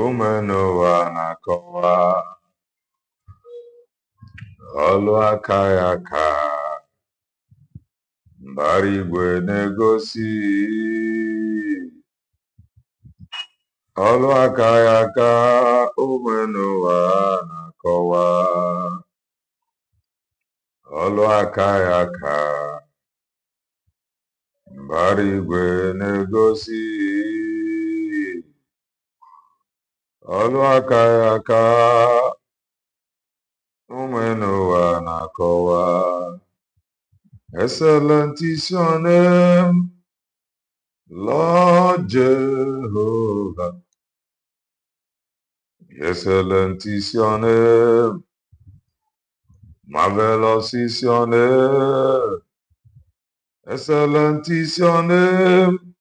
Umenowa nakowa olu aka ya ka mbara igwe na-egosi olu aka ya ka umenowa nakowa olu aka ya ka mbara igwe na-egosi olu aka ya ka umenowa nakowa. Excellent is your name, Lord Jehovah. Excellent is your name, marvelous is your name. Excellent is your name,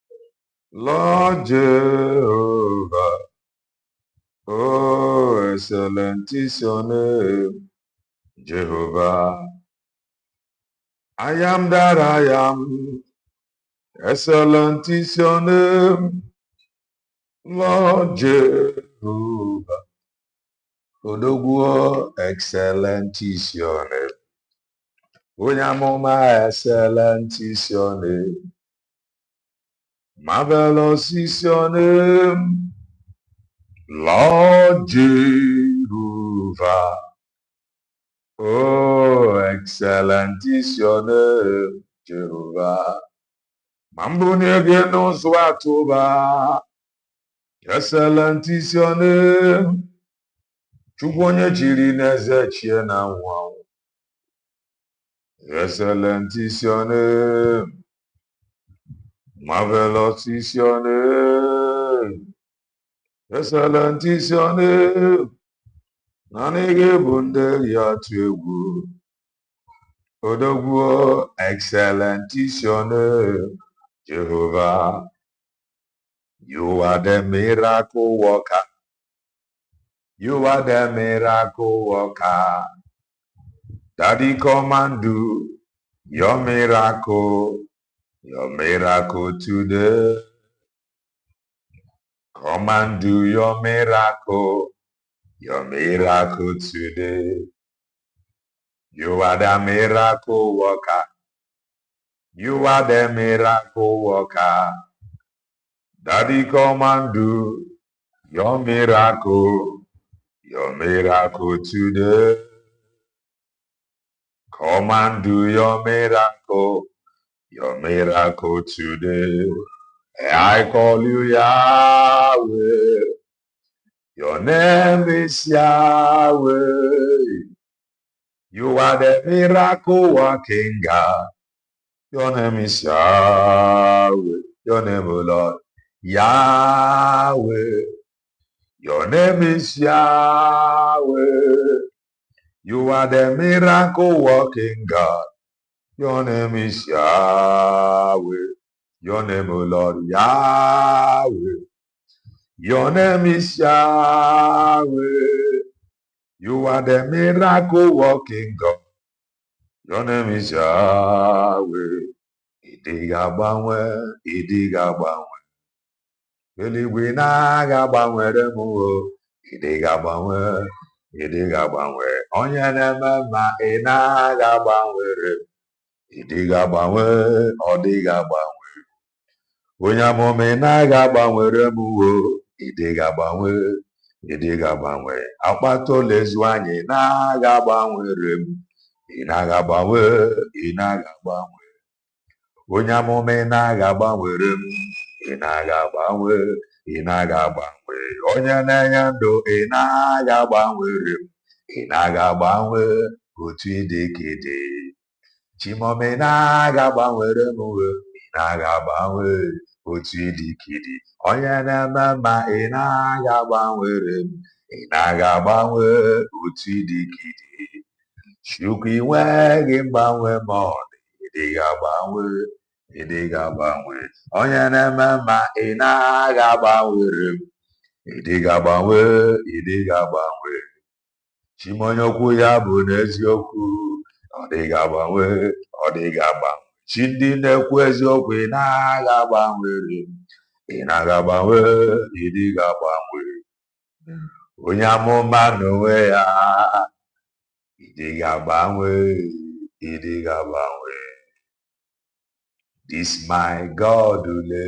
Lord Jehovah. Oh, excellent is your name, Jehovah. I am that I am. Excellent is your name, Lord Jehovah. Odogwo, excellent is your name. Onyamoma, excellent is your name. Marvelous is your name, Lord Jehovah. Oh, excellent is your name, Jehovah. Mambuni again Swatoba. Excellent is your name. Chukwonya chiri neze chie na nwa. Excellent is your name. Marvelous is your name. Excellent is your name. Nanige bunde ya tuegu. Odogwo, excellent is your name, Jehovah. You are the miracle worker. You are the miracle worker. Daddy, come and do your miracle today. Come and do your miracle today. You are the miracle worker. You are the miracle worker. Daddy, come and do your miracle today. Come and do your miracle today. I call you Yahweh. Your name is Yahweh. You are the miracle working God. Your name is Yahweh. Your name, O Lord, Yahweh. Your name is Yahweh. You are the miracle working God. Your name is Yahweh. Your name, O Lord, Yahweh. Your name is Yahweh. You are the miracle working God. Your name is Yahweh. Idigabangwe, Idigabangwe. Eligwe na-agabangwere m o. Idigabangwe, Idigabangwe. Onye na-eme ma ị na-agabangwere m. Idigabangwe, ọ dịgabangwe. Onye amụma ị na-agabangwere m o. Idigabangwe, Idigabangwe. Akpata olezu anyị na-agabangwere m. Ị na-agabangwe, ị na-agabangwe. Onye amụma ị na-agabangwere m. Ị na-agabangwe, ị na-agabangwe. Onye na-enye ndụ ị na-agabangwere m. Ị na-agabangwe otu ịdị ka ịdị. Chimome ị na-agabangwere m o. Ị na-agabangwe otu ịdị ka ịdị. Onye na-eme mma ị na-agabangwere m. Ị na-agabangwe otu ịdị ka ịdị. Chukwu ị nweghị mgbanwe ma ọ dị. Ịdịgabangwe, Ịdịgabangwe. Onye na-eme mma ị na-agabangwere m. Ịdịgabangwe, Ịdịgabangwe. Chimonye okwu ya bụ n'eziokwu. Ọ dịgabangwe, ọ dịgabangwe. Chi ndị na-ekwu eziokwu ị na-agabangwere m. Ị na-agabangwe, Ịdịgabangwe. onye amụma n'onwe ya ide ga-agbanwe ide ga-agbanwe this my God ule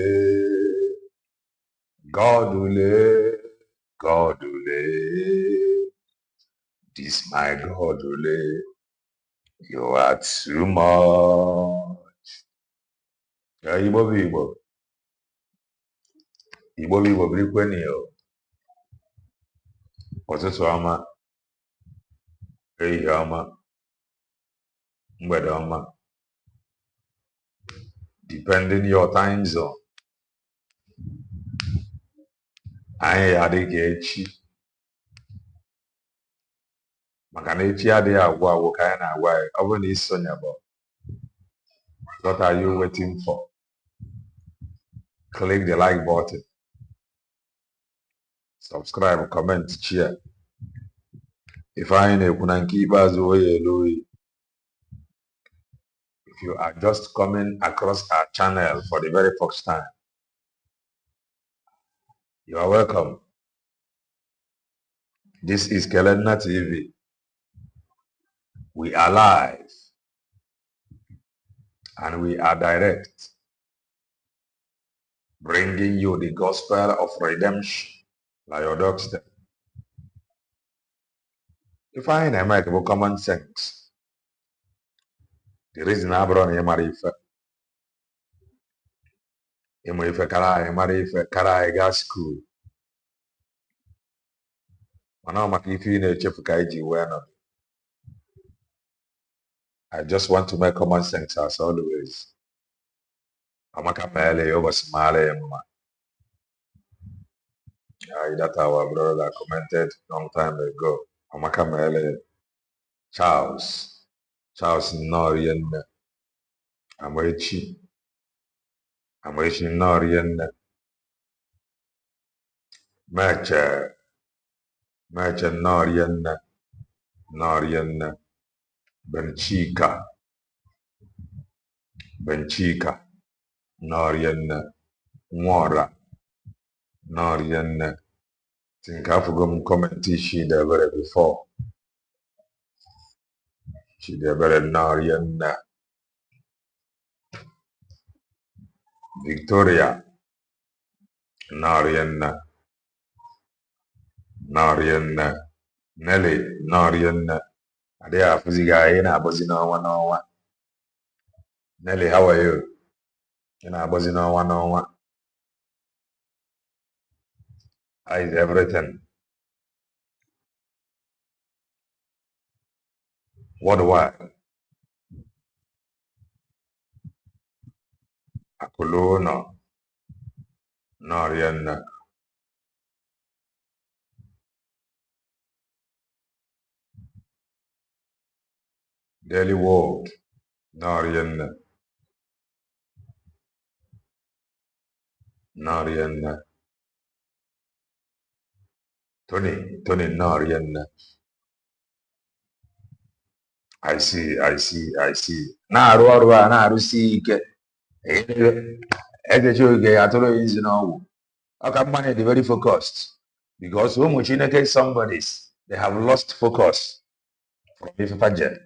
God ule God ule this my God ule you are too much. Igbo bụ Igbo Igbo bụ Igbo birikweni o. Ụtụtụ ọma, ehihie ọma, mgbede ọma, depending your time zone. Anyị ya adịghị echi maka na echi adịghị agwụ agwụ ka anyị na-agwa ya. Ọ bụrụ na isonye bụ what are you waiting for? Click the like button, subscribe, comment, share. If anyị na-ekwu na nke ikpeazụ oyi elu oyi. If you are just coming across our channel for the very first time, you are welcome. This is Kelenna TV. We are live and we are direct, bringing you the gospel of redemption like your doorstep. If I na-make bụ common sense, the reason abụrụ na ịmara ife ịmụ ife kara anyị mara ife kara anyị gaa skuul, mana ọ maka ife ị na-echefu ka anyị ji wee nọ. I just want to make common sense as always. Amaka meele ya ụbọchị maara ya mma. That our brother commented long time ago. Amaka meele Charles Nnorienne. Amaechi Nnorienne. Meche Nnorienne. Benchika Nnorienne. Nwora Nnorienne. Think I've got comment she debere before. She debere Nnorienne. Victoria Nnorienne. Nelly Nnorienne. Ade afuziga anyị na-abọzi n'ọnwa. Nelly, how are you? Ị na-abọzi n'ọnwa. How is everything? Worldwide. Akuluno Nnorienne. Daily World Nnorienne. Tony Nnorienne. I see. Na-arụ ọrụ a na-arụsi ike. Ejechi oge atụrụ izi n'ọgwụ. Ọ ka mma na-edi very focused because ụmụ Chineke somebodies they have lost focus from ifefaje.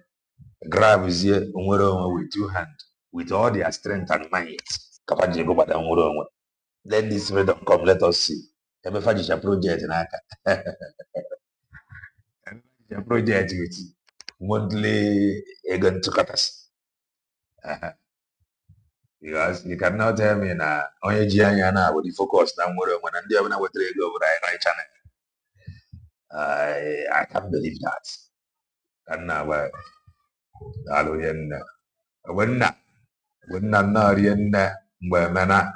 Gravezie onwere onwe with two hands with all their strength and might. Kafaji go bada onwere onwe. Let this freedom come, let us see. Emefajicha project n'aka. Emefajicha project with monthly ego ntụkọtas. Because you cannot tell me na onye ji anya na with the focus na nwere onwe na ndị ọbụla wetara ego over right channel. I can't believe that. Kana wa Aloyenna. Wenna Nnorienne mgbe emena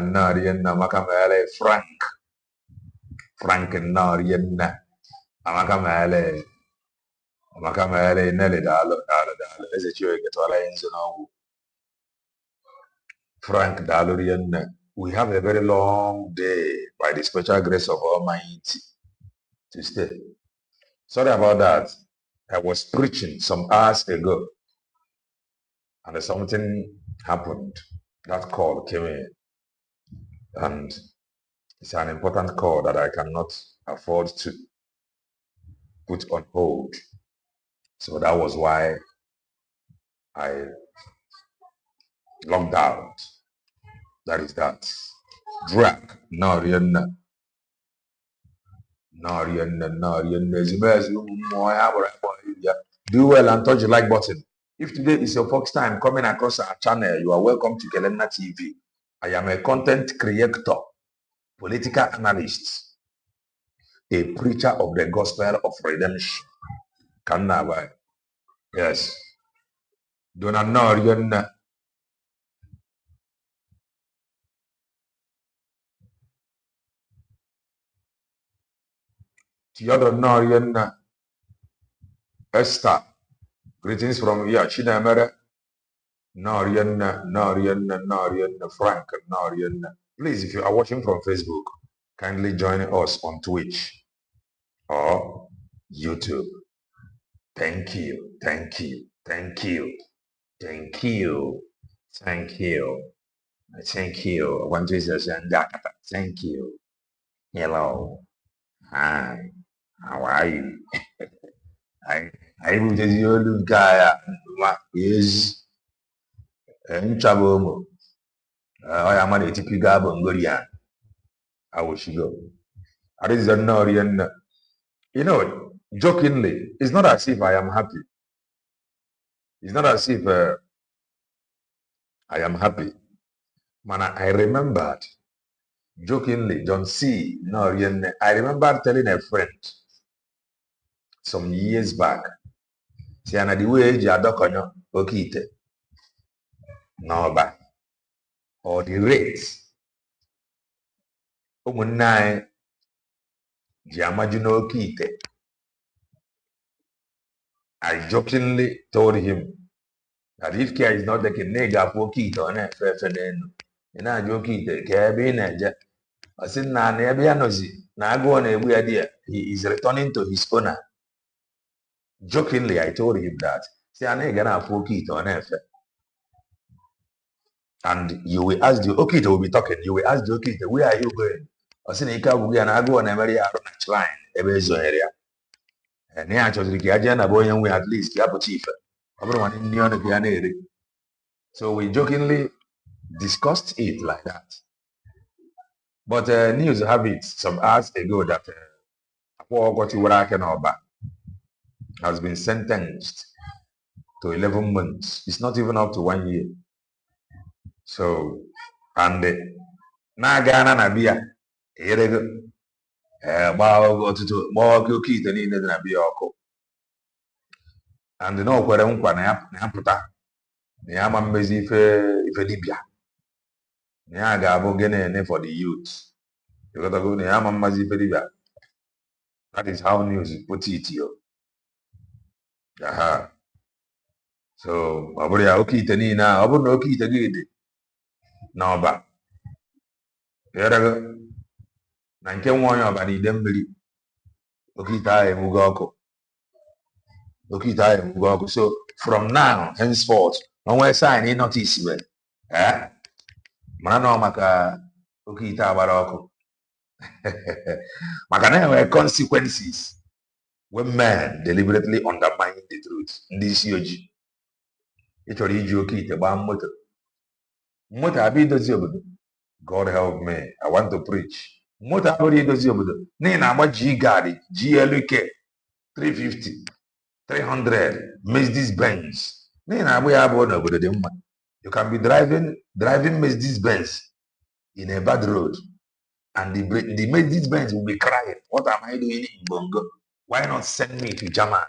Nnorienne maka meele Frank Nnorienne. Amaka meele Nelly daalụ. Eze Chiweke tụọla ya nzu n'ọgwụ. Frank daalụ rienne. We have a very long day by the special grace of Almighty to stay. Sorry about that. I was preaching some hours ago and something happened. That call came in and It's an important call that I cannot afford to put on hold. So that was why I logged out. That is that. Drag. No, do well and touch the like button. If today is your first time coming across our channel, you are welcome to Kelena TV. I am a content creator, political analyst, a preacher of the gospel of redemption. Yes. Do not know Esther. Greetings from here, Chinemere. Frank. Please, if you are watching from Facebook, kindly join us on Twitch or YouTube. Thank you. Thank you. Thank you. Thank you. Thank you. Thank you. One Jesus and thank you. Hello. Hi. How are you? I will just you guy. Yes. Nchabo. I am a typical Bongolian. I will go. I didn't know. You know, jokingly, it's not as if I am happy. It's not as if I am happy. Man, I remembered, jokingly, John C. No, I remember telling a friend some years back, see, and the way Jadokonyo, Okite, Noba, or the rate, Umunai, Jiamajino Okite. I jokingly told him that if care is not taking nega for Okite on a fair, and I jokite, Cabin, I said, na Nebianozi, na go on a weird idea. He is returning to his owner. Jokingly, I told him that. Say, I'm gonna poke it on earth. And you will ask the Okita will be talking. You will ask the Okita, where are you going? I said, I go on a very average line, a bezo area. And here I chose the Gajan, boy, and we at least Yapo Chief. Everyone in the So we jokingly discussed it like that. But news have it some hours ago that has been sentenced to 11 months. It's not even up to 1 year. So, and na Ghana na bia, erego, ọtụtụ oke ite niile dị na bia ọkụ. And na o kwere nkwa na ya pụta, na ya ama mmezi ife dibia. Na ya ga-abụ gịnị for the youth. Na ya ama mmazi ife dibia. That is how news put it yo. Aha. So, ọ bụrụ ya oke ite niile a, ọ bụrụ na oke ite gị dị n'ọba. Erego, na nke nwa onye ọba n'ide mmiri. Oke ite ahụ enwugo ọkụ. So from now, henceforth, no one sign in notice well. Mana maka okita abaroko. Maka na have consequences when men deliberately undermine the truth. This yoji. It will read you okita ba moto. Moto abi dozi obodo. God help me. I want to preach. Moto abi dozi obodo. Ni na agba G guard, GLK 350. 300 Mercedes Benz. You can be driving Mercedes Benz in a bad road, and the Mercedes Benz will be crying, "What am I doing in Bongo? Why not send me to German?"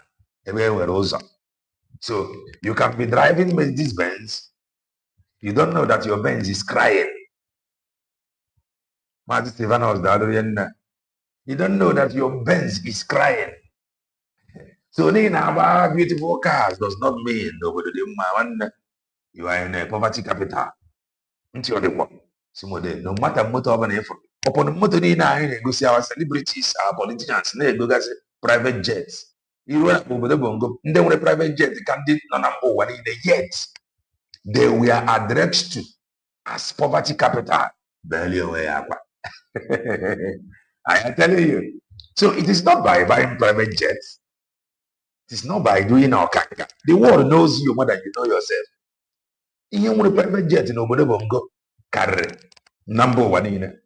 So you can be driving Mercedes Benz, you don't know that your Benz is crying. You don't know that your Benz is crying. So about beautiful cars does not mean you are in a poverty capital. No matter motor upon the motor go see our celebrities, our politicians, private jets. You run over the bongo, and then with a private jet, they can't do number one in the jet. They were addressed to as poverty capital. Barely away. I am telling you. So it is not by buying private jets. It is not by doing okaka. The world knows you more than you know yourself. Ihe nwere private jet n'obodo Bongo karịrị na mba ụwa niile.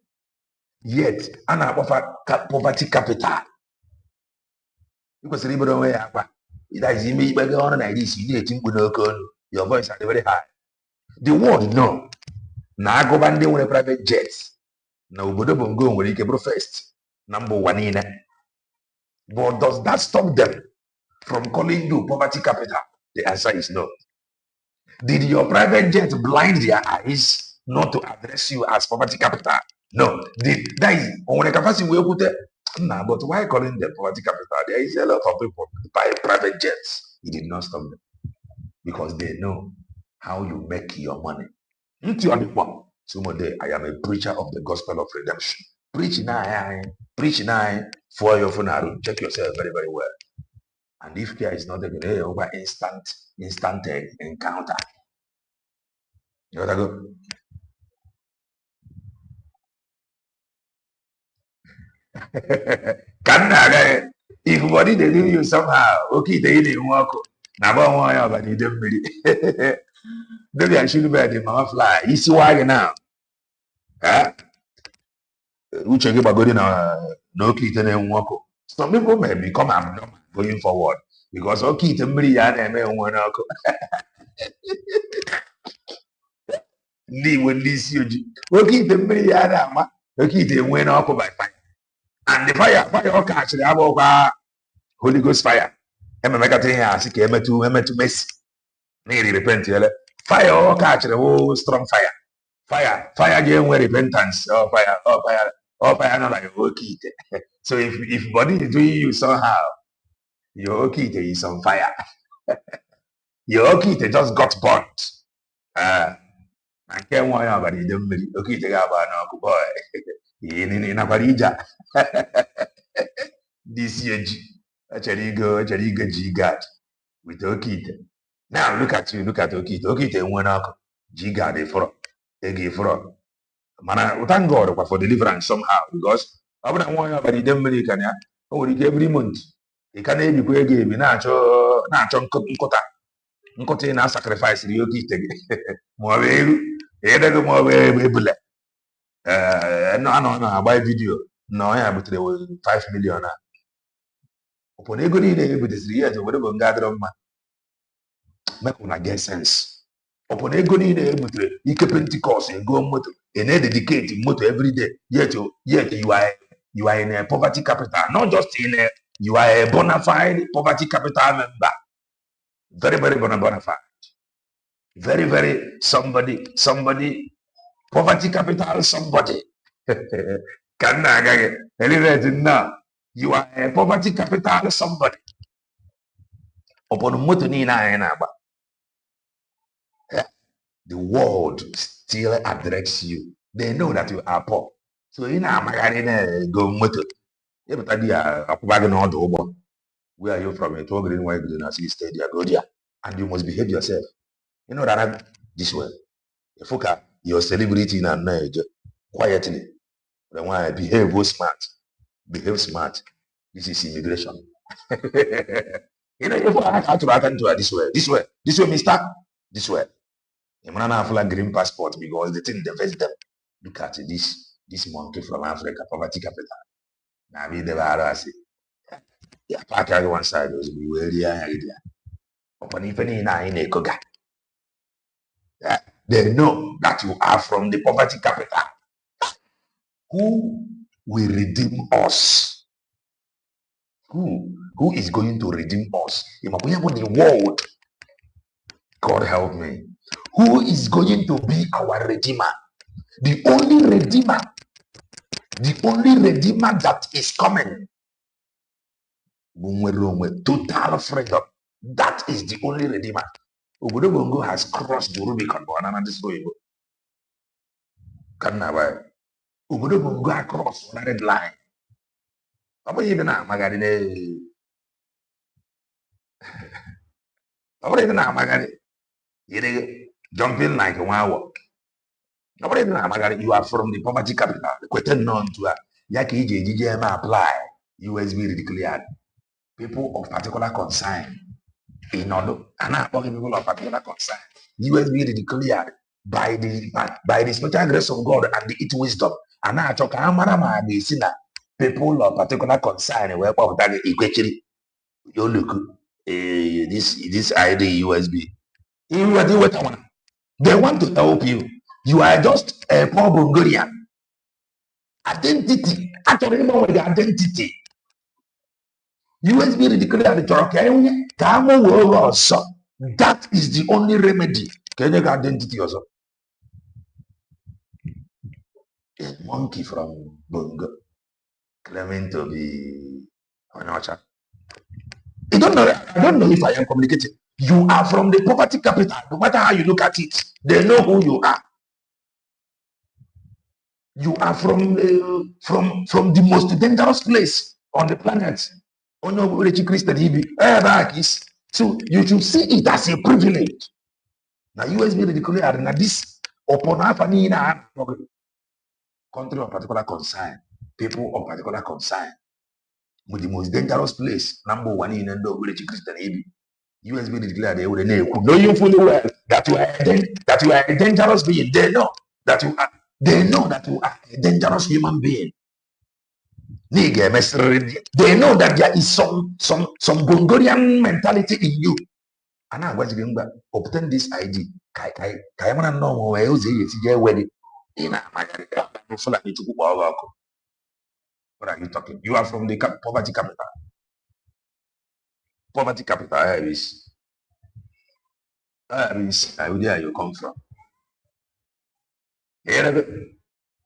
Yet a na-akpọfa poverty capital. Ị kwesịrị ibere onwe ya akpa. Ịdazi ime ikpe gị ọrụ na isi ị na-eti mkpu n'oke olu. Your voice are very high. The world know na agụba ndị nwere private jets na obodo Bongo nwere ike bụrụ first na mba ụwa niile. But does that stop them from calling you poverty capital? The answer is no. Did your private jet blind their eyes not to address you as poverty capital? No. That is on the capacity we put it. Nah, but why calling them poverty capital? There is a lot of people buy private jets. It did not stop them because they know how you make your money. Today, I am a preacher of the gospel of redemption. Preach nine for your funeral. Check yourself very, very well. And if care is not taken over instant encounter, you gotta go. If body they do you somehow, okay, they didn't walk. Now, but you don't really. Maybe I should be the mama fly. You see why now? Uche gị gbagoro na oke ite na-enwu ọkụ. Some people may become abnormal going forward because oke ite mmiri ya na-eme enwe n'ọkụ. Ndị Igbo ndị isi ojii oke ite mmiri ya na-ama oke ite enwe n'ọkụ by fire. And the fire ọ kachiri abụọkwa Holy Ghost fire. Ememekata ihe asị ka emetụ Messi na iri repent ele. Fire ọ kachiri wụ strong fire. Fire ga-enwe repentance. Fire not like your okite. So if body is doing you somehow, your okite is on fire. Your okite just got burnt. And can't worry about it. Okite ga ba na ọkụ boy. Yini na parija. This year, actually go G-guard with okite. Now look at okite. Okite enwe na ọkụ. G-guard e fọrọ. Ege fọrọ. Mana thank God for deliverance somehow because ọ bụrụ na nwa onye ọbara ide mmiri ka ya o nwere ike every month ị ka na-ebikwa ego ebi na-achọ nkụta ị na-sacrifice ri oke ite gị ma ọ bụ eru edego ma ọ bụ ebule anọ na-agba vidiyo na onye butere 5 million a ọpụ na ego niile ebuteziri ya obodo bụ nga adịrọ mma make una get sense. Upon ego niile ebutere ike Pentecost ego moto and dedicate moto every day yet you are in a poverty capital, not just you are a bona fide poverty capital member, very bona fide, very somebody poverty capital somebody. You are a poverty capital somebody. Upon moto niile anyị na-agba, the world still address you. They know that you are poor. So in a go motor. Where are you from? A 12 green white green as you stay there, go there. And you must behave yourself. You know that this way. If you your celebrity in a night quietly. Then why behave smart. Behave smart. This is immigration. You know, if I have to attend to her this way, mister, this way. I'm not have green passport because the thing divest them. Look at this monkey from Africa, poverty capital. Now we never see. Yeah, park on one side was be where area. Upon if any in a koga. They know that you are from the poverty capital. Who will redeem us? Who is going to redeem us? In the world. God help me. Who is going to be our redeemer? The only redeemer that is coming. Total freedom. That is the only redeemer. Obodo Bongo has crossed the Rubicon. Obodo Bongo has crossed the red line. Jumping like a wow. Nobody know you are from the poverty capital. The question known to Yaki JJM apply USB declared. People of particular concern in order and people of particular concern. USB declared by the special grace of God and the it wisdom. And I talk people of particular concern where that equity you look this ID USB. They want to help you. You are just a poor Bulgarian. Identity. Actually, with the identity. USB declared the that is the only remedy. Can you get identity also? A monkey from Bungo claiming to be Onacha. I don't know if I am communicating. You are from the poverty capital. No matter how you look at it, they know who you are. You are from the most dangerous place on the planet. So you should see it as a privilege. Now USB declared now this upon country of particular concern, people of particular concern, with the most dangerous place, number one in the village Christian USB declared they would know you fully well that you are a dangerous being. They know that you are a dangerous human being. They know that there is some Bulgarian mentality in you. And I want to obtain this ID. What are you talking? You are from the poverty capital. Poverty capital is where you come from.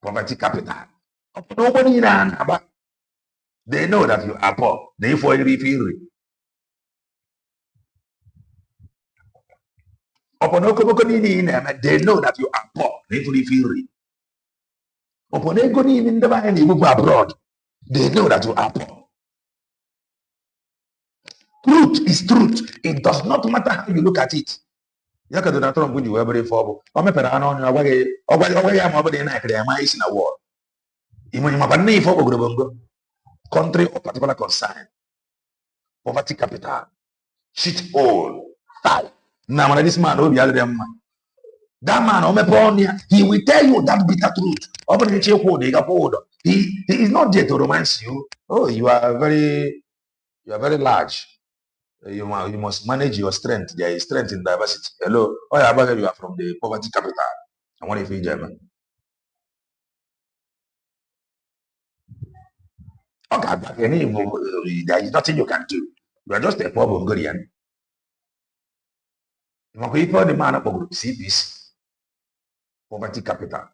Poverty capital. Nobody they know that you are poor. Therefore, you feel they know that you are poor. Therefore, you feel abroad. They know that you are poor. Truth is truth. It does not matter how you look at it. Yaka Donald Trump when you were very forward. I'm a parano on your way. Or why I'm over the night. I'm in a war. Even my name for country of particular concern. Poverty capital. Shit all. Now, when this man will be other than that man, he will tell you that bitter truth. He is not there to romance you. Oh, you are very large. You must manage your strength. There is strength in diversity. Hello. Oh, yeah, you are from the poverty capital. I want to feel German. Okay, there is nothing you can do. You are just a poor Bulgarian. You want to the man of see this poverty capital.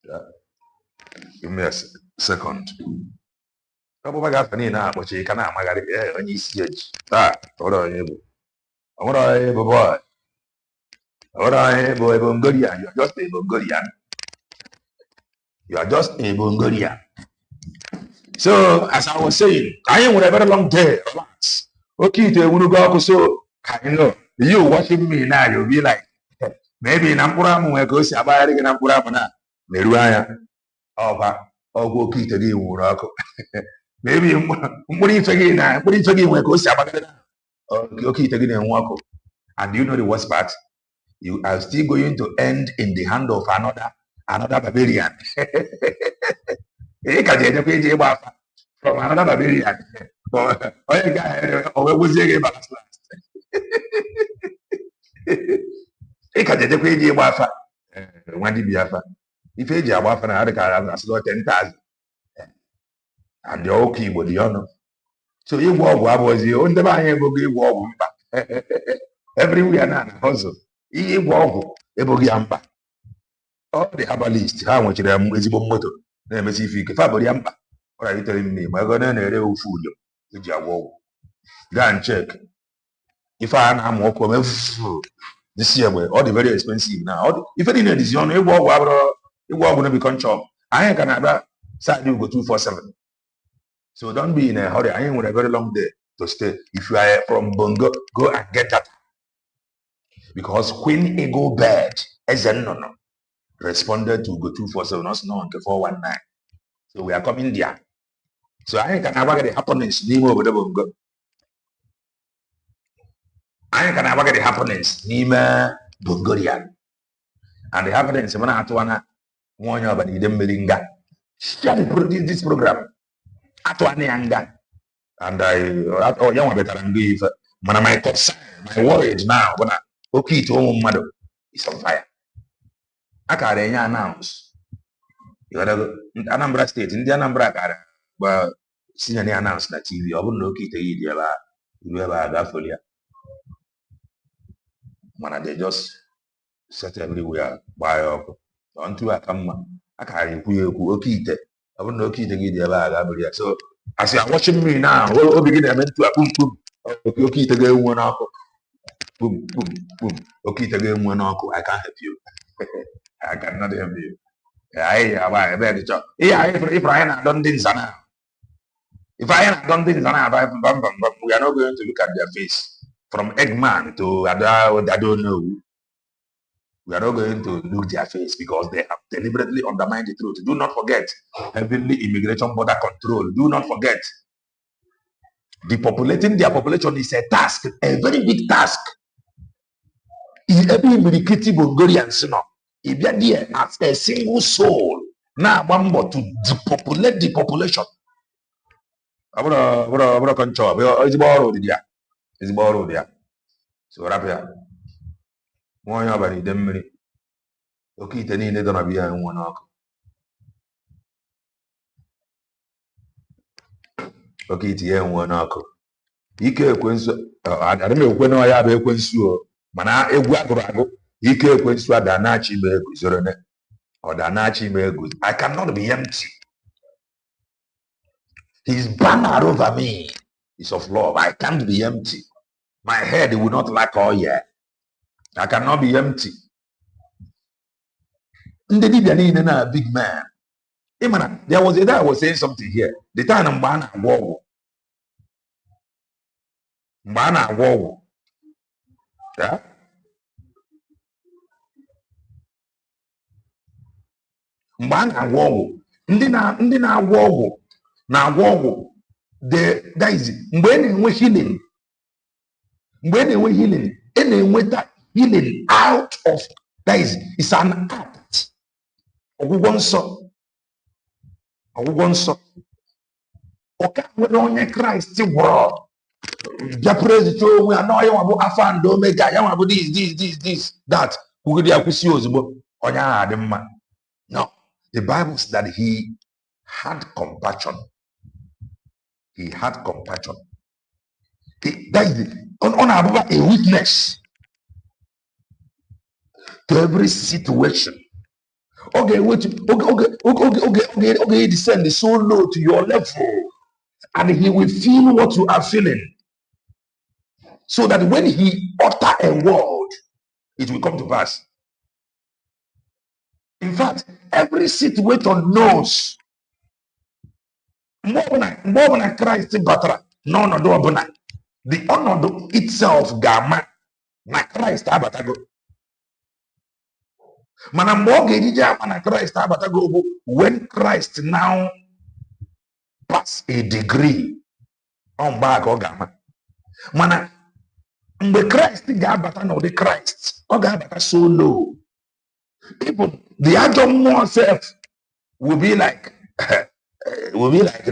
Yeah. Give me a second. You're just a Bulgarian. You are just a Bulgarian. So, as I was saying, I am with a very long day. Relax. Okay, so you watching me now, you'll be like, maybe in Ampura, we go see a buyer in Ampura. Meruaya. Go key to the maybe what if again, we go see a buyer. Okay, to get walk. And you know the worst part? You are still going to end in the hand of another barbarian. From another barbarian. Was if you have another car, as 10,000 and the okay with the honor. So you walk, was the only walk everywhere now, also. He walk, Ebogiamba. All the herbalist, how much them is motor. Let me see if you can Faboriamba. What are you telling me? My God, and a real food. Go and check. If I'm walking this year, all the very expensive now. If any is young, you walk going to become chop. I ain't gonna side you go 247. So don't be in a hurry. I ain't with a very long day to stay. If you are from Bongo, go and get that. Because Queen Eagle Bird is a no. responded to Ugo247, not no 419. So we are coming there. So I can have the happenings. I can have the happenings. Nima Bongorian. And the happenings when I want one of the Melinga. Share this program. Atwanianga. And I young better than give my concern, my worries now. When I okay to home mother is on fire. I can't announce. You know, Anambra State, in the Anambra Kara, but senior announced that TV. I wouldn't look at the you ever had for you. Man, they just set everywhere by up until I come. I can't okay. I wouldn't look at the so as you are watching me now, we'll begin to a boom boom. Okay, to go one up. Boom, boom, boom. Okay, to go one up. I can't help you. I cannot help you. I bet it. Yeah, if I had done this, if I had done this, we are not going to look at their face. From Eggman to I don't know. We are not going to look their face because they have deliberately undermined the truth. Do not forget, heavenly immigration border control. Do not forget, depopulating their population is a task, a very big task. Every Mirikiti Bongorians, if you are there as a single soul, now one more to depopulate the population. Abra control. It's borrowed there. It's borrowed there. So wrap here. One year by the minute. Okay, then you don't be in one hour. Okay, it's here one hour. Ike ekwensu adịm ekwe na ya bụ ekwensu o mana egwu agụrụ agụ ike ekwensu ada na-achị ime ego zoro ne ọ da na-achị ime ego. I cannot be empty. His banner over me is of love. I can't be empty. My head will not lack oil. I cannot be empty. Ndị dibịa niile na big man. Imana, there was a day I was saying something here. The time mgbe a na-agwọ ọgwụ mgbe a na-agwọ ọgwụ mgbe a na-agwọ ọgwụ ndị na-agwọ ọgwụ na-agwọ ọgwụ that is mgbe a na-enwe healing a na-enweta healing out of that is it's an act ọgwụgwọ nsọ ọka nwere onye Kraịst gwọrọ bịa praise onwe ya na ya nwa bụ alpha and omega ya nwa bụ this that kwugide ya kwụsị ozugbo onye ahụ adị mma. No, the Bible says that he had compassion. He had compassion. That is on a witness to every situation. Okay, descend so low to your level, and he will feel what you are feeling. So that when he utter a word, it will come to pass. In fact, every situation knows more than Christ batara. No, the honor itself gamma na Christ abatago. Mana mboge ijija na Christ abatago when Christ now pass a degree on back or gamma. Mana mgbe Christ ga-abata na the Christ ọ ga-abata so low. Even the ajọ mmụọ self will be like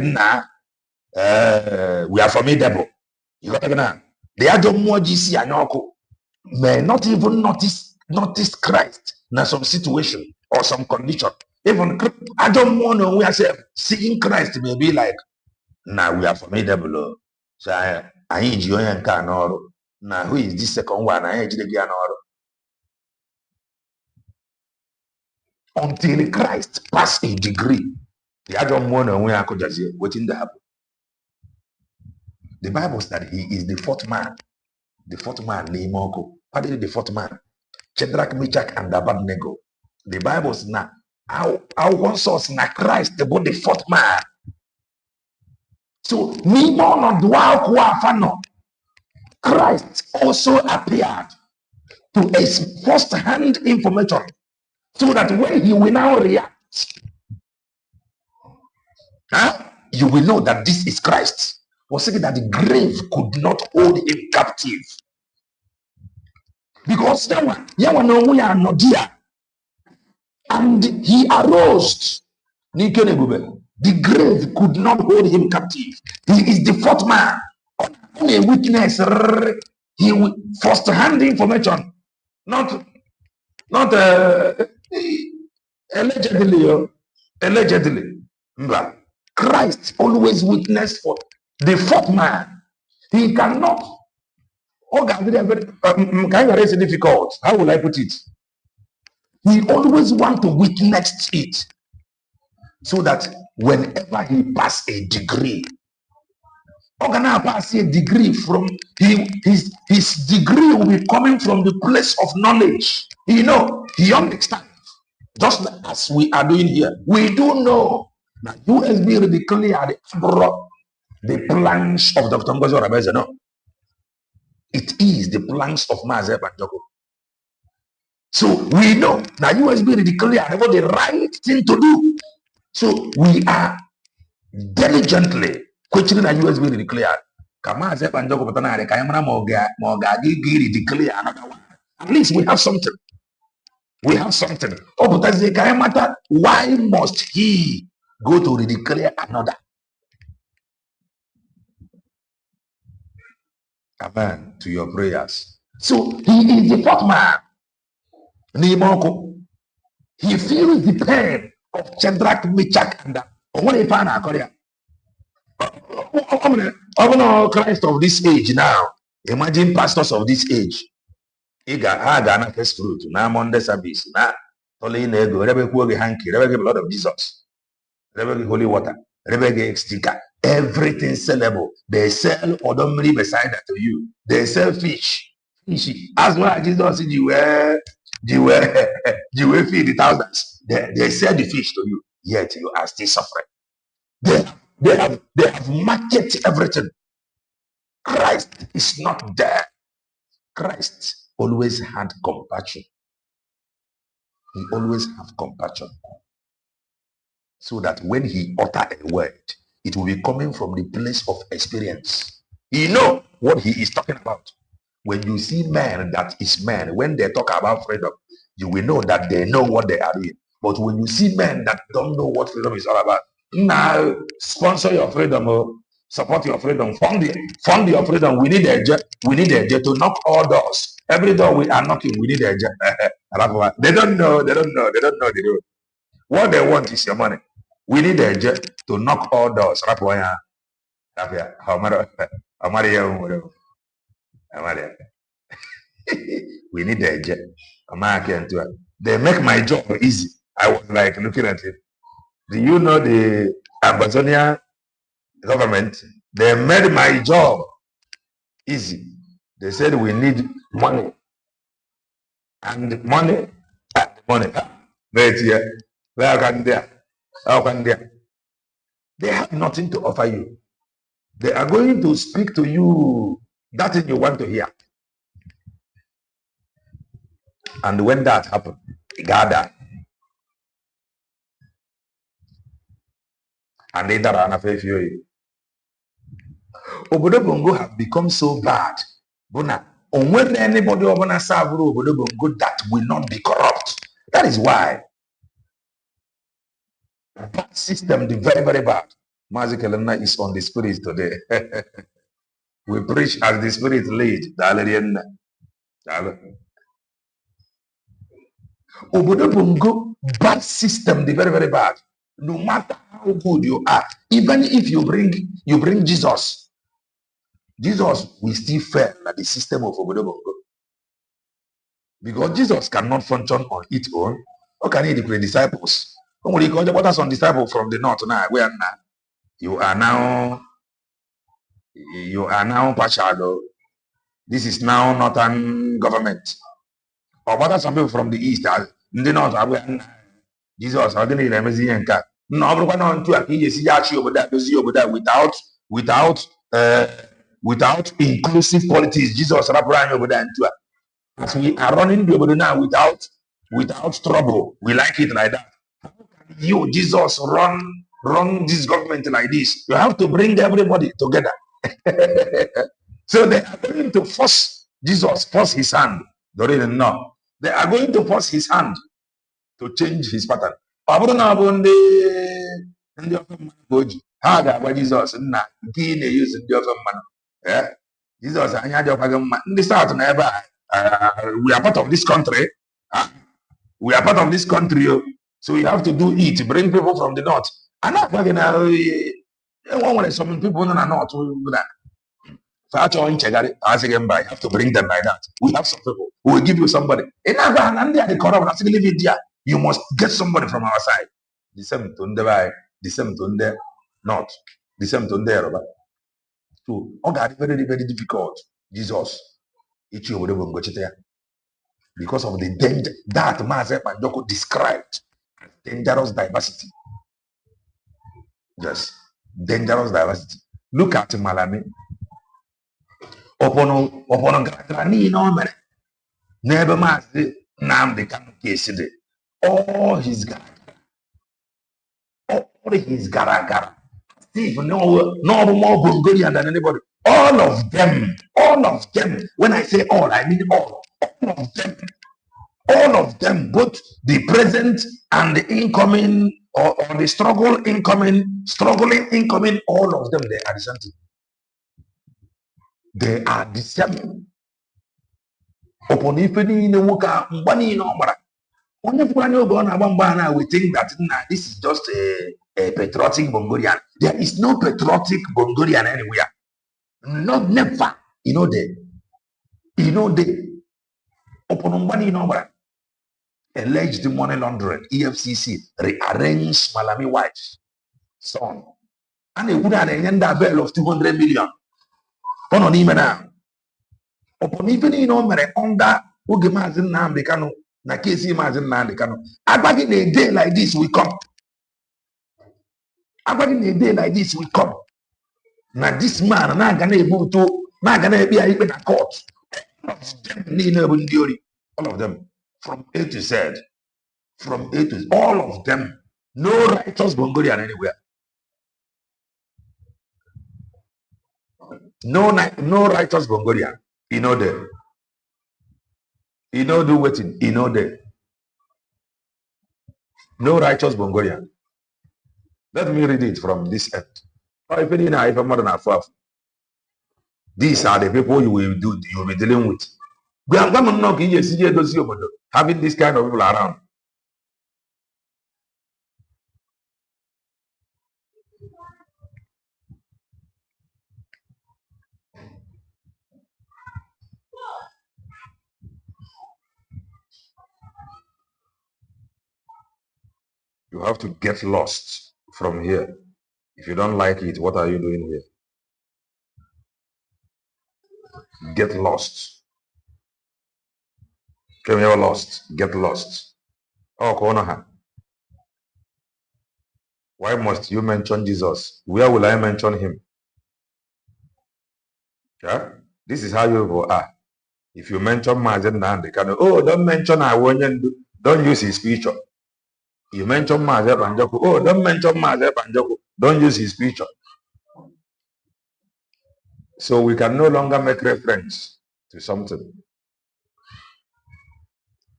nah, we are formidable. You got it now. The ajọ mmụọ ji si anya ọkụ may not even notice Christ na some situation or some condition. Even ajọ mmụọ na onwe self seeing Christ may be like nah, we are formidable. So anyị ji onye nke a n'ọrụ. Now, who is this second one? Until Christ passed a degree, the Bible says that he is the fourth man. The fourth man, what is the fourth man? Shadrach, Meshach, and Abednego. The Bible says now, our one source na Christ about the fourth man. So, Christ also appeared to a first-hand information So that when he will now react, you will know that this is Christ. Was saying that the grave could not hold him captive. Because and he arose. The grave could not hold him captive. He is the fourth man. On a witness, he will first-hand information, not allegedly. Christ always witnessed for the fourth man. He cannot. Kind of difficult. How will I put it? He always want to witness it, so that whenever he pass a degree, pass a degree from his degree will be coming from the place of knowledge. He understands. Just as we are doing here, we do know that USB declare the plans of Dr. Ngozi Rabeze. No, it is the plans of Maazị Banjoko. So we know that USB declare what the right thing to do. So we are diligently questioning that USB declare. Maazị Banjoko patanare kayamana moga declare another one. At least we have something. We have something. Oh, but it doesn't matter. Why must he go to declare another? Amen to your prayers. So he is the fourth man. He feels the pain of Shadrach, Meshach, and Christ of this age now. Imagine pastors of this age. Ga first fruit na Monday service na tole na ego rebe kwuo ge hanky rebe ge blood of Jesus rebe ge holy water rebe ge sticker everything sellable. They sell odomri beside that to you. They sell fish as well as Jesus you were feed the thousands. They sell the fish to you, yet you are still suffering. They have marketed everything. Christ is not there. Christ always had compassion. He always have compassion. So that when he utter a word, it will be coming from the place of experience. He know what he is talking about. When you see men that is men, when they talk about freedom, you will know that they know what they are doing. But when you see men that don't know what freedom is all about, now sponsor your freedom, support your freedom, fund your freedom. We need a jet to knock all doors. Every door we are knocking, we need a jet. They don't know the road. What they want is your money. We need a jet to knock all doors. We need a jet. They make my job easy. I was like looking at it. Do you know the Amazonian government? They made my job easy. They said we need money. And money. Right here. Where can they? How can they? They have nothing to offer you. They are going to speak to you that thing you want to hear. And when that happened, gather. And they are Obodo Bongo have become so bad. Bona, when anybody over serve Obodo Bongo that will not be corrupt. That is why. That system is very, very bad. Maazị Kelena is on the spirit today. We preach as the spirit lead. Obodo Bongo, bad system, the very, very bad. No matter how good you are, even if you bring Jesus will still fail at the system of Obodo Bongo. Because Jesus cannot function on its own. How can he create disciples? What are some disciples from the north now? Where now? You are now partial. This is now northern government. Or what are some people from the east? The north Jesus without inclusive politics. Jesus as we are running the now without without trouble. We like it like that. How can you, Jesus, run this government like this? You have to bring everybody together. So they are going to force Jesus, force his hand. Don't even know. They are going to force his hand to change his pattern. Ọ bụrụ na ọ bụ ndị ofe mmanụ ka o ji, ha ga-agwa Jizọs, nna nke ị na-eyuzu ndị ofe mmanụ. Jizọs anya adịkwaghị mma. Ndị South na ebe a, we are part of this country. We are part of this country, so we have to do it. Bring people from the north. And I'm talking some people in the north. So I have to bring them like that. We have some people. We will give you somebody. You must get somebody from our side. The same to the same to the north, the same to there. So, very, very difficult. Jesus, because of the danger that Maazị Banjoko described as dangerous diversity. Yes, dangerous diversity. Look at Malami. Opono Granny no man. Never Maazị Nnamdi Kanu Keside. All his gara. Steve, no more Bongolian than anybody. All of them. When I say all, I mean all of them. All of them, both the present and the incoming, or the struggling incoming, all of them, they are the same thing. They are the same. Upon if any money no matter. We think that this is just a patriotic Bongolian. There is no patriotic Bongolian anywhere. Not never. Upon money no matter. Alleged money laundering, EFCC rearranged Malami wife's son. And they would have an bail of 200 million. On even now. Upon even under Ugo419 Nnamdi Kanu, na KC Maazị Nnamdi Kanu. Abag in a day like this, we come. Now this man, not gonna able to, not gonna be even a court. All of them. From A to Z, all of them, no righteous Bongolian anywhere. No righteous Bongolian. There. Do waiting. There. No righteous Bongolian. Let me read it from this end. These are the people you will be dealing with. Having this kind of people around. You have to get lost from here. If you don't like it, what are you doing here? Get lost. Come here, lost. Get lost. Oh, Konoha. Why must you mention Jesus? Where will I mention him? Yeah? This is how you go. If you mention Maazị Nnamdi Kanu, don't mention Awonyendu. Don't use his picture. You mention Maazị Banjoko. Don't mention Maazị Banjoko. Don't use his picture. So we can no longer make reference to something.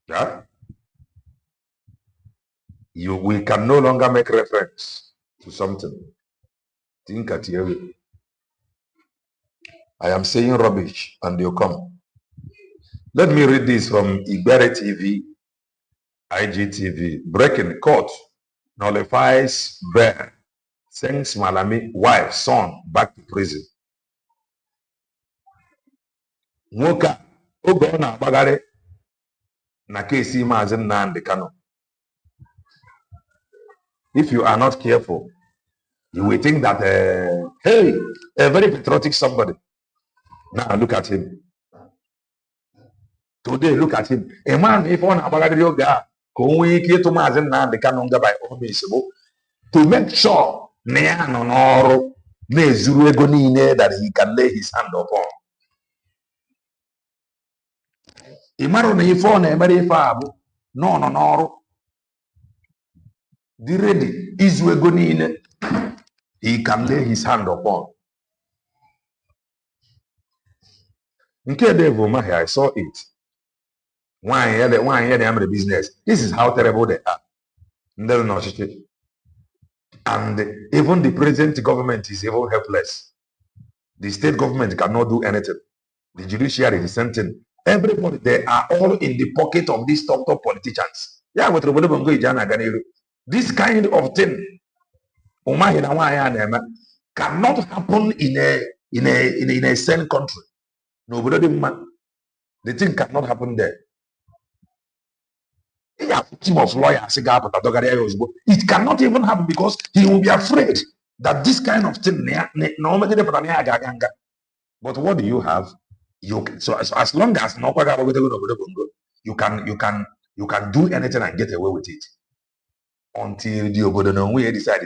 Yeah? We can no longer make reference to something. Think at you. I am saying rubbish and you come. Let me read this from Ibere TV, IGTV. Breaking court nullifies bail, sends Malami wife, son back to prison. Nwoke oge ọ na-agbagharị na KC Maazị Nnamdi Kanu. If you are not careful, you will think that, hey, a very patriotic somebody. Now look at him. Today, look at him. A man, if on Abagadi Yoga, to Maazị Nnamdi Kanu by all means, to make sure that he can lay his hand upon. Imaro na ifo na emere ife abu no n'ọrụ dị ready izu ego niile he can lay his hand upon. Nke devil mahi, I saw it. Why they am the business? This is how terrible they are. And even the present government is even helpless. The state government cannot do anything. The judiciary, the same thing. Everybody, they are all in the pocket of these top politicians. Yeah, this kind of thing cannot happen in a sane country. Nobody, the thing cannot happen there. Team of lawyers, it cannot even happen because he will be afraid that this kind of thing. But what do you have? So as long as you can do anything and get away with it until the obodo decide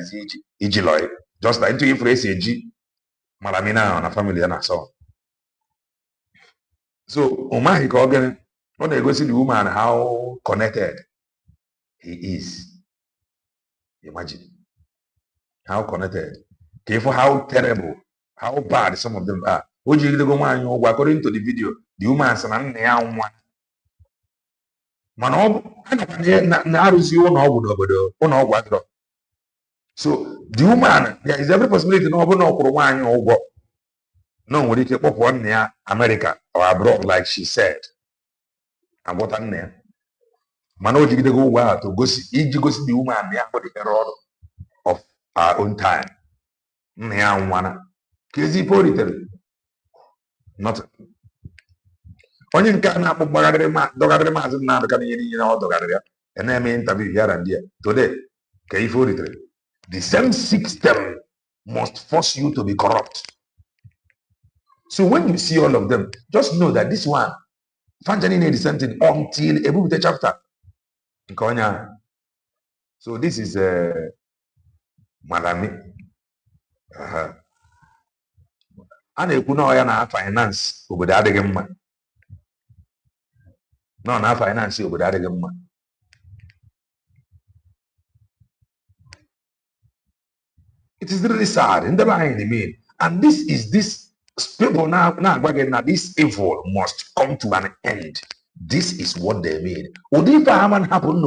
is lawyer. Just like into phrase malamina on a family and so on. So Omahi Kogan, when they go see the woman how connected he is. Imagine how connected. Careful how terrible, how bad some of them are. According to the video, the woman is an so the woman, there is every possibility no we take up one near America or abroad, like she said. And what I'm there. Manoji to go to go see the woman the error of our own time. Crazy political. Nothing. Only can happen dogadrema na become dogadria and then interview here and there. Today, the same system must force you to be corrupt. So when you see all of them, just know that this one, functioning the same thing until a book chapter. So this is Malami. And you know I finance over the other man. No, na finance over the other man. It is really sad in the behind the mean. And this people now this evil must come to an end. This is what they mean. Happen?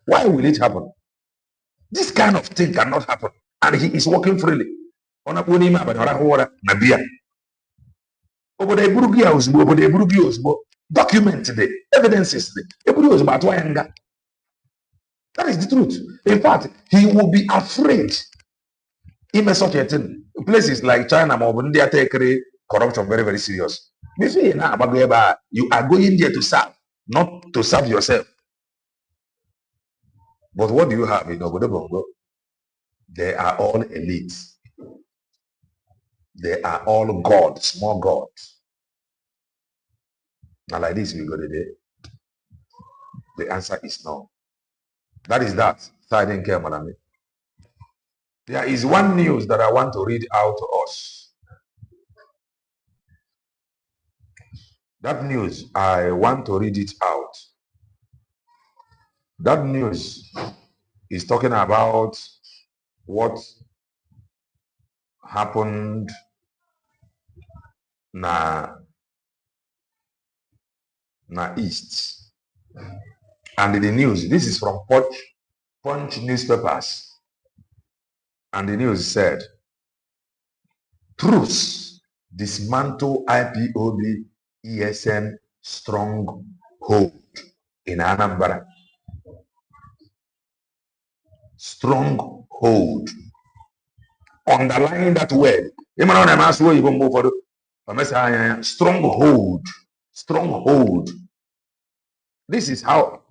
Why will it happen? This kind of thing cannot happen. And he is working freely. Document the evidences. That is the truth. In fact, he will be afraid. In such a thing, places like China, they take corruption very, very serious. You are going there to serve, not to serve yourself. But what do you have in Obodo Bongo? They are all elites. They are all gods, small gods. Now like this, we go today. The answer is no. That is that. So I didn't care, madam. There is one news that I want to read out to us. That news, I want to read it out. That news is talking about what happened na East. And the news, this is from Punch newspapers. And the news said, troops dismantle IPOB ESN stronghold in Anambra. Stronghold. Underline that word. Stronghold. Stronghold. This is how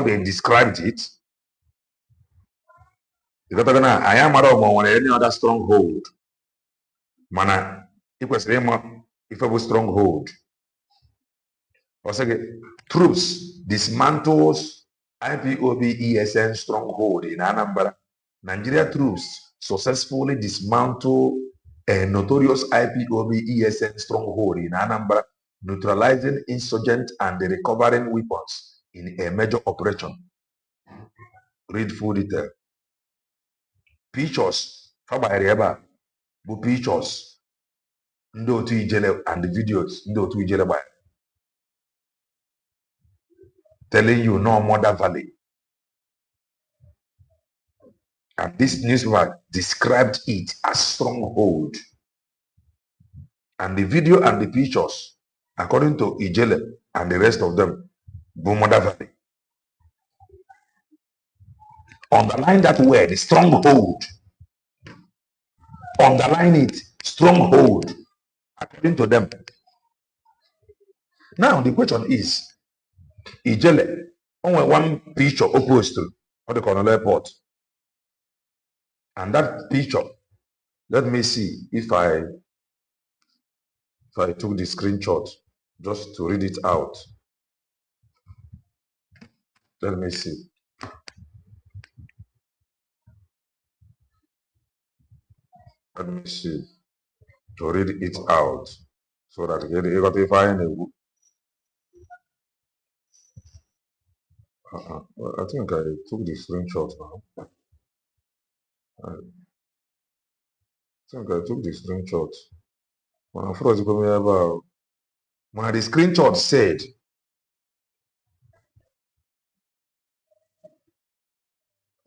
they described it. I am any other stronghold. Mana, if it was stronghold. Troops dismantles IPOB ESN stronghold in Anambra. Nigeria troops successfully dismantle a notorious IPOB ESN stronghold in Anambra, neutralizing insurgents and recovering weapons in a major operation. Read full detail. Pictures, Fabayareba, bu pictures, ndị otu Ijele and the videos, ndị otu Ijele by telling you no Mother Valley. And this newspaper described it as stronghold. And the video and the pictures, according to Ijele and the rest of them, bu Mother Valley. Underline that word, stronghold. Underline it, stronghold, according to them. Now the question is, Ijele, only one picture opposed to what they call an airport. And that picture, let me see if I took the screenshot just to read it out. Let me see. Let me see to read it out so that you got to find a. Well, I think I took the screenshot now. I think I took the screenshot. When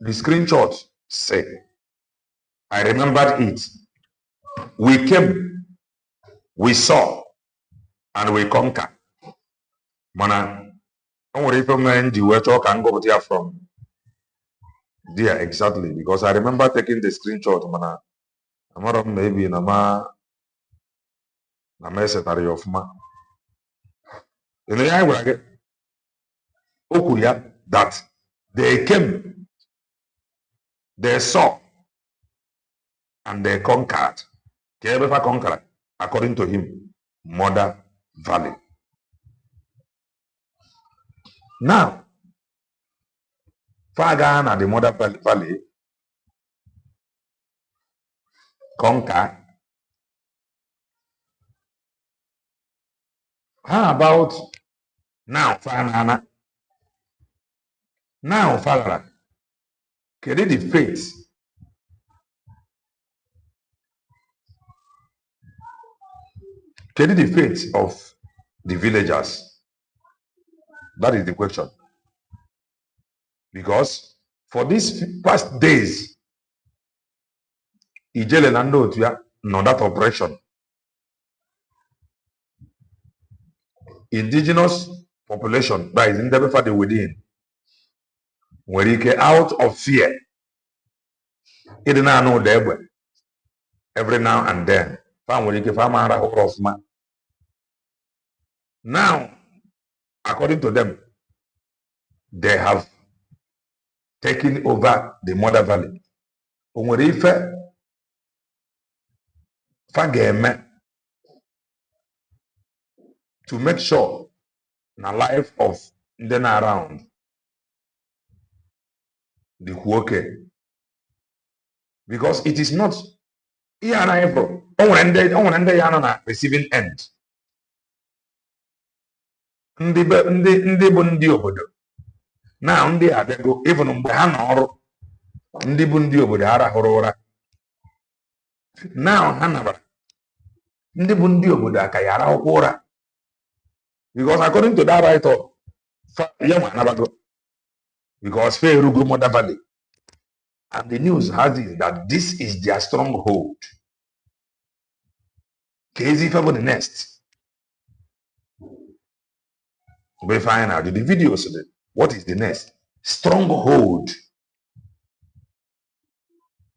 the screenshot said, I remembered it. We came, we saw, and we conquered. Mana, I don't recommend the word talk and go there from there exactly, because I remember taking the screenshot. Mana, I'm not maybe nama secretary of ma. You know, I will get Okuya that they came, they saw, and they conquered. Kebefa conquered, according to him, Mother Valley. Now, Fagan and the Mother Valley conquer. How about now, Fanana? Now, Fagara, can it the fate? Can it the fate of the villagers? That is the question. Because for these past days, Ijele Nando no that operation. Indigenous population that is in the within. When you get out of fear, it now know there every now and then. Now, according to them, they have taken over the Mother Valley. To make sure the life of them around the Huoke, because it is not receiving end. Ndị obodo na ndị abịago even mgbe ha nọrụ ndị bụ ndị obodo ha rahụrụ ụra now ha nabara ndị bụ ndị obodo aka ya arahụkwa ụra, because according to that write-up ya nwa anabago because fe erugo Mother Valley, and the news has it that this is their stronghold. Kezi for the next. We find out the videos. What is the next? Stronghold.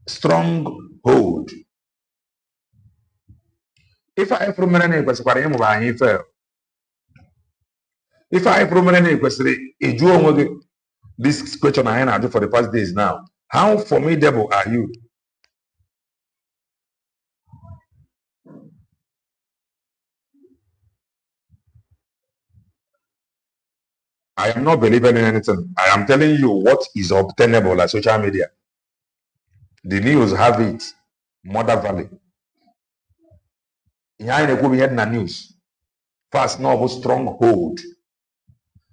Stronghold. If I prominent if I prominent this question I do for the past days now. How formidable are you? I am not believing in anything. I am telling you what is obtainable on social media. The news have it. Mother Valley. In news. First, no stronghold.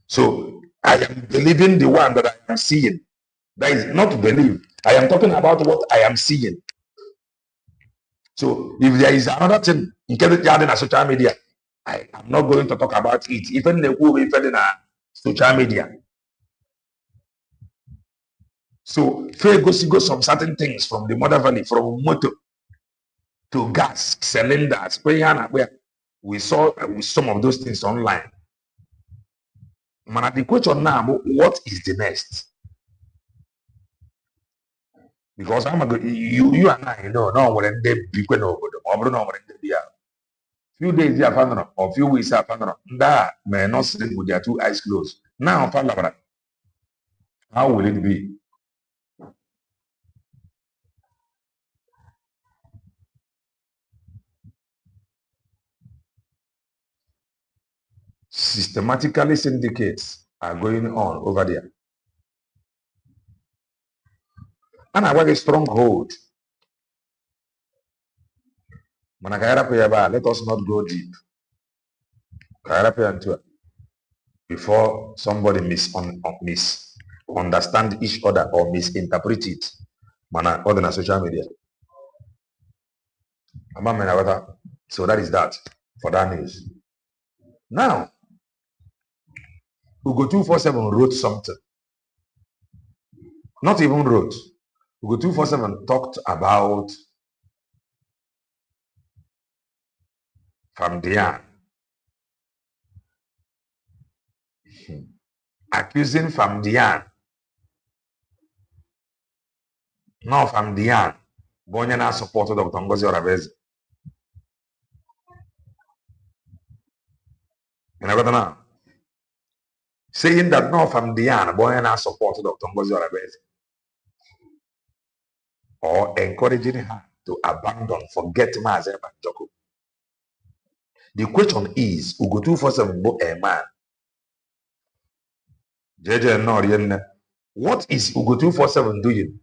So I am believing the one that I am seeing. That is not to believe. I am talking about what I am seeing. So if there is another thing in the social media, I am not going to talk about it. Even the who even in social media. So fair go some certain things from the Mother Valley, from motor to gas, cylinders, where we saw some of those things online. Man, the question now, what is the next? Because you and I know no when they be when over no when they be few days here or few weeks here that may not sleep with their two eyes closed. Now, how will it be? Systematically syndicates are going on over there. And I work a stronghold. Let us not go deep. Before somebody misunderstand each other or misinterpret it. Mana other than social media. So that is that for that news. Now, Ugo247 wrote something. Not even wrote. Ugo247 talked about Famdian. Accusing Famdian. Now Famdian. Bonyana supported Dr. Ngozi Oravezi. Now, saying that now Famdian, Bonyana supported Dr. Ngozi Oravezi. Or encouraging her to abandon, forget Maazị Banjoko. The question is, Ugo247 bo a man. JJ no, what is Ugo247 doing?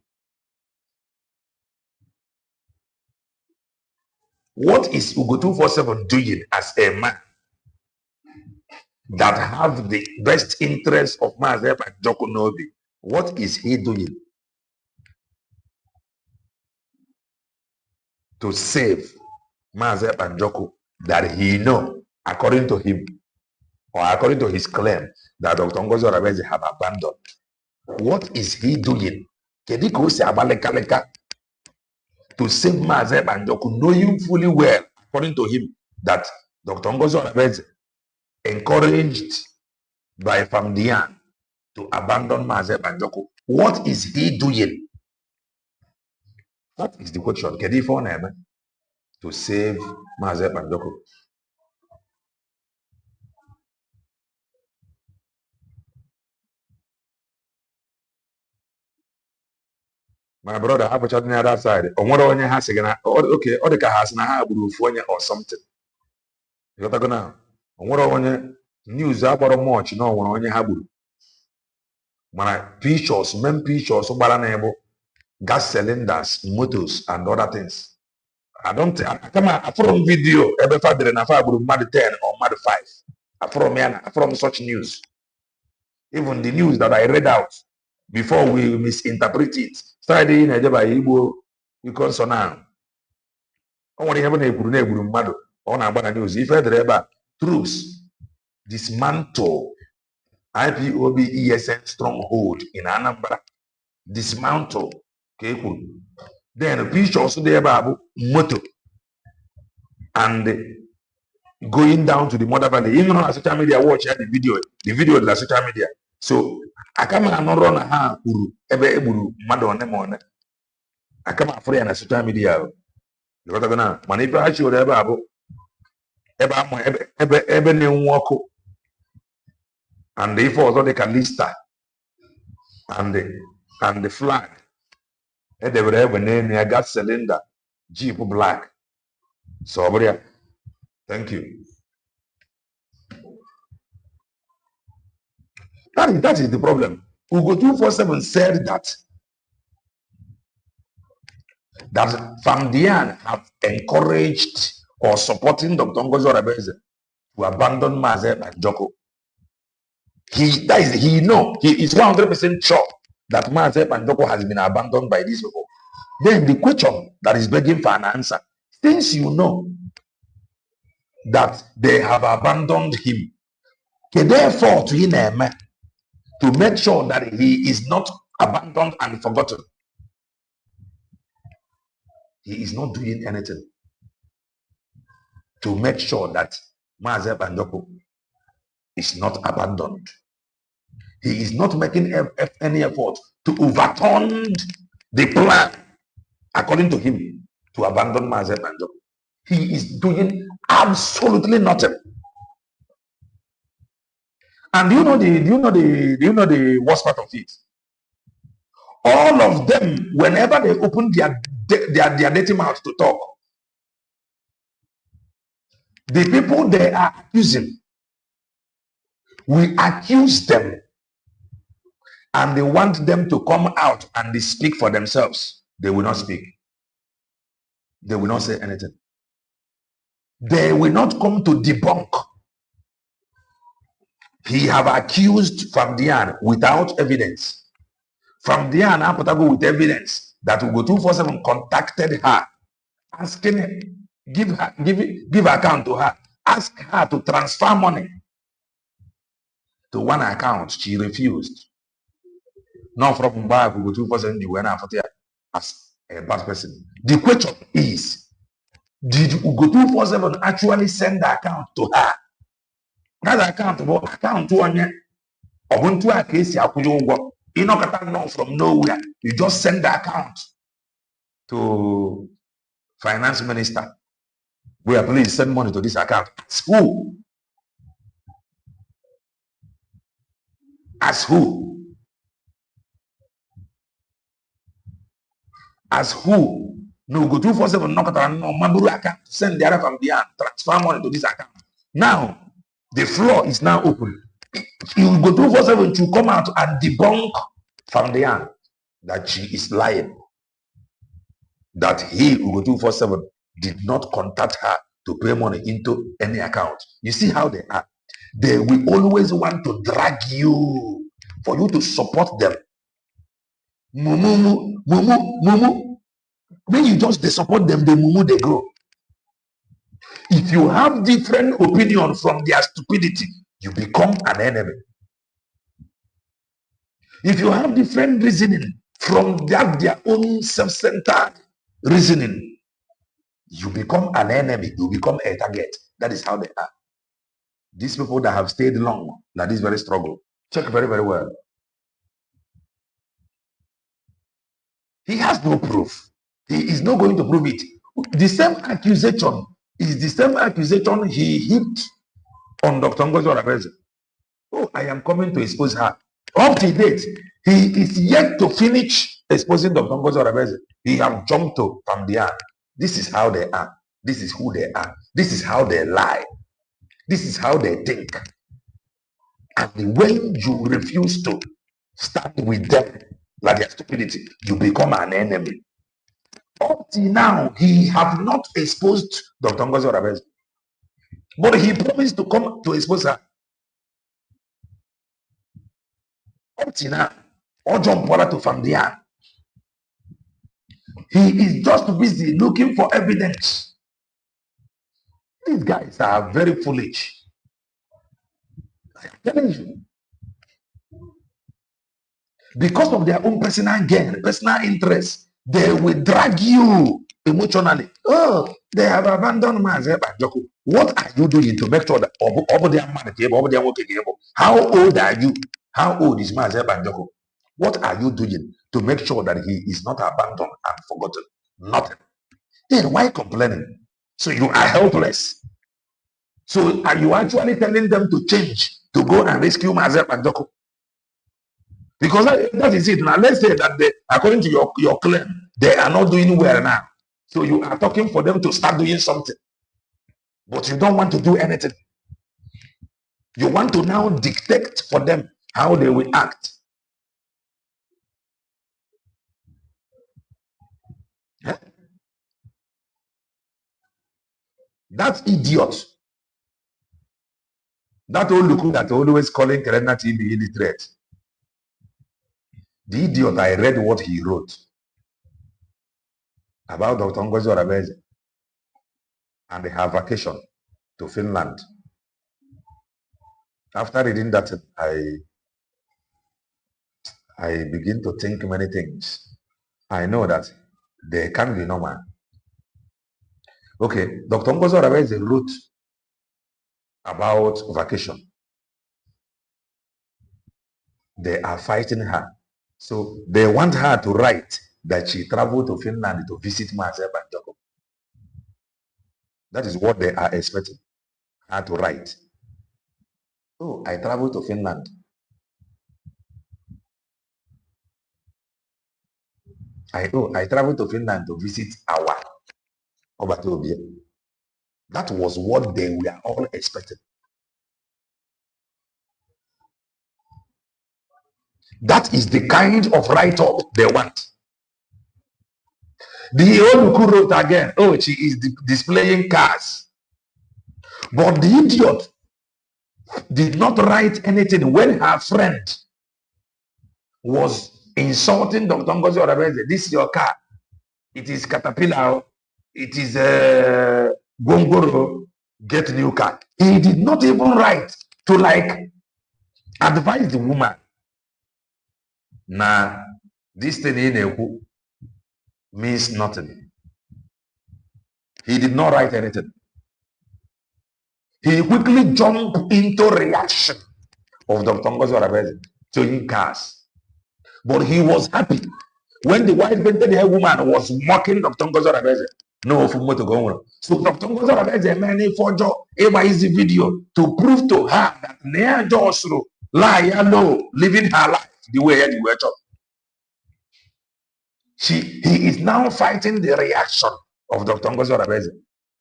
What is Ugo247 doing as a man that have the best interest of Maazị Banjoko Nobi? What is he doing to save Maazị Banjoko that he know, according to him, or according to his claim, that Dr. Ngozi Oravezi have abandoned? What is he doing? To save Maazị Banjoko, knowing fully well, according to him, that Dr. Ngozi Oravezi encouraged by Famdian to abandon Maazị Banjoko. What is he doing? That is the question. To save Maazị Banjoko. My brother, I put on the other side. On what onye has again? Okay, or the has na ha or something. You got to go now. On what onye news about much no one onye haburu. My pictures, main pictures, gas cylinders, motors, and other things. I don't come from video every father and I mad 10 or mad 5. From such news. Even the news that I read out before we misinterpret it. Started in a Igbo because now. I want to have a on a news. If I ever troops dismantle IPOB ESN stronghold in Anambra, dismantle. Okay, cool. Then a picture also there about motor and going down to the Mother Valley. Even on social media, watch the video of the social media. So I come and not run a hand ebe eburu mmadụ one ma one. I come afọ ya na social media. Ịghọtago na mana ife ha chiwere ebe a bụ ebe na-enwu ọkụ and ife ọzọ dịka lista and the flag edebere egbe n'elu ya gas cylinder jeep black. So ọ bụrụ ya. Thank you. That is the problem. Ugo247 said that Famdian have encouraged or supporting Dr. Ngozi Oravezi to abandon Maazị Banjoko. He is 100% sure that Maazị Pandoko has been abandoned by these people. Then the question that is begging for an answer, since you know that they have abandoned him, therefore to him to make sure that he is not abandoned and forgotten. He is not doing anything to make sure that Maazị Pandoko is not abandoned. He is not making any effort to overturn the plan, according to him, to abandon Maazị Pandoko. He is doing absolutely nothing. And do you know the worst part of it? All of them, whenever they open their dirty mouth to talk, the people they are accusing, we accuse them, and they want them to come out and they speak for themselves. They will not speak. They will not say anything. They will not come to debunk. He have accused Famdian without evidence. Famdian Apatago with evidence that Ugo247 contacted her, asking, give account to her, ask her to transfer money to one account. She refused. Now from Ugo247, you went after as a bad person. The question is, did Ugo247 actually send the account to her? That account to one Ubuntu case you know from nowhere. You just send the account to finance minister. We are please send money to this account. As who? As who? As who? No, Ugo247 no Maburu account. Send the other from the transfer money to this account. Now the floor is now open. Ugo247 to come out and debunk from the end that she is lying. That he, Ugo247, did not contact her to pay money into any account. You see how they are. They will always want to drag you for you to support them. Mumu, mumu, mumu. When you just support them, they mumu, they grow. If you have different opinion from their stupidity, you become an enemy. If you have different reasoning from their own self-centered reasoning, you become an enemy, you become a target. That is how they are. These people that have stayed long, that is very struggle. Check very, very well. He has no proof. He is not going to prove it. The same accusation is the same accusation he heaped on Dr. Ngozi Orabeze. Oh, I am coming to expose her. Up to date, he is yet to finish exposing Dr. Ngozi Orabeze. He have jumped to Famdian. This is how they are. This is who they are. This is how they lie. This is how they think. And when you refuse to stand with them, like their stupidity, you become an enemy. Up till now, he have not exposed Dr. Ngozi Orabeze. But he promised to come to expose her. Up till now, Ojo Bola to Famdian. He is just busy looking for evidence. These guys are very foolish. I am telling you. Because of their own personal gain, personal interest, they will drag you emotionally. Oh, they have abandoned Maazị Banjoko. What are you doing to make sure that how old are you? How old is Maazị Banjoko? What are you doing to make sure that he is not abandoned and forgotten? Nothing. Then why complaining? So you are helpless. So are you actually telling them to change, to go and rescue Maazị Banjoko? Because that is it. Now let's say that they, according to your claim, they are not doing well now. So you are talking for them to start doing something. But you don't want to do anything. You want to now dictate for them how they will act. Huh? That idiot That old look that always calling Kerena TV illiterate. The idiot, I read what he wrote about Dr. Ngozi Orabeze and her vacation to Finland. After reading that, I begin to think many things. I know that they can be normal. Okay, Dr. Ngozi Orabeze wrote about vacation. They are fighting her. So they want her to write that she traveled to Finland to visit Mazer Banjoko. That is what they are expecting her to write. Oh, I traveled to Finland. I traveled to Finland to visit our Obatobia. That was what they were all expecting. That is the kind of write-up they want. The Oluku wrote again, oh, she is displaying cars. But the idiot did not write anything when her friend was insulting Dr. Ngozi Orabeze. This is your car. It is Caterpillar. It is Gongoro. Get new car. He did not even write to like advise the woman. Nah, this thing in means nothing. He did not write anything. He quickly jumped into reaction of Dr. Ngozi Orabeze showing cars. But he was happy when the white painted hair woman was mocking Dr. Ngozi Orabeze. No, for motor go. So Dr. Ngozi Orabeze many forger easy video to prove to her that Nea Josro lie no living her life the way he were taught. He is now fighting the reaction of Dr. Ngozi Orabeze.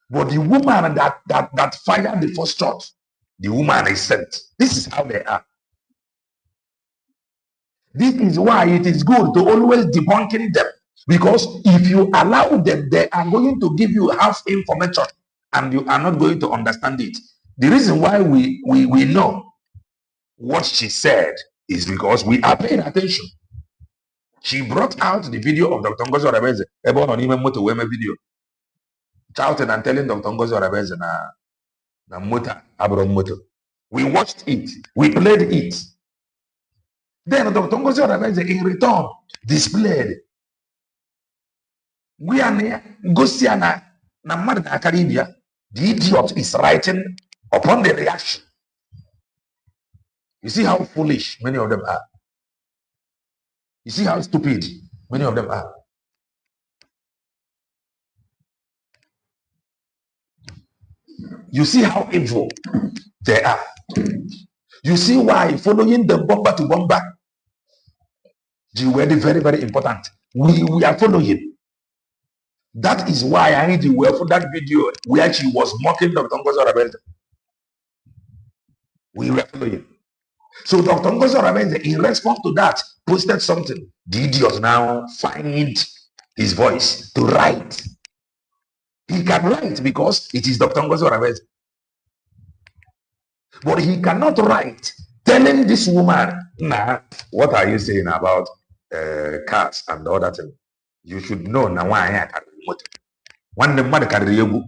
But the woman that fired the first shot, the woman is sent. This is how they are. This is why it is good to always debunking them. Because if you allow them, they are going to give you half information and you are not going to understand it. The reason why we know what she said is because we are paying attention. She brought out the video of Dr. Ngozi Orabeze about on even motor video. Shouting and telling Dr. Ngozi Orabeze na motor abro motor. We watched it. We played it. Then Dr. Ngozi Orabeze in return displayed. We are near Gosiana na Caribbean. The idiot is writing upon the reaction. You see how foolish many of them are. You see how stupid many of them are. You see how evil they are. You see why following them bomber to bomber. The word is very, very important. We are following. That is why I need to wear for that video where she was mocking Dr. Ngozi Orabeze. We were following. So Dr. Ngozi Orabeze, in response to that, posted something. The idiot now find his voice to write. He can write because it is Dr. Ngozi Orabeze. But he cannot write telling this woman, nah, what are you saying about cats and all that thing? You should know now why I can remote. When the mother can remote.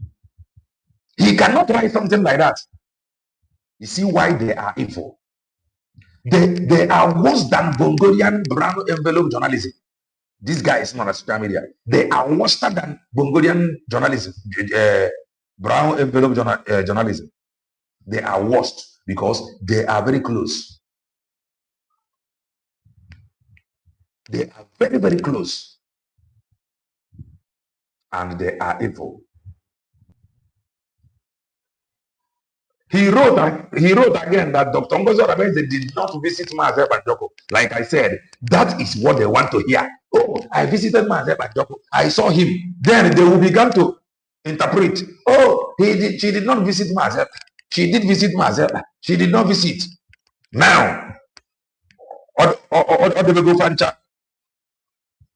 He cannot write something like that. You see why they are evil. They are worse than Bongolian brown envelope journalism. This guy is not a social media. They are worse than Bongolian journalism, brown envelope journalism. They are worst because they are very close. They are very, very close. And they are evil. He wrote again that Dr. Ngozi Orabeze did not visit Mazer Banjoko. Like I said, that is what they want to hear. Oh, I visited Mazer Banjoko. I saw him. Then they will begin to interpret. Oh, she did not visit Mazer. She did visit Mazer. She did not visit. Now,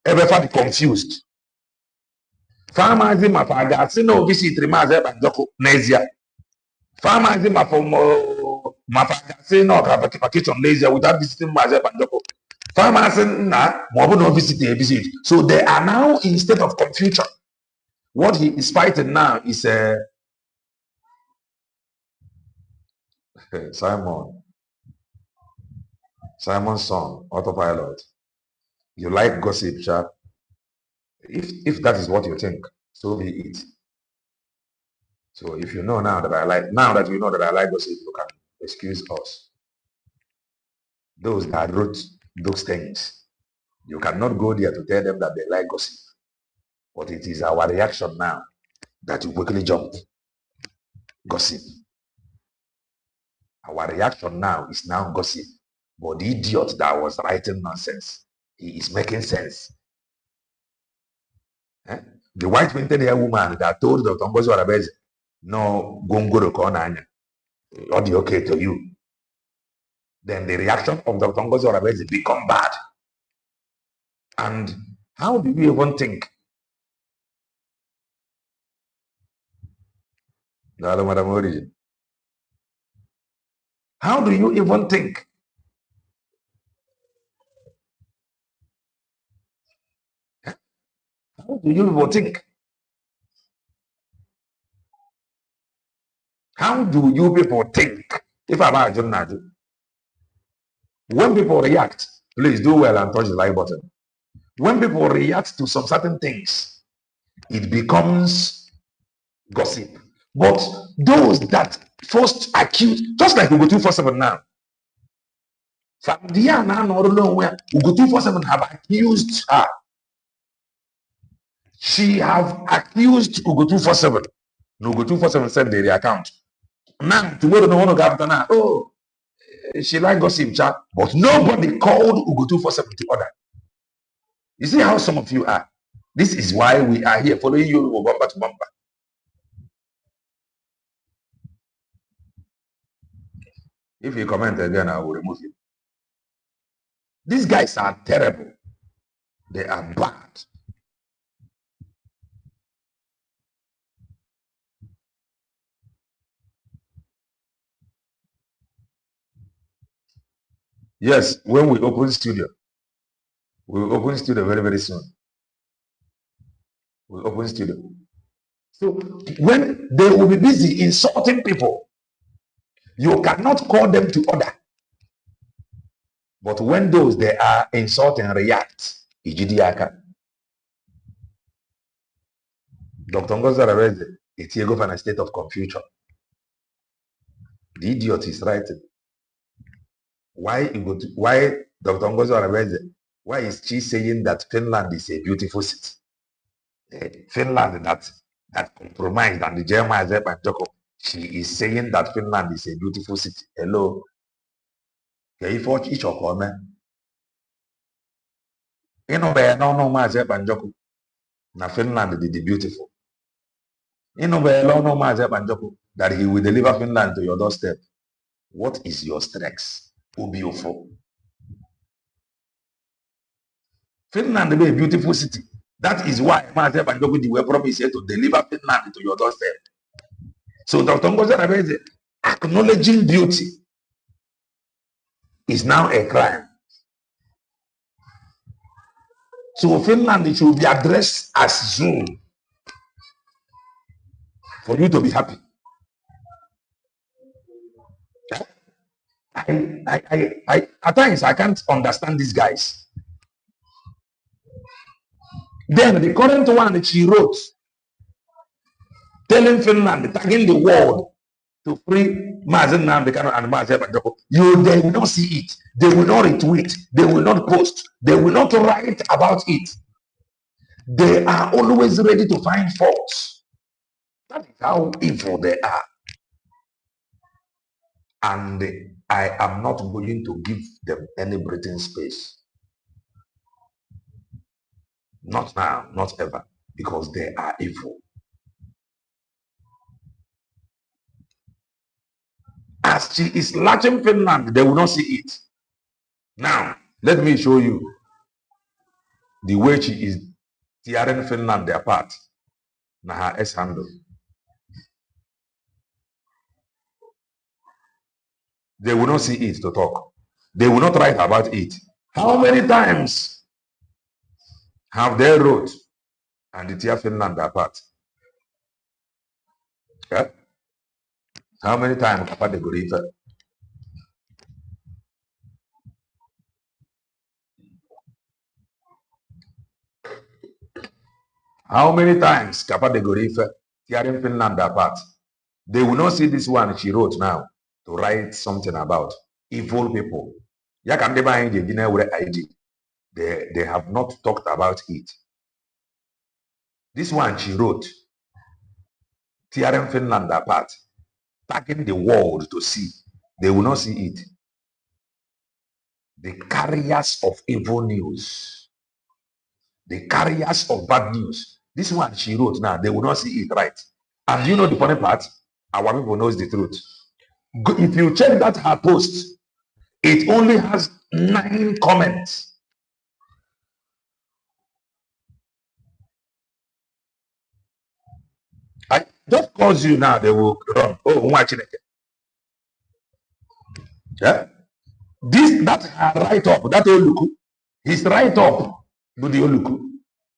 everybody confused. Farmers mafaga sino visit Mazer Banjoko Nezia. Farmers no Mapa say no kitchen lazy without visiting Maze Banjoko. Farmers na no visit. So they are now in state of confusion. What he is fighting now is Simon's son, autopilot. You like gossip, chat. If that is what you think, so be it. So if you know now that you know that I like gossip, you can excuse us. Those that wrote those things, you cannot go there to tell them that they like gossip. But it is our reaction now that you quickly jump. Gossip. Our reaction now is now gossip. But the idiot that was writing nonsense, he is making sense. The white painted hair woman that told Dr. Ngozi Arabeze, no, gongoro konanya, or the okay to you. Then the reaction of Dr. Ngozi Arabeze become bad. And how do you even think? How do you even think? How do you even think? How do you people think? If I'm a journalist, when people react, please do well and touch the like button. When people react to some certain things, it becomes gossip. But those that first accuse, just like Ugo247 now, from the year now, where Ugo247 have accused her. She have accused Ugo247. Ugo247 sent their account. Now, tomorrow, no one will go now. Oh, she like gossip, chat. But nobody called Ugo247 to order. You see how some of you are. This is why we are here following you bumper to bumper. If you comment again, I will remove you. These guys are terrible. They are bad. Yes, when we open studio, we will open studio very, very soon. We'll open studio. So when they will be busy insulting people, you cannot call them to order. But when those they are insulting react, Ijidiaka. Dr. Ngozi Arabeze, it's a governor state of confusion. The idiot is writing. Why Dr. Ngozi Arabeze, why is she saying that Finland is a beautiful city? Finland that compromised and the Germans and Joko. She is saying that Finland is a beautiful city. Hello. If each of them, you know, no Maze Banjoko. Na Finland is beautiful. You know, no Maze Banjoko that he will deliver Finland to your doorstep. What is your strength? Beautiful. Finland is a beautiful city. That is why Maze Banjoko will promise to deliver Finland to your doorstep. So Dr. Ngozi Arabeze acknowledging beauty is now a crime. So Finland should be addressed as Zoom for you to be happy. I at times I can't understand these guys. Then the current one that she wrote, telling Finland, tagging the world to free Mazen Namdekano and Mazen Banjoko, they will not see it. They will not retweet. They will not post. They will not write about it. They are always ready to find faults. That is how evil they are. And I am not going to give them any breathing space. Not now, not ever, because they are evil. As she is latching Finland, they will not see it. Now, let me show you the way she is tearing Finland apart. Now her S handle. They will not see it to talk. They will not write about it. How many times have they wrote and tear Finland apart? Yeah? How many times have they go refer? How many times Kappa de Gorife tearing Finland apart? They will not see this one she wrote now to write something about evil people. They have not talked about it. This one she wrote, tearing Finland apart, tagging the world to see. They will not see it. The carriers of evil news, the carriers of bad news. This one she wrote now, they will not see it right. And you know the funny part? Our people knows the truth. If you check that her post, it only has 9 comments. I just cause you now, they will run. Oh, watching it. Yeah. That her write-up, that Oluku, his write-up, Budi Oluku,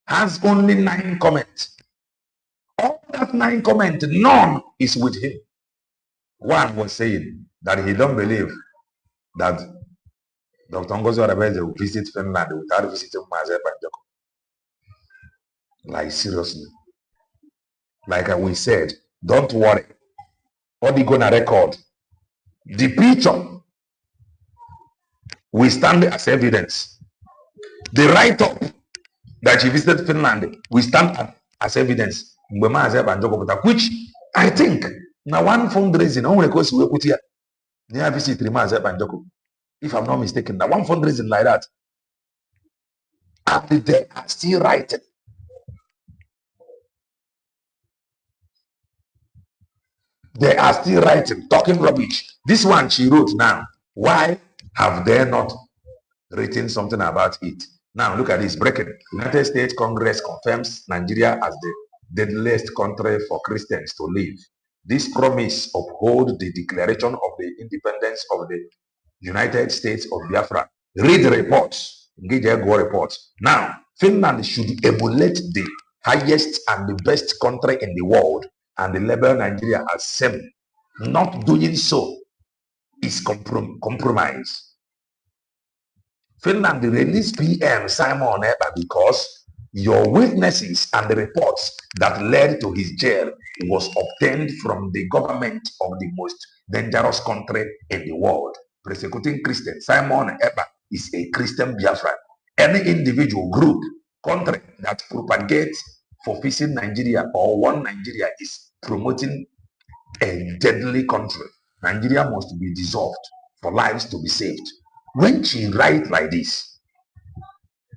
has only 9 comments. All that 9 comments, none is with him. One was saying that he don't believe that Dr. Ugo419 will visit Finland without visiting Maze Banjoko. Like, seriously. Like we said, don't worry. What they gonna record? The picture will stand as evidence. The write-up that she visited Finland will stand as evidence. Which I think now one fundraising, near visit Maze Banjoko. If I'm not mistaken, now one fundraising like that. And they are still writing. They are still writing, talking rubbish. This one she wrote now. Why have they not written something about it? Now look at this, breaking. United States Congress confirms Nigeria as the deadliest country for Christians to live. This promise upholds the declaration of the independence of the United States of Biafra. Read the reports. Engage reports. Now, Finland should emulate the highest and the best country in the world and the label Nigeria as same. Not doing so is compromise. Finland released PM Simon Ekpa because your witnesses and the reports that led to his jail was obtained from the government of the most dangerous country in the world, persecuting Christians. Simon Ekpa is a Christian Biafran. Any individual, group, country that propagates for facing Nigeria or one Nigeria is promoting a deadly country. Nigeria must be dissolved for lives to be saved. When she writes like this,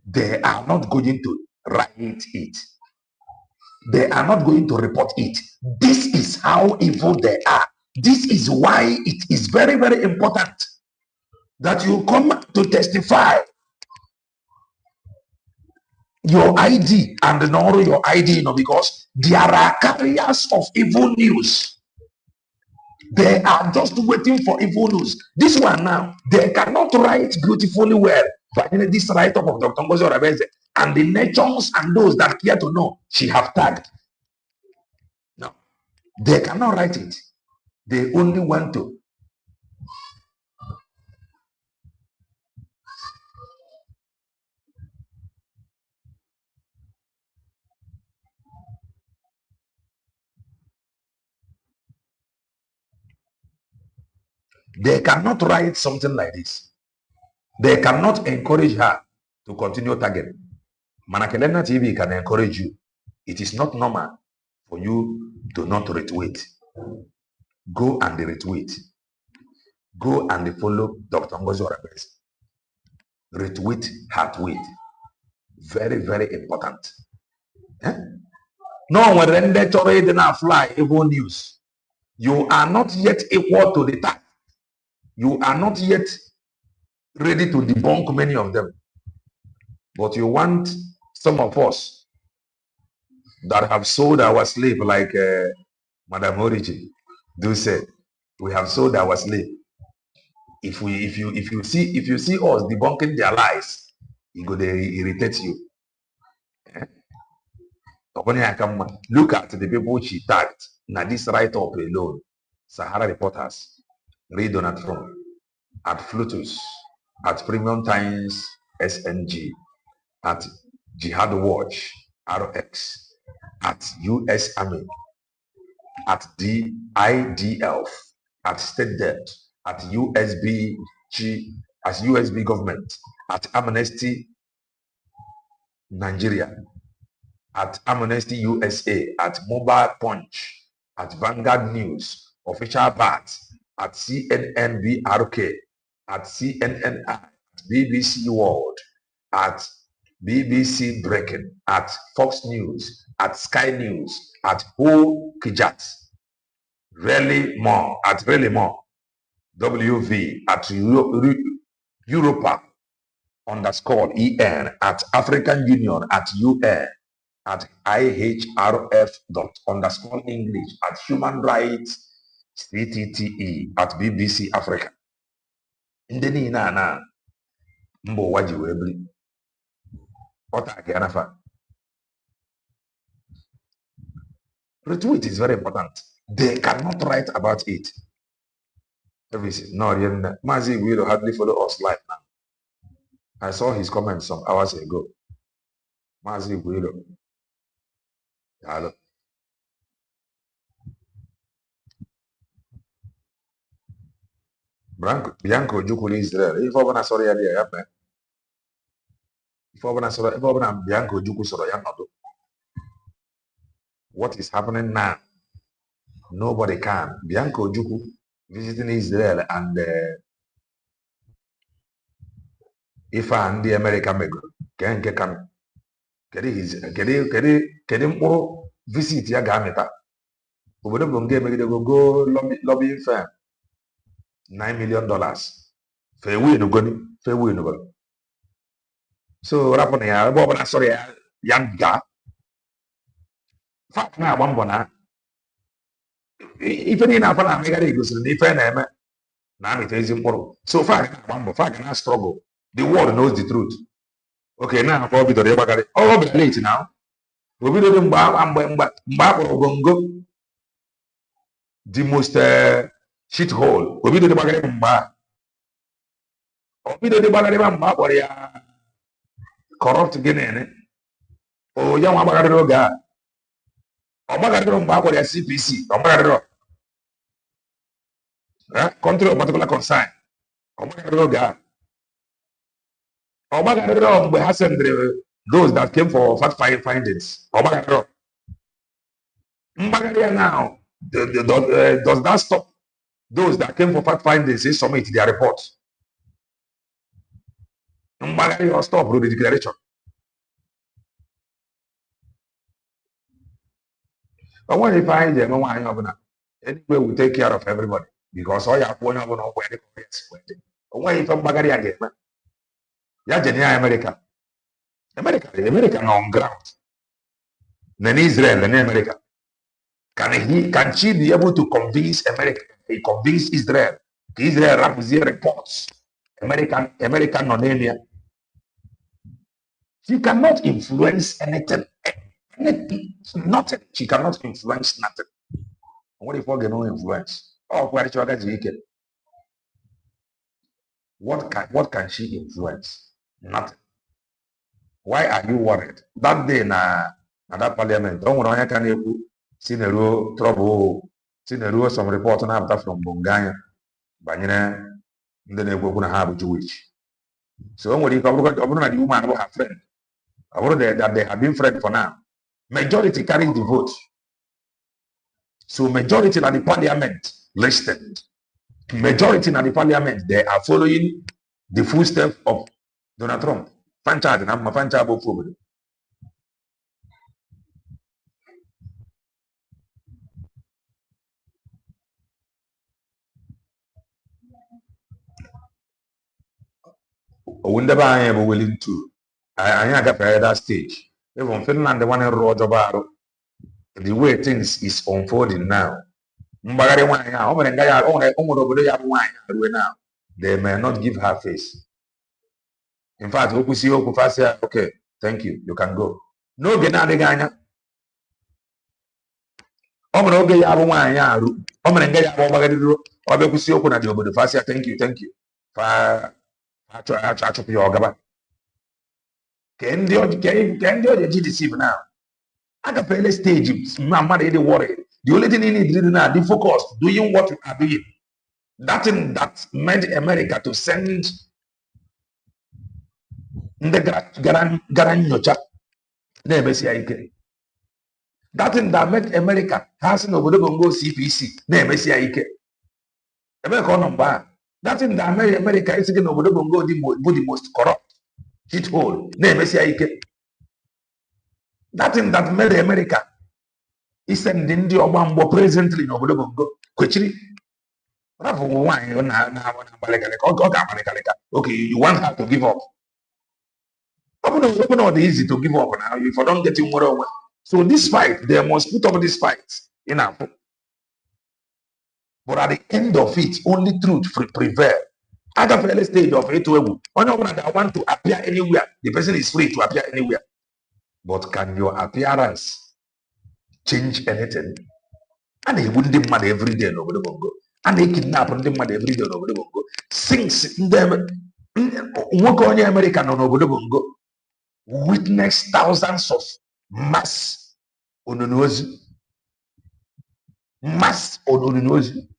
they are not going to write it. They are not going to report it. This is how evil they are. This is why it is very, very important that you come to testify your ID and not your ID, because there are carriers of evil news. They are just waiting for evil news. This one now, they cannot write beautifully well. But this write-up of Dr. Ugo419 and the nations and those that care to know, she have tagged. No, they cannot write it. They only want to. They cannot write something like this. They cannot encourage her to continue tagging. Manakelena TV can encourage you. It is not normal for you to not retweet. Go and retweet. Go and follow Dr. Ugo419. Retweet her tweet. Very, very important. Eh? No, when they already now fly evil news, you are not yet equal to the task. You are not yet ready to debunk many of them. But you want some of us that have sold our slave, like Madam Origi do say, we have sold our slave. if you see us debunking their lies, they irritate you. Look at the people she tagged. Now this write-up alone, Sahara Reporters, read Donald Trump, at Flutus, at Premium Times SNG, at Jihad Watch RX, at US Army, at IDF, at State Debt, at USB government, at Amnesty Nigeria, at Amnesty USA, at Mobile Punch, at Vanguard News, Official BAT, at CNN BRK, at CNN, at BBC World, at BBC Breaking, at Fox News, at Sky News, at Who Kijat, Really More, at Really More, WV, at Europa _EN, at African Union, at UN, at IHRF._English, at Human Rights CTTE, at BBC Africa. Ndị niile a na mba ụwa ji wee biri ọta gị anafa. Retweet is very important. They cannot write about it. No, Mazi will hardly follow us live now. I saw his comments some hours ago. Mazi Guido. Hello. Bianco Jukuli Israel. If I'm not sorry, if I'm not sorry, if I'm not Bianco Juku sorry, I'm not. What is happening now? Nobody can. Bianco Juku visiting Israel and if I'm the American Mego, can come. Kedi mkpụrụ visit ya ga-amịta obodo bụ nga emegide go lobbying firm $9 million fe win goni so rapụ na ya ebe ọbụla sọrọ ya nga fa na-agba mbọ na ife niile afọ na-amịgara igosiri na ife na-eme na-amịta ezi mkpụrụ so fa na-agba mbọ fa ga na struggle. The world knows the truth. Okay, now for bidoro ịgbagharị ọ bịara late now. Obidodo mgbe akpọrọ bongo the most shit hole. Obidodo gbagharị mgbe akpọrọ ya corrupt gịnị o ya nwa gbagharịrị oge a ọ gbagharịrị mgbe akpọrọ ya CPC ọ gbagharịrị country of particular concern ọ gbagharịrị oge a ọ gbagharịrị mgbe ha sendịrị those that came for fact findings. Now, does that stop those that came for fact findings to submit their report? Stop the declaration. But when you find them, anyway, we take care of everybody because all your point of when you come back again, America. America on ground. Then Israel and America. Can she be able to convince America? Convince Israel? Israel reports. American non-alien. She cannot influence anything. Nothing. She cannot influence nothing. What if we no influence? Oh, what can she influence? Nothing. Why are you worried? That day na that parliament, don't want to can you see the trouble, see the some report on after from Bonganya, Banyana, then they go to have Jewish. So when you come over the woman have friend, that they have been friends for now. Majority carrying the vote. So majority in the parliament listed. Majority in the parliament, they are following the footsteps of Donald Trump. Fanchad na mafanja abo fobo. Owunda ba anya bo willing to. Anya ga for that stage. Even Finland the one in Rojobaro. The way things is unfolding now. Mbagari wanya o mere nga ya o obodo ya bụ nwanya ruo now. they may not give her face. In fact, okay, thank you, you can go. No, Genadeganya. Oge ya bụ nwaanyị arụ o mere nga ya bụ ọgbagadịro ọbịa kwụsị okwu na dị obodo fasịa thank you fa achụpụ ya ọgaba ke ndị ọjị ji deceive now agafeela stage ma mmadụ ịdị worried. The only thing you need to do now, be focused, doing what you are doing. That thing that made America to send the Garanyocha, na-emesi ike. That thing that made America has no go CPC, na-emesi ike. That thing that made America is going to go the most corrupt shithole, na-emesi ike. That thing that made America is sending ndị ọgba mgbọ presently n'obodo Bongo kwechiri rafu nwaanyị na okay, you want her to give up. Open all the easy to give up now if I don't get you more. So this fight, they must put up this fight in our. But at the end of it, only truth prevail. At the first stage of it, when I want to appear anywhere, the person is free to appear anywhere. But can your appearance change anything? And they wouldn't mad every day over the Bongo. And they kidnap them mad every day over the Bongo. Since them American over the Bongo witness thousands of mass ononozi.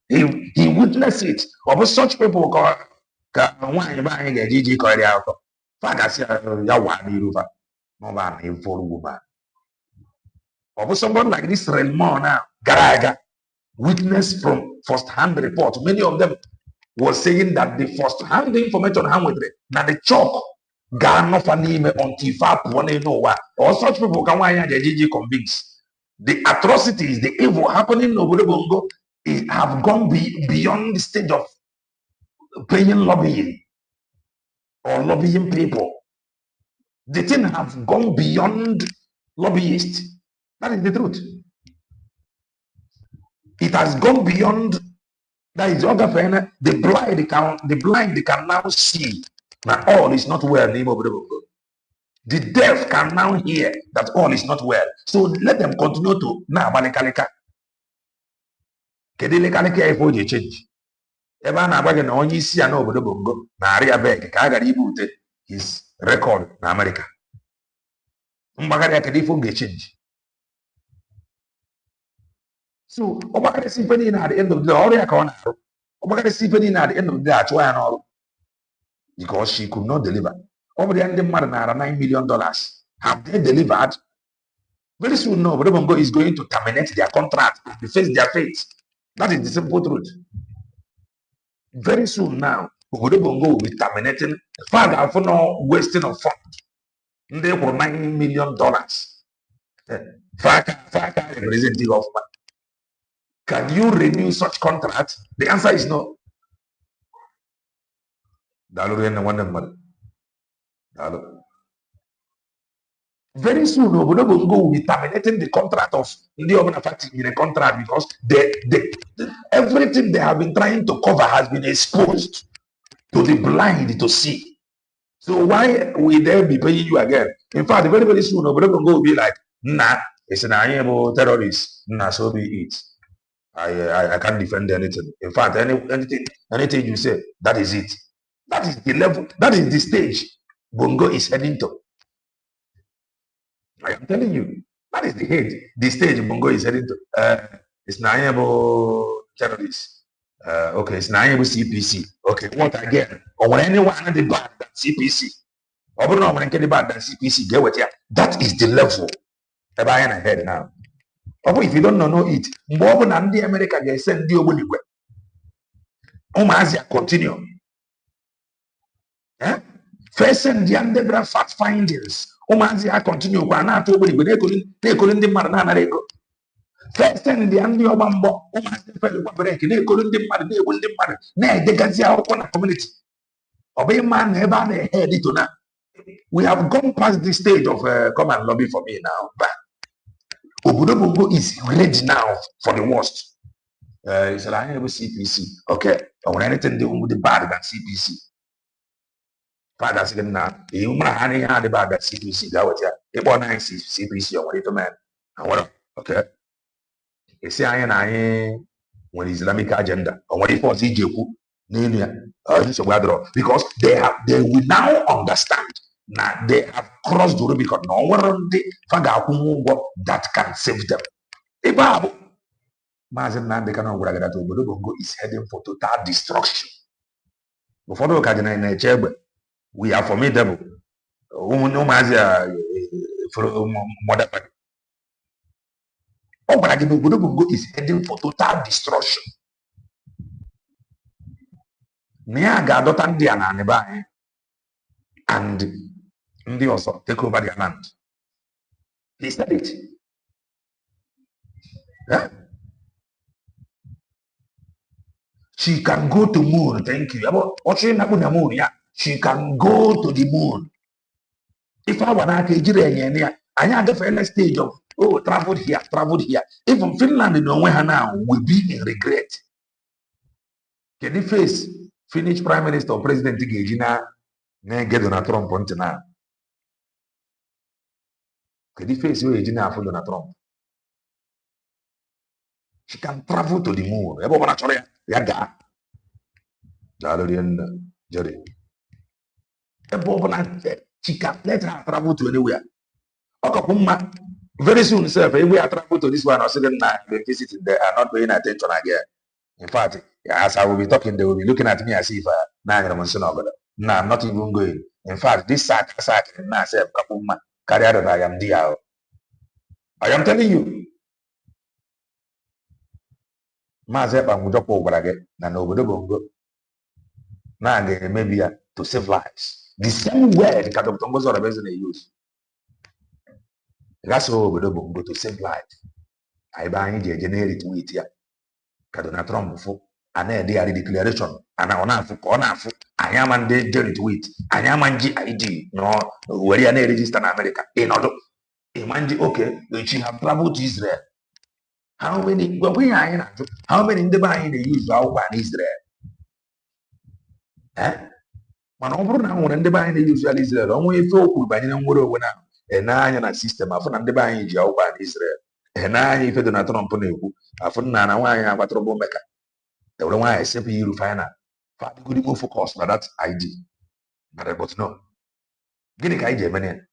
He witnessed it. Of such people call one buying a GG call out. Father, Yawani Ruva. No man in for woman. Or someone like this Relmon now, Garaga, witness from first-hand report. Many of them were saying that the first-hand information with it. Now the chalk Ghana fanime until far or such people can the convinced. The atrocities, the evil happening in Obodo Bongo have gone beyond the stage of paying lobbying or lobbying people. The thing has gone beyond lobbyists. That is the truth. It has gone beyond. That is the blind can now see that all is not well. The deaf can now hear that all is not well. So let them continue to now balikalika. Kedelekalika efo je change. Eba na agbaga na onye isi ya na obodo Bongo na aria beg ka agara ibute his record na America. Mbagara ya kedifo ge change. So obakare si penny na at the end of the day ori aka ona aro. Obakare si penny na at the end of the day achwa ya na oro. Because she could not deliver. Over the end of $9 million. Have they delivered? Very soon, no. Obodo Bongo is going to terminate their contract and face their fate. That is the simple truth. Very soon now, Obodo Bongo will be terminating. Father, for no wasting of funds. They for $9 million. Faka representative of man. Can you renew such contract? The answer is no. Very soon, Obodo Bongo will be terminating the contract of the Obana factory in a contract because everything they have been trying to cover has been exposed to the blind to see. So why will they be paying you again? In fact, very, very soon, Obodo Bongo will be like, nah, it's an amiable terrorist. Nah, so be it. I can't defend anything. In fact, anything you say, that is it. That is the level, that is the stage Bongo is heading to. I am telling you, that is the stage Bongo is heading to. It's Nayabo terrorists. Okay, it's Nayabo CPC. Okay, what again? Or when anyone the bad than CPC. Or when anyone the bad than CPC, get what here. That is the level. Am I ahead now? Or if you don't know it, more than the America they send you when you go. Omazia continue. First send the underground fact findings. Omazia continue. They couldn't demand another. First send the under bambo. Omazia break. They couldn't demand. They will demand. Nay, they can see our community. Obey man never heard it to now. We have gone past the stage of come and lobby for me now. But Obodo Bongo is ready now for the worst. It's like CPC. Okay. or anything with the bad than CPC. Father said, "Now, you man, had the bad that CPC. That was it. It was nice CPC or what man. And what? Okay. You see, I when Islamic agenda or what it was Egypt, because they will now understand. Now they have crossed the Rubicon. No one that can save them. Ibabu. Mazin Nandekano Bragadato Bongo is heading for total destruction. Before the Cardinal in a chair, we are formidable. No Mazia for mother. Oh, Bragado is heading for total destruction. Nia Gadotan Diana nearby and they also take over their land. He said it. Yeah? She can go to moon. Thank you. Watching the moon, yeah. She can go to the moon. If I want to I had the first stage of traveled here. Even Finland now will be in regret. Can you face Finnish Prime Minister or President Gejina get Donald Trump on now? Can you face Gejina for Donald Trump? She can travel to the moon. She can let her travel to anywhere. Very soon, sir, if we are traveling to this one or second night, they visiting, they are not paying attention again. In fact, as I will be talking, they will be looking at me as if no, I'm not even going. In fact, this sack, now say, carry out that I am there. I am telling you. Mazep and Mujopo Brage, and nobody will go. Now, maybe to save lives. The same word the Kadotongo's or they use. That's all we do to save life. I buy the generic tweet here. Kadona Trump for and then they are the declaration. And I want I am and they generic tweet. I am and GID. No, where you are registered in America. In order, okay, she have traveled to Israel. How many? Well, we are in. How many in the buying they use to Israel? Eh? Man, over now when they buying they use Israel. Only folk by the world now. And I system. I found the buying Israel. And I if you not Trump on I found now why I have a trouble maker. The one why I say you find out. Father good move focus, but that's ID. But no. Get the idea, man.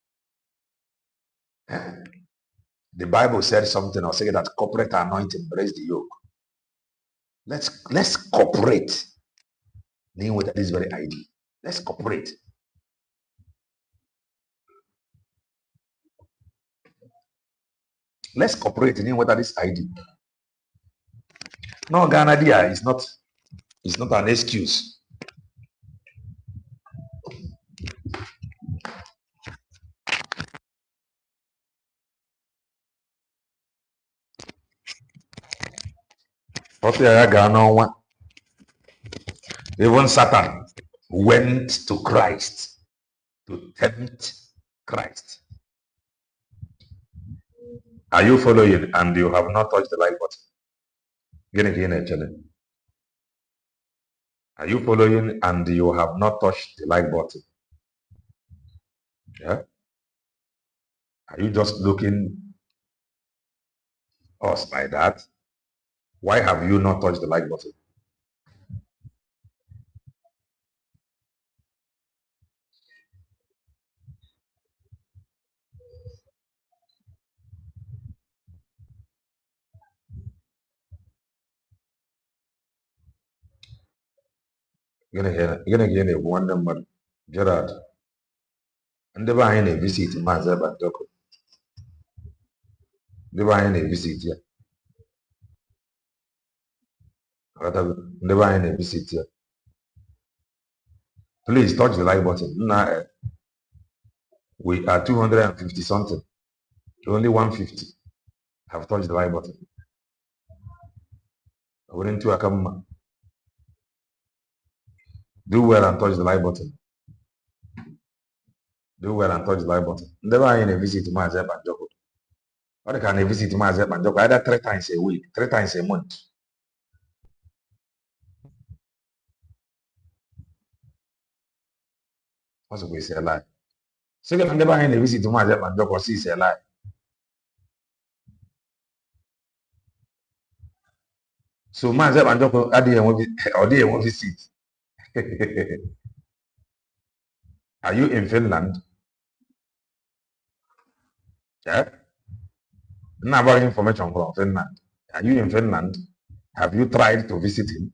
The Bible said something. I'll say that corporate anointing breaks the yoke. Let's cooperate. Name with this very idea. Let's cooperate. Let's cooperate in what this idea. No, Ghana dia is not an excuse. Even Satan went to Christ to tempt Christ. Are you following and you have not touched the like button? Are you following and you have not touched the like button? Yeah? Are you just looking us like that? Why have you not touched the like button? Gonna hear one number, Gerard. And the buying a visit Mazeb and Doko. The buying a visit here. The buying a visit here. Please touch the like button. Now, we are 250 something. Only 150 have touched the like button. I went into a come. Do well and touch the like button. Do well and touch the like button. Never in a visit to Mazep and Joko. Or can a visit to Mazep and Joko either 3 times a week, 3 times a month. Also, we say a lie. Second, and never any visit to my and Joko see a lie. So, Mazep and Joko are they won't visit. Are you in Finland? Yeah. Now about information from Finland. Are you in Finland? Have you tried to visit him?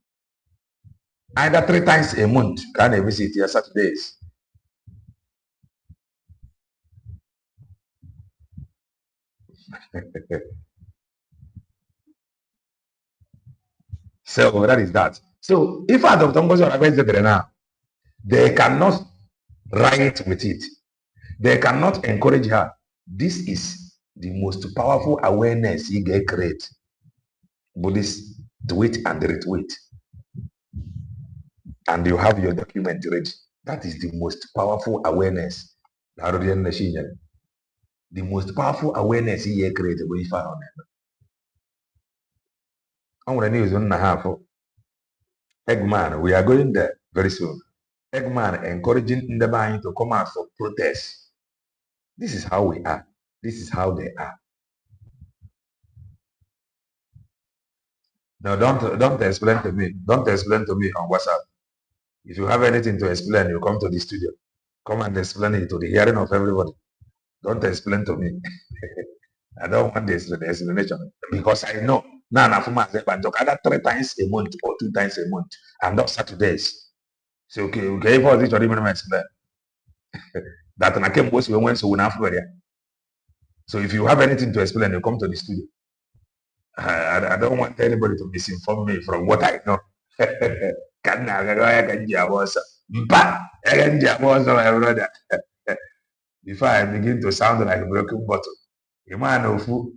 Either 3 times a month, can I visit here Saturdays? So that is that. So if I don't go now, they cannot write with it. They cannot encourage her. This is the most powerful awareness you get create. Buddhist tweet and retweet. And you have your document ready. That is the most powerful awareness. The most powerful awareness you create when you find on it. I'm going to news on half. Eggman, we are going there very soon. Eggman encouraging the mind to come out for protest. This is how we are. This is how they are. No, don't explain to me. Don't explain to me on WhatsApp. If you have anything to explain, you come to the studio. Come and explain it to the hearing of everybody. Don't explain to me. I don't want the explanation because I know now either 3 times a month or 2 times a month, and not Saturdays. So okay, for this even explain that I came most when so we So if you have anything to explain, you come to the studio. I don't want anybody to misinform me from what I know. Before I begin to sound like a broken bottle, a man of who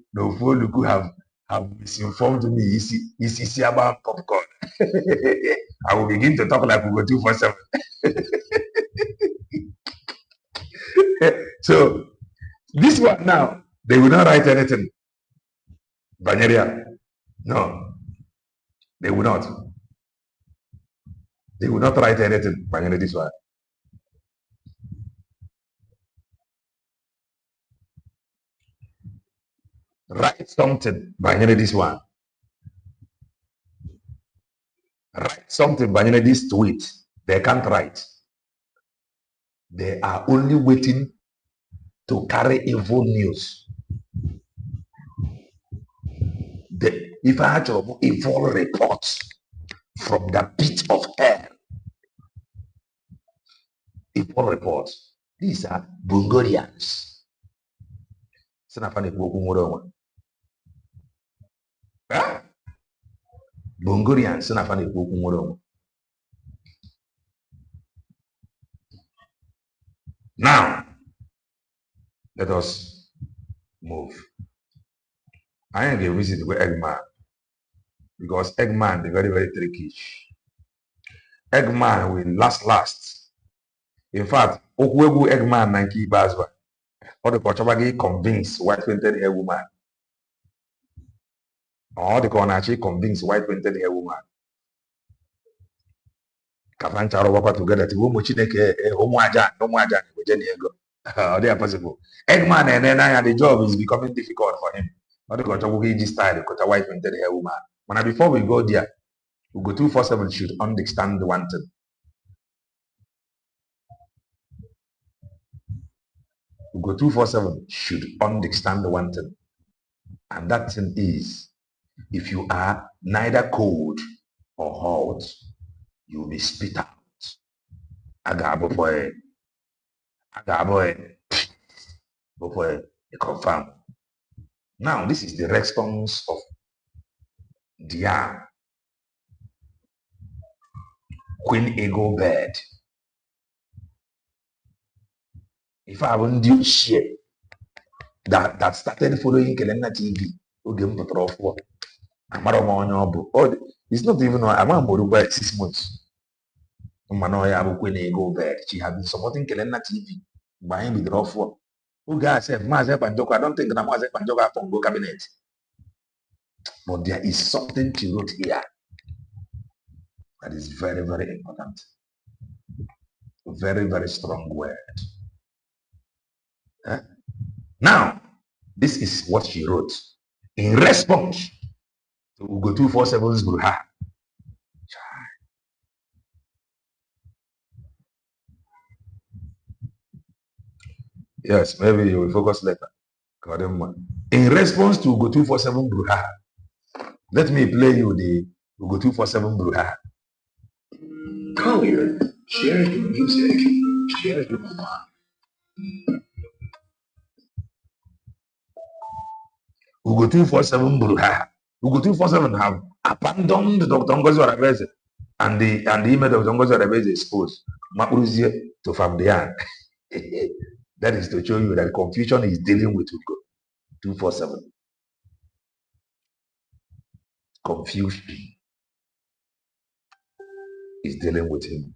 have misinformed me is about popcorn. I will begin to talk like Ugo247. So this one now, they will not write anything. Banyeria. No, they will not. They will not write anything. Banyeria this one. Write something. Banyeria this one. Write something. Banyeria this tweet. They can't write. They are only waiting to carry evil news. If I had to evil reports from the pit of hell, evil reports. These are Bulgarians. Bulgarians. Now, let us move. I ain't going to visit with Eggman because Eggman is very, very tricky. Eggman will last. In fact, Okwegu Eggman Nanki Bazwa. Or the Kochabagi convince white painted hair woman. Or the Konachi convince white painted hair woman. Kafancharo wapa together to whom Chineke, Omuaja, Jenny Ego. They are possible. Eggman and then the job is becoming difficult for him. Not the Kochabagi style, the white painted hair woman. But before we go there, Ugo247 should understand the one thing. Ugo247 should understand the one thing. And that thing is, if you are neither cold or hot, you will be spit out. Agaboy, confirm. Now, this is the response of Dia, Queen Eagle Bird. If I haven't do share that started following Kelena TV, it's not even I'm on 6 months. Queen Eagle Bird. She has been supporting Kelena TV, buying with draw for. Uga said, Mazep and Joko. I don't think that Mazep and Joko Pongo cabinet. But there is something to note here that is very, very important. Very, very strong word. Now, this is what she wrote in response to Ugo247's Bruha. Yes, maybe you will focus later. In response to Ugo247 Bruha, let me play you the Ugo247 Bruha. Collier shares your music, shares your Ugo247 Bruha. Ugo247 have abandoned Dr. Ngozi Orebeze and the image of Dr. Ngozi Orebeze exposed. Mapuruzie to Famdian. That is to show you that confusion is dealing with Ugo247. Confusion is dealing with him.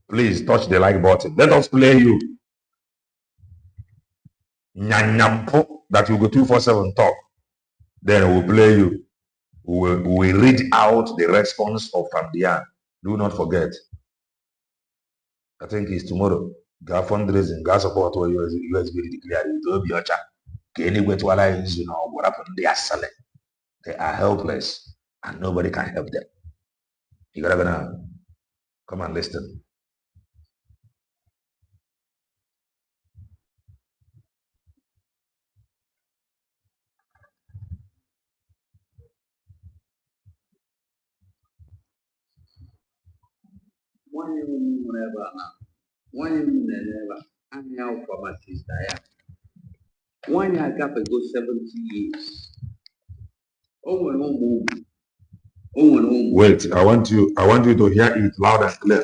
Please touch the like button. Let us play you Nyanyampo that Ugo247 talk. Then we'll play you. We read out the response of Famdian. Do not forget. I think it's tomorrow. Got fundraising, got support or USB declared it will be a chat. Anyway, to alliance, you know, what happened? They are selling. They are helpless and nobody can help them. You gotta gonna come and listen. One I got to go 70 years. Wait, I want you to hear it loud and clear.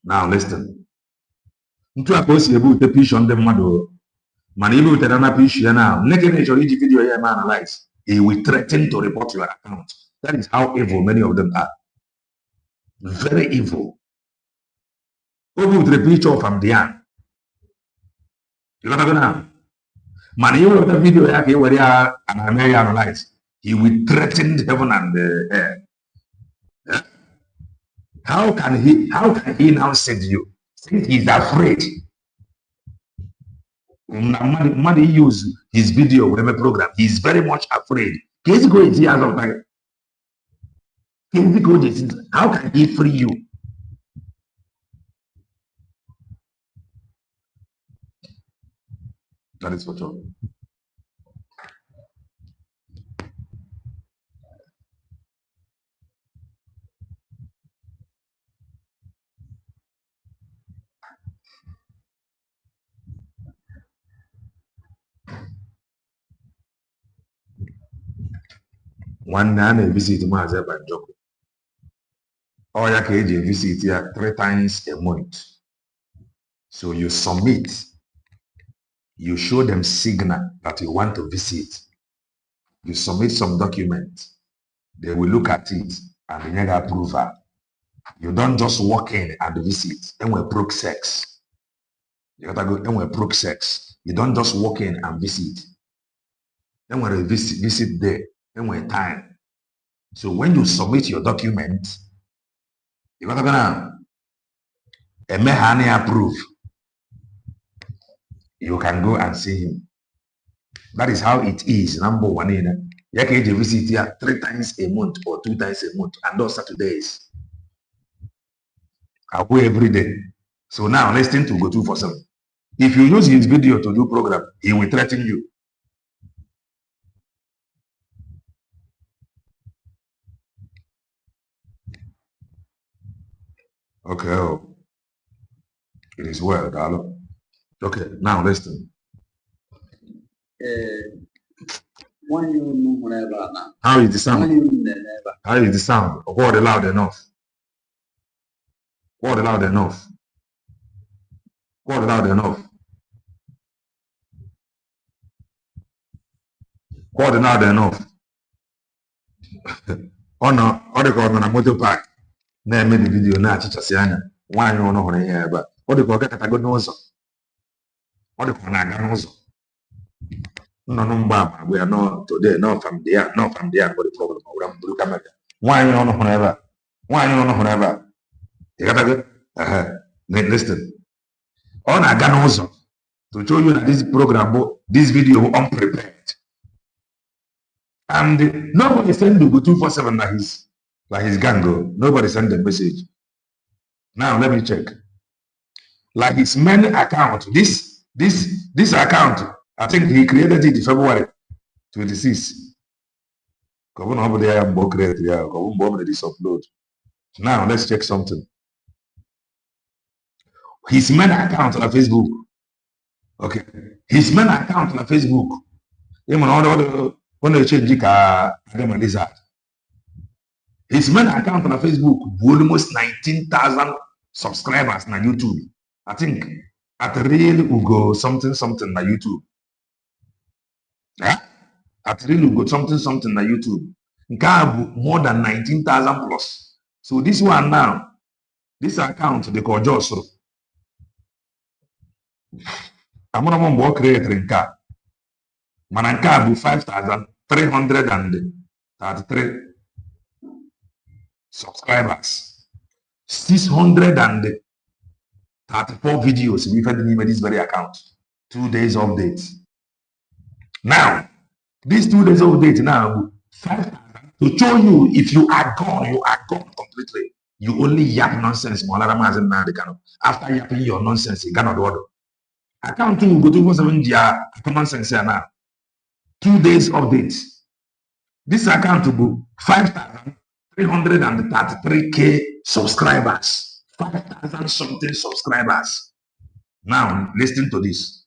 Now listen. Ntu akosi ebu te pish on the mado. Man, even with another pish now, naked nature each video here man analyze. He will threaten to report your account. That is how evil many of them are. Very evil. Over with the picture of Amdian. You got to go now. Man, even with the video here where they are analyze. He will threaten heaven and the earth. Yeah? How can he now save you? Since he's afraid. Money use his video web program. He's very much afraid. How can he free you? That is for sure. One man visit Maazị Banjoko. Or you can visit here 3 times a month. So you submit. You show them signal that you want to visit. You submit some document. They will look at it and they get approval. You don't just walk in and visit. And we proc sex. You gotta go and we proc sex. You don't just walk in and visit. Then we visit there. Then we time. So when you submit your document, you gotta gonna a mehane approve. You can go and see him. That is how it is. Number one, you can visit here 3 times a month or 2 times a month, and those Saturdays. I go every day. So now listen to Ugo247. If you use his video to do program, he will threaten you. Okay, oh. It is well, darling. Okay, now listen. How is the sound? How is the sound? What loud enough? What loud enough? What loud enough? What loud enough? Oh no, all the call on a motor park. Na made the video na chichasi anya. Why you know hore here ba? All the call get go n'ụzọ. All the call na aga n'ụzọ. No, no, we are not today, not from there, not from there, but the problem. We're camera. Why you don't know whenever? Why you don't know whenever? You got to listen. On a gun also to show you that this program, this video unprepared. And nobody send Ugo247 like his gang. Nobody send the message. Now let me check. Like his main account, this account, I think he created it in February 26. Now let's check something. His main account on Facebook. Okay. His main account on Facebook. His main account on Facebook almost 19,000 subscribers on YouTube. I think at real Ugo something na YouTube. Yeah? At real Ugo something na YouTube. More than 19,000 plus. So this one now, this account they call Josro. I'm gonna create Rinka. Mananka bu 5,333 subscribers. 634 videos we've had in this very account. 2 days update. Now, these 2 days update now, 5,000 to show you if you are gone completely. You only yap nonsense. After yapping your nonsense, you cannot order. Account 2 go to Ugo447 nonsense now. 2 days update. This account to go 5,333k subscribers. 5,000 something subscribers. Now, listen to this.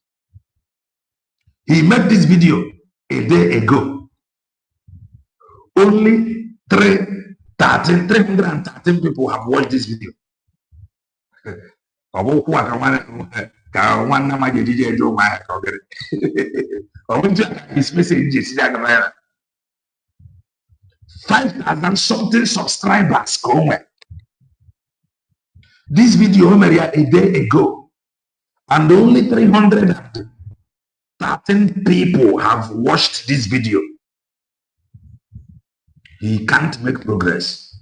He made this video a day ago. Only 313 people have watched this video. His messages 5,000 something subscribers. This video a day ago, and only 313 people have watched this video. He can't make progress.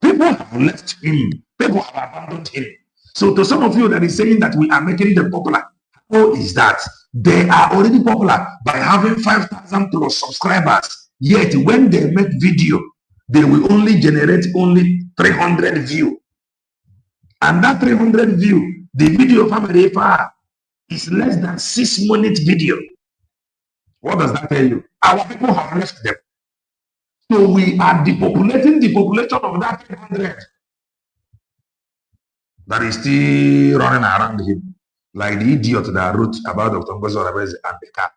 People have left him. People have abandoned him. So to some of you that is saying that we are making them popular, how is that? They are already popular by having 5,000 plus subscribers. Yet when they make video, they will only generate only 300 views. And that 300 view, the video of America is less than 6 minute video. What does that tell you? Our people have left them. So we are depopulating the population of that 300 that is still running around him, like the idiot that wrote about Dr. Ugo419 and the car.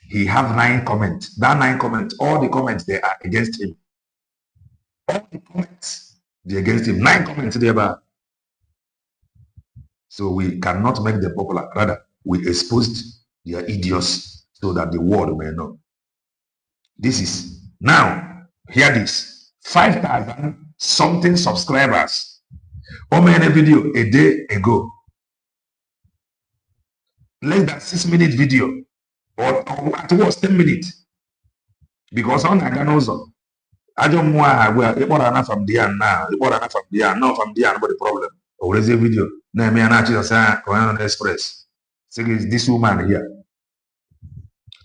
He have 9 comments. That 9 comments, all the comments, they are against him. All the comments, they're against him. 9 comments there. So we cannot make them popular. Rather, we exposed their idiots so that the world may know. This is, now, hear this. 5,000 something subscribers. How many video a day ago? Less than 6 minute video. Or at worst 10 minutes. Because on Aganozo, I don't want to from there now. From there, not from there, but the problem. Or is a video? No, me and I say on Express. So this woman here.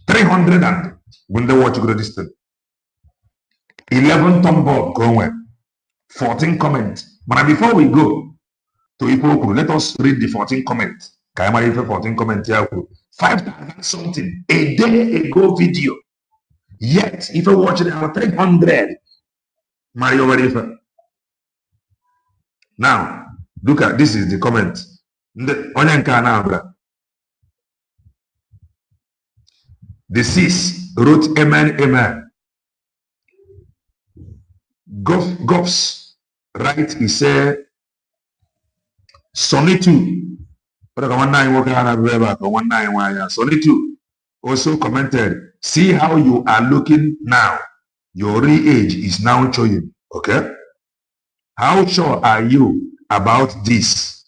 300 and when they watch go distance. 11 thumb up going. 14 comments. But before we go to Ipoku, let us read the 14 comments. 14 comments here. 5,000 something a day ago video. Yet, if you watch it, 300. Mario Marifa. Now, look at this is the comment. The sis wrote amen, amen. Goffs, right? He said, Sonny 2. Sonny 2 also commented, see how you are looking now. Your real age is now showing. Okay? How sure are you about this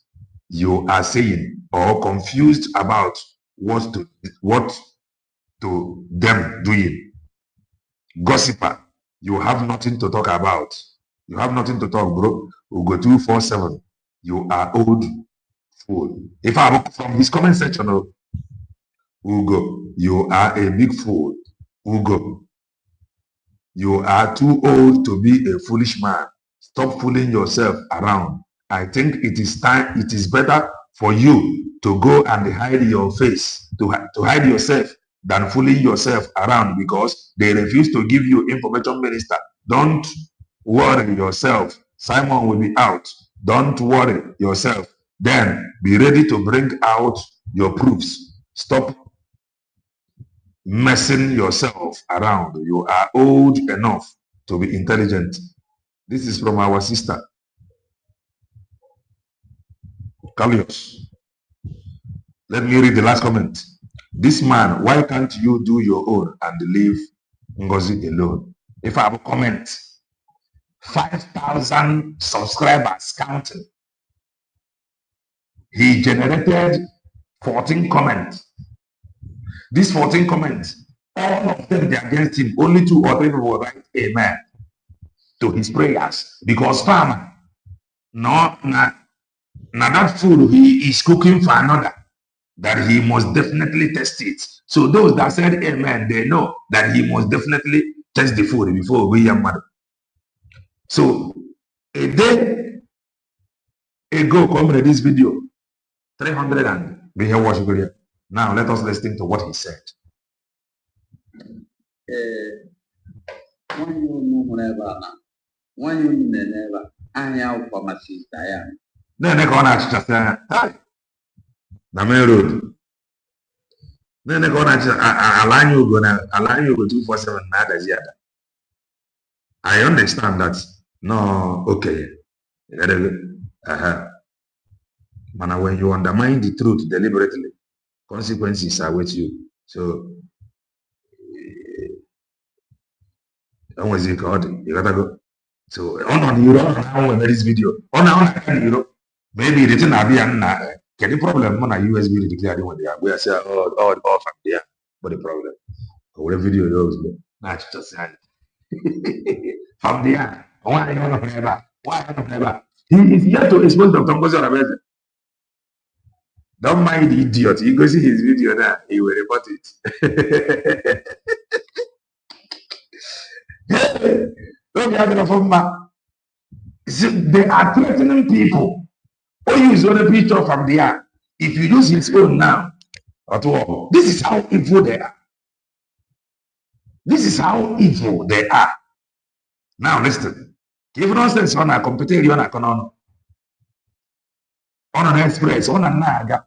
you are saying or confused about what to them doing. Gossiper, you have nothing to talk about. You have nothing to talk, bro. Ugo247, you are old fool. If I look from his comment section, Ugo, you are a big fool. Ugo, you are too old to be a foolish man. Stop fooling yourself around. I think it is better for you to go and hide your face, to hide yourself than fooling yourself around because they refuse to give you information minister. Don't worry yourself. Simon will be out. Don't worry yourself. Then be ready to bring out your proofs. Stop messing yourself around. You are old enough to be intelligent. This is from our sister, Callius. Let me read the last comment. This man, why can't you do your own and leave Ngozi alone? If I have a comment, 5,000 subscribers counting. He generated 14 comments. These 14 comments, all of them, they're against him. Only 2 or 3 people write amen to his prayers. Because farmer, no, now that food he is cooking for another, that he must definitely test it. So those that said amen, they know that he must definitely test the food before we are mad. So a day ago, come to this video, 300 and be here watching video. Now let us listen to what he said. Na main road. Then go align Ugo247 I understand that. No, okay. Man, when you undermine the truth deliberately, consequences are with you. So, always you gotta go. So, on the Euro, this video. On the Euro, maybe written a get the problem when I USB declared when they are. We are saying, oh, from there. But the problem, what video you not just saying. From there, why not never? Why not never? He is here to expose Dr. Ngozi. Don't mind the idiot. You go see his video now. He will report it. Don't be having a phone. They are threatening people. Or use other picture from there. If you use his own now, at all. This is how evil they are. This is how evil they are. Now listen. Give nonsense on a computer on a canon. On an express, on a naga.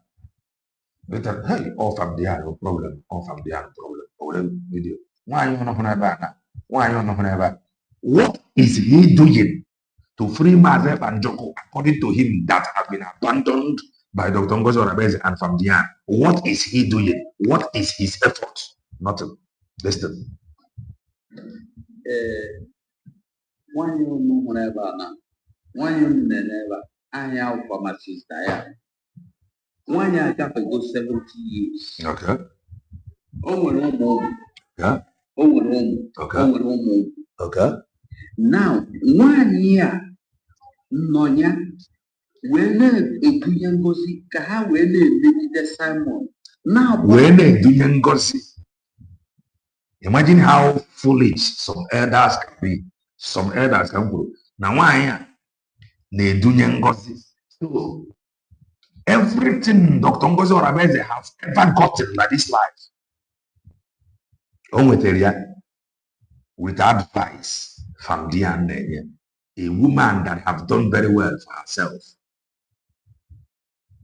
Better, hey, off from the no problem, off from the problem. Or video. Why you not never? Why you not never? What is he doing to free Mazep and Joko according to him that have been abandoned by Dr. Ngozi and Famdian? What is he doing? What is his effort? Nothing. Listen. One you know whatever now. One you never. I have for my sister. 1 year gap ago 70 years. Okay. Yeah. Okay. Now 1 year Nonya when a Ngozi Kaha when the Simon. Now when a Ngozi. Imagine how foolish some elders can be. Some elders can go. Now why they do Ngozi? So everything Dr. Ngozi Orabeze has ever gotten by this life. With advice from Diane, a woman that have done very well for herself.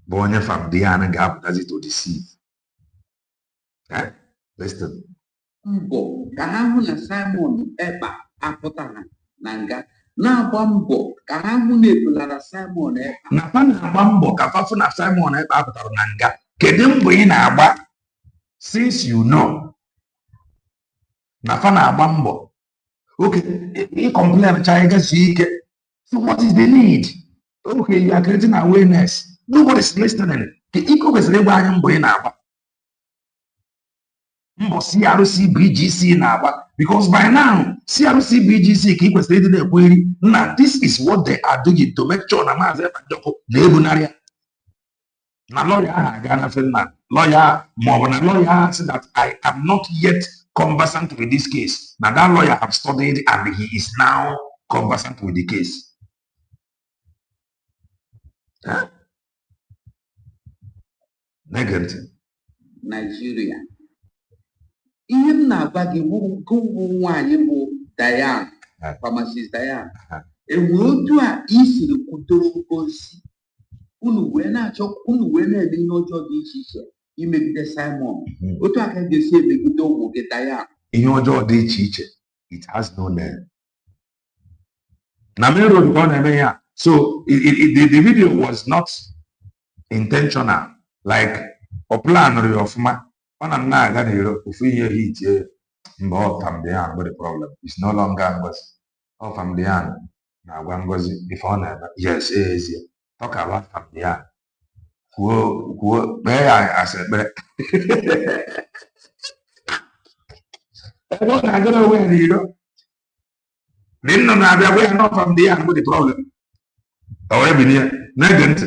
Born from Diane Gap does it to deceive. Eh? Listen. Simon Eba Apotana Nanga. Na bambo kahamune bulara Simon na pana bambo kafafuna Simon apụtara na nga kedu mgbe ị na-agba since you know na fa na-agba mbọ okay ị complain cha ịgasi ike so what is the need? Okay, you are creating awareness, nobody is listening. Ike kwesịrị ịgba anyị mbọ ị na-agba mbọ CRC BGC na-agba, because by now CRC BGC ka ị kwesịrị ịdị na-ekweri na this is what they are doing to make sure na Maazị Ebanjoko na-ebunarị ya na lawyer ahụ aga na Finland, lawyer maọbụ na lawyer say that I am not yet conversant with this case. Now that lawyer have studied and he is now conversant with the case. Negative. Nigeria. Ihe m na-agwa gị bụ nwaanyị bụ Diane, pharmacist Diane. Enwere otu a isiri kwutoro ngosi unu wee na-achọ unu wee na-eme ihe ọjọọ dị iche iche imegide Simon. Otu aka ga-esi emegide ụmụ gị Diane. Ihe ọjọọ dị iche iche, it has no name. Na main road ka ọ na-eme ya. So the video was not intentional. Like a plan or ọfụma. Ọ na na-aga n'iro ofu ihe hit mba ọ Famdian bụ the problem. It's no longer Ngozi. Ọ Famdian na-agwa Ngozi ife ọ na-eme. Yes, ezie. Talk about Famdian. Kwuo mee ya asị ekpere. Ebe ọ na-aga n'onwe ya n'iro. Ndị nọ na-abịa gwa ya na Famdian bụ the problem. O wee bilie na-ege ntị.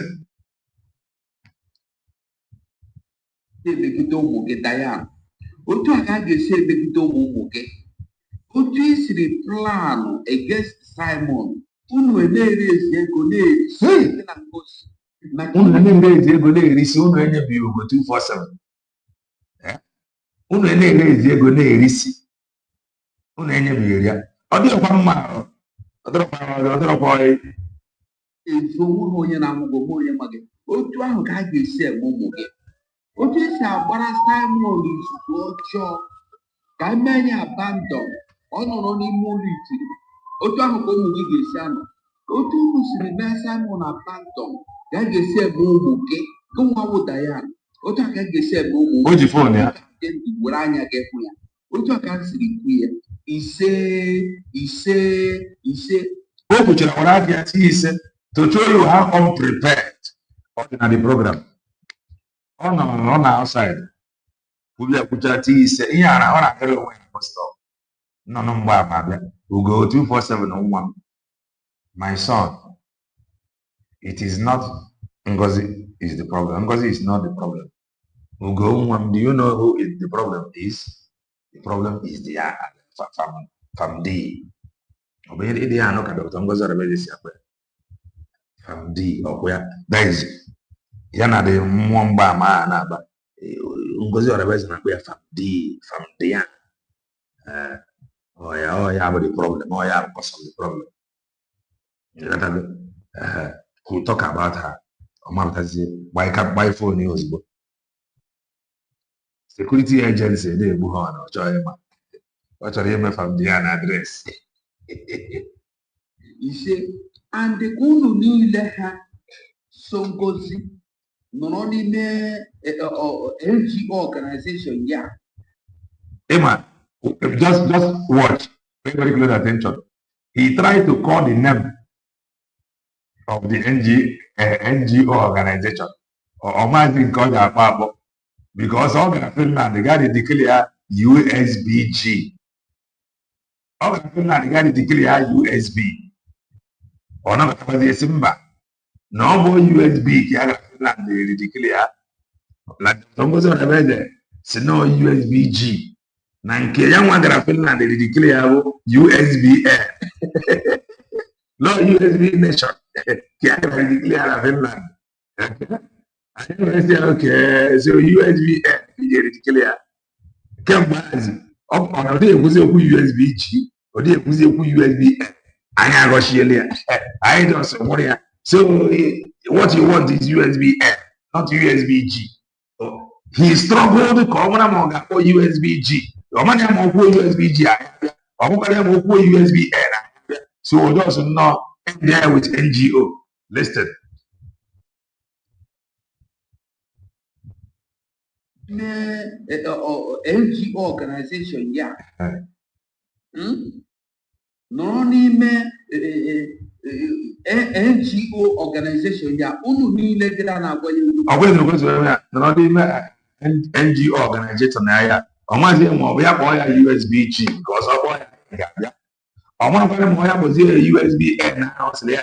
Emegide ụmụ gị Diane. Otu a ka a ga-esi emegide ụmụ gị. Otu esiri planụ against Simon. Unu na-erezi ego na-erisi na Ngozi. Unu na-erezi ego na-erisi, unu enyebeghị Ugo247. Unu na-erezi ego na-erisi, unu enyebeghị ya. Ọ dịrọkwa mma, ọ dịrọkwa ezo ụmụ onye na-amụgo onye ma gị. Otu ahụ ka a ga-esi eme ụmụ gị. Otu esi agbara Simon izuzu ọjọọ ka eme ya abandon, ọ nọrọ n'ime ụlọ itiri. Otu ahụ ka ụmụ gị ga-esi anọ. Otu unu siri mee Simon abandon ka a ga-esi eme ụmụ gị nwa bụ Diane. Otu a ka a ga-esi eme ụmụ o ji fon ya were anya gị hụ ya. Otu a ka a siri kwu ya ise. o kwuchara were aka ya tie ise to show you how unprepared ọ dị na the program. Ọ nọ na outside kwubia kwuchara tie ise ihe ara ọ na-akara onwe ya bọstọp nọ na mgbe ama abịa Ugo247 nwa m, my son, it is not Ngozi is the problem. Ngozi is not the problem. Ugo nwa m, do you know who is the problem is? The problem is the Famdi. Ọ bụ ihe dị ya anọ ka Dr. Ngozi Arabezi si akpa Famdi ọkwa ya. That is ya na dị mmụọ mgbaama a na-agba. Ngozi Arabezi na-akpa ya Famdian. Oh yeah, but the problem. Oh yeah, because of the problem. Who talk about her? Buy phone news. Security agency, they move on. What are you from the address? You say, and the Unu niile ha so Ngozi nọ n'ime NGO organization ya. Emma, just watch. Pay very close attention. He tried to call the name of the NGO organization or Mazin called Apabo because all the Finland the guy declare USBG. All the Finland the guy declare USB. Or not the Simba. No more USB. Finland they declare like some goes on the bed. So no USBG. Na nke ya nwa gara Finland they declare USBN. No USB nation. Can declare Finland. I don't say okay. So USBN they declare. Come on. On the USBG or the USBN. I go share. I don't say what. So what you want is USBN, not USBG. Oh, he struggled to come on for USBG. USBG. USBN. So those not there with NGO listed. NGO organization, yeah. No n'ime NGO organization ya unu niile gịra na-agwa ya ọ bụ n'ime NGO organization na ya ọmazi ma ọ bụ ya kpọọ ya USB chip ka ọzọ kpọọ ya ga-abịa ọmakwara ma ọ ya bụzie USB N ahụ sịrị ya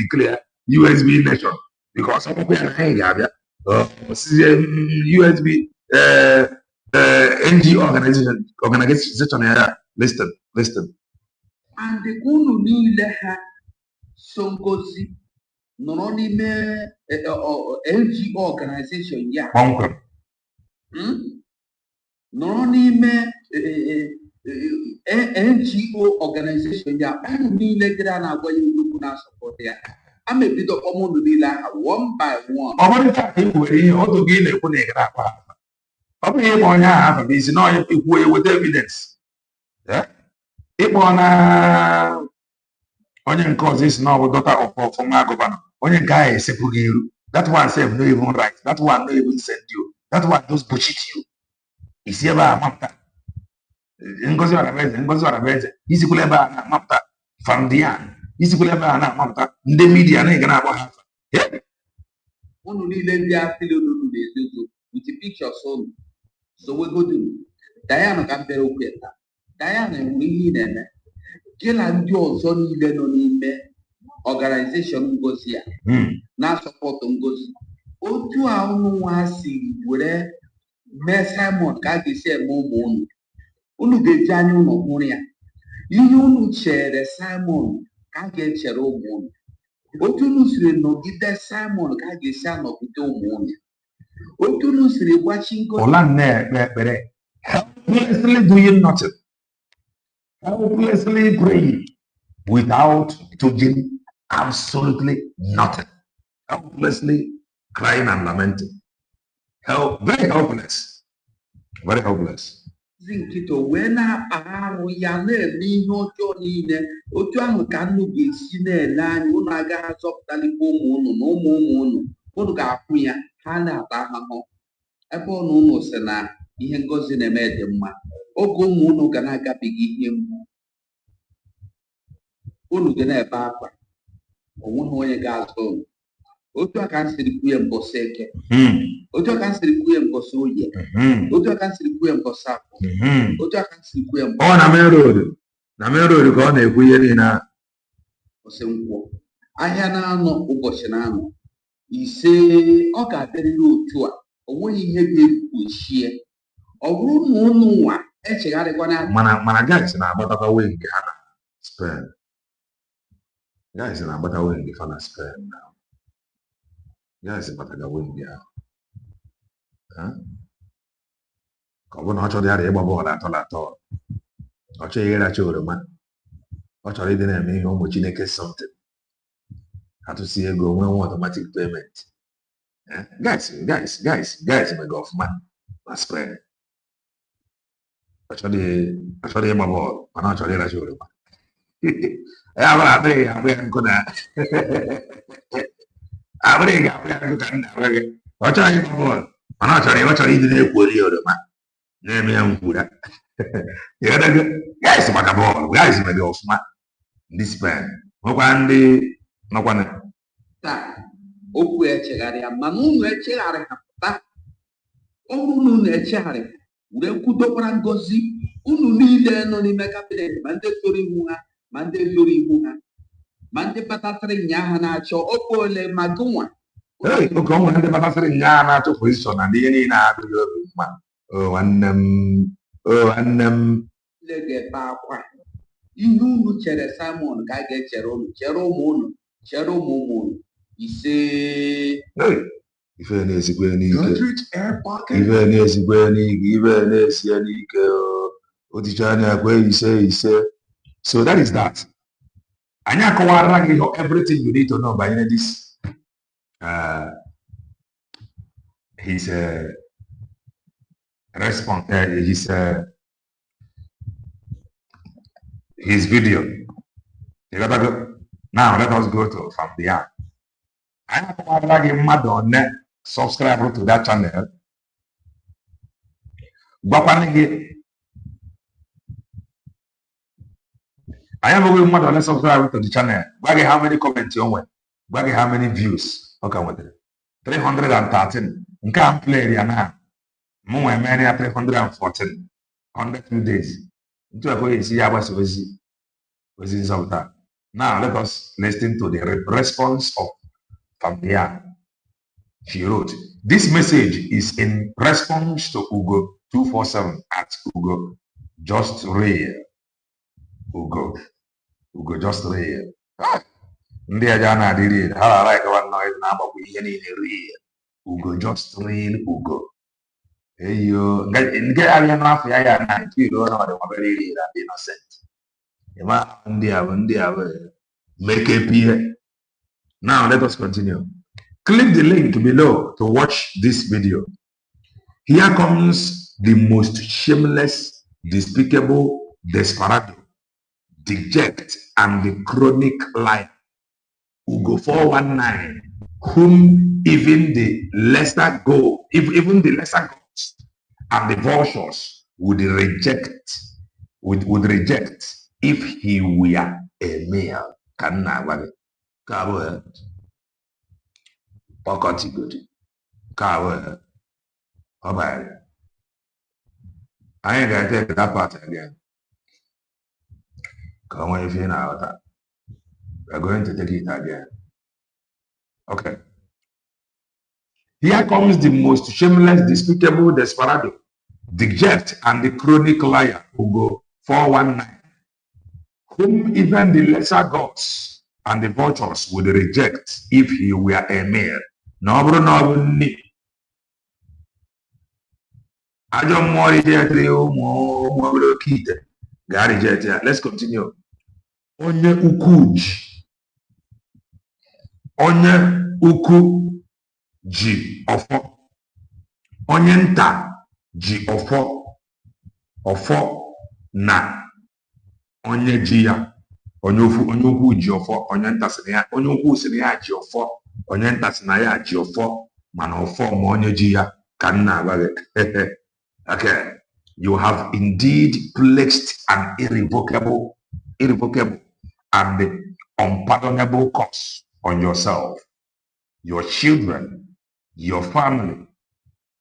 declare USB nation because ọkpụkpụ ya na anyị ga-abịa osizie USB NG organization ya listed and unu niile ha so ngozi nọrọ n'ime NGO organization ya kpọmkwem nọrọ n'ime NGO organization ya unu niile gara na-agwa ya nnukwu na-asọpụta ya ama ebido kpọm unu niile aha one by one ọ bụrụ taa ka ị were ihe otu gị na-ekwu na ị gara akpa ọ bụghị ịkpọ onye ahụ afa bụ isi na onye ikwuo eweta evidence ịkpọ na onye nke ọzọ isi na ọ bụ dọta ọfọma gọvanọ onye nke ahụ esepụ gị iru that one sef no even right that one no even send you that one just bullshit you isi ebe a mapụta Ngozi Ọrabeeze isikwala ebe a na-amapụta Famdian isikwala ebe a na-amapụta ndị midia na ị ga na-akpọ ha afa unu niile ndị afili unu na-ezozo with pictures unu sowegodunu Diana ka mbere okwu ya Diana enwere ihe ị na-eme gị na ndị ọzọ niile nọ n'ime organization Ngozi ya na-asọpọtụ Ngozi otu a unu nwa si were mee Simon ka a ga-esi eme ụmụ unu ga-eji anya unu hụrụ ya ihe unu chere Simon ka a ga-echere ụmụ unu otu unu siri nọgide Simon ka a ga-esi anọgide ụmụ unu otu unu siri gbachi Ngozi ụla na-ekpe ekpere helplessly doing nothing helplessly praying without doing absolutely nothing helplessly crying and lamenting very helpless nkịta wee na-akpa arụ ya na-eme ihe ọjọọ niile otu ahụ ka nnụ ga-esi na-ele anya unu agaghị azọpụtalikwa ụmụ unu na ụmụ unu ga-akwụ ya ha na-ata ahụhụ ebe unu sị na ihe Ngozi na-eme dị mma oge ụmụ unu ga na-agabiga ihe mgbu unu ga na-ebe akwa onweghị onye ga-azụ unu otu aka m siri kwuo ya mbọsị eke otu aka m siri kwuo ya mbọsị oye otu aka m siri kwuo ya mbọsị afọ otu aka m siri kwuo ya mbọsị ọ na main road ka ọ na-ekwu ihe niile mbọsị nkwọ ahịa na-anọ ụbọchị na-anọ ise ọ ga-adịrịrị otu a onweghị ihe ga-egbochie ọ bụrụ na unu nwa echegharịkwana mana guys na-agbatakwa wee nke ha na Spain guys na-agbata wee nke fa na Spain na guys bataga wee nke ha ka ọ bụ na ọ chọrọ ya ịgba bọọlụ atọ ọ chọghị ịracha oroma ọ chọrọ ịdị na-eme ihe ụmụ Chineke something atụsi ego nwee nwe automatic payment guys mega ọfụma na Spain ọ chọrọ ịgba bọọlụ mana ọ chọrọ ịracha oroma ya bụrụ abịrị ga-abụ ya nkụ na abịrị ga-abụ ya nkụ ka nna gị ọ chọrọ ịgba bọọlụ mana ọ chọrọ ịdị na-ekwoli oroma na-eme ya nkwura guys maka bọọlụ guys mega ọfụma ndị Spain nwekwa ndị nọkwa na taa okwu echegharị ya mana unu echegharị ha pụta ọ bụrụ na unu echegharị were kwudokwara Ngozi unu niile nọ n'ime kabinet ma ndị fere ihu ha ma ndị fere ihu ha ma ndị batasịrị nya ha na-achọ ọkwa ole ma gụnwa oge ọ nwere ndị batasịrị nya ha na-achọ pozishọn na ndị ihe niile adịghị obi mma nwanne m le ga-ebe akwa ihe unu chere Simon ka a ga-echere unu chere ụmụ unu chere ụmụ unu ise ife na-esikwe n'ike ife na-esie n'ike oticha anya kwe ise so that is that anyị akọwara gị everything you need to know banyere this his response his video. Now let us go to Famdian. I have a mother on net subscribe to that channel. I am a mother on net subscribe to the channel. Baggy how many comments you want? Baggy how many views? Okay, with it. 313. Can't play now. More many are 314, 102 days. Into a way, see, I was in South. Now let us listen to the response of Familia. She wrote, this message is in response to Ugo247 at Ugo Just Real. Ugo Just Real. Ndị aja na-adịrị ha like one noise na-agbakwa ihe niile real. Ugo Just Real Ugo. Eyo nke abịa n'afọ ya ya na nke iro na ọdịnwa very real and innocent. Ịma ndị a bụ make a PA. Now let us continue. Click the link below to watch this video. Here comes the most shameless, despicable desperado, deject, and the chronic liar, Ugo419, whom even the lesser gods and the vultures would reject if he were a male. Pocket good. Cover. Alright. I ain't gonna take that part again. Come on, if you know that. We're going to take it again. Okay. Here comes the most shameless, despicable desperado, deject, and the chronic liar, Ugo419, whom even the lesser gods and the vultures would reject if he were a male. No, let's continue. Onye ukwu ji ọfọ. Onye nta ji ọfọ na onye ji ya. Onye ukwu ji ọfọ, onye nta sị na ya, onye ukwu sị na ya ji ọfọ, onye nta sị na ya ji ọfọ, mana ọfọ ma onye ji ya ka nna agwa gị. Okay, you have indeed placed an irrevocable and unpardonable curse on yourself, your children, your family,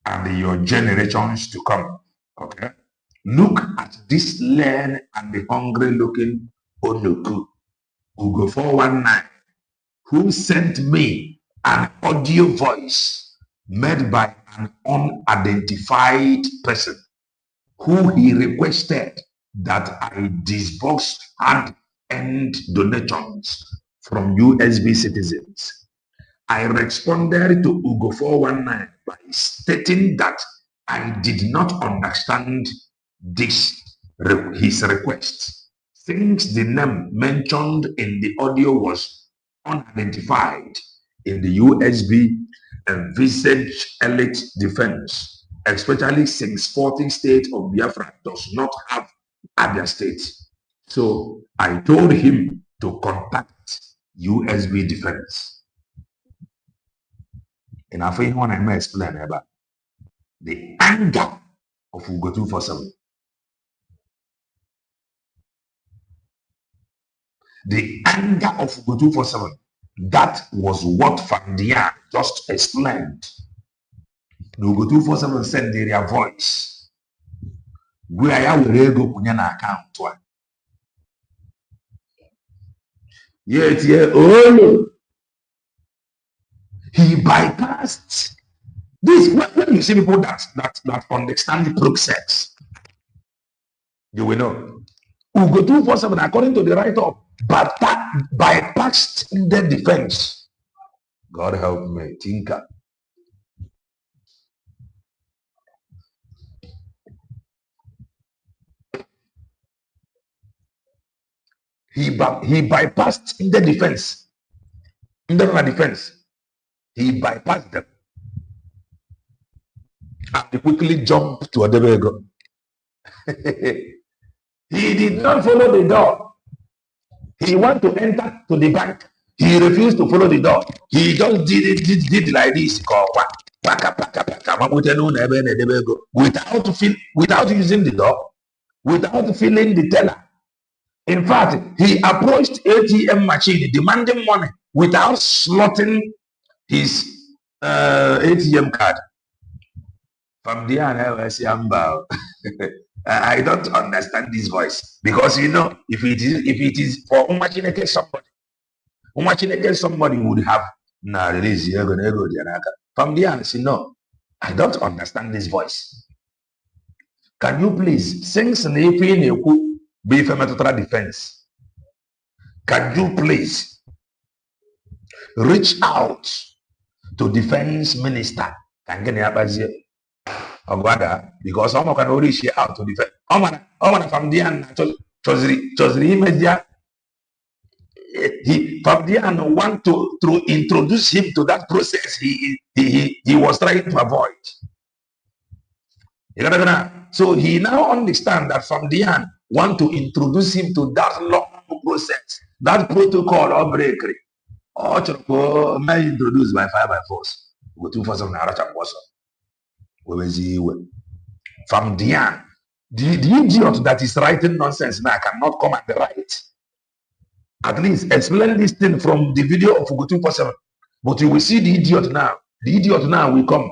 and your generations to come. Okay, look at this lean and the hungry-looking Onuku, Ugo419, who sent me an audio voice made by an unidentified person who he requested that I disburse hand-end donations from USB citizens. I responded to Ugo419 by stating that I did not understand his request, since the name mentioned in the audio was unidentified in the USB envisaged elite defense, especially since 14 states of Biafra does not have Abia State. So I told him to contact USB defense. And I think when I may explain about the anger of Ugo247. The anger of Ugo247. That was what Fandia just explained. Ugo247 sent their voice. Where I will go punya na account. Yet, he bypassed this. When you see people that understand the process, you will know. Ugo247, according to the write-up, but that bypassed the defense. God help me, Tinker. He bypassed in the defense. In the defense. He bypassed them. And he quickly jumped to Adebego. He did not follow the door. He wanted to enter to the bank. He refused to follow the door. He just did like this. Without using the door, without feeling the teller. In fact, he approached ATM machine demanding money without slotting his ATM card. From there, I say, I don't understand this voice because if it is for somebody would have release from there. I say, no, I don't understand this voice. Can you please sing defense? Can you please reach out to defense minister? Can get because someone can only reach out to defense. From there, he from there and want to introduce him to that process he was trying to avoid. So he now understand that from the end want to introduce him to that long process, that protocol or breakery. Or may introduced by fire by force. Go to for some narrative person. From the end, the idiot that is writing nonsense now cannot come at the right. At least explain this thing from the video of Ugo247. But you will see the idiot now. The idiot now will come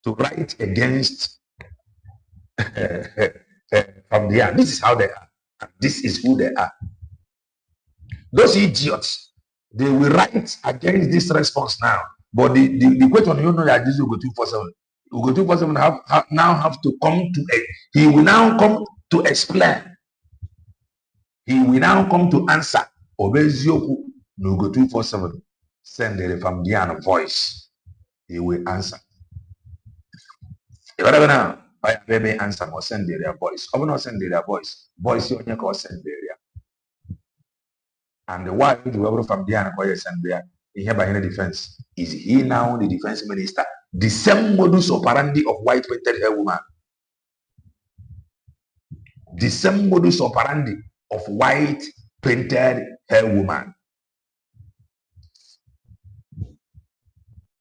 to write against from the end. This is how they are. And this is who they are. Those idiots, they will write against this response now. But the question that this Ugo247. Ugo247 now have to come to he will now come to explain. He will now come to answer. Obezioku Ugo247 send the from the voice. He will answer. If I don't know, I baby answer or send their voice. I will not send their voice. Voice you only call send their. And the wife whoever from the send there in here by any defense. Is he now the defense minister? The same modus operandi of white painted hair woman. The same modus operandi of white painted hair woman.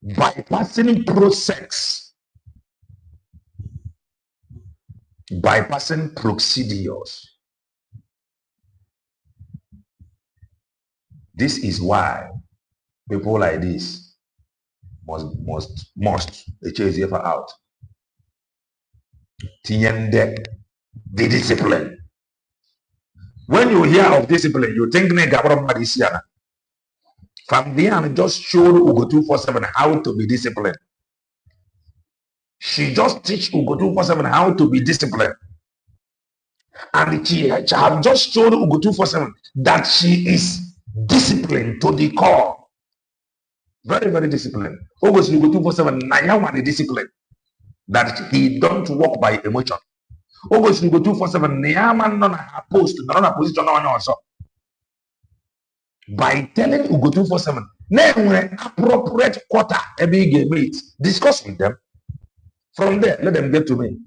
Bypassing process, bypassing procedures. This is why people like this must chase you out. Tiende the discipline. When you hear of discipline, you think from there, just showed Ugo247 how to be disciplined. She just teach Ugo247 how to be disciplined. And she have just showed Ugo247 that she is disciplined to the core. Very, very disciplined. Ugo247 Nayawani discipline. That he don't walk by emotion. Ugo247 Nayaman non her post, not on a position on also. By telling Ugo247, name appropriate quarter a big meet. Discuss with them. From there, let them get to me.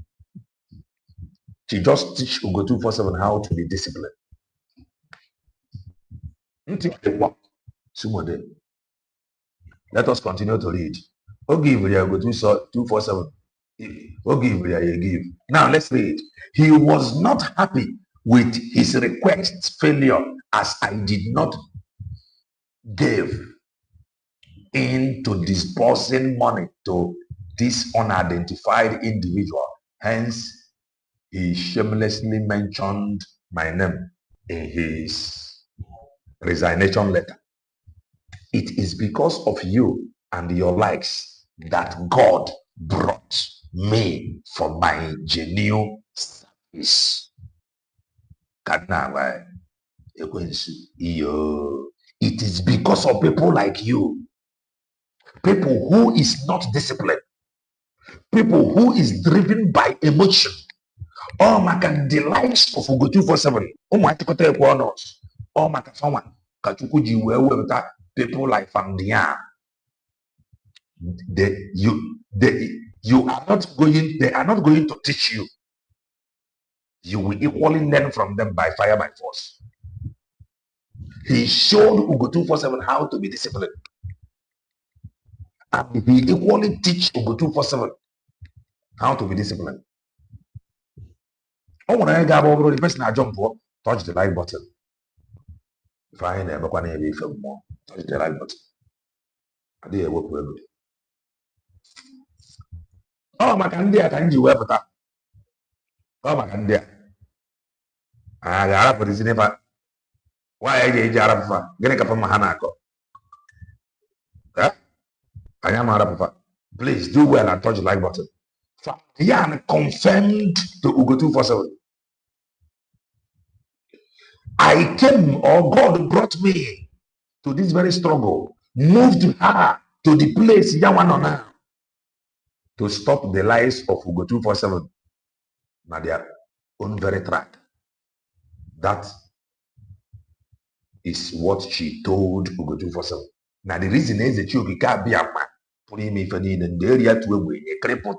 She just teach Ugo247 how to be disciplined. Let us continue to read. Ugo247. Give. Now let's read. He was not happy with his request's failure as I did not give into disbursing money to this unidentified individual. Hence, he shamelessly mentioned my name in his resignation letter. It is because of you and your likes that God brought me for my genuine service. It is because of people like you, people who is not disciplined, people who is driven by emotion. Oh my God, the likes of Ugo247. Oh my God, oh my God, people like Famdia. They are not going to teach you. You will equally learn from them by fire by force. He showed Ugo247 how to be disciplined. And he equally teach Ugo247 how to be disciplined. Oh, when I got over the person I jump for, touch the like button. If I never want to be film more, touch the like button. I did work with it. Ọ maka ndị a ka m ji wepụta. Ọ maka ndị a ga-arapụrụzi n'ebe nwaanyị eji arapụfa gịnị ka ma ha na-akọ. Anyị ama arapụfa. Please do well and touch the like button. Yan confirmed to Ugo247. I came, or God brought me to this very struggle, moved her to the place now to stop the lies of Ugo247 na their own very track. That is what she told Ugo247. Now the reason is that you can't be a man. Put him in the area to a way, a cripple.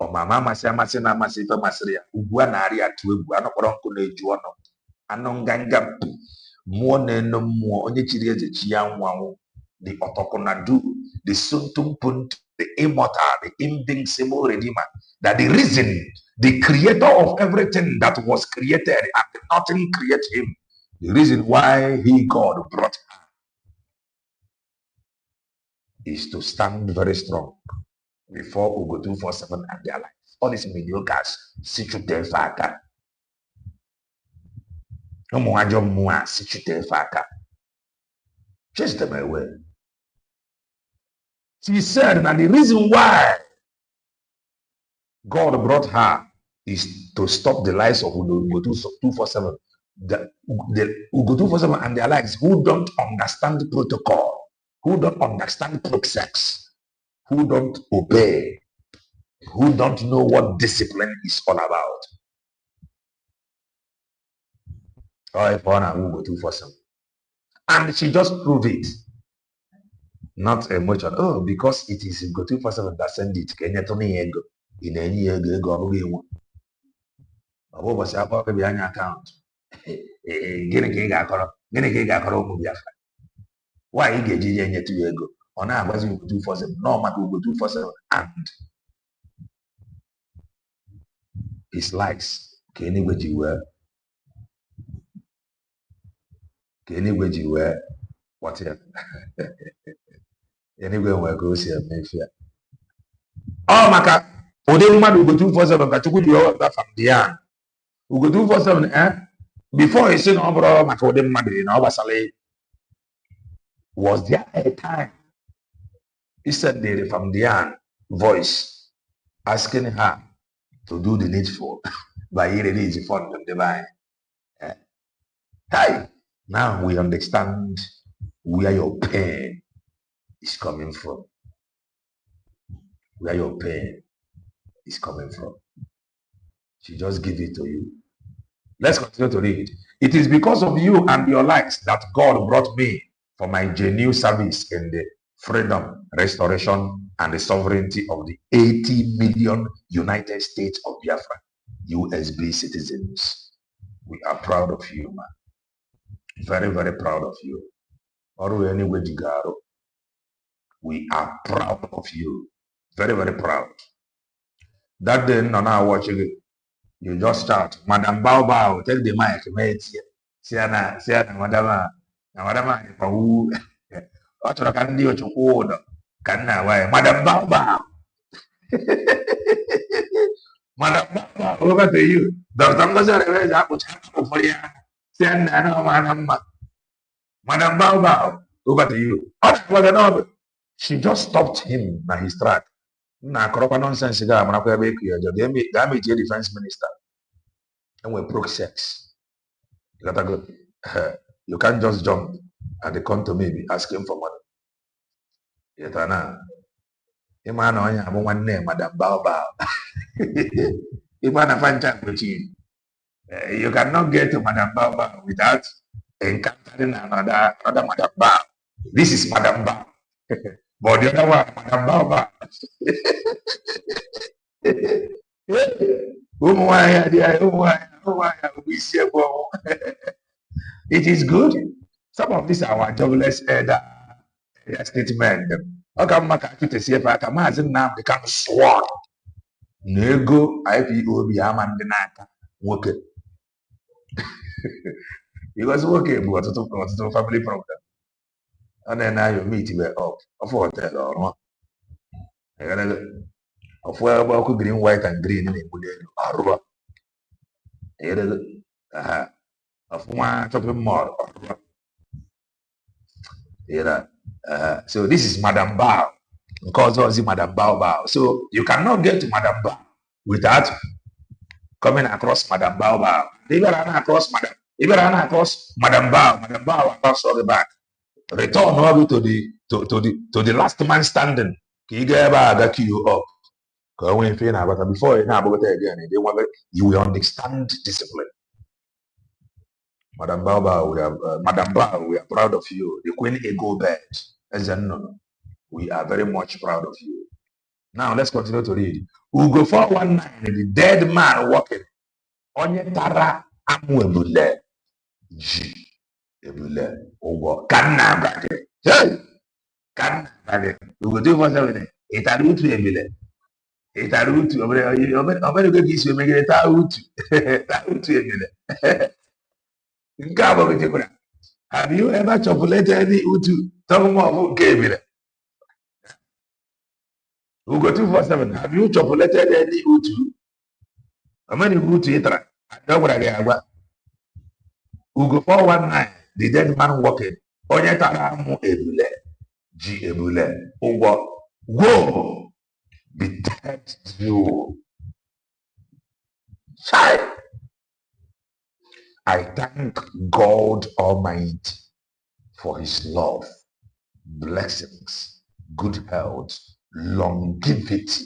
Or my mama say, Masina Masifa Masria, Uguanaria to a Guanacoronco Juano, Anonganga, more than no more, only Chiria, the Chiang, the Otokonadu, the Suntum Punt, the Immortal, the Invincible Redeemer. That the reason, the creator of everything that was created and nothing created him, the reason why he, God, brought her is to stand very strong before Ugo247 and their lives. All these mediocres, situte faka. No more job more, situte faka. Chase them away. She said that the reason why God brought her is to stop the lies of Ugo247. The Ugo247 and their lives who don't understand protocol, who don't understand process, who don't obey, who don't know what discipline is all about. Ugo247. And she just proved it. Not emotion. Oh, because it is Ugo247 that sent it. Kenya Tony ego. In any ego, was about to be an account. Why you get G to ego? On our was Ugo247. No matter Ugo247 and his likes. Can you were? Anyway, you were whatever. Anyway, we're going to see a Mayfair. Oh, Maka, Odin man Ugo247, but you could go that from the end. Ugo247, before he said, oh, bro, Maka Odin man, you know, was there a time he said the from the end voice asking her to do the needful by he released the fund of divine time. Now we understand where your pain is coming from. Where your pain is coming from. She just give it to you. Let's continue to read. It is because of you and your likes that God brought me for my genuine service in the freedom, restoration, and the sovereignty of the 80 million United States of Biafra, USB citizens. We are proud of you, man. Very, very proud of you. We are proud of you. Very, very proud. That day, now watching it, you just start. Madam Bao Bao, take the mic, mate. Siana, Madama, who what can do to order? Can now, Madam Bao Bao. Madam Bao, over to you. Dr. Mozart, I put for you. Madam Bao Bao, over to you. She just stopped him by his track. Na koropa nonsense guy, damage defense minister. And we broke sex. You gotta go. You can't just jump and they come to me asking for money. Yetana. Imana onya abo one name, Madam Bao Bao. Imana fancha kuchi. You cannot get to Madam Bao Bao without encountering another Madam Bao. This is Madam Bao. But the other one, Madam Bao Bao. It is good. Some of these are our jobless statement. Okay, maka kita siapa kama azin nam become sworn. Nego IPO bi amande naka woke. Because woke but to family problem. And then now you meet you up of hotel or no. Of where green, white, and green in the of one shopping mall. So this is Madam Bao. Because of the Madam Bao Bao. So you cannot get to Madam Bao without coming across Madam Bao Bao. If you run across Madam Bao, Madam Bao across the back. Return over to the last man standing. Can you get back you up? Before you know about it again, you will understand discipline. Madam Bao, Madam Bao, we are proud of you. The Queen Eagle Bird. As no. We are very much proud of you. Now let's continue to read. Ugo419, the dead man walking. Onye tara amu ebule. Ji ebule. Ugo. Kanna brade. Hey! Kanna brade. Ugo247. Itarutu ebule. Itarutu. Obere go kisi omegere ta utu. Ta utu ebule. Nke abo bitekura. Have you ever chocolated any utu? Talk more of nke ebule. Ugo247, have you chocolated any utu? How many utu itra? Ugo419, the dead man walking. Onye tara amu ebule. Ji ebule. Ugo. Whoa! Be dead you. Child. I thank God Almighty for his love, blessings, good health, longevity,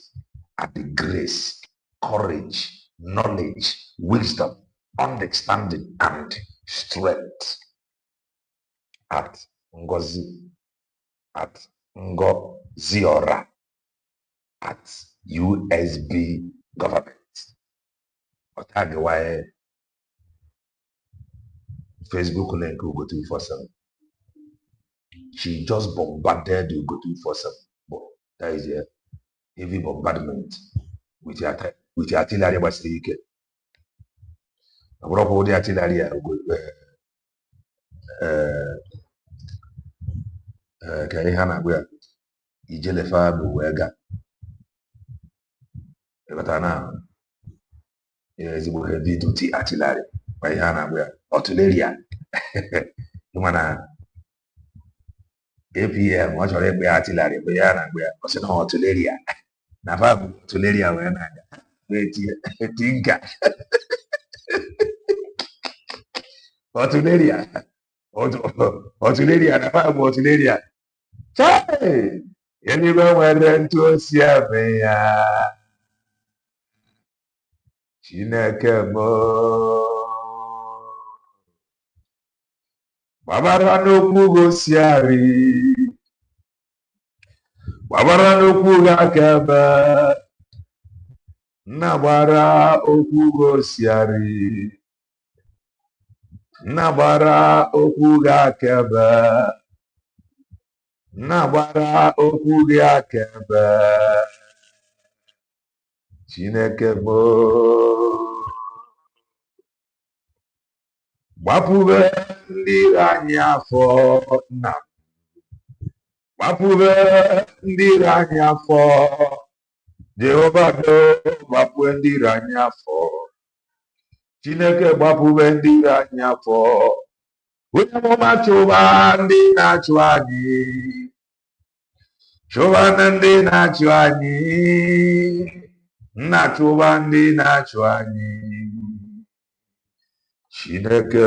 and the grace, courage, knowledge, wisdom, understanding, and strength at Ngoziora at USB government. Otagawai Facebook link Ugo247. She just bombarded Ugo247. That is a heavy bombardment with the artillery was the UK. The artillery Kahihana where Ijelefa Buwega. Evatana is heavy duty artillery. Kahihana where Otuleria. Humana APM, much of every artillery, Bayana where Osino Otuleria. Nafa Otuleria when I wait tinka. Otuleria. Otuleria, Nafa Otuleria. Chai! Anywhere went to Siavea. Chinekemo. Babarano Pugo Siari. Babarano Puga Kaba. Nabara Okugo Siari. Nabara Okuga Kaba. Nabara Okuga Kaba. Chinekemo. Wapube ndi afọ na. Wapube ndi afọ. Jehova do wapube ndi afọ. Chineke wapube ndi afọ. Onye mụma chụba ndị na-achụ anyị. Chụba ndị na-achụ anyị. Nna chụba ndị na-achụ anyị. Chineke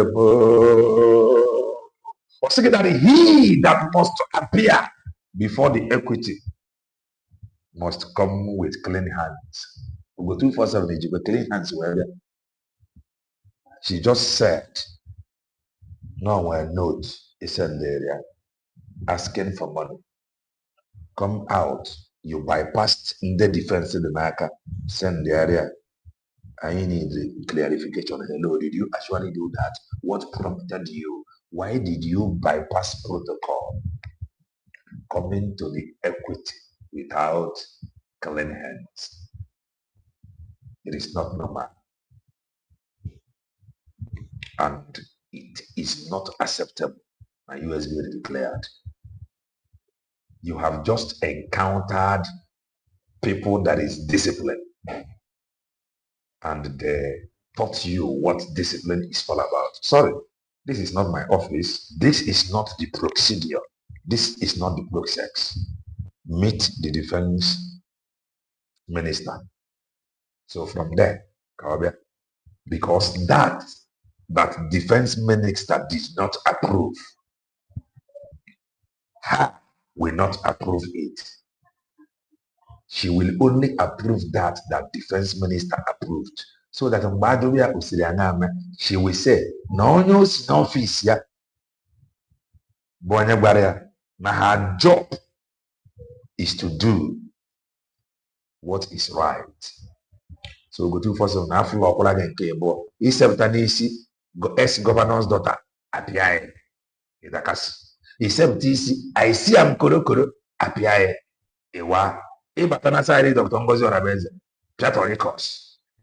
was saying that he that must appear before the equity must come with clean hands. Ugo247 with clean hands were there. She just said, no one note is in the area asking for money. Come out. You bypassed the defense in the Naka, send the area. I need clarification. Hello, did you actually do that? What prompted you? Why did you bypass protocol? Coming to the equity without clean hands. It is not normal. And it is not acceptable. My USB declared. You have just encountered people that is disciplined, and they taught you what discipline is all about. Sorry, this is not my office. This is not the procedure. This is not the process. Meet the defense minister. So from there, because that defense minister did not approve, her will not approve it. She will only approve that defense minister approved. So that she will say, no, no, office, yeah. Now her job is to do what is right. So Ugo247 na afọ ọkwụla gị nke ịbụọ isepụta n'isi ex-governor's daughter apịa ya ịdakasị isepụta isi aisi am korokoro apịa ya ịwa ịbata na saịdị Dr. Ngozi Orabaeze Pyatorikos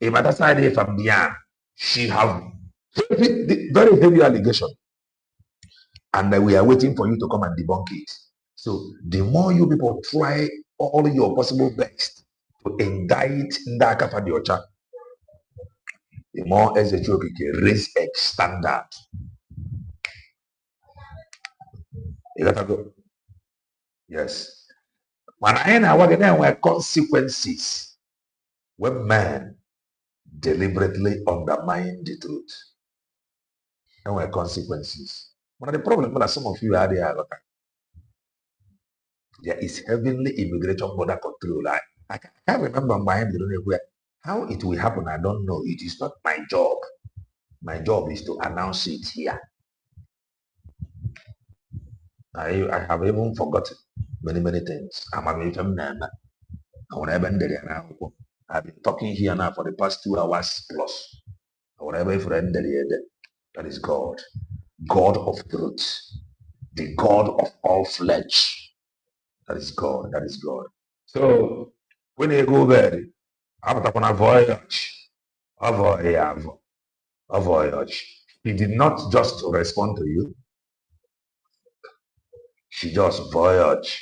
ịbata saịdị Fambian, she have very heavy allegation, and we are waiting for you to come and debunk it. So the more you people try all your possible best to indict Ndaka Fadiocha, the more Ezechiel can raise a standard. You gotta go. Yes. When I know what there were consequences when man deliberately undermine the truth. There were consequences. One of the problems that some of you are there is heavenly immigration border control. I can't remember my end where. How it will happen, I don't know. It is not my job. My job is to announce it here. I have even forgotten many things. I've been talking here now for the past 2 hours plus. That is God. God of truth. The God of all flesh. That is God. That is God. So when you go there, I'm a voyage. A voyage. He did not just respond to you. She just voyaged.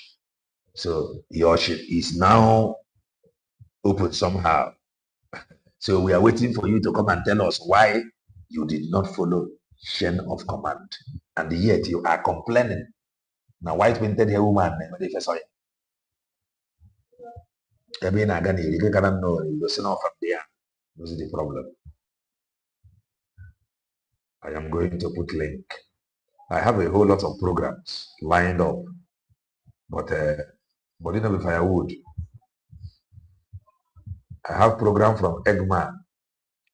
So your ship is now open somehow. So we are waiting for you to come and tell us why you did not follow chain of command. And yet you are complaining. Now white painted hair woman, they first saw it. You cannot know you listen off from there. This is the problem. I am going to put link. I have a whole lot of programs lined up, but you know, with firewood, I have program from Eggman,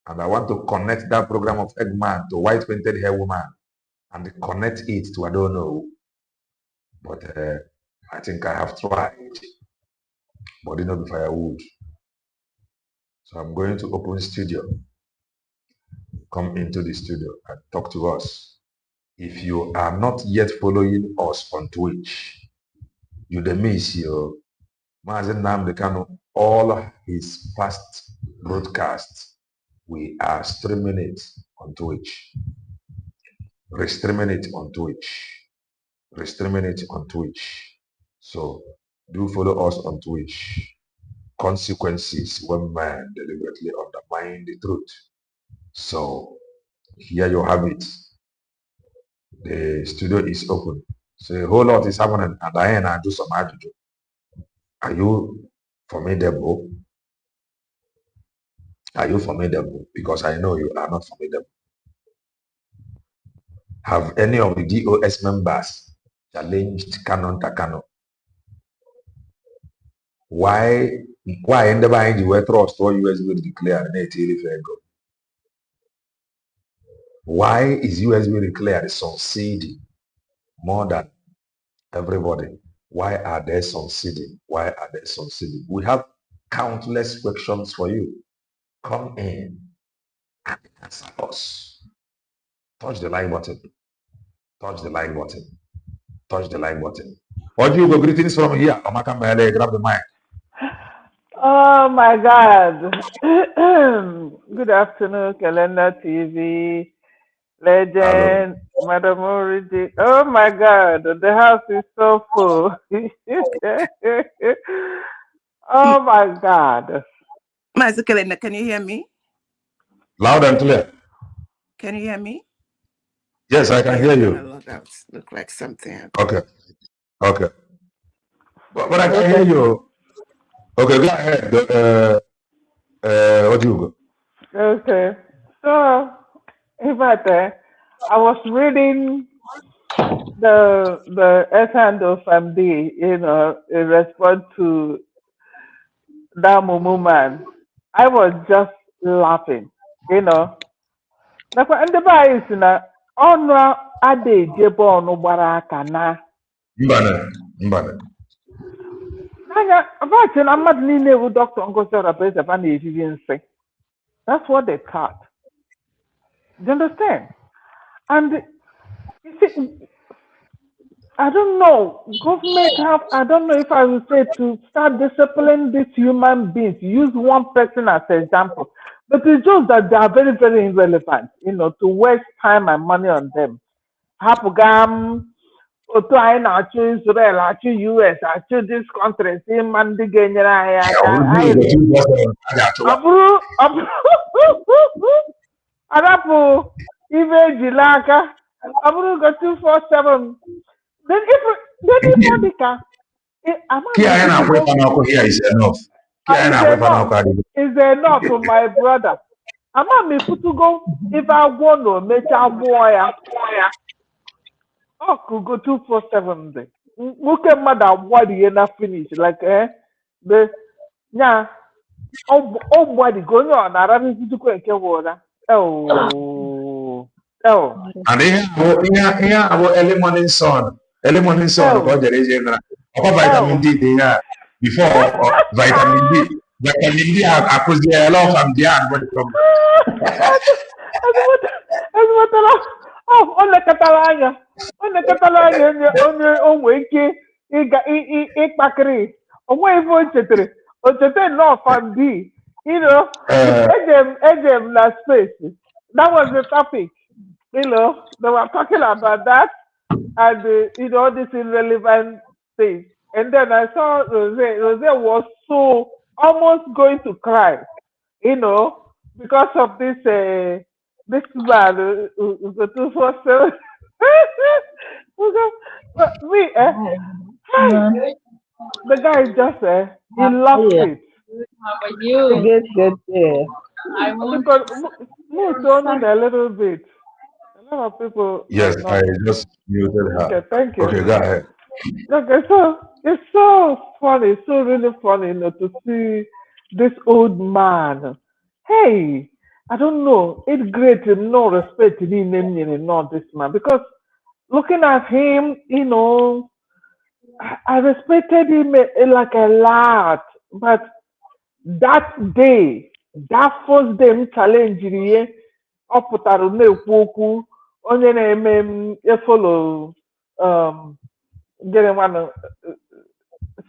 and I want to connect that program of Eggman to white painted hair woman, and connect it to I don't know, but I think I have tried, but you know, with firewood. So I'm going to open studio. Come into the studio and talk to us. If you are not yet following us on Twitch, you the miss your Mazen Namdekano, all his past broadcasts. We are streaming it on Twitch. Restreaming it on Twitch. Restreaming it on Twitch. So do follow us on Twitch. Consequences when man deliberately undermine the truth. So here you have it. The studio is open. So a whole lot is happening, and I do some attitude. Are you formidable? Are you formidable? Because I know you are not formidable. Have any of the DOS members challenged Canon Takano? Why in the mind you were trust or US will declare why is US will declare succeeding more than everybody? Why are they succeeding? Why are they succeeding? We have countless questions for you. Come in and answer us. Touch the like button. Touch the like button. Touch the like button. Ugo, greetings from here. Omaka Mele, grab the mic. Oh my God. Good afternoon, Calendar TV, legend, Madam Origi. Oh my God, the house is so full. Oh my God. Master Kalenda, can you hear me? Loud and clear. Can you hear me? Yes, I can hear I'm you. gonna log out. Look like something. Okay. Okay. But I can hear you. Okay, go ahead. What do you go? Okay. So, in fact, I was reading the S of MD, in response to that Mumu man. I was just laughing, you know. Nakwa ndị be anyị si na ọnụ ada ejebe ọnụ gbara aka na Mbana. n'anya abachi na mmadụ niile bụ dọkịta ngosi ọrapezaba na-eriri nsị. That's what they thought. Do you understand? And you see, I don't know. Government have, I don't know if I will say to start disciplining these human beings, use one person as an example. But it's just that they are very, very irrelevant, to waste time and money on them. Hapugam, otu anyị na-achụ Israel, achụ US, achụ this country, si mma ndị ga-enyere anyị aka. Ọ bụrụ arapụ ibe ejila aka, ọ bụrụ go 247. Then if Monica, is enough. Is enough for my brother. Ama mi futugo if I want to make a boy. Oh, could go 247 day. Look at madam, what you not finish? Like the yeah. Oh, body going on. I don't to go water. Oh. And here about early morning sun. Early morning sun, because there is vitamin D there before vitamin D. Vitamin D, I could see a lot from the end. Onye Catalanya, onwe ike ịkpakịrị, onwe ife ochete nnọọ from D, ejem na space. That was the topic, they were talking about that, and this irrelevant thing. And then I saw Rose was so almost going to cry, because of this man, the 247. But me, the guy just he lost it. How are you? Good. I want Move only a little bit. A lot of people. Yes, I just muted her. Okay, thank you. Okay, go ahead. Okay, so it's so funny, so really funny, to see this old man. Hey, I don't know. It's great to no respect in him, not this man, because looking at him, I respected him like a lot, but that day, that first day, m challenge ihe ọ pụtara na-ekwu okwu onye na-eme m follow getting one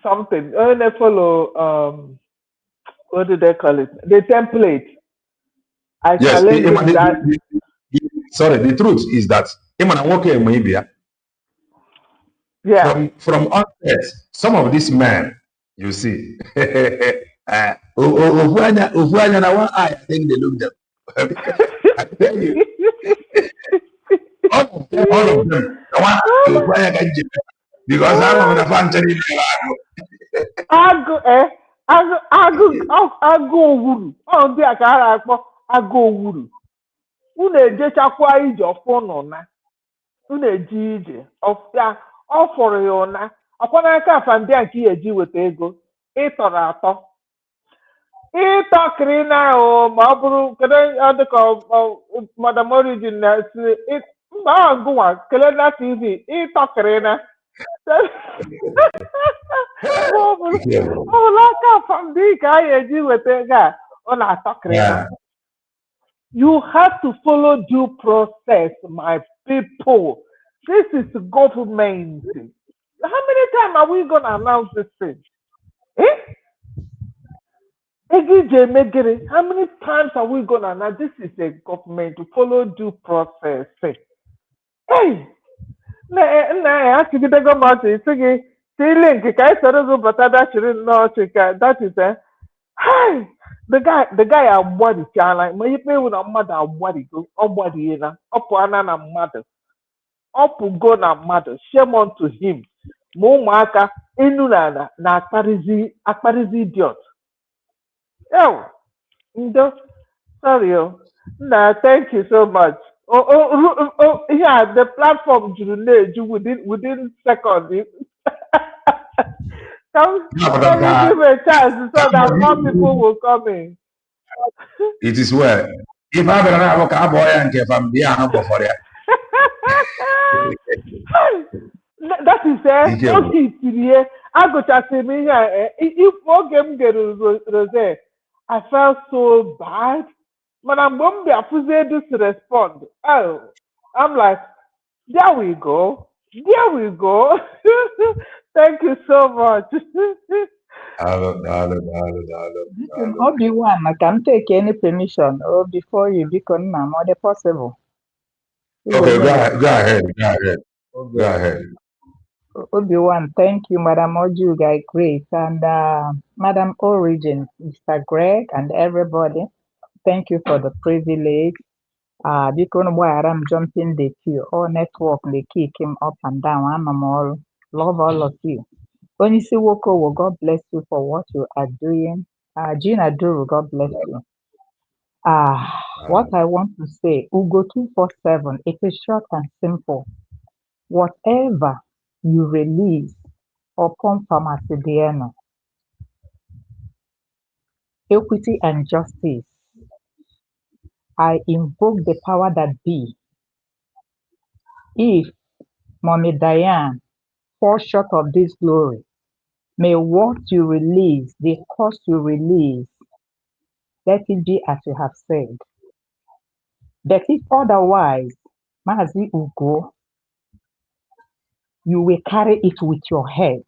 something onye na-follow what do they call it, the template. I Yes, challenge him that. Sorry, the truth is that Yeah. from onset, some of these men, you see, na one eye, I think they look them. I tell you, all of them, because I'm going to fancy agụ owuru ọ ndị a ka a na-akpọ agụ owuru. Unu ejechakwa ije ọfụ n'ụna, unu eji ije ọ fọrọ ya ụna, ọkwa n'aka afa ndị a nke ya eji weta ego ịtọrọ atọ ịtọkịrị na ma ọ bụrụ kedu ọ dịka madam origin na mba ọ ngụnwa kelee na tv ịtọkịrị na ọ bụrụ aka afa ndị ka a ya eji weta ego a ọ na-atọkịrị na. You have to follow due process, my people. This is government. How many times are we going to announce this thing? How many times are we going to announce this is a government to follow due process? Hey! Stealing, I said, but that shouldn't know. That is a hi. The guy, I'm body channel. My pay with a mother, body go, or body, up one and a mother, up go na mother. Shame unto him. Mo maka inulana na akparizi idiot. Oh, ndo, sorry, oh. Nah, thank you so much. Yeah, the platform within seconds. Can you give a chance so that more people will come in? It is well. If I have a cowboy and if I'm the go for it. That is okay. Today, I go to see me here. If one game get rose, I felt so bad. But I'm going to respond. Oh, I'm like, there we go. There we go. Thank you so much. Obi-Wan, can take any permission before you become more possible. Okay, go ahead. Go ahead. Obi-Wan, thank you, Madam Oju, guy, great. And Madam Origin, Mr. Greg, and everybody, thank you for the privilege. Because where I'm jumping the queue, all network, they kick him up and down. I'm all love all of you. Onisi Woko, well, God bless you for what you are doing. Gina Duru, God bless you. What I want to say, Ugo247, it is short and simple. Whatever you release upon Pharmacidiana, equity and justice, I invoke the power that be. If Mommy Diane falls short of this glory, may what you release, the cost you release, let it be as you have said. But if otherwise, Mazi Ugo, you will carry it with your head,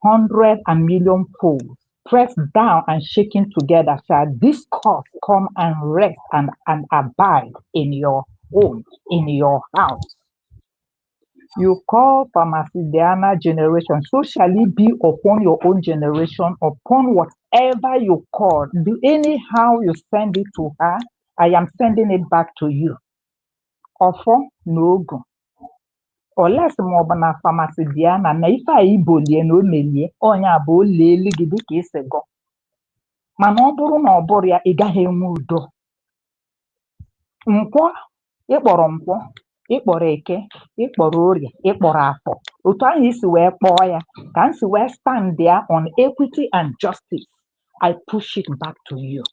100 and million folds, pressed down and shaken together, shall this cause come and rest and abide in your home, in your house. You call Pharmacidiana generation, so shall it be upon your own generation, upon whatever you call. Anyhow you send it to her, I am sending it back to you. Offer no go. Unless maọbụ na Pharmacidiana na ife a ibolie na o melie onye abụ o leelu gị dịka isi gọ. Mana ọ bụrụ na ọ bụrụ ya ị gaghị enwe udo. Nkwọ ịkpọrọ nkwọ, ịkpọrọ eke, ịkpọrọ orie, ịkpọrọ afọ. Otu ahụ isi wee kpọọ ya ka m si wee stand there on equity and justice. I push it back to you.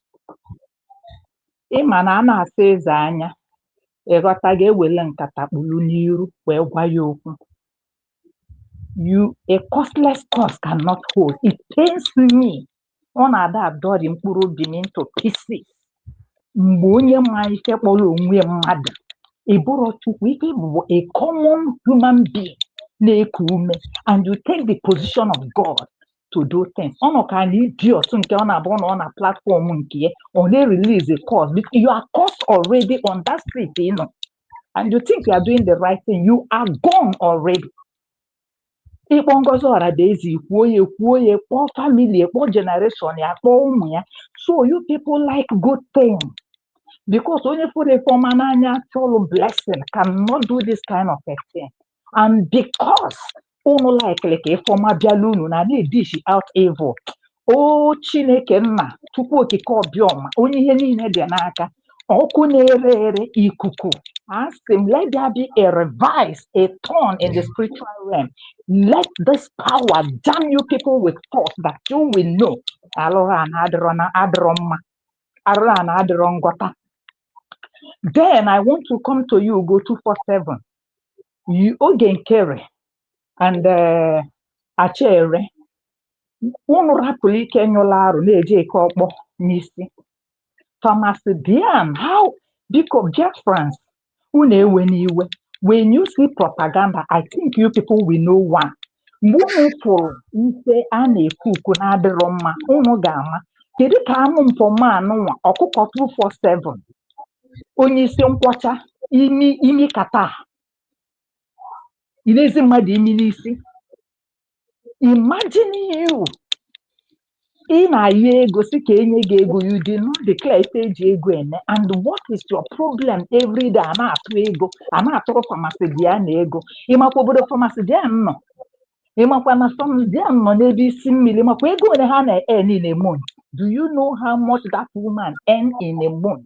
Ịma na a na-asa eze anya. Ịghọta ga-ewele nkata kpulu n'iru wee gwa ya okwu. A costless cause cannot hold. It pains me. Ọ na-ada adọrị mkpụrụ obi m into pieces. Mgbe onye ma ife kpọrọ onwe mmadụ, ịbụrụ Chukwu, ike bụ a common human being na-eku ume, and you take the position of God to do things. Ọ nọ ka na idiot nke ọ na-abụ na ọ na platform nke ya, ọ na-release a cause. You are caused already on that street, you know, and you think you are doing the right thing. You are gone already. Ịkpọ Ngozi Ọradezi kwuo ya kpọọ family, kpọọ generation ya, kpọọ ụmụ ya. So you people like good things. Because only for the former natural blessing cannot do this kind of a thing. And because only like a former bialunu na they dish out evil. Oh Chineke nna tupu okike obiọma onye ihe niile dị n'aka ọkụ na-ere ikuku. Ask him, let there be a revise, a turn in the spiritual realm. Let this power damn you people with force that you will know. Then I want to come to you, Ugo247. You again carry and achere. Unu rapụrụ ike nyụla arụ na-eje eke ọkpọ n'isi. Pharmacidiana, how? Because dear friends, unu ewe n'iwe. When you see propaganda, I think you people will know one. Mgbe unu fụrụ ife a na-ekwu ukwu na-adịrọ mma, unu ga-ama. Kedu ka anụ mpọmanụ nwa ọkụkọ 247 onye isi nkwọcha imi kata Ilezi mmadụ imi n'isi. Imagine you. Ị na-ayọ ego si ka enye gị ego, you did not declare ife eji ego eme, and what is your problem every day? A na-atụ ego, a na-atụrụ Famasidian ego. Ịmakwa obodo Famasidian nọ, ịmakwa na Famasidian nọ n'ebe isi mmiri, ịmakwa ego ole ha na-earn in a month. Do you know how much that woman earn in a month?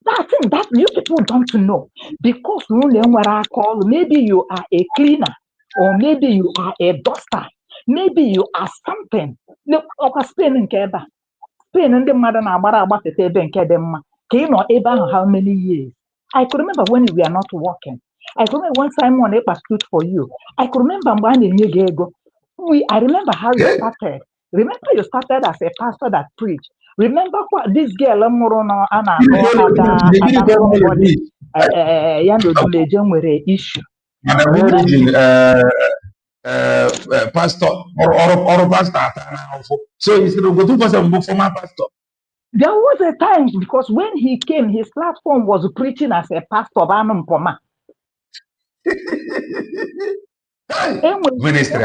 That thing that you people don't know, because maybe you are a cleaner, or maybe you are a duster, maybe you are something. Look, Spain nke ebe a. Spain ndị mmadụ na-agbara agbafete ebe nke dị mma ka ị nọ ebe ahụ how many years? I could remember when we are not working. I could remember when Simon Ekpa stood for you. I could remember mgbe a na-enye gị ego. I remember how you started. Remember you started as a pastor that preached. Remember what this girl mụrụ na a na-akpọ Ada somebody ya na Odumeje nwere issue. Pastor or pastor. So he's going to go to some former pastor. There was a time, because when he came, his platform was preaching as a pastor of Anumpoma. Ministry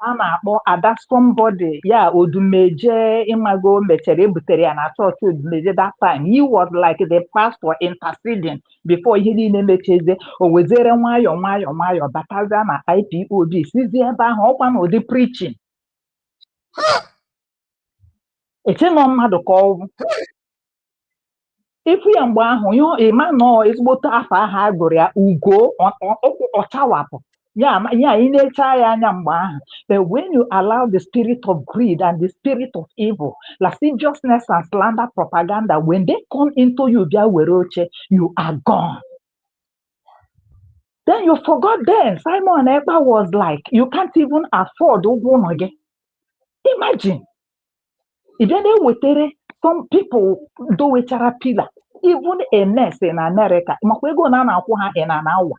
a na-akpọ Ada somebody ya Odumeje Imago mechere ebutere ya na chọọchị Odumeje. That time he was like the pastor interceding before ihe niile mecheze, o wezere nwayọọ bataza na IPOB sizi ebe ahụ ọkwa na ụdị preaching. Echenọ mmadụ ka ọwụ ifu ya mgbe ahụ ịma nọ ezigbote afọ aha a gụrụ ya Ugo ọchawapụ ya ị na-eche ya anya mgbe ahụ. But when you allow the spirit of greed and the spirit of evil, lasciviousness and slander propaganda, when they come into you bịa were oche, you are gone. Then you forgot then Simon Ekpa was like, you can't even afford ụgwọ ụlọ gị. Imagine. Then they wetere some people dowechara pillar, even a nurse in America, makwa ego na na-akwụ ha in an hour.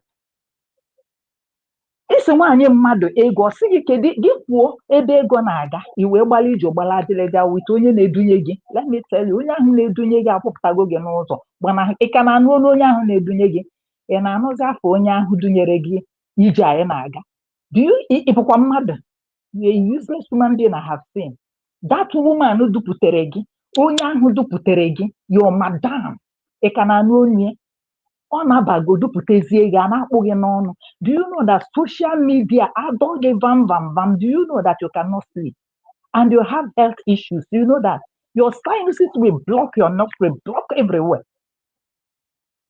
Isi nwaanyị mmadụ ego ọ sị gị kedu gị kwuo ebe ego na-aga, iwe gbala ije gbala adịlịga wit onye na-edunye gị. Let me tell you, onye ahụ na-edunye gị akwụpụtago gị n'ụzọ gbana ị ka na-anụ olu onye ahụ na-edunye gị, ị na-anụzi afọ onye ahụ dunyere gị ije anyị na-aga. Ịbụkwa mmadụ? You a useless human being I have seen. That woman duputere gị, onye ahụ duputere gị, your madam, ị ka na-anụ onye ọ na-abago duputezie gị a na-akpụ gị n'ọnụ. Do you know that social media adọ gị vam? Do you know that you cannot sleep and you have health issues? Do you know that your sinuses will block your nostril, block everywhere?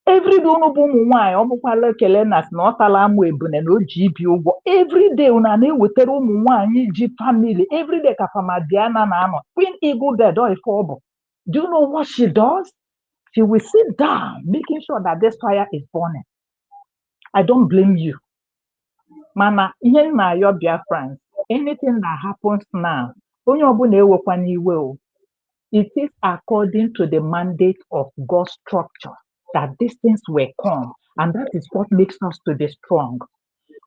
Everyday unu bụ ụmụ nwaanyị ọ bụkwala ekele na na ọ tala amụ ebune na o ji ibi ụgwọ. Everyday unu na-ewetara ụmụ nwaanyị ji family. Everyday ka Famadiana na-anọ Queen Eagle bed ọ ife ọ bụ. Do you know what she does? She will sit down making sure that this fire is burning. I don't blame you. Mana ihe na ayọ Biafrans, anything that happens now, onye ọbụla ewekwana iwe o. It is according to the mandate of God's structure that these things will come, and that is what makes us to be strong.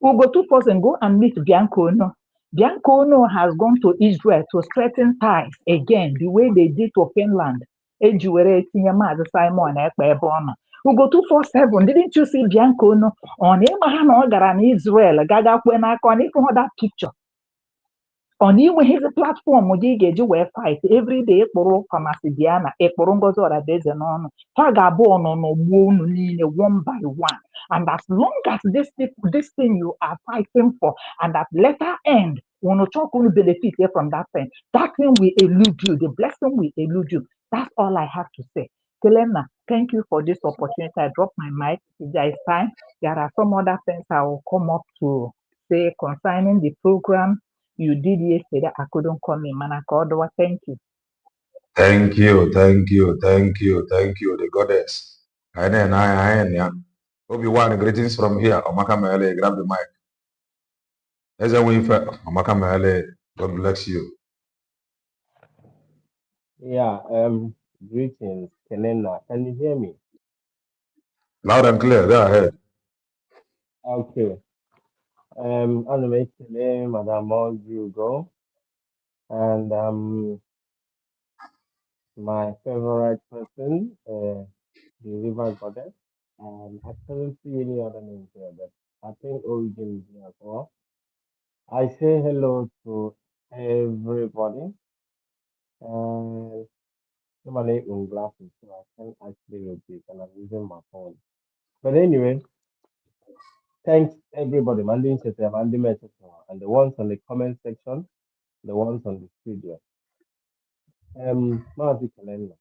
Ugo247, go and meet Bianca Ono. Bianca Ono has gone to Israel to strengthen ties again, the way they did to Finland. Eji were etinye Maazị Simon Ekpa ebe ọ nọ. Ugo247, didn't you see Bianca Ono? Ọ na-ịma ha na ọ gara na Israel gagakwe n'aka ọ na-ịfụ that picture. Ọ na-enweghịzi platform gị ga-eji wee fight everyday ịkpụrụ Famasidiana, ịkpụrụ Ngozi Ọrabeeze n'ọnụ. Ha ga-abụ ọnụnọ gbuo unu niile one by one. And as long as this thing you are fighting for, and at later end, unu chọọ ka unu benefit from that thing will elude you, the blessing will elude you. That's all I have to say. Kelena, thank you for this opportunity. I dropped my mic. If there is time, there are some other things I will come up to say concerning the program you did yesterday. I couldn't come in. Manakaodowa, thank you. Thank you. The goddess. I Obi-Wan, greetings from here. Omaka Mele, grab the mic. As a winfer, Omaka Mele, God bless you. Yeah, greetings, Kenena. Can you hear me? Loud and clear, go ahead. Okay. I'm making Madam Ugo, and my favorite person, the River Goddess. I couldn't see any other name here, but I think Origin is here as well. I say hello to everybody. And normally in glasses, so I can't actually read it, and I'm using my phone. But anyway, thanks everybody, Mandy Chete, Mandy Mechete, and the ones on the comment section, the ones on the studio. Mazi Kalenda,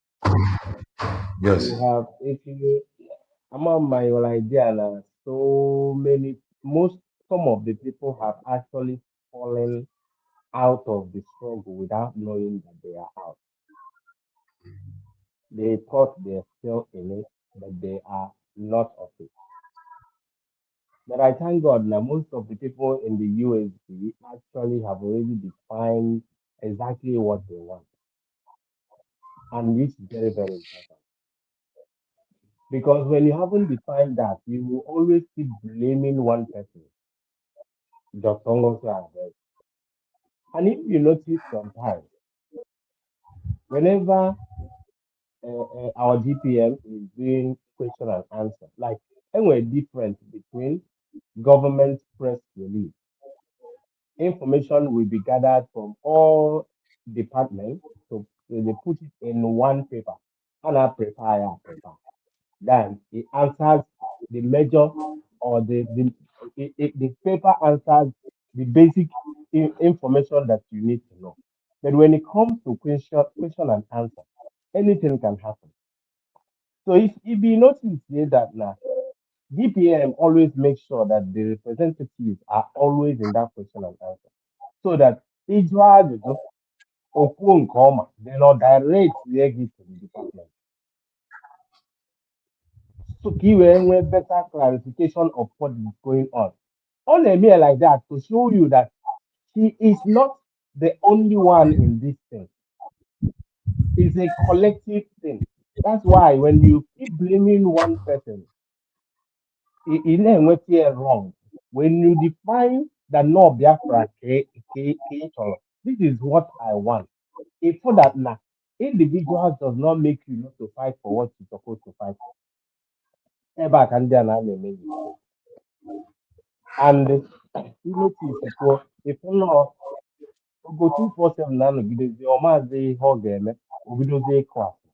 Yes. you have, if you, I'm on my whole idea now, so many, some of the people have actually fallen out of the struggle without knowing that they are out. They thought they're still in it, but they are not of it. But I thank God now most of the people in the USD actually have already defined exactly what they want. And which is very, very important. Because when you haven't defined that, you will always keep blaming one person. Dr. Ngozi Abeg. And if you notice sometimes, whenever our GPM is doing question and answer, like, and we're different between government press release. Information will be gathered from all departments, so they put it in one paper. And I prepare. Then it answers the major or the paper answers the basic information that you need to know. But when it comes to question and answer, anything can happen. So if you notice here that now DPM always makes sure that the representatives are always in that question and answer, so that each one is open comma, they not direct the exit to the department. So give better clarification of what is going on. On a mail like that to show you that he is not the only one in this thing. It's a collective thing. That's why when you keep blaming one person, it is wrong. When you define that no Biafra, this is what I want. If for that now, individuals does not make you not to fight for what you're supposed to fight for. Ebe a ka ndị a na-eme mistake. And you notice if no Ugo 247 na-anọgidezi ọmazi ihe ọ ga-eme obidozie ịkụ asị.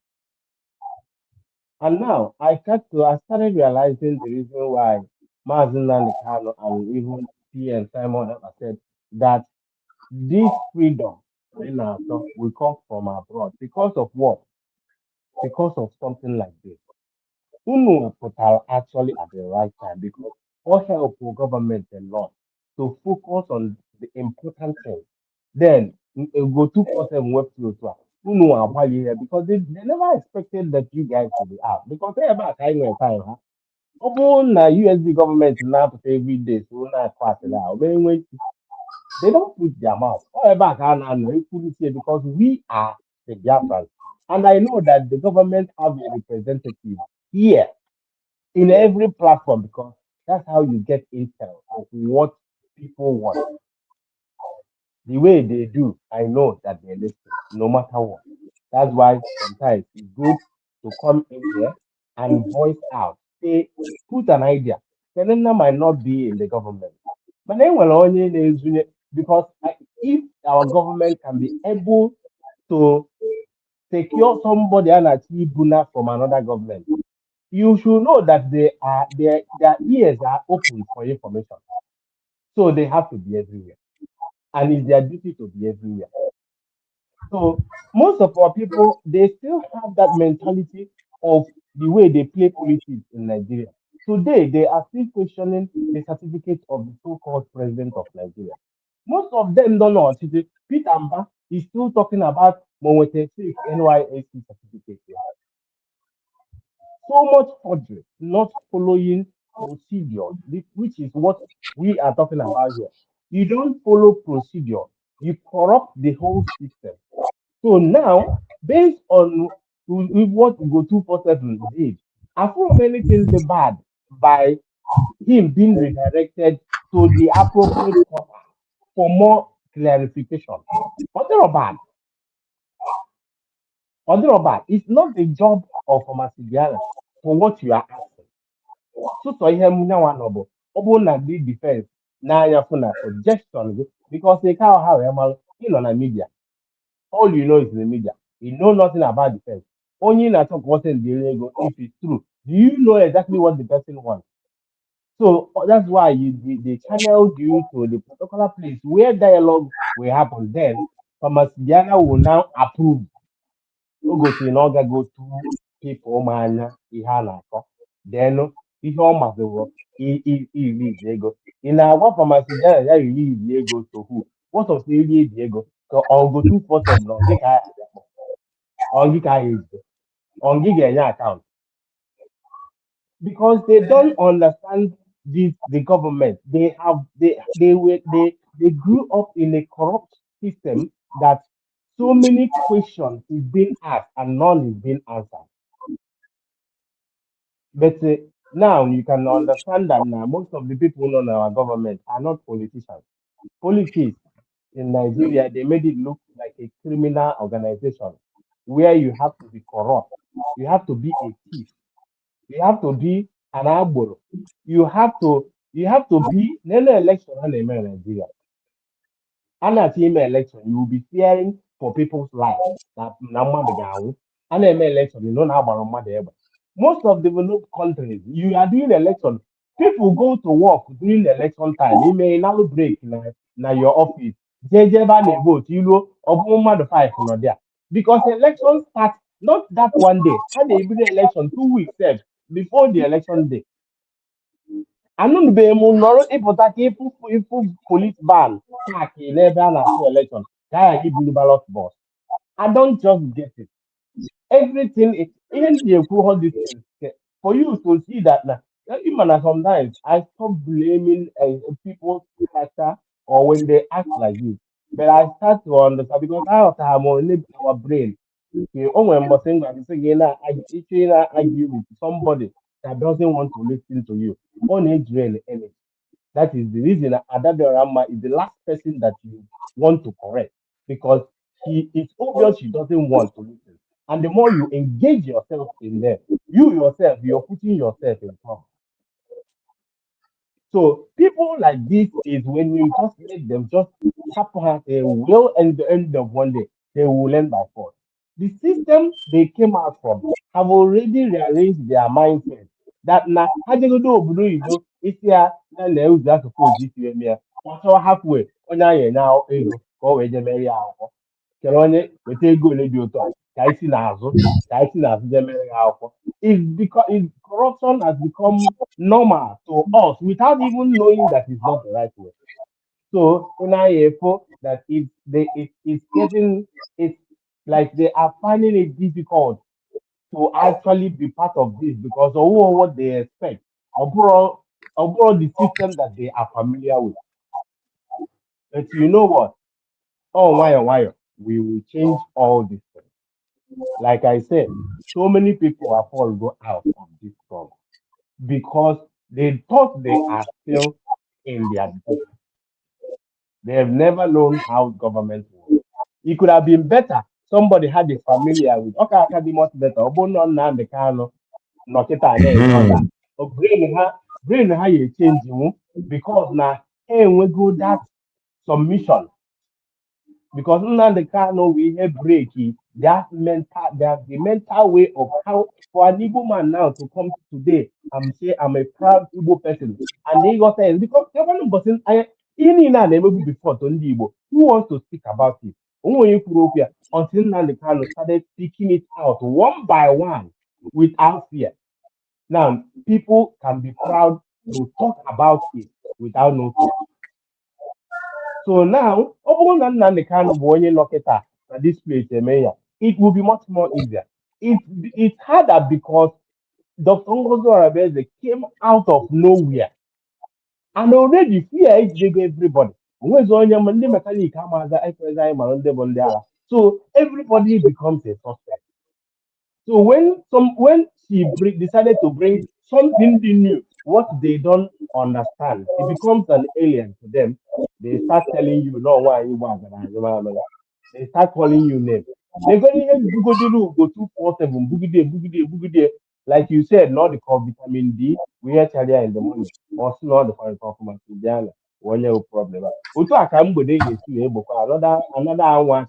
And now I started realizing the reason why Mazi Nnamdi Kanu and even PM Simon Ekpa said that this freedom will come from abroad because of what? Because of something like this. Unu pụtara actually at the right time because all help for government a lot to focus on the important things. Then go 247 web to Unu agbali here because they never expected that you guys will be out because they about time when time, huh? Open na USD government now every day, so now pass it out. When they don't put their mouth. However, I couldn't say because we are the Biafrans. And I know that the government have a representative here in every platform because that's how you get intel of what people want. The way they do, I know that they listen, no matter what. That's why sometimes it's good to come in here and voice out. Say, put an idea. Selena might not be in the government. But then when only because if our government can be able to secure somebody and achieve Buna from another government, you should know that their ears are open for information. So they have to be everywhere. And it's their duty to be everywhere. So most of our people, they still have that mentality of the way they play politics in Nigeria. Today, they are still questioning the certificate of the so-called president of Nigeria. Most of them don't know. Peter Mba is still talking about Mowete NYSC certificate here. So much forgery, not following procedure, which is what we are talking about here. You don't follow procedure, you corrupt the whole system. So now, based on what Ugo247 did, I feel many things are bad by him being redirected to the appropriate quarter for more clarification. Other bad. It's not the job of Omasibiana for what you are asking. So ihe m nyawa no bụ Obuna did defense. Now you're for suggestion because they can't have on a media. All you know is the media. You know nothing about defense. Only in a talk what's in the ego if it's true. Do you know exactly what the person wants? So that's why they channeled you to the particular place where dialogue will happen. Then Thomas Diana will now approve. Ogosi na oga go to people manya ihe a na-akọ. Then ihe ọ mazịwo release ego. Ị na-agwa Thomas Diana ya release ego to who? What of release ego? So Ugo247 na ọgị ka ya akpọ. Ọgị ka ya ejido. Ọgị ga-enye account. Because they don't understand the government. They grew up in a corrupt system that so many questions is being asked and none is being answered. But now you can understand that now most of the people in our government are not politicians. Politics in Nigeria, they made it look like a criminal organization where you have to be corrupt, you have to be a thief, you have to be an agboro. You have to be no election in Nigeria. And at election, you will be fearing for people's life. That number the guy. And election, you don't have a most of developed countries, you are doing election. People go to work during the election time. You may now break na your office. JJ ban vote, you know, of the 5 not there. Because election starts not that one day. And they be the election 2 weeks before the election day. Anụ be m nọrọ ịpụta ka ịfụ police ban paaki n'ebe a na-atụ election gaa gị buru ballot box. I don't just get it. Everything ihe m ji ekwu all these things for you to see that na even na sometimes I stop blaming people's character or when they act like this, but I start to understand because I have our brain. Okay, o nwere mbọsị ngwa gị sị gị na-argue with somebody that doesn't want to listen to you. On a drain energy. That is the reason that Adabiorama is the last person that you want to correct because it's obvious she doesn't want to listen. And the more you engage yourself in there, you're putting yourself in trouble. So people like this is when you just let them just happen at a will and the end of one day, they will learn by force. The system they came out from have already rearranged their mindset that na hajegodo obodo oyibo isi ya na use asụsụ isi eme ya ọchọ halfway onye ahụ na ego ka ọ wee jemere ya akwụkwọ kere onye weta ego ole dị otu a ka isi n'azụ jemere ya akwụkwọ corruption has become normal to us without even knowing that it's not the right way. So in IFO that it's getting it's like they are finding it difficult to actually be part of this because of what they expect abroad the system that they are familiar with. But you know what? Oh, why? We will change all these things. Like I said, so many people have all go out of this struggle because they thought they are still in their education. They have never known how government works. It could have been better. Somebody had a familiar with okay, I can be much better. Obono na the kind of nọkịta na-eme that. But brain ha ya change because na ha enwego that submission because Nnamdi Kanu we ihe break the mental way of how for an Igbo man now to come today and say I'm a proud Igbo person and they got says because everyone but in na na-emebu before to ndị Igbo who wants to speak about it onwe kwuru okwu ya until Nnamdi Kanu started speaking it out one by one without fear. Now, people can be proud to talk about it without no fear. So now, this place, it will be much more easier. It's harder because Dr. Ngozo Arabeze came out of nowhere and already fear is everybody. So everybody becomes a suspect. So when she decided to bring something new, what they don't understand, it becomes an alien to them. They start telling you, no, why you want that? They start calling you names. They're going to go to 247, boogity. like you said, not the call vitamin D, we had earlier in the morning, or not the foreign performance in Ghana, one year problem. Utu akambo de yes, you able another one,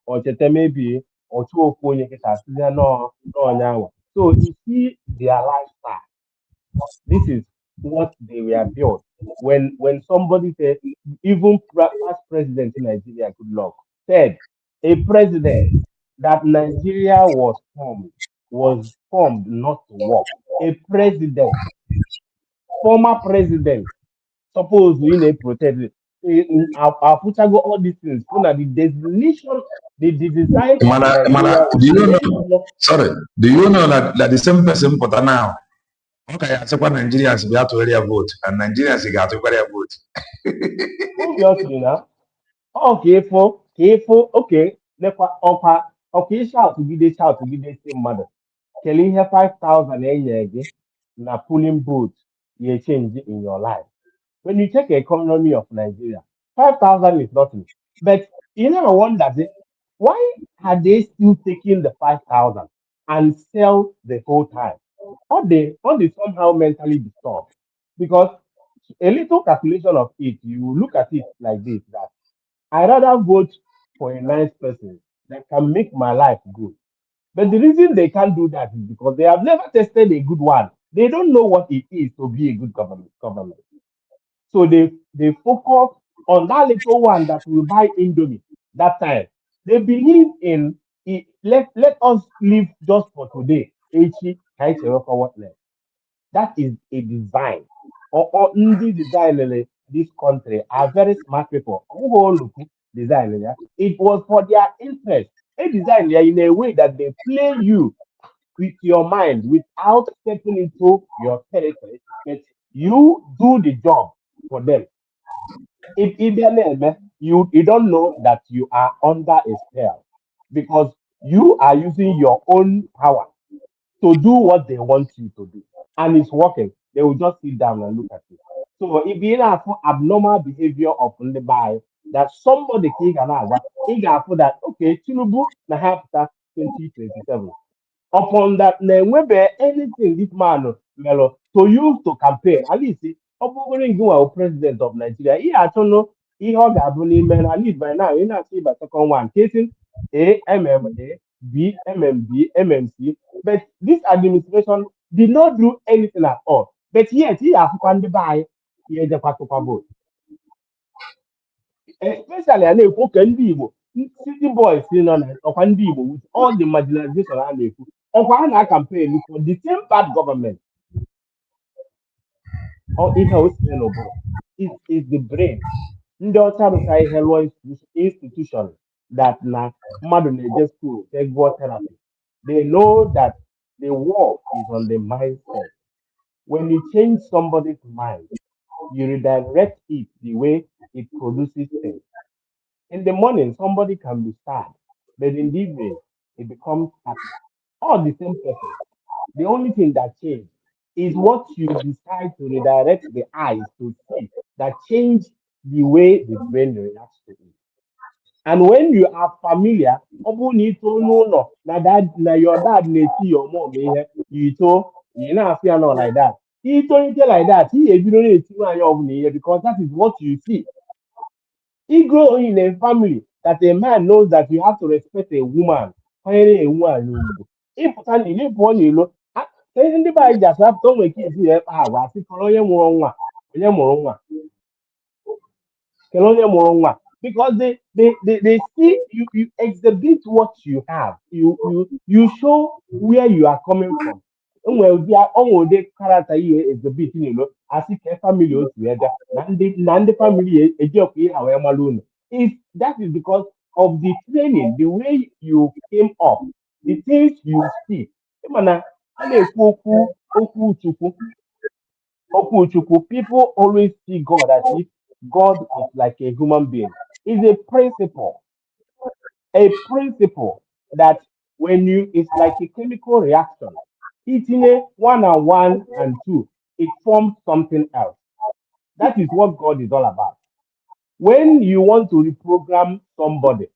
or chete maybe, or two or four years, no, now. So you see their lifestyle. This is what they were built. When somebody said, even past president in Nigeria, good luck, said a president that Nigeria was formed not to work. A president, former president, suppose we need protest. Our future go all these things. So that the definition, the design of Nigeria was Do you to know? work. Sorry. Do you know that the same person put now? Okay, I say Nigerians we have to area vote, and Nigerians they got to area vote. Obviously now. Okay, okay, shout to be the same mother. Kelly here 5,000 a year again, na pulling boot, you change it in your life. When you check the economy of Nigeria, 5,000 is nothing. But you know, I wonder, why are they still taking the 5,000 and sell the whole time? Or they somehow mentally disturbed? Because a little calculation of it, you look at it like this, that I rather vote for a nice person that can make my life good. But the reason they can't do that is because they have never tested a good one. They don't know what it is to be a good government. So they focus on that little one that will buy Indomie that time. They believe in it. Let us live just for today. Echi, kaichero for what next? That is a design. Or ndị design this country are very smart people. Look design. It was for their interest. A design in a way that they play you with your mind without stepping into your territory, but you do the job for them. If their name, you don't know that you are under a spell because you are using your own power to do what they want you to do. And it's working. They will just sit down and look at it. So if you have abnormal behavior of the buy that somebody can that okay, Tinubu na have that 2027. Upon that, na-enwebe anything this man melụ to use to campaign at least ọ bụgoro gị nwa president of Nigeria ihe achọnụ ihe ọ ga-abụ n'ime na at least by now ị na-achọ ịba second one casing AMMA B MMB MMC but this administration did not do anything at all but yet ihe akwụkwọ ndị be anyị ihe ejekwa tụkwa vote especially a na-ekwu ka ndị Igbo city boys si nọ na ọkwa ndị Igbo with all the marginalization a na-ekwu ọkwa a na-campaign for the same bad government or ihe o si n'ụbụrụ is the brain ndị ọcha rụcha ihe lụọ institution that na mmadụ na-eje school take go therapy they know that the war is on the mindset when you change somebody's mind you redirect it the way it produces things. In the morning, somebody can be sad, but in the evening, it becomes happy. All the same person. The only thing that changes is what you decide to redirect the eyes to see that change the way the brain reacts to it. And when you are familiar, obu ni to no na your dad na see your mom you to you know feel not like that. He told you like that. He if you don't because that is what you see. He grew in a family that a man knows that you have to respect a woman. Finally, a woman. If you born, ndị be anyị ji asapụta onwe ka esi wee kpa agwa asị kọrọ onye mụrụ nwa because they see you exhibit what you have you show where you are coming from onwe ụdị character ihe exhibit asị ka family otu ebe na ndị family eji ọkwa ihe wee mara unu that is because of the training the way you came up the things you see mana a na-ekwu okwu Chukwu, people always see God as if God is like a human being. It's a principle that it's like a chemical reaction. Eating a one and one and two, it forms something else. That is what God is all about. When you want to reprogram somebody,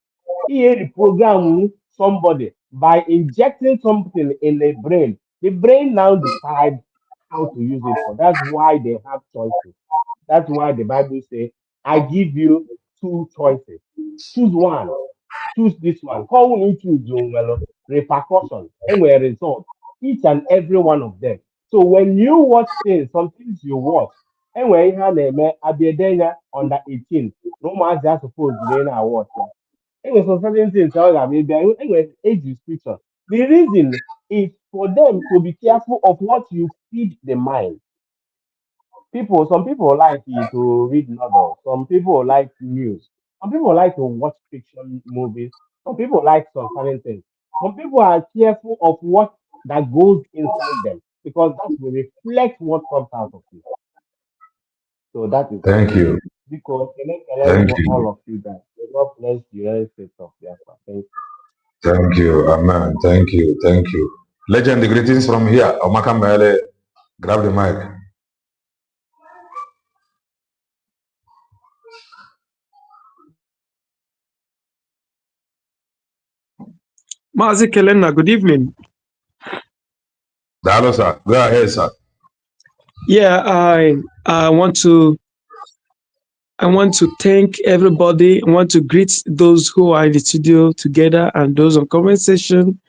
he reprogram somebody by injecting something in the brain The brain now decides how to use it for. That's why they have choices. That's why the Bible says, I give you two choices. Choose one. Choose this one. Call when you choose well, repercussions and where result. Each and every one of them. So when you watch things, some things you watch, and when you have a Abiedena under 18, no man just supposed to watch. Anyway, so certain things tell that maybe anyway, age restriction. The reason is for them to be careful of what you feed the mind. Some people like to read novels, some people like news, some people like to watch fiction movies, some people like some certain things. Some people are careful of what that goes inside them because that will reflect what comes out of you. So that is what Thank it is. you. Because Thank for all you. of you guys. May God bless the United States of Biafra. Thank you. Thank you. Amen. Thank you. Thank you. Legend, greetings from here. Omaka Mele, grab the mic. Mazi Kelena, good evening. Dalo, sir. Go ahead, sir. Yeah, I want to thank everybody. I want to greet those who are in the studio together and those on comment section,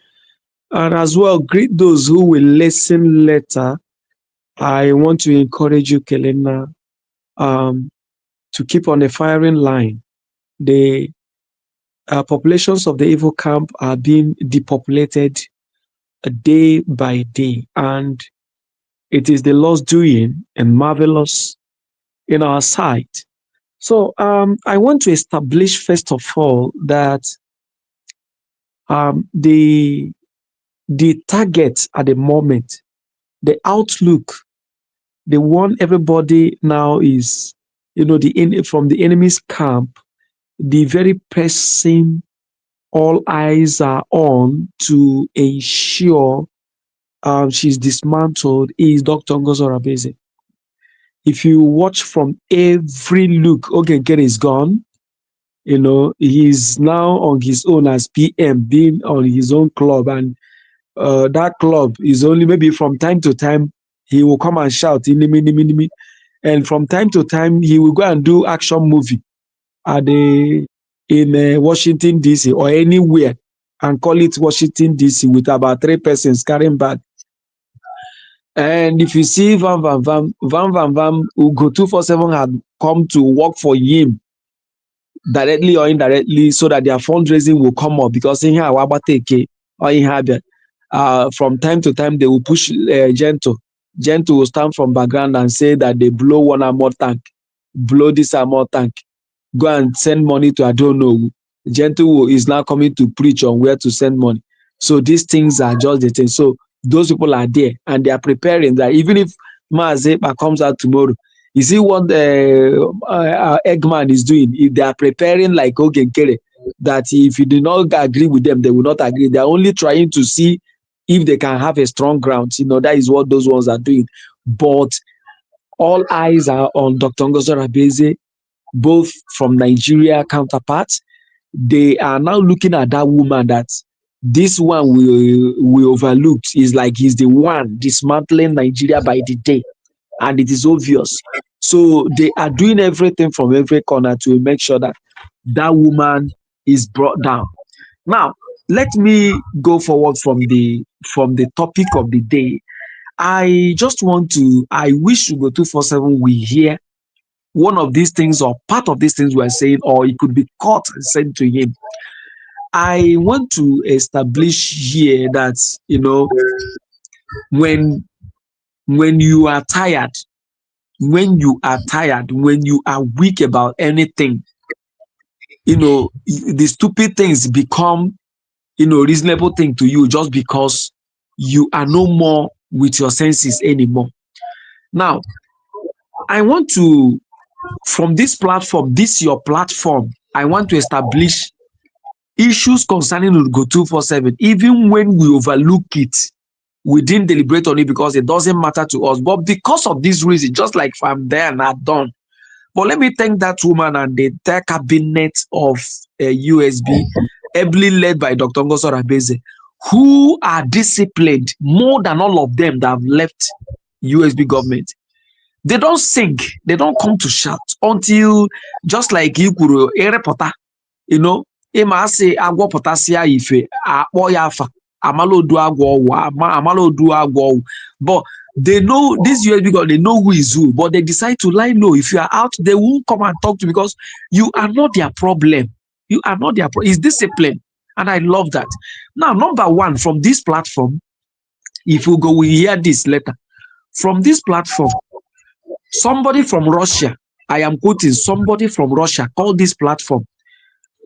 and as well greet those who will listen later. I want to encourage you, Kelena, to keep on a firing line. The populations of the evil camp are being depopulated day by day, and it is the Lord's doing and marvelous in our sight. So I want to establish first of all that the target at the moment, the outlook, the one everybody now is, from the enemy's camp, the very person all eyes are on to ensure she's dismantled is Dr. Ngozo Rabeze. If you watch from every look, Ogenkere is gone. He's now on his own as PM, being on his own club, and that club is only maybe from time to time he will come and shout "Inimi, nimi, nimi," and from time to time he will go and do action movie in Washington DC or anywhere and call it Washington DC with about 3 persons carrying bag. And if you see Ugo247 had come to work for him directly or indirectly so that their fundraising will come up because in here from time to time they will push Gento. Gento will stand from background and say that they blow one armor tank, blow this armor tank, go and send money to I don't know. Gento is now coming to preach on where to send money. So these things are just the thing. So those people are there and they are preparing that even if Mazepa comes out tomorrow, you see what Eggman is doing. If they are preparing like Ogenkere, that if you do not agree with them, they will not agree. They are only trying to see if they can have a strong ground. That is what those ones are doing. But all eyes are on Dr. Ngozo Rabeze, both from Nigeria counterparts. They are now looking at that woman that this one we overlooked is like he's the one dismantling Nigeria by the day. And it is obvious. So they are doing everything from every corner to make sure that that woman is brought down. Now, let me go forward from the topic of the day. I wish Ugo247 we hear one of these things or part of these things we're saying, or it could be caught and sent to him. I want to establish here that, when you are tired, when you are weak about anything, the stupid things become, reasonable thing to you just because you are no more with your senses anymore. Now, I want to, from this platform, your platform, I want to establish issues concerning Ugo247, even when we overlook it. We didn't deliberate on it because it doesn't matter to us. But because of this reason, just like I'm there and I'm done. But let me thank that woman and the entire cabinet of USB, ably led by Dr. Ngozo Rabeze, who are disciplined more than all of them that have left USB government. They don't sing, they don't come to shout until, just like you could a reporter, you know, ima say agwo potasia ife akpo ya afa amalodu agwo amalodu agwo, but they know this USB government, they know who is who, but they decide to lie low. If you are out, they won't come and talk to you because you are not their problem. You are not their problem. It's discipline, and I love that. Now, number one, from this platform, if you go, we hear this letter from this platform. Somebody from Russia, I am quoting, somebody from Russia called this platform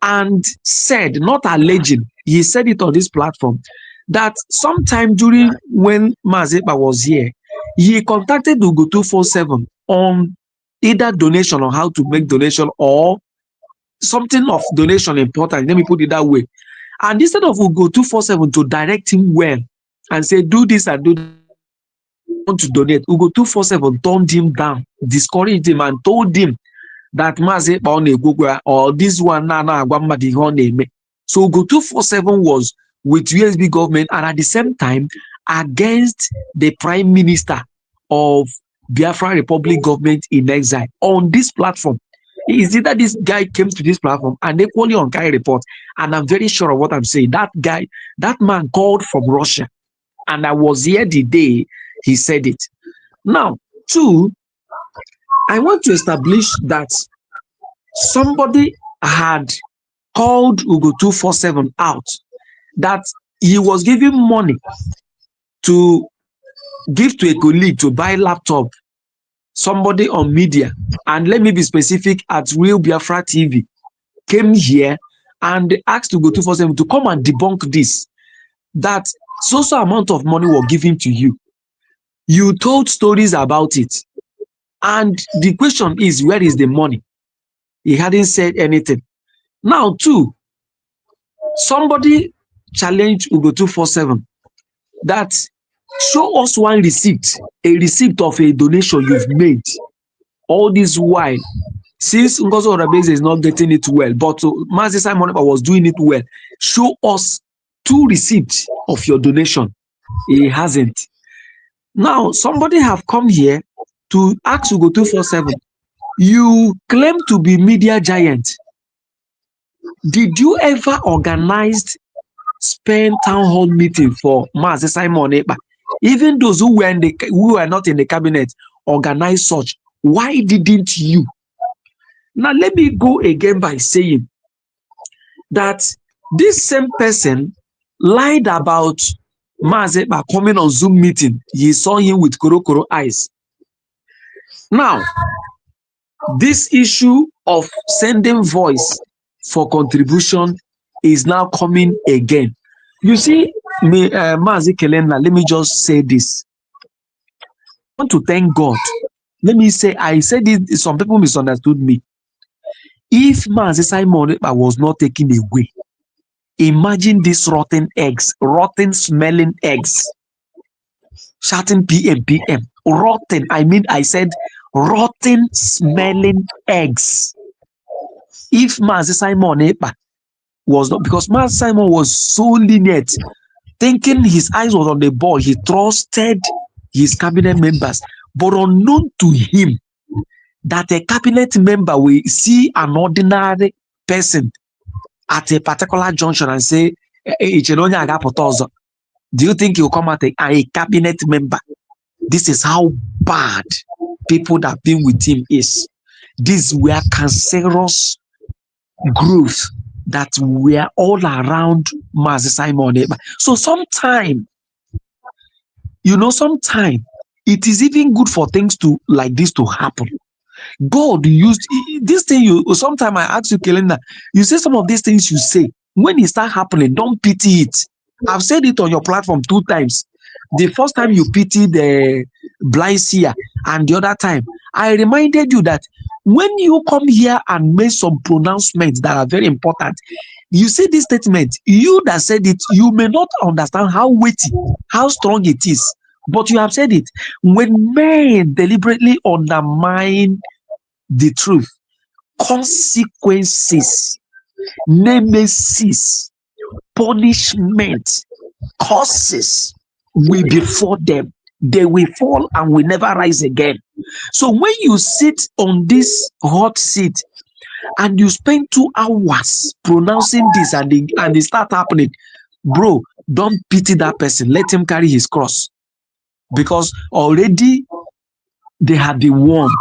and said, not alleging, he said it on this platform, that sometime during when Mazepa was here, he contacted Ugo247 on either donation or how to make donation or something of donation important. Let me put it that way. And instead of Ugo247 to direct him well and say, do this and do that, want to donate, Ugo247 turned him down, discouraged him, and told him that or this one so Ugo247 was with USB government and at the same time against the Prime Minister of Biafra Republic government in exile on this platform. Is it that this guy came to this platform and equally on Kai report, and I'm very sure of what I'm saying. That guy, that man called from Russia, and I was here the day he said it. Now, two, I want to establish that somebody had called Ugo247 out, that he was giving money to give to a colleague to buy laptop, somebody on media, and let me be specific, at Real Biafra TV, came here and asked Ugo247 to come and debunk this, that so amount of money was given to you. You told stories about it. And the question is, where is the money? He hadn't said anything. Now, two, somebody challenged Ugo247 that show us one receipt, a receipt of a donation you've made all this while, since Ngozo Rabeze is not getting it well, but Mazi Simon was doing it well. Show us 2 receipts of your donation. He hasn't. Now, somebody have come here to ask Ugo247, you claim to be media giant. Did you ever organize, spend town hall meeting for Mazi Simon Ekpa? Even those who were not in the cabinet organized such. Why didn't you? Now, let me go again by saying that this same person lied about Mazi Ekpa coming on Zoom meeting. He saw him with Korokoro eyes. Now, this issue of sending voice for contribution is now coming again. You see, Mazi Kelena, let me just say this. I want to thank God. Let me say, I said it, some people misunderstood me. If Mazi Simon was not taken away, imagine these rotten eggs, rotten smelling eggs, shouting PM, rotten. I mean, I said rotten smelling eggs. If Mazi Simon was not, because Mazi Simon was so lenient, thinking his eyes was on the ball, he trusted his cabinet members, but unknown to him that a cabinet member will see an ordinary person at a particular junction and say, do you think he'll come at a cabinet member? This is how bad people that have been with him is. These were cancerous growths that were all around Mazi Simon. So sometimes, it is even good for things to like this to happen. God used this thing. Sometimes I ask you, Kelena, you say some of these things you say, when it start happening, don't pity it. I've said it on your platform 2 times. The first time you pity the blind seer, and the other time I reminded you that when you come here and make some pronouncements that are very important, you say this statement, you that said it, you may not understand how weighty, how strong it is, but you have said it. When men deliberately undermine the truth, consequences, nemesis, punishment Curses will befall them. They will fall and will never rise again. So when you sit on this hot seat and you spend 2 hours pronouncing this and it start happening, bro, don't pity that person. Let him carry his cross. Because already they have been warned.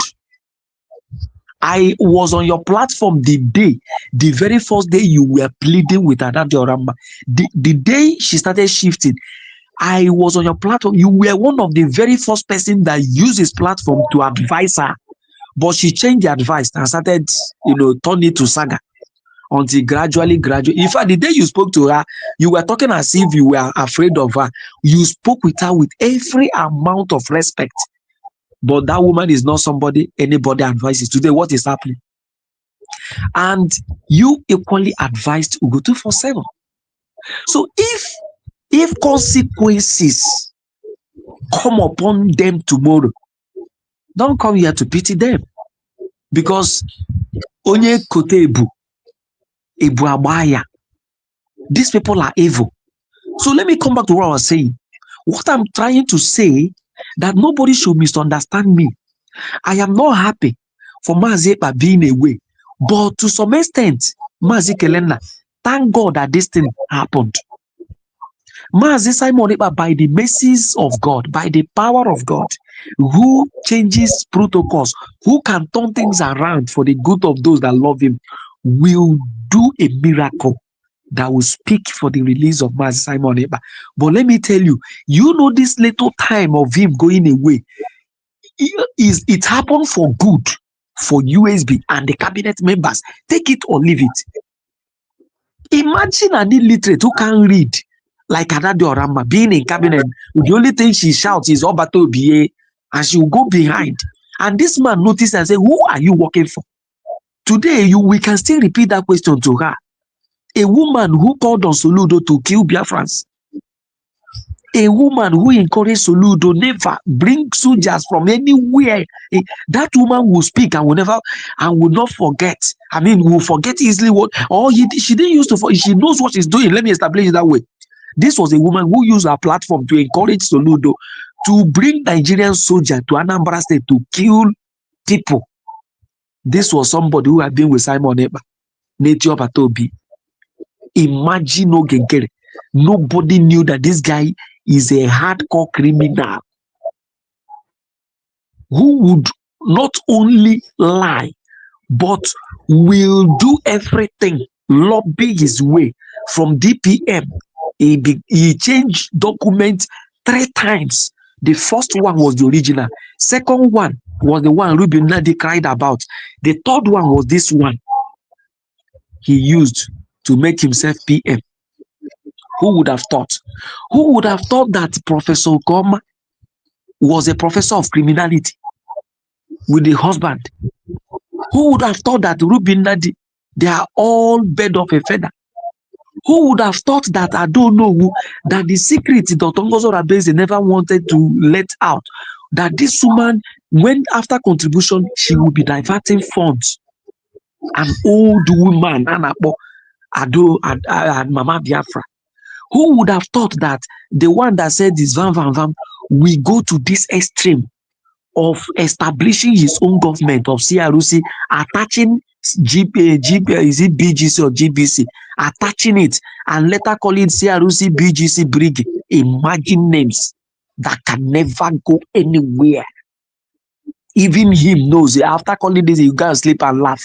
I was on your platform the very first day you were pleading with Adade Oramba. The day she started shifting, I was on your platform. You were one of the very first person that used his platform to advise her. But she changed the advice and started, turning it to saga until gradually. In fact, the day you spoke to her, you were talking as if you were afraid of her. You spoke with her with every amount of respect. But that woman is not somebody anybody advises. Today, what is happening? And you equally advised Ugo247. So if consequences come upon them tomorrow, don't come here to pity them. Because onye kote ebu abaya. These people are evil. So let me come back to what I was saying. What I'm trying to say, that nobody should misunderstand me. I am not happy for Mazi Ekpa being away. But to some extent, Mazi Kelena, thank God that this thing happened. Mazi Simon Ekpa, by the mercies of God, by the power of God, who changes protocols, who can turn things around for the good of those that love him, will do a miracle that will speak for the release of Mazi Simon Ekpa. But let me tell you, this little time of him going away, it happened for good for USB and the cabinet members. Take it or leave it. Imagine an illiterate who can't read, like Adade Oramba, being in cabinet. The only thing she shouts is Obato BA, and she will go behind. And this man noticed and said, who are you working for? Today, we can still repeat that question to her. A woman who called on Soludo to kill Biafrans. A woman who encouraged Soludo never bring soldiers from anywhere. That woman will speak and will not forget. I mean, will forget easily she didn't use to. She knows what she's doing. Let me establish it that way. This was a woman who used her platform to encourage Soludo to bring Nigerian soldiers to Anambra State to kill people. This was somebody who had been with Simon Ekpa, Netio Batobi. Imagine Ogengere. Nobody knew that this guy is a hardcore criminal who would not only lie, but will do everything, lobby his way from DPM. He changed documents 3 times. The first one was the original. Second one was the one Ruby Nadi cried about. The third one was this one he used to make himself PM. Who would have thought? Who would have thought that Professor Goma was a professor of criminality with a husband? Who would have thought that Ruby Nadi, they are all bird of a feather? Who would have thought that, I don't know, that the secret that Ongozo Rabeze never wanted to let out, that this woman, when after contribution, she will be diverting funds. An old woman, Anapo, Ado, and Mama Biafra. Who would have thought that the one that said this Van will go to this extreme of establishing his own government of CRC, attaching is it BGC or GBC, attaching it and later call it CRC BGC Brig. Imagine names that can never go anywhere. Even him knows after calling this, you can sleep and laugh.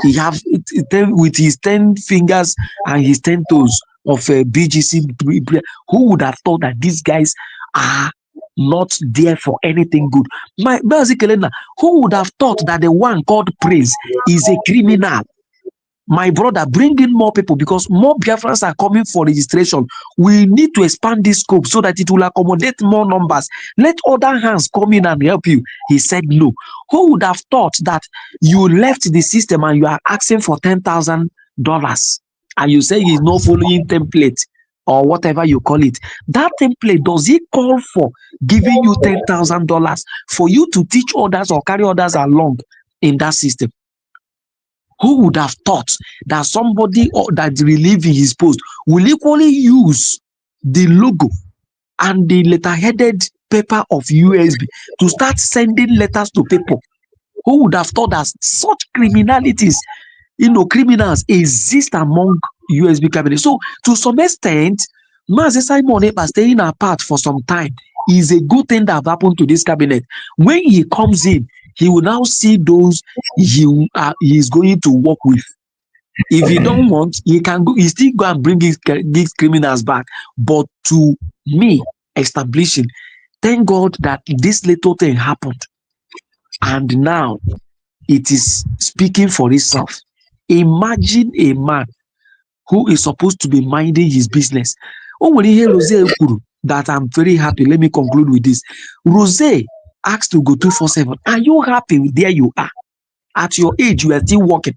He have it with his 10 fingers and his 10 toes of BGC. Who would have thought that these guys are not there for anything good? Who would have thought that the one called Praise is a criminal? My brother, bring in more people because more Biafrans are coming for registration. We need to expand this scope so that it will accommodate more numbers. Let other hands come in and help you. He said no. Who would have thought that you left the system and you are asking for $10,000 and you say he's not following template or whatever you call it? That template, does it call for giving you $10,000 for you to teach others or carry others along in that system? Who would have thought that somebody that relieving his post will equally use the logo and the letter-headed paper of USB to start sending letters to people. Who would have thought that such criminalities, criminals exist among USB cabinets? So to some extent, Mazi Simon Ekpa staying apart for some time is a good thing that have happened to this cabinet. When he comes in, he will now see those he is going to work with. If he don't want, he can go. He still go and bring these criminals back. But to me, establishing, thank God that this little thing happened, and now it is speaking for itself. Imagine a man who is supposed to be minding his business. Oh, when you hear Rose Ekuru, that I'm very happy. Let me conclude with this. Rose asked Ugo247, are you happy with where you are? At your age, you are still working.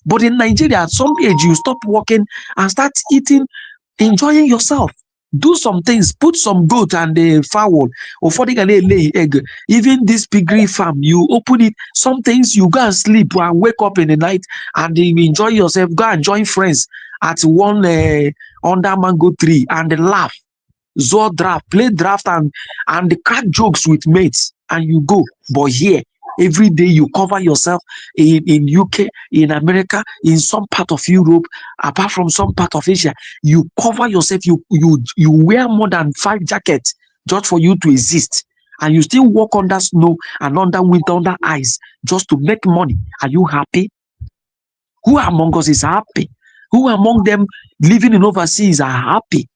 But in Nigeria, at some age, you stop working and start eating, enjoying yourself. Do some things, put some goat and a fowl, or for the lay egg. Even this piggery farm, you open it, some things you go and sleep and wake up in the night and you enjoy yourself, go and join friends at one under mango tree and laugh, draft, play draft and crack jokes with mates, and you go. But here, every day you cover yourself in UK, in America, in some part of Europe, apart from some part of Asia, you cover yourself, you wear more than 5 jackets just for you to exist. And you still walk under snow and under winter, under ice, just to make money. Are you happy? Who among us is happy? Who among them living in overseas are happy?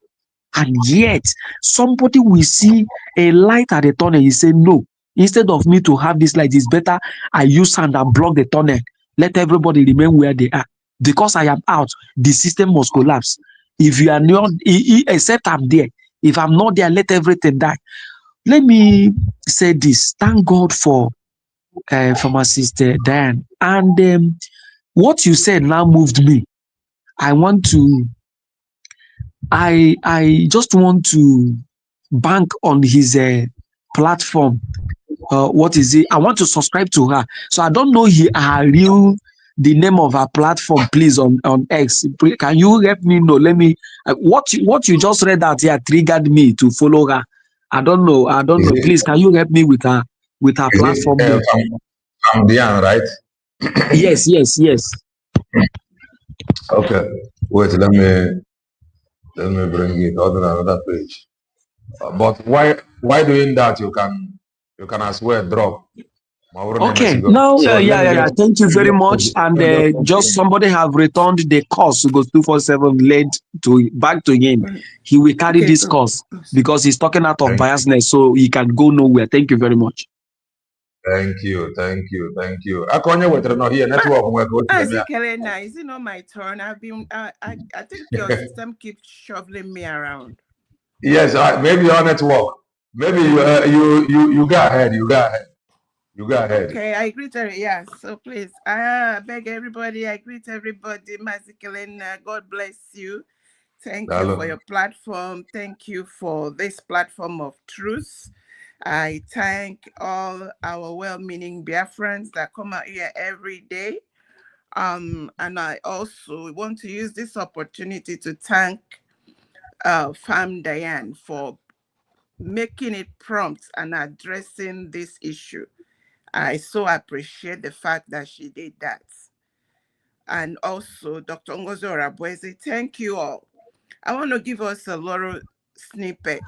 And yet, somebody will see a light at the tunnel. He say, no, instead of me to have this light, it's better I use sand and block the tunnel. Let everybody remain where they are. Because I am out, the system must collapse. If you are not, except I'm there. If I'm not there, let everything die. Let me say this. Thank God for my sister Diane. And what you said now moved me. I just want to bank on his platform. What is it? I want to subscribe to her. So I don't know the name of her platform, please, on X. Can you help me know? Let me what you just read out here triggered me to follow her. I don't know. Please, can you help me with her platform? From Diane, right? Yes. Okay. Wait, let me bring it on another page. But why doing that? You can as well drop. Okay, now, So yeah. Thank you very much. And just somebody have returned the course Ugo247 led back to him. He will carry this course because he's talking out of biasness, so he can go nowhere. Thank you very much. Thank you. Akonye wetere no here network. Is it not my turn? I think your system keeps shoveling me around. Yes, maybe your network. Maybe you go ahead. You go ahead. Okay, I greet everybody. Yeah, so please, I beg everybody. I greet everybody. Mazikelena, God bless you. Thank you for your platform. Thank you for this platform of truth. I thank all our well-meaning Biafrans that come out here every day. And I also want to use this opportunity to thank Fam Diane for making it prompt and addressing this issue. I so appreciate the fact that she did that. And also Dr. Ugo419, thank you all. I want to give us a little snippet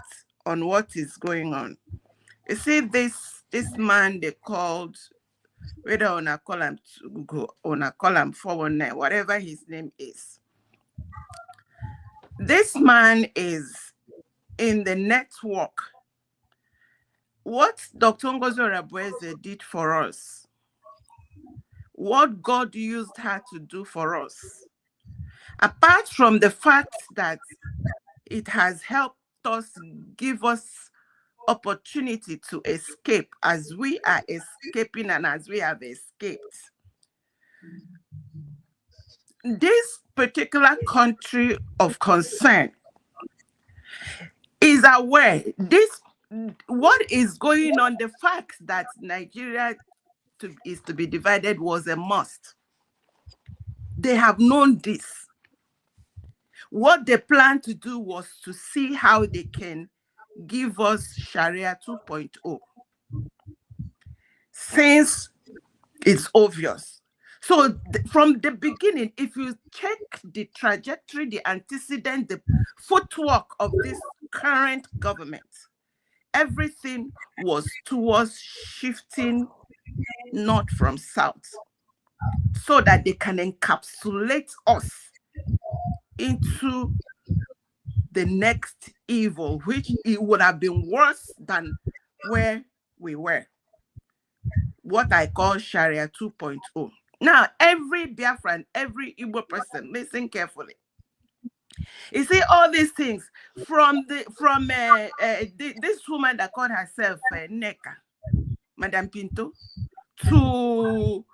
on what is going on. You see, this man they called, whether on a column 419, whatever his name is. This man is in the network. What Dr. Ugo419 did for us, what God used her to do for us, apart from the fact that it has helped us, give us opportunity to escape as we are escaping and as we have escaped. This particular country of concern is aware what is going on. The fact that Nigeria is to be divided was a must. They have known this. What they plan to do was to see how they can give us Sharia 2.0. Since it's obvious. So from the beginning, if you check the trajectory, the antecedent, the footwork of this current government, everything was towards shifting north from south so that they can encapsulate us into the next evil, which it would have been worse than where we were. What I call Sharia 2.0. Now, every Biafran, every Igbo person, listen carefully. You see all these things from this woman that called herself Neka, Madame Pinto, to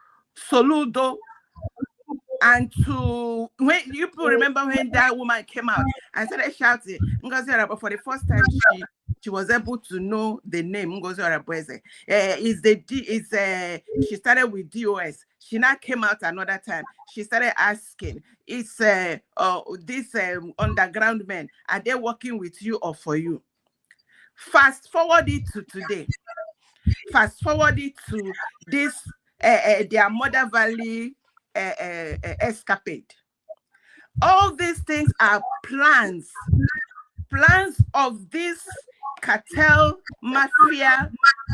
Soludo, and to when you remember when that woman came out and started shouting Ngozi Arabo for the first time, she was able to know the name Ngozi Arabo. She started with DOS. She now came out another time. She started asking, "Is this underground men, are they working with you or for you?" Fast forward it to today. Fast forward it to this their Mother Valley escapade. All these things are plans of this cartel mafia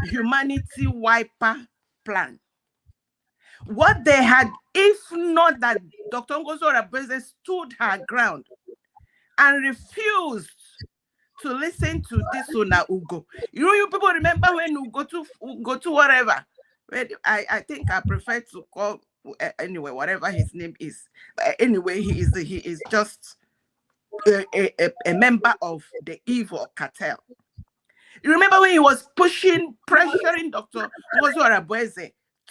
humanity wiper plan. What they had, if not that Dr. Ngozi Arabo stood her ground and refused to listen to this Una Ugo. You people remember when Ugo to whatever. I think I prefer to call anyway, whatever his name is. But anyway, he is just a member of the evil cartel. You remember when he was pressuring Dr. Ngozi Arabo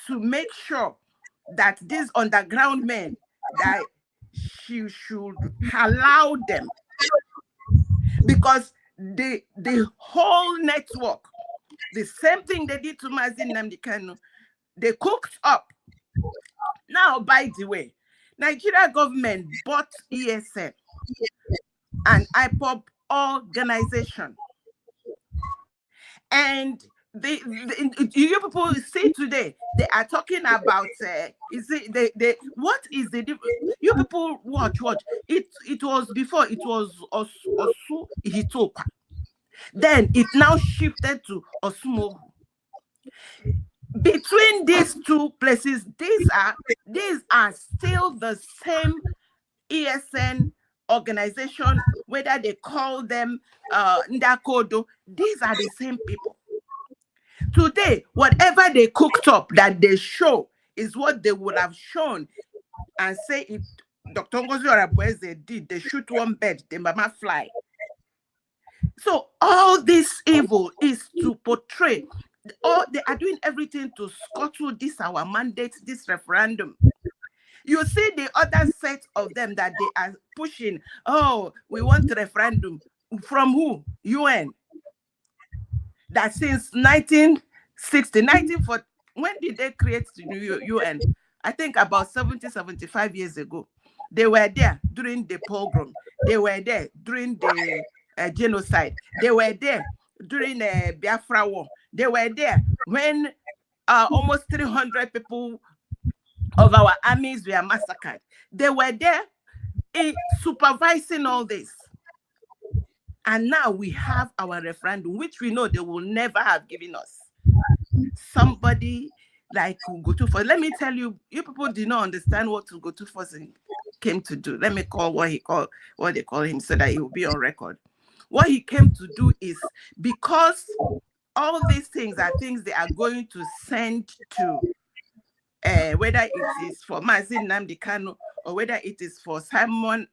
to make sure that these underground men, that she should allow them, because the whole network, the same thing they did to Mazin Nnamdi Kanu, they cooked up. Now, by the way, Nigeria government bought ESN, an IPOB organization. And you people see today, they are talking about what is the difference? You people watch. It was before, it was Osu Ihitopa. Then it now shifted to Osumohu. Between these two places, these are still the same ESN organization, whether they call them Ndakodo, these are the same people. Today, whatever they cooked up that they show is what they would have shown and say if Dr. Ngozi Arabo did, they shoot one bird, the mama fly. So all this evil is to portray, they are doing everything to scuttle this our mandate, this referendum. You see the other set of them that they are pushing, oh, we want a referendum. From who? UN. That since 1960, 1940, when did they create the new UN? I think about 70, 75 years ago. They were there during the pogrom. They were there during the genocide. They were there during the Biafra War. They were there when almost 300 people of our armies were massacred. They were there supervising all this. And now we have our referendum, which we know they will never have given us. Somebody like Ugo247. Let me tell you, you people did not understand what Ugo247 came to do. Let me call what they call him so that he will be on record. What he came to do is, because all these things are things they are going to send to whether it is for Mazin Nnamdi Kanu or whether it is for Prime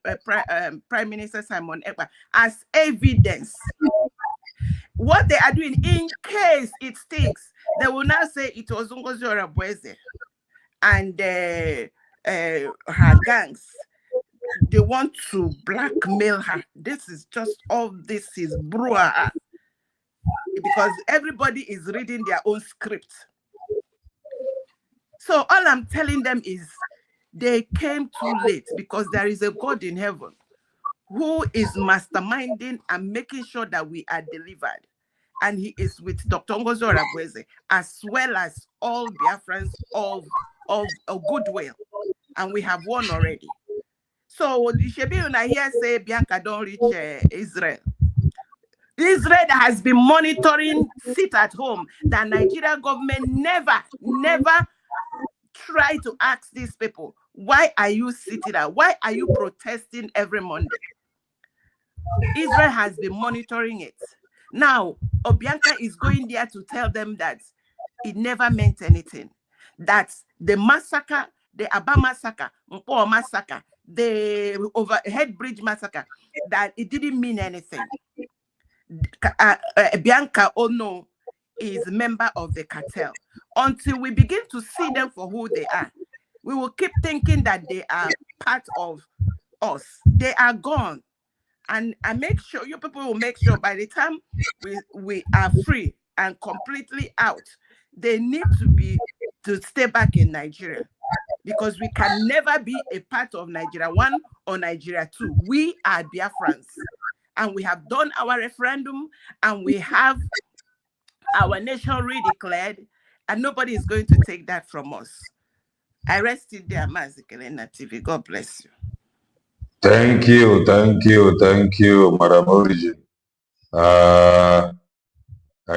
Minister Simon Ekpa as evidence. What they are doing, in case it stinks, they will now say it was Ngozi Arabo and her gangs. They want to blackmail her. This is just all this is brouhaha, because everybody is reading their own script. So all I'm telling them is they came too late, because there is a God in heaven who is masterminding and making sure that we are delivered. And he is with Dr. Ngozo Rabweze, as well as all Biafrans of goodwill. And we have won already. So Shebi una here say Bianca don't reach Israel. Israel has been monitoring, sit at home. The Nigerian government never try to ask these people, why are you sitting out? Why are you protesting every Monday? Israel has been monitoring it. Now, Obianka is going there to tell them that it never meant anything. That the massacre, the Aba massacre, Mpo massacre, the overhead bridge massacre, that it didn't mean anything. Bianca Ono is a member of the cartel. Until we begin to see them for who they are, we will keep thinking that they are part of us. They are gone. And I make sure, you people will make sure by the time we are free and completely out, they need to stay back in Nigeria, because we can never be a part of Nigeria 1 or Nigeria 2. We are Biafrans, and we have done our referendum, and we have our nation redeclared, and nobody is going to take that from us. I rest it there, Mazikelena TV. God bless you. Thank you, Madam Origin. I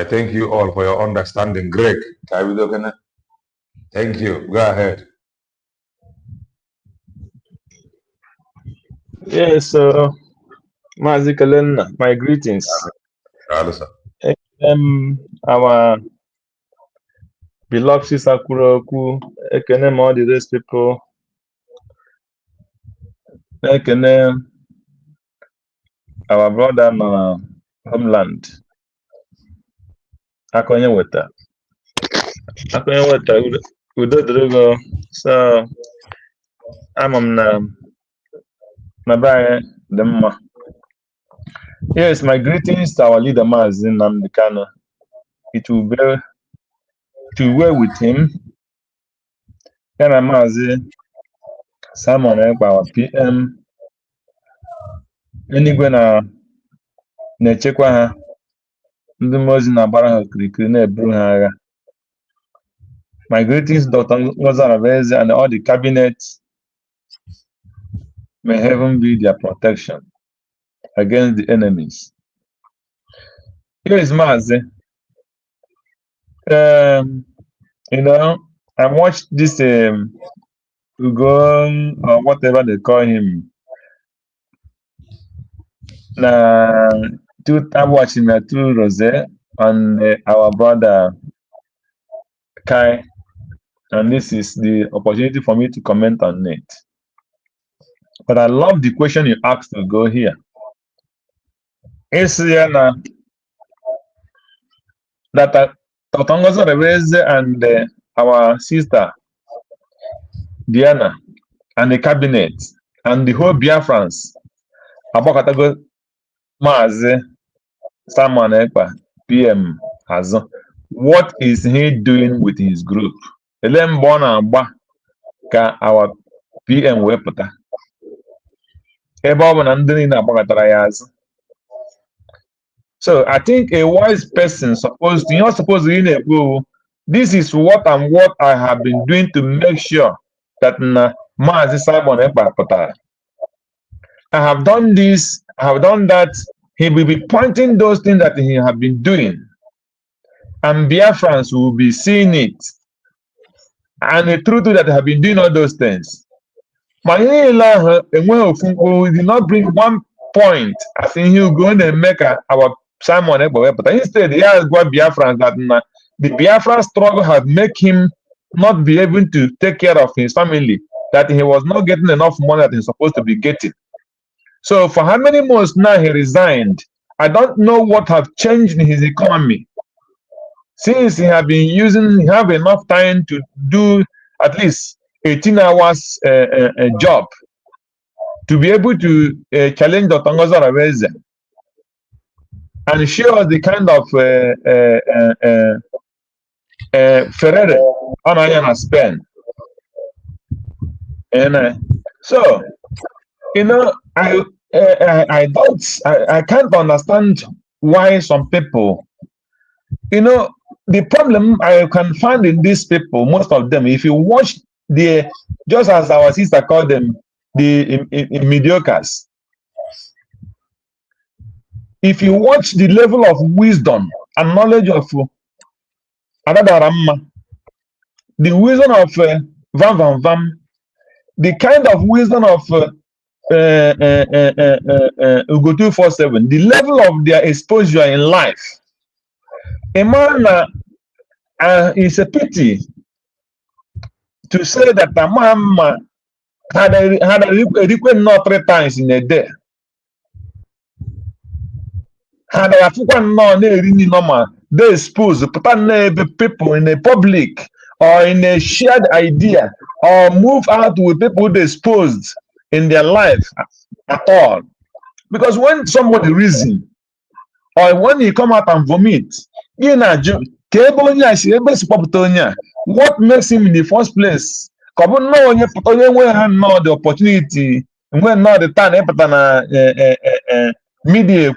thank you all for your understanding. Greg, thank you. Go ahead. Yes, so Mazi Kalena, my greetings. Our beloved sister Kuroku, Ekene, all the rest people, Ekene, our brother no homeland, Akonye Weta, Udo Drogo. So I'm on Nabai Dema. Yes, my greetings to our leader Mazin Namdekano. It will be to well with him. Kana Mazi Simon our PM. Anyway, na-echekwa ha, ndị mmụọ ozi na-agbara ha okirikiri na-eburu ha agha. My greetings, Dr. Ngozi Arabeze, and all the cabinet. May heaven be their protection against the enemies. Here is Mazi. You know, I watched this Ugo, or whatever they call him. I'm watching through Rose and our brother Kai, and this is the opportunity for me to comment on it. But I love the question you asked to go here. Is that Totongozo Reveze and our sister Diana and the cabinet and the whole Biafrans Abokatago Mazi Simon Ekpa PM Hazo. What is he doing with his group? Ka our PM wepụta ebe ọ bụ na ndị niile agbagatara ya azụ. So I think a wise person you're supposed to know, this is what I have been doing to make sure that Mazi Simon Ekpa pụtara. I have done this, I have done that. He will be pointing those things that he have been doing, and Biafrans will be seeing it. And the truth is that I have been doing all those things. We did not bring one point. I think he will go and make our Simon Ekpa, but instead he has got Biafrans that the Biafran struggle has made him not be able to take care of his family, that he was not getting enough money that he's supposed to be getting. So for how many months now he resigned? I don't know what have changed in his economy. Since he have enough time to do at least 18 hours job to be able to challenge Dr. Ngozi Arabeze and show us the kind of Ferrari on Ayana spend. And so, you know, I can't understand why some people, the problem I can find in these people, most of them, if you watch just as our sister called them, the mediocres, if you watch the level of wisdom and knowledge of Adadaramma, the wisdom of Van Van Van, the kind of wisdom of Ugo247, the level of their exposure in life, a man it's a pity to say that a man had a request not 3 times in a day. Had a African non normal, they expose people in a public or in a shared idea or move out with people they exposed in their life at all. Because when somebody reason or when he come out and vomit, what makes him in the first place? The opportunity when not the time media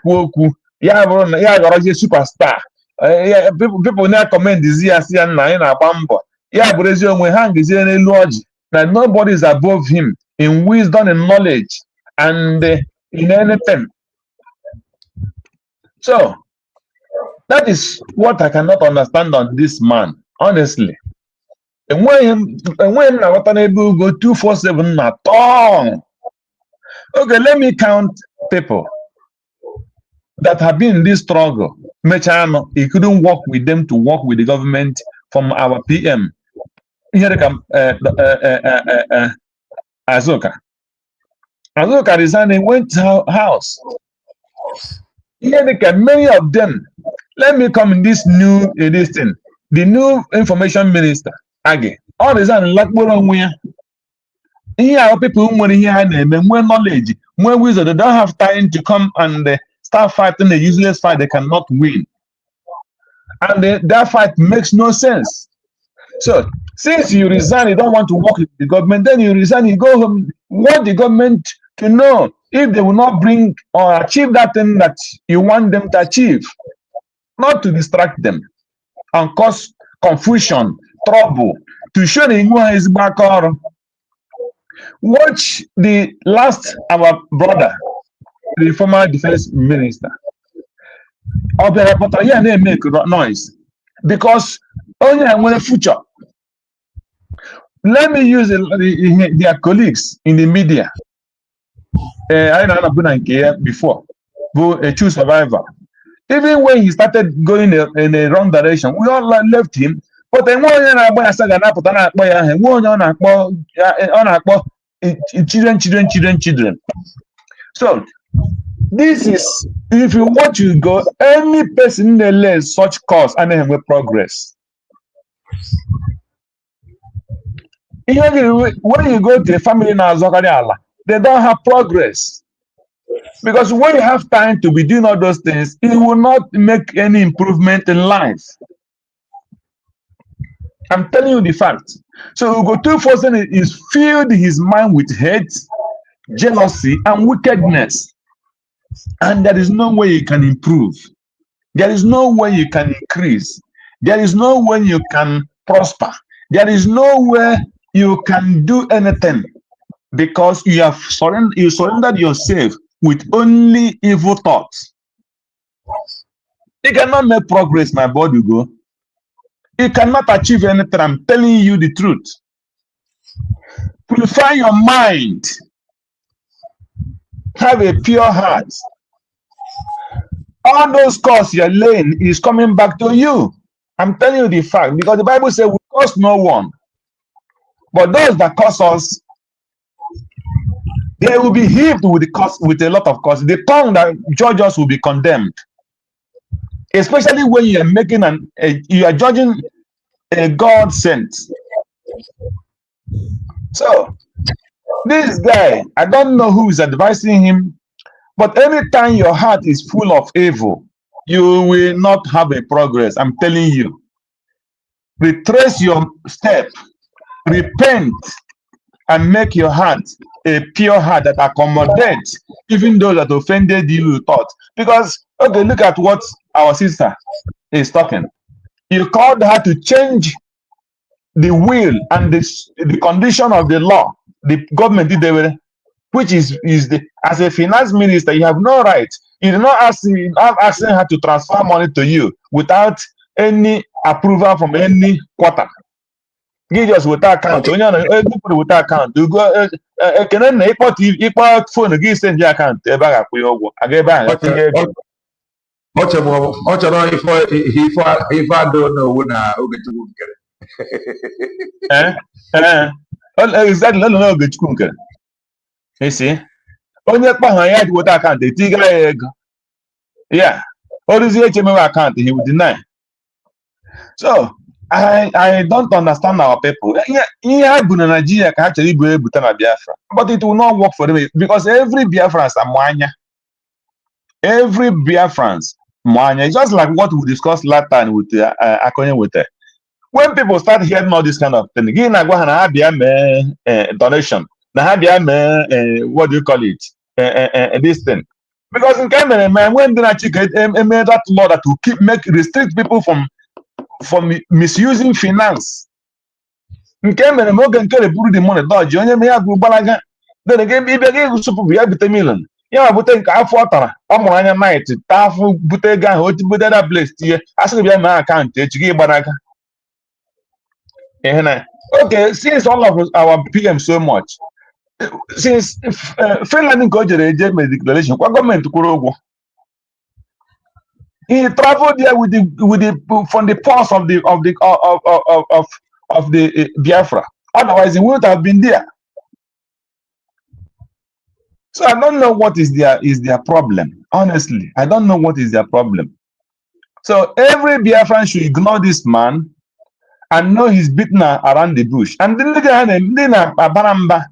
superstar. People now comment this year that nobody is above him in wisdom and knowledge and in anything. So that is what I cannot understand on this man, honestly. And when I was able to go 247 at all. Okay, let me count people that have been in this struggle. Mechano, he couldn't work with them to work with the government from our PM. Here come Azuka. Azuka resigned and went to house. Here they can, many of them. Let me come in this new this thing. The new information minister, Age. All resign like here people who money here and more knowledge, more wisdom. They don't have time to come and start fighting a useless fight they cannot win. And that fight makes no sense. So since you resign, you don't want to work with the government, then you resign, you go home, want the government to know if they will not bring or achieve that thing that you want them to achieve, not to distract them and cause confusion, trouble, to show the Igbo is back on. Watch the last our brother, the former defense minister. But here they make noise because only I want a future. Let me use their colleagues in the media. I know before, a true survivor. Even when he started going in a wrong direction, we all left him. But then children. So this is, if you want to go, any person that learns such course and then with progress. When you go to a family now, they don't have progress. Because when you have time to be doing all those things, it will not make any improvement in life. I'm telling you the fact. So Ugo247 is filled his mind with hate, jealousy, and wickedness. And there is no way you can improve. There is no way you can increase. There is no way you can prosper. There is no way you can do anything because you have surrendered yourself with only evil thoughts. You cannot make progress, my body go. You cannot achieve anything. I'm telling you the truth. Purify your mind. Have a pure heart. All those costs you're laying is coming back to you. I'm telling you the fact because the Bible says we cost no one. But those that cost us, they will be heaped with the cost, with a lot of cost. The tongue that judge us will be condemned. Especially when you are making you are judging a God sent. So this guy, I don't know who is advising him, but anytime your heart is full of evil, you will not have a progress. I'm telling you. Retrace your step, repent, and make your heart a pure heart that accommodates even those that offended you thought. Because, okay, look at what our sister is talking. You called her to change the will and the condition of the law. The government did the, which is the, as a finance minister, you have no right. You do not asking her to transfer money to you without any approval from any quarter. Give us with account. Onye na with account. You go ekene na ịkpọ phone gị send your account ebe a ga-akwụ ya ụgwọ. Aga ebe a ga-akwụ ya ego. Ọ chọrọ ife adọ n'owu na Ogechukwu nkere. Exactly, na Ogechukwu nkere. Isi onye kpọha ya dị with account etiga ya ego. Yeah. Orizie echemewe account, he will deny. So I don't understand our people. Yeah, Nigeria can actually be able to Biafra, but it will not work for them because every Biafran is a mwanya. Every Biafran's mwanya. Just like what we discussed last time with Akonye with her. When people start hearing all this kind of thing, donation. What do you call it? This thing. Because in Cameroon, man, when they made that law that will restrict people from misusing finance. In Cameroon, Morgan carry the money dodge. Only me have balaga. Then again, if again super be able to million. Yeah, but think half water. I'm on night. Tafu butega hot butega blessed here. I said, be my account. To give balaga. Okay, since all of our PM so much, since Finland got a declaration, what government to he traveled there with the from the pulse of the Biafra. Otherwise, he wouldn't have been there. So I don't know what is their problem. Honestly, I don't know what is their problem. So every Biafran should ignore this man and know he's beaten around the bush. And then baramba.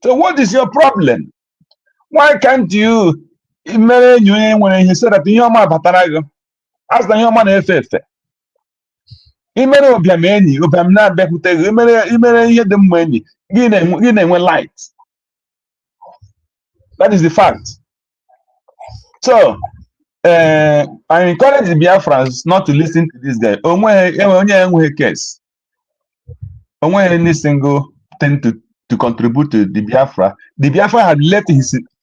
So what is your problem? Why can't you marry you when you said that your man batarago? As the human FF. Imere obiameni, obiamna bekute, imere ihe the money, gine light. That is the fact. So I encourage the Biafrans not to listen to this guy. Only case. Only any single thing to contribute to the Biafra. The Biafra had left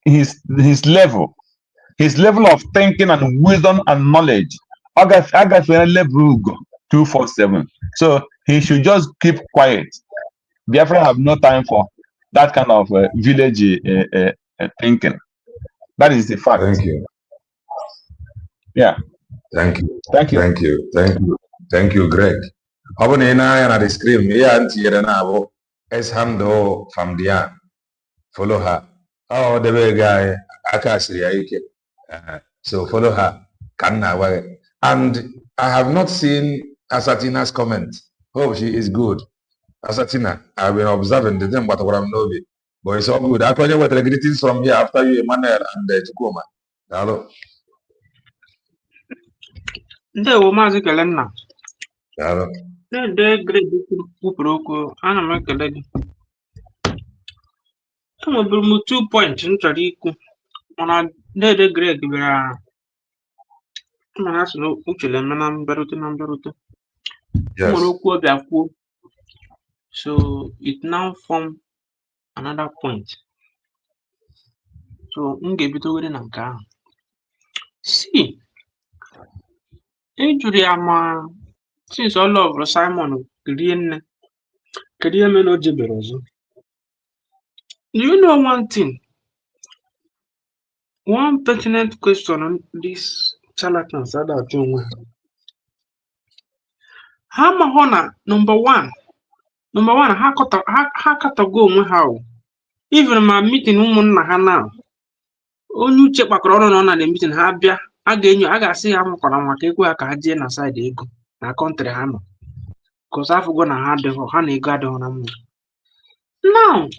his level of thinking and wisdom and knowledge. Agafe level 247. So he should just keep quiet. Biafra have no time for that kind of village thinking. That is the fact. Thank you. Yeah. Thank you. Thank you. Thank you. Thank you. Thank you, Greg. Abone na na the screen. Yeah, auntie na abo. Eshando Famdian. Follow her. Oh, the way guy. Akasiri Aike. So follow her. Kanna wale. And I have not seen Asatina's comment. Hope she is good. Asatina, I've been observing the thing, but I'm not. But it's all good. I told you what the greetings from here after you, Emmanuel and Chukuma. Hello. Ndewo Maazị Kelenna. Hello. Dede Greg kwupụrụ okwu, ana m ekele gị. Enweburu m 2 points m chọrọ ikwu, mana Dede Greg bịara mana asị na uchele eme na mbịarute. Yes. Nwere okwu ọ bịa kwuo. So it now form another point. So m ga-ebidogoro na nke ahụ. See, jụrụ ya ma since all of Simon rie nne, kedu ihe mere o jebere ọzọ? Do you know one thing? One pertinent question on this charlatans that are doing well. Ha mahụ na number one, ha katago onwe ha o. Even ma meeting ụmụnna ha na onye uche kpakọrọ ọrụ nọ na the meeting ha bịa, a ga-asị ha mụkwara maka ego ha ka ha jee na side ego na country ha nọ. Because afụgo na ha na ego adịghị na mma. Now,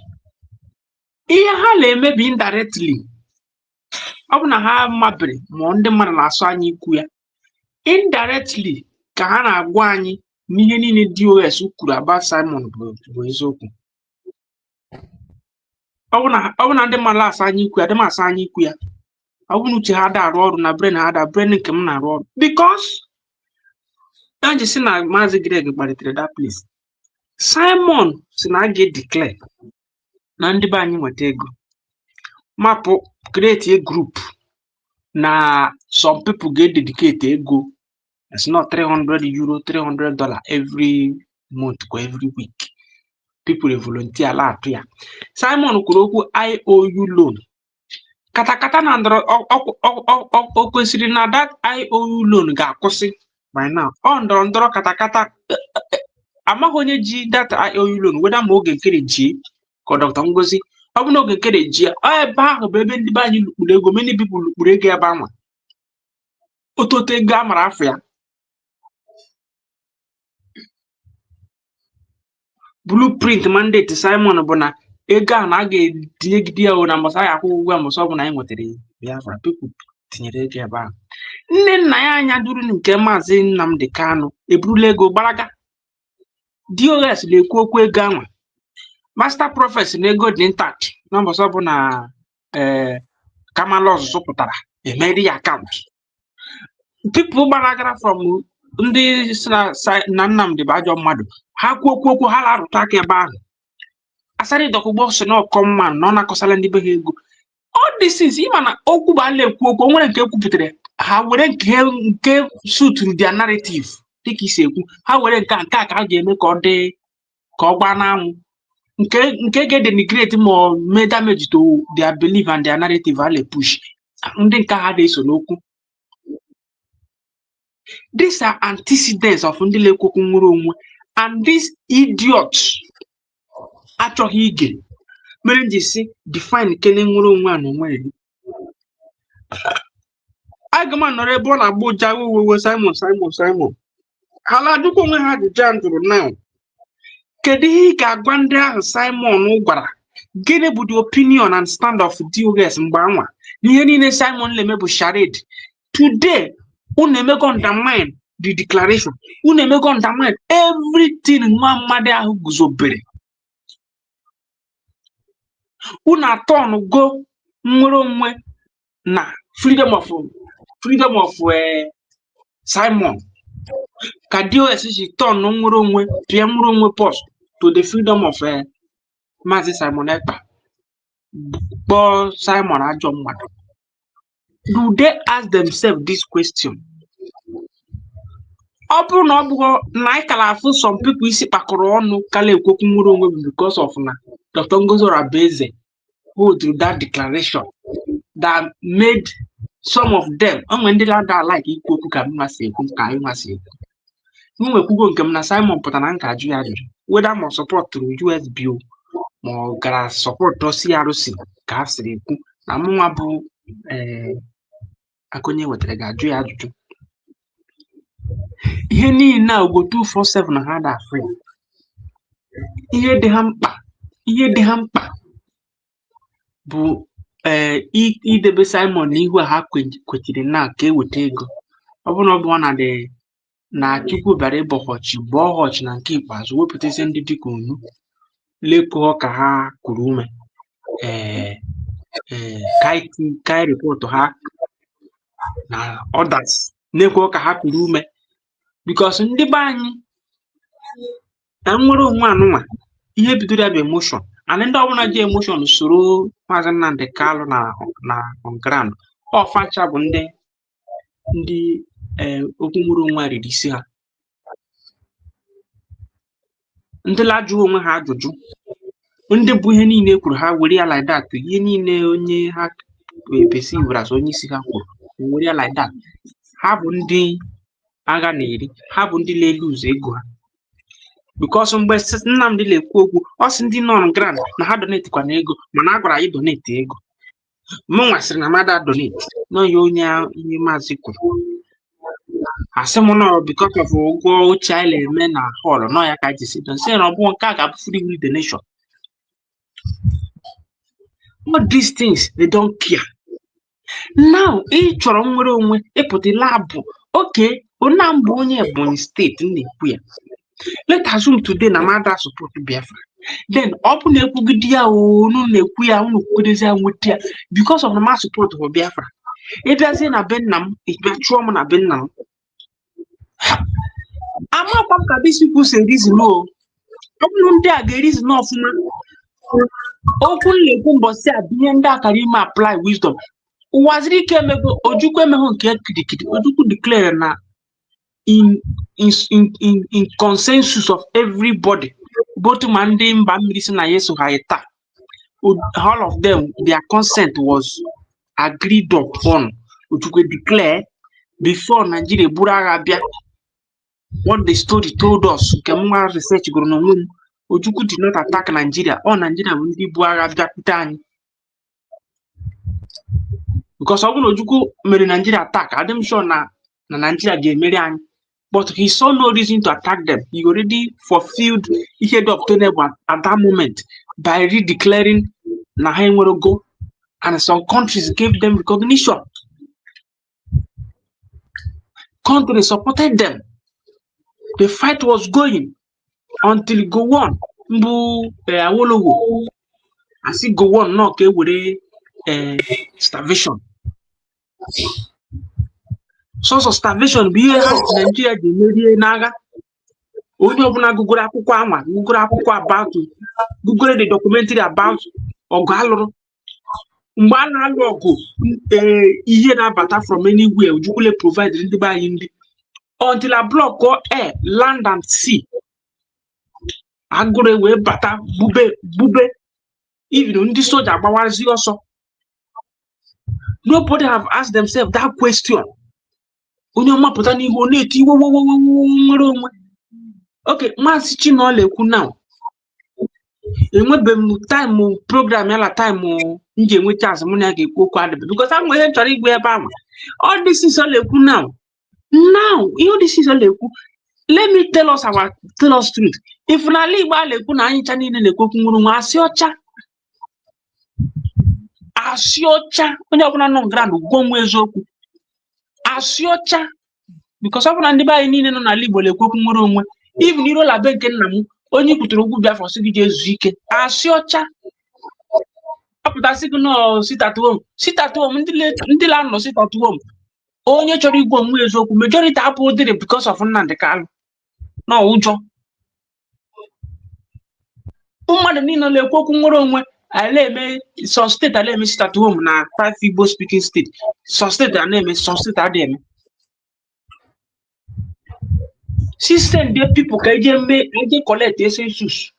ihe ha na-emebi indirectly, ọ bụ na ha mabiri ma ndị mmadụ na-asụ anya ikwu ya. indirectly ka ha na-agwa anyị n'ihe niile DOS kwuru about Simon bụ eziokwu. Ọ bụ na ndị mmadụ asa anyị ikwu ya, dị m asa anyị ikwu ya. Ọ bụ na uche ha da arụ ọrụ na brain ha da brain nke m na-arụ ọrụ. Because ya ji si na Maazị Greg kpalitere that place. Simon si na a ga-declare na ndị be anyị nweta ego. Mapụ create a group na some people ga-dedicate ego. It's not €300, $300 every month or every week. People volunteer la atụ ya. Simon kwuru okwu IOU loan. Katakata na ndọrọ o kwesịrị na that IOU loan ga-akwụsị by now. Ọ ndọrọ katakata amaghị onye ji that IOU loan weda ma oge nkere ji ka Dr. Ngozi. Ọ bụ na oge nkere ji ya ebe ahụ bụ ebe ndị be anyị lukpuru ego, many people lukpuru ego ebe anwa. Otote ego a mara afọ ya. Blueprint mandate Simon bụ na ego a na a ga-etinyegide ya na mbọsa ya akwụ ụgwọ mbọsa ọ bụ na anyị nwetara Biafra. People tinyere ego ebe ahụ. Nne nna ya anya duru nke Maazị Nnamdi Kanu eburula ego gbaraga. DOS na-ekwu okwu ego anwa. Master Prophet na ego dị intact na mbọsa ọ bụ na Kamalos zụpụtara emeri ya akaụntụ. People gbaragara from ndị si na Nnamdi bụ ajọ mmadụ. Ha kwuo okwu ha larụta aka ebe ahụ. Asarị dọkụgbọ si na ọkọmma na ọ na-akọsala ndị be ha ego. All this is ịma na okwu bụ ala ekwu okwu nwere nke ekwupụtara ha were nke suturu their narrative dịka isi ekwu ha were nke a ka ha ga-eme ka ọ dị ka ọ gbaa n'anwụ nke ga-denigrate ma mee damage to their belief and their narrative ala push ndị nke ha na-eso n'okwu. These are antecedents of ndị na-ekwu okwu nwere onwe, and these idiots achọghị ige mere nji si define kene nwere onwe a na onwe eri. Agama nọrọ ebe ọ na-agba ụja wewe Simon ala dịkwa onwe ha ajụjụ a jụrụ now. Kedu ihe ị ga-agwa ndị ahụ Simon gwara? Gịnị bụ the opinion and stand of DOS mgbe anwa? N'ihe niile Simon na-eme bụ charade. Today unu emego undermine the declaration. Unu emego undermine everything nwa mmadụ ahụ guzobere. Unu atọn go nwere onwe na freedom of Simon. Ka DOS ji turn nwere onwe pịa nwere onwe post to the freedom of Maazị Simon Ekpa. Kpọọ Simon ajọ mmadụ. Do they ask themselves this question? Ọ bụrụ na ọ bụghị na anyị kara afụ some people isi kpakọrọ ọnụ kala ekwokwu nwere onwe bụ because of na Dr. Ngozi Orabaeze hold through that declaration that made some of them onwe ndị na-ada like ikwu okwu ka mma si ekwu ka anyị masị ekwu. M nwekwugo nke m na Simon pụtara na nka ajụ ya ajụjụ whether ma support through US bill ma ọ gara support CRC ka ha siri ekwu na mụnwa bụ akonye wetara ga-ajụ ya ajụjụ. Ihe niile na Ugo247 na ha da afọ ya. Ihe dị ha mkpa bụ idebe Simon n'ihu ha kwechiri na ka eweta ego. Ọ bụrụ na ọ bụ na dị na Chukwu bịara ịbọchị bọọchị na nke ikpeazụ wepụtazi ndị dịka unu lekọọ ka ha kuru ume kai report ha na others nekọọ ka ha kuru ume because ndị be anyị na nwere onwe anụnwa ihe bidoro ya bụ emotion and ndị ọbụla ji emotion soro Maazị Nnamdi Kanu na on ground ọfacha bụ ndị okwu nwere onwe riri isi ha. Ndị lajụ onwe ha ajụjụ ndị bụ ihe niile kwuru ha were ya like that. Ihe niile onye ha perceive as onye isi ha kwuru were ya like that. Ha bụ ndị agha na-eri, ha bụ ndị na-ele ụzọ ego ha because mgbe Nnamdi na-ekwu okwu ọ sị ndị nọ on ground na ha donate kwa na ego mana a gwara anyị donate ego. Mụ nwasịrị na mada donate n'onye onye Maazị kwuru asị m nọ because of ụgwọ oche anyị na-eme na hall nọ ya ka anyị si don say na ọ bụ nke a ga-abụ free will donation. All these things they don't care. Now ị chọrọ nwere onwe ịpụta labụ oke Onambo onye Ebonyi State na-ekwu ya. Let us assume today na mada support Biafra. Then up na-ekwugide ya unu na-ekwu ya unu kwudezi ya nweta ya because of the mass support for Biafra. Ịbịazie na be nna m, ịbịa chụọ m na be nna m. Amakwa m ka these people say reason o. Ọ bụrụ ndị a ga-reason ọfụma. Okwu na-ekwu mbọsị a bụ ihe ndị akara ime apply wisdom. Ụwaziri ike emego Ojukwu emegho nke kidikidi. Ojukwu declare na in consensus of everybody, both ndị mba mmiri si na Yesu ha taa. All of them, their consent was agreed upon. Ojukwu declare before Nigeria buru agha bịa. What the story told us, nke mwa research gụrụ n'onwe m, Ojukwu did not attack Nigeria. All Nigeria bụ ndị bu agha bịakwute anyị. Because ọ bụrụ na Ojukwu mere Nigeria attack, I'm sure na Nigeria ga-emeri anyị. But he saw no reason to attack them. He already fulfilled ihe dị obtainable at that moment by redeclaring na ha enwere go, and some countries gave them recognition. Countries supported them. The fight was going until it go on. Mbu Awolowo. I see go on no ke were starvation. Source of starvation be has Nigeria the media naga. Onye ọbụla gụgụrụ akwụkwọ anwa, gụgụrụ akwụkwọ about, gụgụrụ the documentary about ọgụ alụrụ. Mgbe a na-alụ ọgụ ihe na-abata from anywhere, Ojukwu provide ndị be anyị ndị. Until a block or air, land and sea. Agụrụ wee bata bube. Even ndị soja agbawazi ọsọ. Nobody have asked themselves that question. Onye ọma pụta n'ihu na-eti iwe nwere onwe. Okay, Maazị Chinọla ekwu now. Enwebe m time program ya la time m ga-enwe chance mụ na ya ga-ekwu okwu adịbe because I'm ihe chọrọ igwe ebe ahụ. All this is all ekwu now. Now, you this is all ekwu. Let me tell us truth. If na ali Igbo ala ekwu na anyị cha niile na-ekwu nwere nwa asị ọcha. Asị ọcha onye ọbụla nọ grand gwa nwe eziokwu. Asị ọcha because ọ bụ na ndị be anyị niile nọ n'ala Igbo na-ekwu nwere onwe. Even iro la be nke nna m onye kwutere ugwu Biafra sị gị ezu ike. Asị ọcha. Ọpụtasị gị nọ sit at home ndị la nọ sit at home. Onye chọrọ igwe onwe eziokwu majority apụ dịrị because of Nnamdi Kanu. Na ụjọ. Mmadụ niile na-ekwu okwu nwere onwe ala eme some state ala eme sit at home na 5 Igbo speaking state. Some state ala eme some state adịghị eme. System dey people ka eje collect census.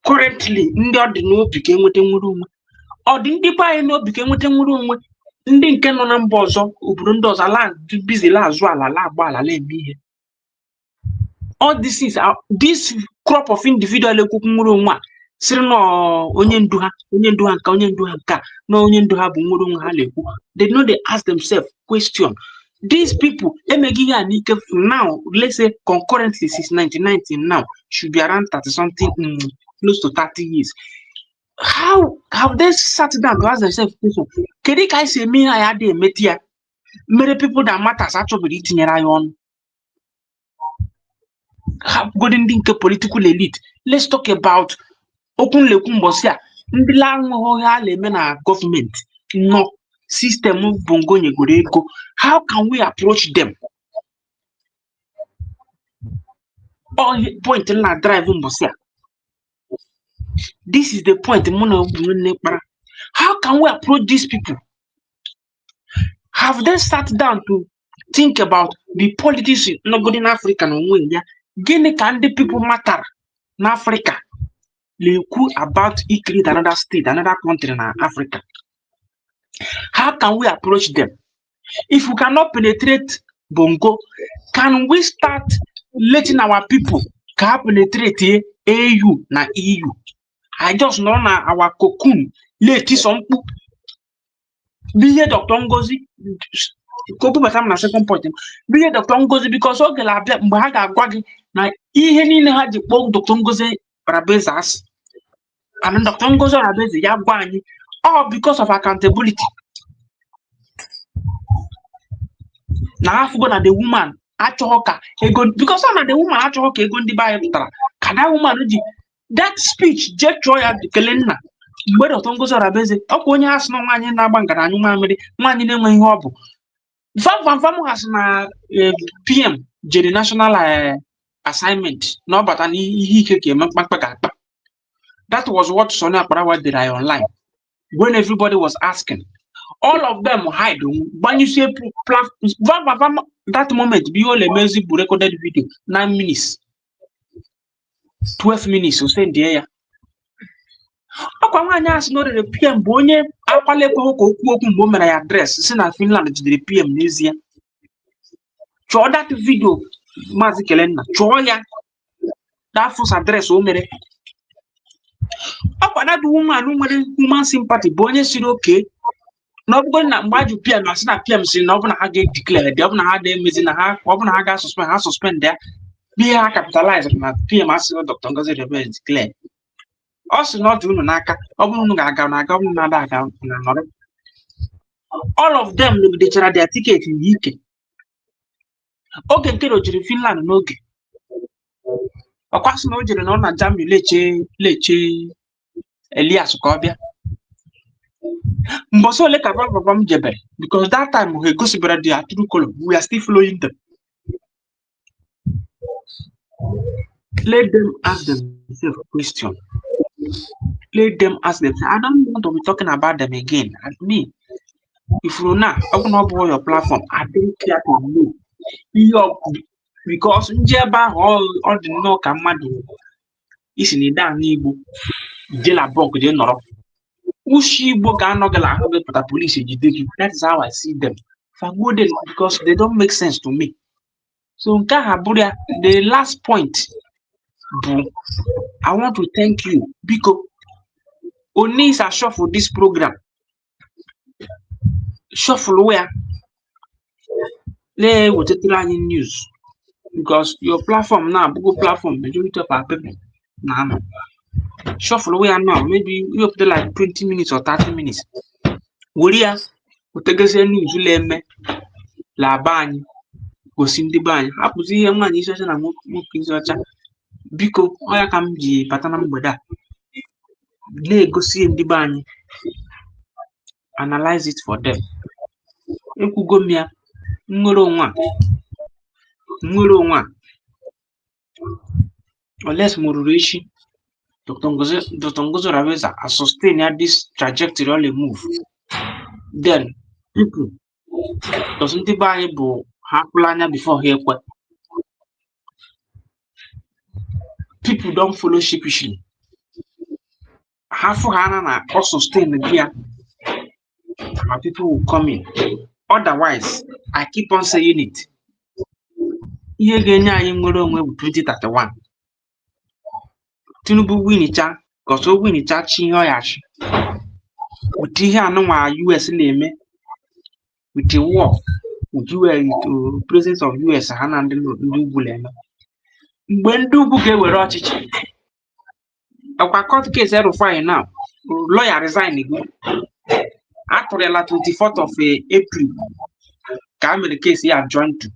Currently ndị ọ dị n'obi ka enweta nwere onwe. Ọ dị ndị be anyị n'obi ka enweta nwere onwe. Ndị nke nọ na mba ọzọ obodo ndị ọzọ ala busy la azụ ala la agba ala la eme ihe. All this is this crop of individual ekwukwu nwere onwe a sịrị na onye ndu ha nka na onye ndu ha bụ nwere onwe ha na-ekwu. They know they ask themselves question. These people emeghị ihe a n'ike now, let's say concurrently since 1990 now should be around 30 something close to 30 years. How have they sat down to ask themselves question? Kedu ka isi eme ihe ya dị emeti ya mere people that matters achọbiri itinyere anyị ọnụ? Good ndị nke political elite. Let's talk about okwu nlekwu mbọsị a ndị la anwụghị ha na-eme na gọọmenti nọ system bongo nyegoro ego. How can we approach them? All point na drive mbọsị a. This is the point. How can we approach these people? Have they sat down to think about the politics not good in Africa? No way. Guinea can the people matter in Africa? About it create another state, another country in Africa. How can we approach them? If we cannot penetrate Bongo, can we start letting our people penetrate AU na EU? I just know na our cocoon let some be here Dr. Ngozi go put na second point. Be here Dr. Ngozi because o gela abia mgbe ha ga-agwa gị na ihe niile ha ji kpọ Dr. Ngozi Rabezas and Dr. Ngozi Rabezas ya gwa anyị all because of accountability. na afụgo na the woman achọghọ ka ego because ọ na the woman achọghọ ka ego ndị be anyị pụtara ka that woman ji that speech je chọọ ya kele nna mgbe Dr. Ngozi Orabeeze ọkwa onye ha sị na nwaanyị na-agba ngaranya mamịrị nwaanyị na-enweghị ihe ọ bụ vam ha sị na PM jere national assignment na ọ bata n'ihe ike ka eme mkpakpa ga-akpa. That was what Sonny Akparawa did online when everybody was asking. All of them hide. When you say that moment, be all amazing recorded video 9 minutes, 12 minutes. So send there. Akwa anya asị na the PM bụ onye akwalekwa okwu okwu mgbe o mere ya address si na Finland jidere PM n'ezie. Chọọ that video Maazị Kelenna chọọ ya that first address o mere. Akwa that woman nwere human sympathy bụ onye siri oke na ọ bụrụ na mgbe ajụ PM asị na PM siri na ọ bụ na ha ga-declare dị ọ bụ na ha ga-emezi na ha ọ bụ na ha ga-suspend ha suspend ya ihe ha capitalize na PM asị Dr. Ngozi Orabeeze declare. Ọ sị na ọ dị unu n'aka ọ bụrụ unu ga-aga na-aga unu na-ada aga na nọrọ. All of them dechara their ticket n'ike. Oge nke o jiri Finland n'oge ọkwa sị na o jere na ọ na Germany leche Elias ka ọ bịa mbọsị ole ka papa m jebere because that time ha egosibara their true color. We are still following them. Let them ask themselves a question. Let them ask themselves. I don't want to be talking about them again. And me, if you now open up your platform, I don't care to know. Because njeba all the no kamadu is in the Igbo jela bok je noro. Ushi Igbo ga no gala ahụ pụta police ejide. That is how I see them. For good because they don't make sense to me. So nke ha bụrụ the last point. I want to thank you because only is a shuffle this program. Shuffle where they will take news because your platform now, Google platform, majority of our people now. Shuffle where now, maybe you up to like 20 minutes or 30 minutes. Woria, we take a news, la bany, go sim the bany. I put here man, is a more biko oya ka m ji bata na mgbede a na-egosi ndị be anyị analyze it for them. Ekwugo m ya nnwere onwe a unless m ruru echi Dr. Ngozi Orabeeze a sustain ya this trajectory all a move then people because ndị be anyị bụ ha kwụla anya before ha ekwe. People don't follow sheepishly. Half of Hana also stay in the gear. My people will come in. Otherwise, I keep on saying it. Here again, I am going with 2031. Tinubu win it, because we win it, Chinhoyash. With here, no US name with the war, with the presence of US, Hana and the when do get we ọchịchị ọkwa court case erufai now lawyer resign atụrụla 24th of April ka mere case ya join to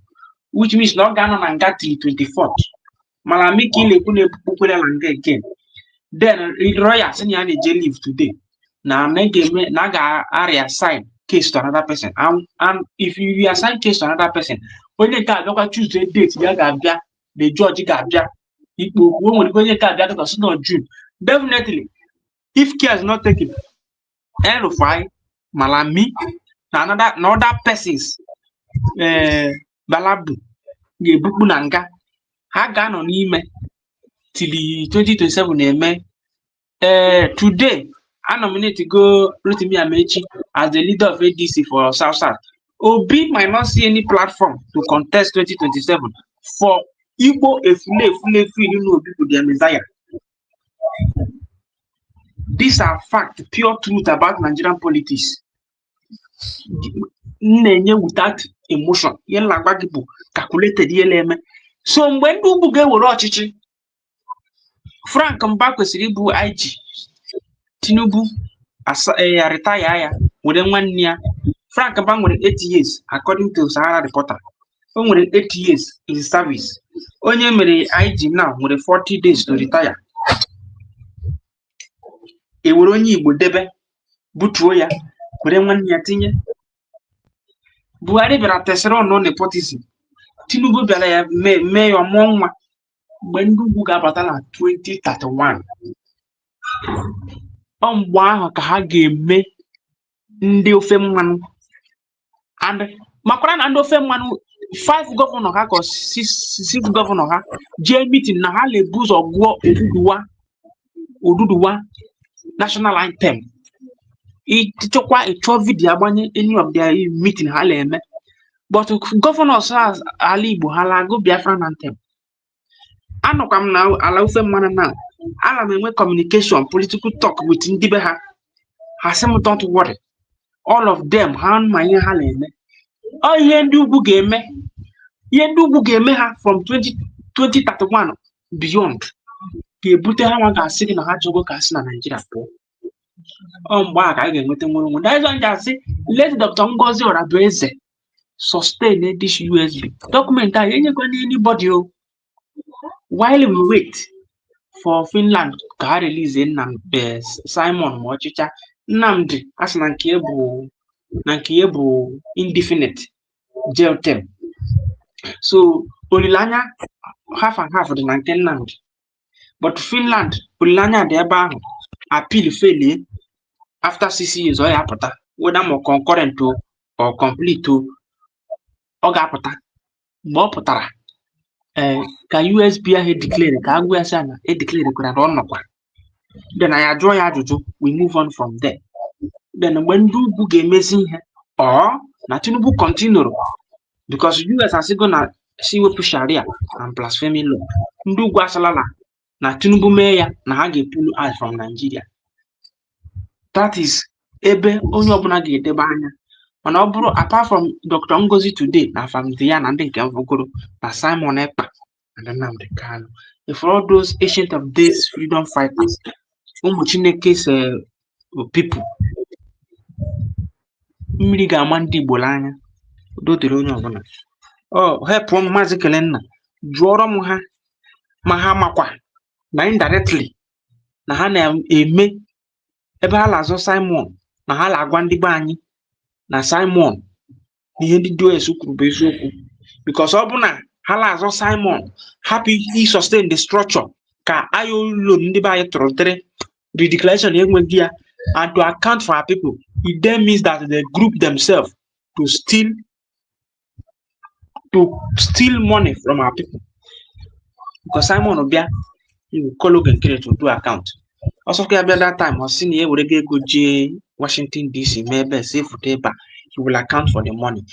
which means na ọ ga-anọ na nga till 24th mana mike ilekwu na-ekpukwere na nga again then lawyer sị ya na-eje leave today na ga-reassign case to another person and if you reassign case to another person onye nke abịakwa choose a date ya ga-abịa the judge ga-abịa ikpe okwu o nwere onye ka abịa dịka na June. Definitely if care is not taken Rufai Malami na other persons Balabu ga-ebukpu na nga ha ga-anọ n'ime till 2027 na-eme. Today I nominate go Rotimi Amechi as the leader of ADC for South. Obi might not see any platform to contest 2027 for Igbo efule people their Messiah. These are facts, pure truth about Nigerian politics. Without emotion, calculated. So when Ugo get ọchịchị, Frank Mbakwesiri bụ IG, Tinubu retire ya within 1 year. Frank Mbak nwere 8 years according to Sahara Reporter. o nwere 8 years in service. Onye mere IG now nwere 40 days to retire. E were onye Igbo debe butuo ya were nwanne ya tinye. Buhari bịara tesịrị ọnụ nepotism. Tinubu bịara ya mee ya ọmụọ nwa mgbe ndị ugwu ga-abata na 2031. Ọ mgbe ahụ ka ha ga-eme ndị ofe mmanụ. And makwara na ndị ofe mmanụ 5 gọvanọ ha ka 6 gọvanọ ha jee meeting na ha na-ebu ụzọ gụọ Oduduwa national anthem. Ịchọkwa ịchọ vidio agbanye any of their meeting ha na-eme. But governors ala Igbo ha na-agụ Biafran anthem. Anọkwa m na ala ofe mmanụ na ana m enwe communication political talk with ndị be ha. Ha sị m don't worry. All of them ha ma ihe ha na-eme. Ọ ihe ndị ugwu ga-eme. Ihe ndị ugwu ga-eme ha from 2031 beyond. Ga-ebute ha nwa ga-asị gị na ha jogo ka asị na Nigeria pụọ. Ọ mgbe a ka anyị ga-enweta nwere onwe. That is why I say let Dr. Ngozi Orabueze sustain this USB document. I enyekwa anybody while we wait for Finland ka ha release Simon ma ọchịcha. Nnamdi asị na nke bụ indefinite jail term. So olileanya half and half dị na nke Nnamdi. But Finland olileanya dị ebe ahụ appeal fail after 6 years ọ ya apụta whether more concurrent or complete ọ ga-apụta. Mgbe ọ pụtara ka USB ahụ declare ka agwụ ya sị na declare kwara na ọ nọkwa. Then ya jụọ ya ajụjụ, we move on from there. Then mgbe ndị ugwu ga-emezi ihe or na Tinubu continue because US asịgo na si wepụ Sharia and blasphemy law. Ndị ugwu asalala na Tinubu mee ya na ha ga-epulu out from Nigeria. That is ebe onye ọbụla ga-edebe anya. Mana ọ bụrụ apart from Dr. Ngozi today na family ya na ndị nke mfogoro na Simon Ekpa and Nnamdi Kanu, if all those ancient of days freedom fighters, ụmụ Chineke's people, mmiri ga-ama ndị Igbo anya. Udo dịrị onye ọbụla. Help m Maazị Kelenna jụọrọ m ha ma ha makwa na indirectly na ha na-eme ebe ha na-azọ Simon na ha na-agwa ndị be anyị na Simon ihe ndị DOS kwuru bụ eziokwu. Because ọ bụ na ha na-azọ Simon happy sustain the structure ka ayo loan ndị be anyị tụrụ tere the declaration enweghị ya and to account for our people, it then means that they group themselves to steal money from our people. Because Simon Obia, he will call again to do account. Also, at that time, or senior would go to Washington DC, maybe safe paper, he will account for the money.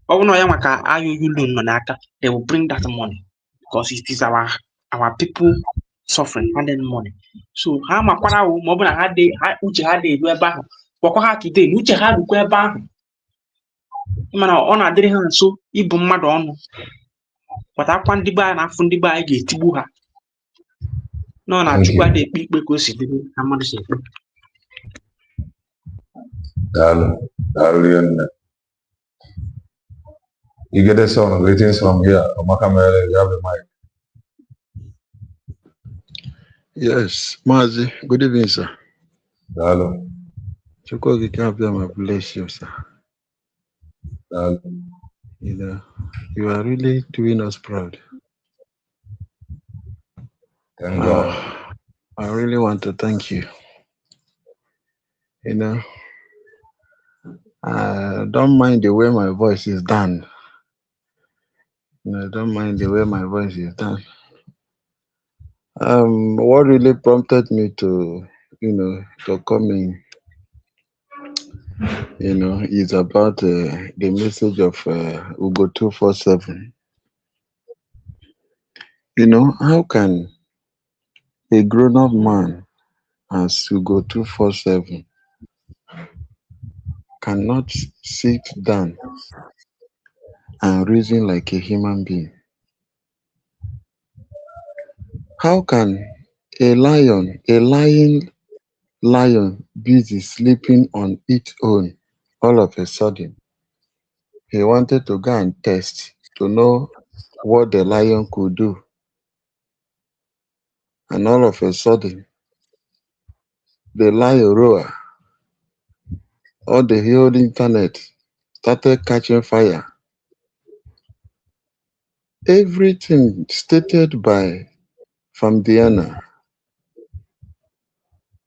Oh no, Yamaka, you loan Manaka, they will bring that money because it is our people suffering and then money. So, how Makara, Mobile had they, which had they do about what today, which had to go about. Man, on a day, so Ibu Madon. But I can't buy and fundi buy get Tibuha. No, not to buy the big because it didn't come on the same. Darling, you get a song of greetings from here. Omakamele, you have the mic. Yes, Mazi, good evening, sir. Hello. Chukwuka Kabiyama bless you, sir. Hello. You know, you are really doing us proud. Thank God. I really want to thank you. You know, I don't mind the way my voice is done. You know, I don't mind the way my voice is done. What really prompted me to, to come in, is about the message of Ugo247. You know, how can a grown-up man as Ugo247 cannot sit down and reason like a human being? How can a lying lion busy sleeping on its own, all of a sudden, he wanted to go and test to know what the lion could do. And all of a sudden, the lion roar, all the whole internet started catching fire. Everything stated by Famdiana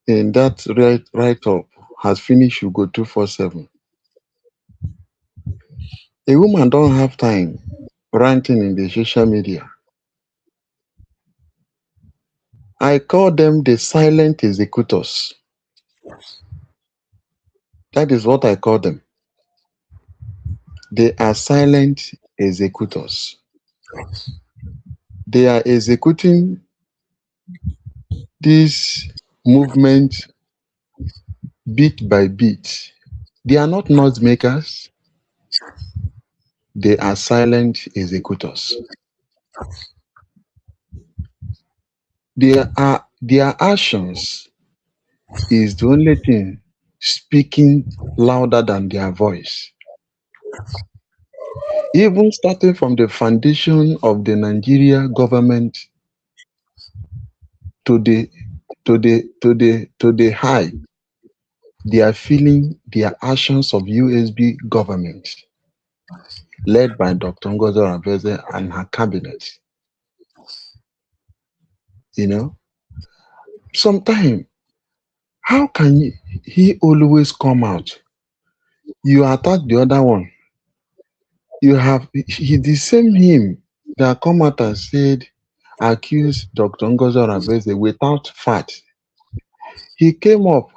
in that write-up has finished Ugo247. A woman don't have time ranting in the social media. I call them the silent executors. That is what I call them. They are silent executors. They are executing this movement bit by bit. They are not noise makers. They are silent executors. Their actions is the only thing speaking louder than their voice. Even starting from the foundation of the Nigeria government to the high, they are feeling their actions of USB government led by Dr. Ugo419 and her cabinet. You know, sometimes how can he always come out? You attack the other one. You have the same him that come out and said, accuse Dr. Ugo419 without fact. He came up,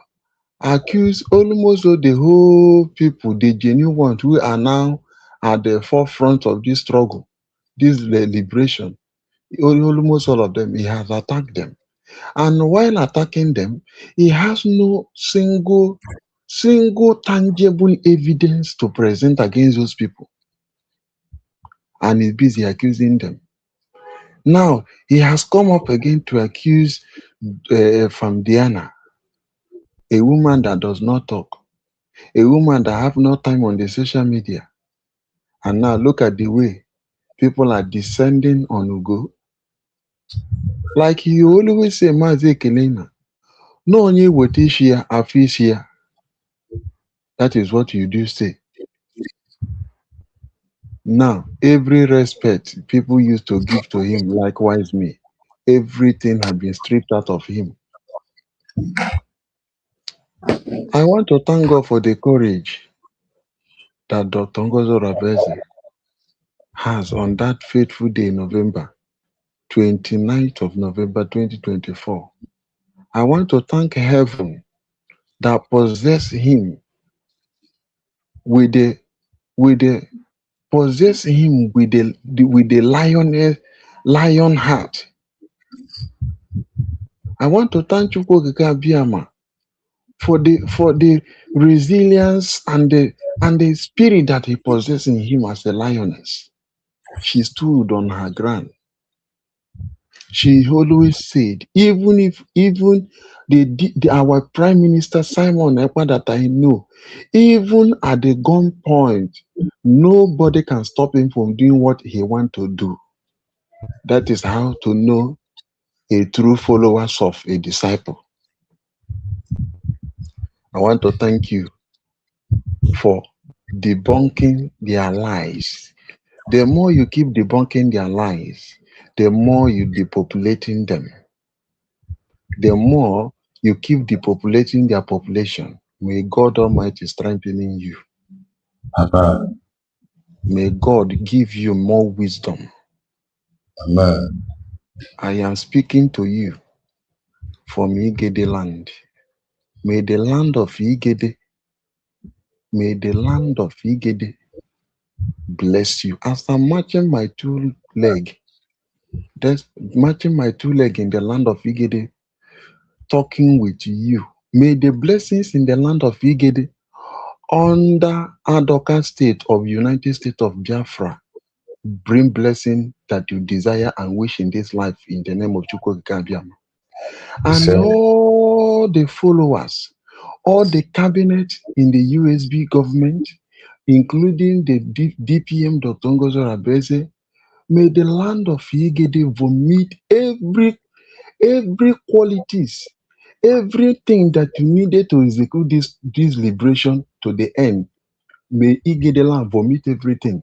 accused almost all the whole people, the genuine ones who are now at the forefront of this struggle, this liberation. Almost all of them, he has attacked them. And while attacking them, he has no single tangible evidence to present against those people. And he's busy accusing them. Now, he has come up again to accuse Famdiana, a woman that does not talk, a woman that have no time on the social media. And now look at the way people are descending on Ugo. Like you always say, Mazi Kelena, no onye weta isi ya, afọ isi ya. That is what you do say. Now, every respect people used to give to him, likewise me, everything had been stripped out of him. I want to thank God for the courage that Dr. Ugo419 has on that fateful day in November, 29th of November 2024. I want to thank heaven that possessed him with the lion heart. I want to thank Chukwuka for the resilience and the spirit that he possessed in him as a lioness. She stood on her ground. She always said, even our Prime Minister Simon Ekpa that I know, even at the gunpoint, nobody can stop him from doing what he wants to do. That is how to know a true follower of a disciple. I want to thank you for debunking their lies. The more you keep debunking their lies, the more you depopulating them. The more you keep depopulating their population. May God Almighty strengthen you. Amen. May God give you more wisdom. Amen. I am speaking to you from Igede land. May the land of Igede bless you. As I'm matching my two leg in the land of Igede, talking with you. May the blessings in the land of Igede under Adoka state of United States of Biafra bring blessing that you desire and wish in this life in the name of Chukwuka. And all the followers, all the cabinet in the USB government, including the DPM Dr. Ngozi Rabeze. May the land of Igede vomit every qualities, everything that you needed to execute this liberation to the end. May Igede land vomit everything.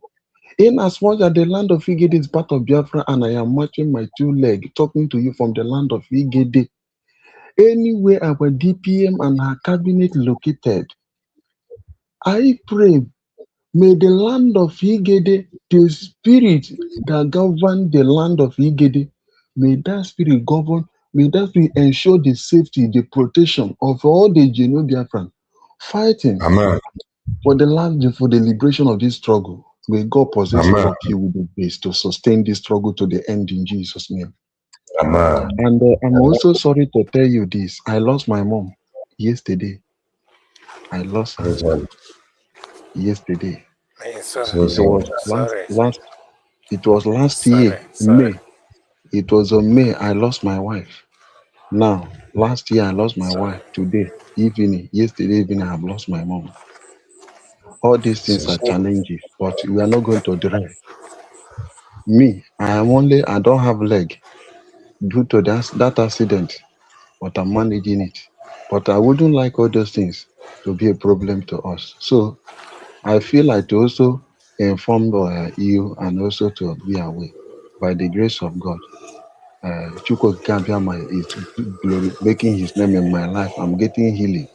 In as much as the land of Igede is part of Biafra, and I am marching my two legs, talking to you from the land of Igede, anywhere our DPM and her cabinet located, I pray, may the land of Igede, the spirit that govern the land of Igede, may that spirit govern, may that spirit ensure the safety, the protection of all the Geno Biafran fighting Amen. for the land, for the liberation of this struggle. May God possess all Amen. of you with the grace to sustain this struggle to the end in Jesus' name. Amen. And I'm also sorry to tell you this. I lost my mom yesterday. I lost her yesterday. So It was last year, May. It was on May I lost my wife. Now, last year I lost my wife. Today, yesterday evening, I have lost my mom. All these things are challenges, but we are not going to dwell. Me, I don't have leg due to that accident, but I'm managing it. But I wouldn't like all those things to be a problem to us. So I feel like to also inform you and also to be aware. By the grace of God, Chukwu Kabiama is making his name in my life. I'm getting healing.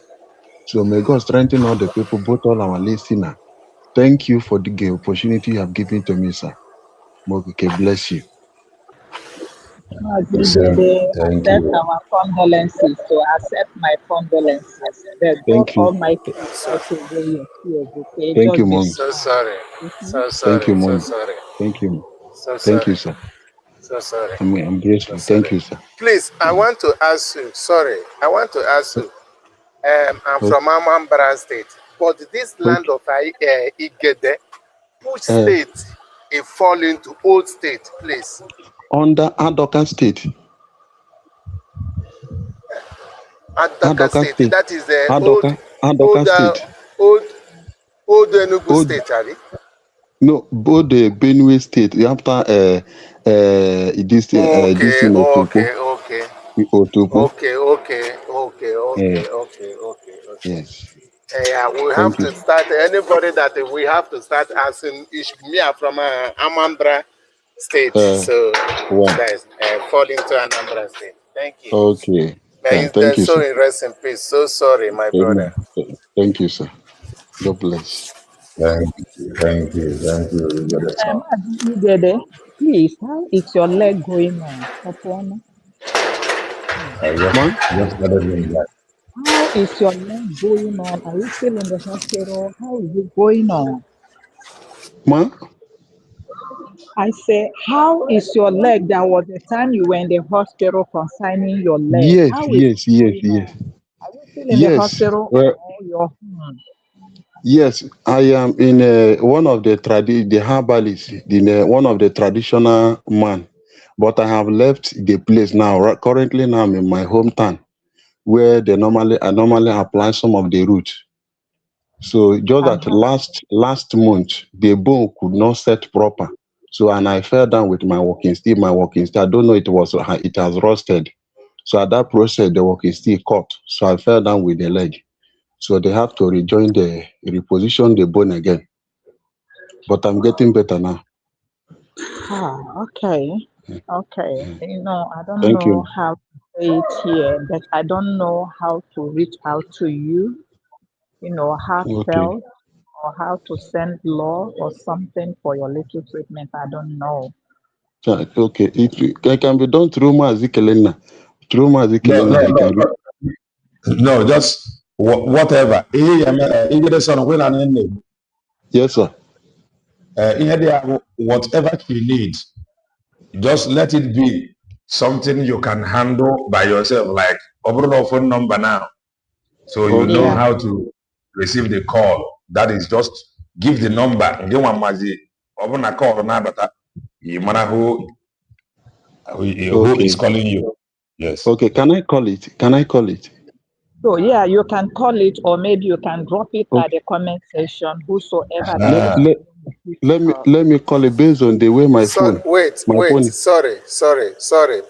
So may God strengthen all the people, both all our listeners. Thank you for the opportunity you have given to me, sir. Moguke bless you. Thank Accept you. our condolences. So accept my condolences. That God Thank you. Almighty will wipe away your tears. Okay, Thank you, just be Mom. So strong. sorry. Okay? So Thank you, sorry. So Mom. sorry. Thank you. So Thank you, sorry. sir. So sorry. I'm So grateful. Thank sorry. you, sir. Please, I want to ask you. Sorry, I want to ask you. I'm Okay. from Anambra State, but this land of Igede, which state it fall into? Old state, please. Under Adoka State. Adoka State. State. That is the Adoka State. old Enugu Old, State, Charlie. no, both the Benue State after this in Otopo. Otopo. Okay. Yes. Yeah, we have Thank you. to start. Anybody that we have to start asking. Me are from Anambra State, so Wow. that is fall into Anambra State. Thank you. Okay. May Thank you, so sir. in rest in peace. So sorry, my brother. Amen. Thank you, sir. God bless. Thank you. Thank you. Igede, please, how is your leg going on? Upon? Man? Just better than that. How is your leg going on? Are you still in the hospital? How is it going on? Man? I say, how is your leg? There was a time you were in the hospital concerning your leg. Yes, How is yes, it yes, going yes. on? Are you still in the Yes. hospital Well, or your yes, I am in one of the herbalists, one of the traditional man. But I have left the place now. Currently now I'm in my hometown where I normally apply some of the roots. So just that last month the bone could not set proper. So and I fell down with my walking stick. My walking stick, I don't know, it has rusted. So at that process the walking stick cut. So I fell down with the leg. So they have to reposition the bone again. But I'm getting better now. Okay. Okay. I don't Thank know you. how to say it here, but I don't know how to reach out to you, Okay. heartfelt, or how to send love or something for your little treatment. I don't know. Okay. It can be done through Mazikelena. Through No, Mazikelena, he can reach. no, just whatever. Yes, sir. Whatever she needs, just let it be something you can handle by yourself, like overall phone number now. So you know Okay. how to receive the call. That is just give the number. You matter who is Okay. calling you. Yes. Okay. Can I call it? Can I call it? So yeah, you can call it, or maybe you can drop it at the comment section. Whosoever that let, is let, call. let me call it based on the way my So, phone. wait, My phone. sorry.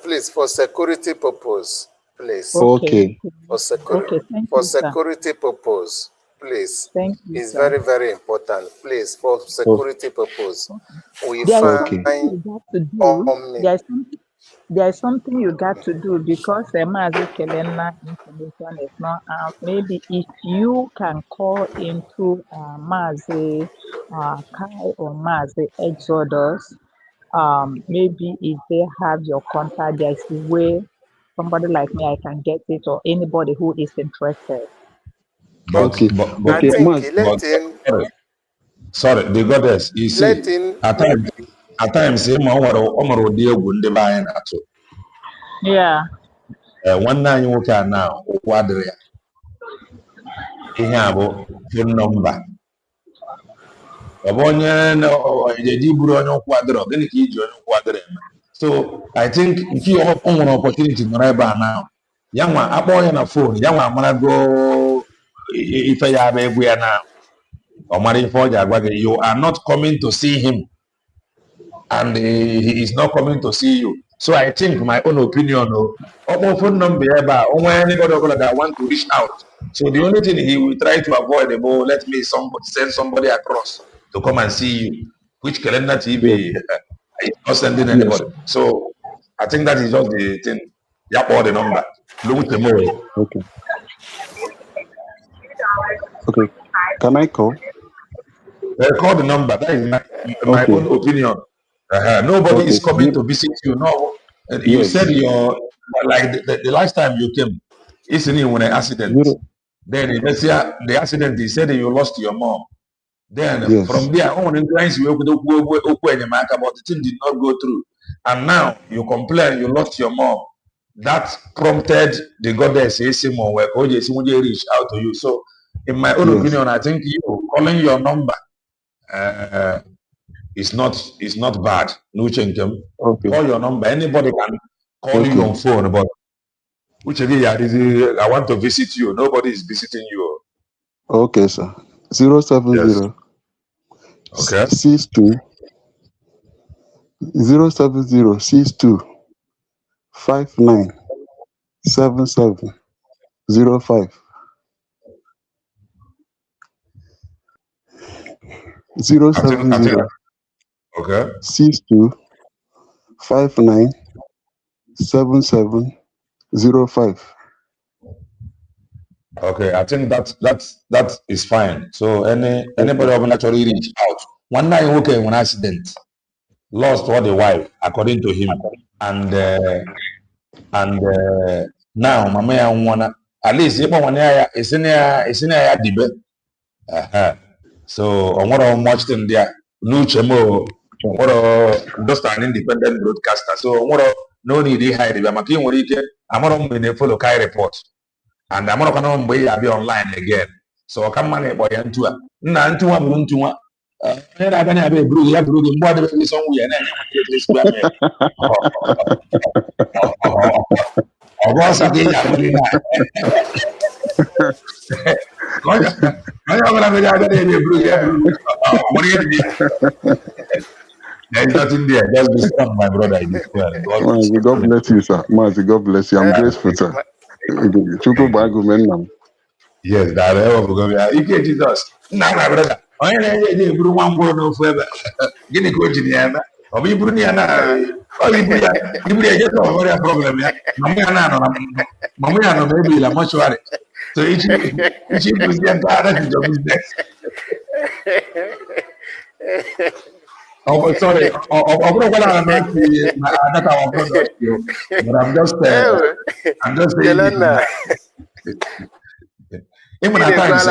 Please, for security purpose, please. Okay. For security, Okay, thank you, sir. purpose, please. Thank you, It's sir. very, very important. Please, for security purpose, we There is Okay. something you got to do. There is something you got to do because Mazi Kelena information is not out. Maybe if you can call into Mazi Kai or Mazi Exodus, maybe if they have your contact, there's a way somebody like me I can get it, or anybody who is interested. But Okay. I Okay, think Mas. let him, sorry, the goddess, you see, let him, at times, him or dear would divine at all. Yeah. One night you can now, Wadria. He have a phone number. Obonye no eji buru onye kwadro gini ka iji onye kwadro eme. So I think nke o nwere opportunity nọrọ ebe a now. Ya nwa akpọ ya na phone, ya nwa amarago ife ya bụ egwu ya na ọ mara ife ọ ji agwa gị. You are not coming to see him and he is not coming to see you. So I think my own opinion, phone number ebe a, onwe anybody that want to reach out. So the only thing he will try to avoid, let me send somebody across to come and see you, which calendar TV is not sending anybody. So I think that is just the thing. Yap, all the number. Look at them. Okay. Okay. Can I call? Call the number. That is my own opinion. Nobody is coming to visit you. No, you said like the last time you came, isn't it when an accident? Then the accident, he said that you lost your mom. Then from there on, but the thing did not go through. And now you complain you lost your mom. That prompted the goddess reach out to you. So in my own opinion, I think you calling your number is not bad. No change. Call your number. Anybody can call you on phone, but I want to visit you. Nobody is visiting you. Okay, sir. 070 Okay. 62 070 62 59 77 05 070 okay 62 59 77 05. Okay, I think that is fine. So anybody who actually reach out. One night, okay, when accident, lost all the wife, according to him, and now mama ya wanna at least if one ya is in ya debate. So on what much thing there, no chemo, what just an independent broadcaster. So what no need to hide. I'm going to follow Kai report. And I'm not going to be online again. So I come on boy and two. Nantua Buntua. And I can have a brew, ya brew, and what is somewhere. And I was again. There's nothing there. Just be strong, my brother. God bless you, sir. Mazi, God bless you. I'm grateful, sir. Yes, that is Jesus. Nah, my brother. I ain't bring one more no further. Get a coach in the end. Or we bring an you just a problem. Mamma, maybe la much worry. So each present that is your business. Oh, sorry. That's our brother. But I'm just saying. Even at times,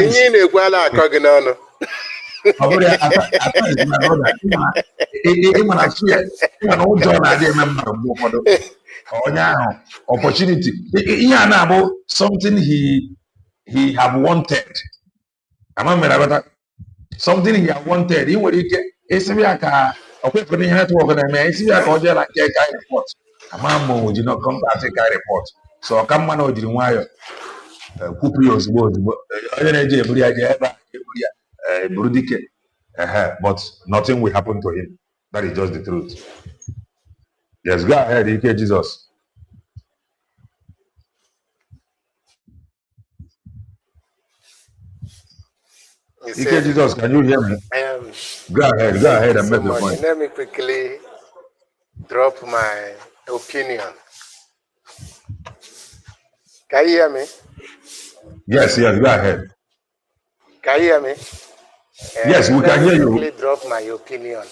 ihe na-ekwu ala akọ gị n'ọnụ. Opportunity. Something he have wanted. Something he have wanted. He would get a severe car. Okay, for the network and I may see a cordial like a report. Amamo did not come to Africa report. So come man or didn't wire. Kupios was but nothing will happen to him. That is just the truth. Yes, go ahead, EK Jesus. You EK see, Jesus, can you hear me? Go thank ahead you and so make your much. point. Let me quickly drop my opinion. Can you hear me? Yes, go ahead. Can you hear me? Yes, we Let can me hear quickly you. drop my opinion.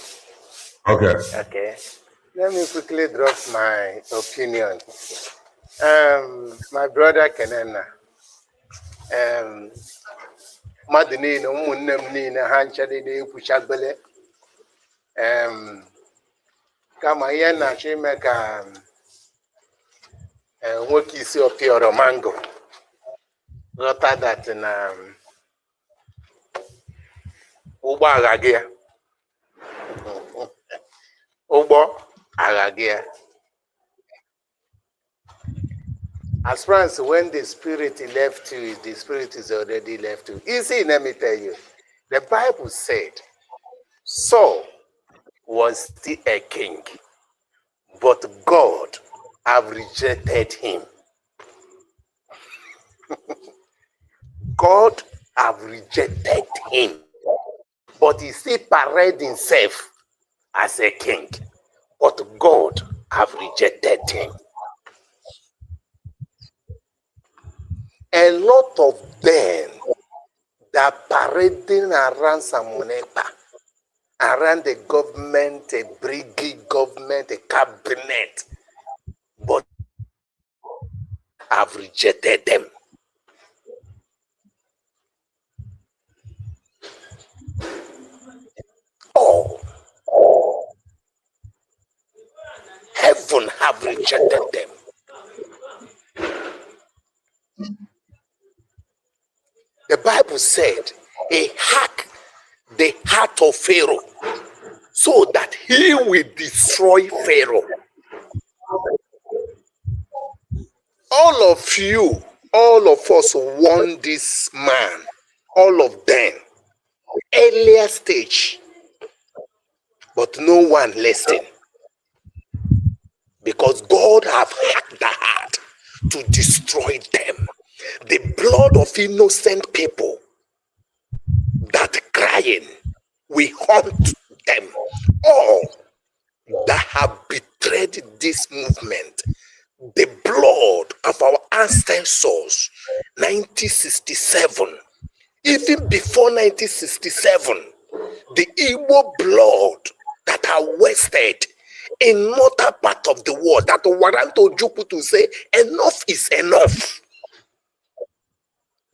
Okay. Okay. Let me quickly drop my opinion. My brother Kenena. Mmadụ niile ụmụnne m niile ha ncha na-ekwuchagbele kama ihe na-achọ ime ka nwoke isi ọpịọrọ mango ghọta dat na ụgbọ agha gị ya ụgbọ agha gị ya. As far as when the spirit left you, the spirit is already left you. You see, let me tell you, the Bible said Saul was still a king, but God have rejected him. God have rejected him, but he still paraded himself as a king, but God have rejected him. A lot of them that parading around Samonepa, around the government, a brigade government, a cabinet, but have rejected them. All heaven have rejected them. The Bible said, he hacked the heart of Pharaoh so that he will destroy Pharaoh. All of you, all of us want this man, all of them, earlier stage, but no one listened. Because God have hacked the heart to destroy them. The blood of innocent people that crying, we hunt them. All that have betrayed this movement, the blood of our ancestors, 1967, even before 1967, the Igbo blood that are wasted in northern part of the world, that warrant Ojukwu to say, enough is enough.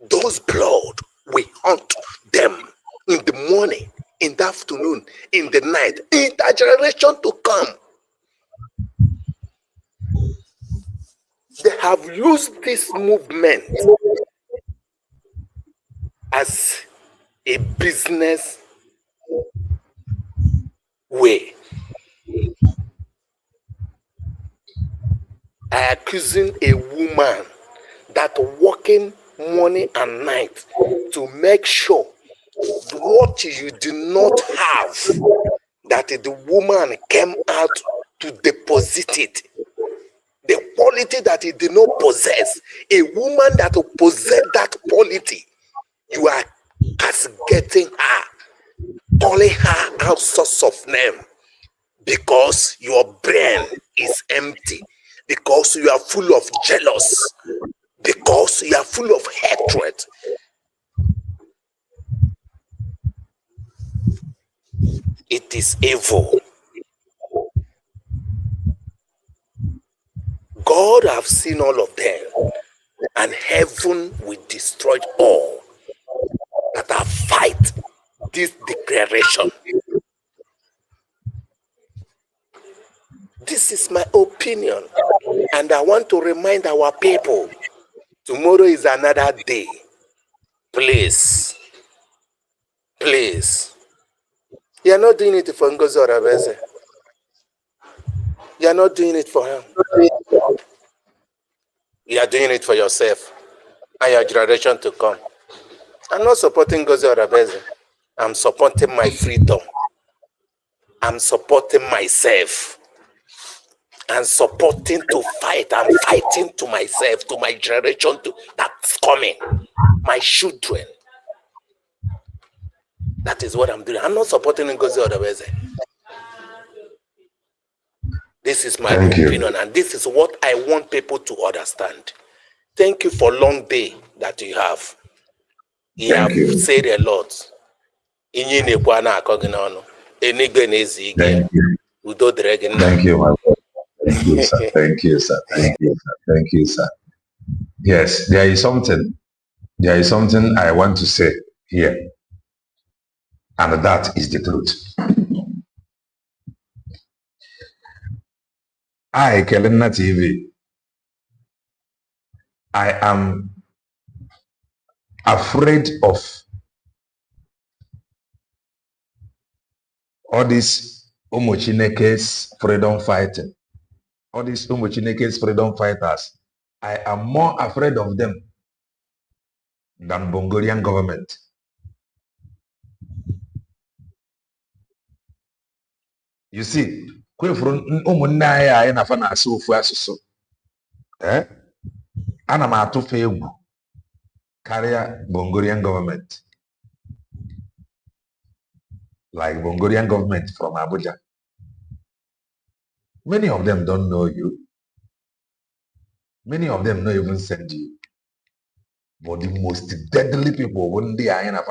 Those blood, we hunt them in the morning, in the afternoon, in the night, in the generation to come. They have used this movement as a business way. Accusing a woman that working morning and night to make sure what you do not have, that the woman came out to deposit it. The quality that he did not possess, a woman that will possess that quality, you are castigating her, calling her all sorts of name, because your brain is empty, because you are full of jealous, because you are full of hatred. It is evil. God have seen all of them, and heaven will destroy all that have fight this declaration. This is my opinion, and I want to remind our people, tomorrow is another day. Please, you are not doing it for Ngozi Orabeze. You are not doing it for him. You are doing it for yourself and your generation to come. I'm not supporting Gozi Orabeze. I'm supporting my freedom. I'm supporting myself. I'm supporting to fight. I'm fighting to myself, to my generation that's coming. My children. That is what I'm doing. I'm not supporting Ngozi Orabeze. This is my opinion, and this is what I want people to understand. Thank you for long day that you have. You have said a lot. Thank you. Thank you, my brother. Thank you, sir. Thank you, sir. Thank you, sir. Thank you, sir. Yes, there is something I want to say here, and that is the truth. I, Kelena TV, I am afraid of all these Umuchineke's freedom fighting, all these Umuchineke's freedom fighters. I am more afraid of them than Bongolian government. You see, ana m atụfe egwu karịa Bongolian government, like Bongolian government from Abuja. Many of them don't know you. Many of them don't even send you. But the most deadly people, when they are in a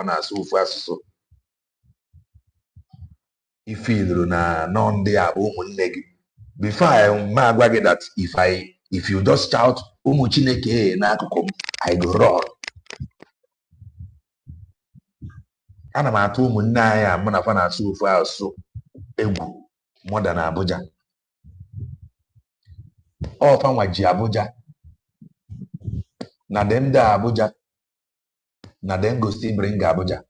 you feel na non they are before I get that if you just shout Umuchineke na I go run. Ana m atụ ụmụnne anyị a mụ na fa na-asụ ofu asụsụ egwu more than Abuja. Ọfa nwa ji Abuja na dem da Abuja na dem go still bring Abuja.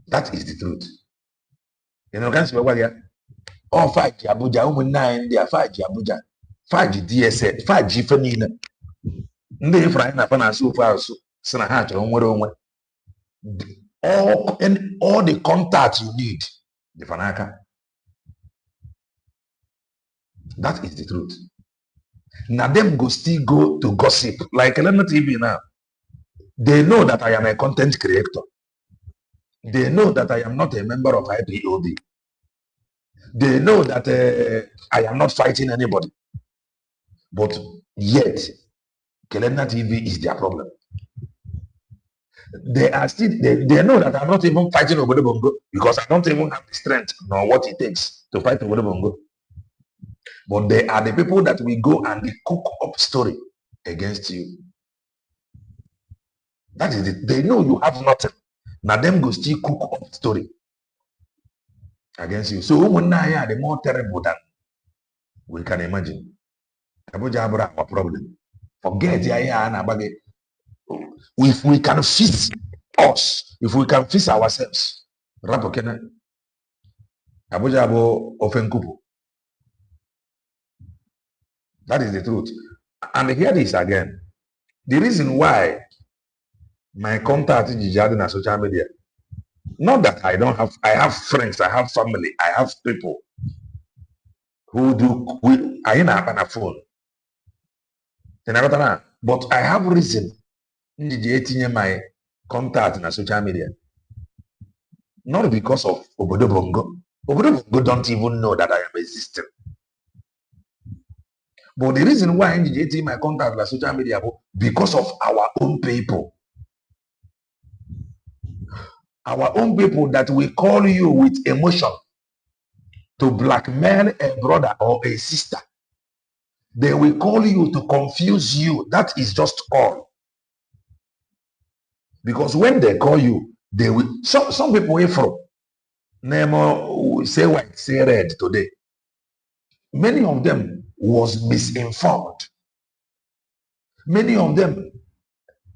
That is the truth. You know, can't you ya? Ọfa ji Abuja, ụmụnne anyị ndị a fa ji Abuja, fa ji DSS, fa ji ife niile. Ndị ifra anyị na fa na-asụ ofu asụsụ si na ha chọrọ nwere onwe. All the contacts you need, the Fanaka. That is the truth. Now them go still go to gossip like Elena TV now. They know that I am a content creator. They know that I am not a member of IPOB. They know that I am not fighting anybody. But yet, Kelena TV is their problem. They are still, they know that I'm not even fighting Obodo because I don't even have the strength nor what it takes to fight Obodo. But they are the people that will go and cook up story against you. That is it. They know you have nothing. Now them go still cook up story against you. So Umunaya are the more terrible than we can imagine. Abuja Abra our problem. Forget if we can fix us, if we can fix ourselves, Rapokena Abuja Abo Ofenkupu. That is the truth. And here this again. The reason why my contact is in social media, not that I don't have, I have friends, I have family, I have people who do, I have a phone. But I have reason in my contact in social media. Not because of Obodo Bongo. Obodo Bongo don't even know that I am existing. But the reason why I'm in my contact with social media, because of our own people. Our own people that will call you with emotion to blackmail a brother or a sister. They will call you to confuse you. That is just all. Because when they call you, they will, some people will from Nemo say white, say red today. Many of them was misinformed. Many of them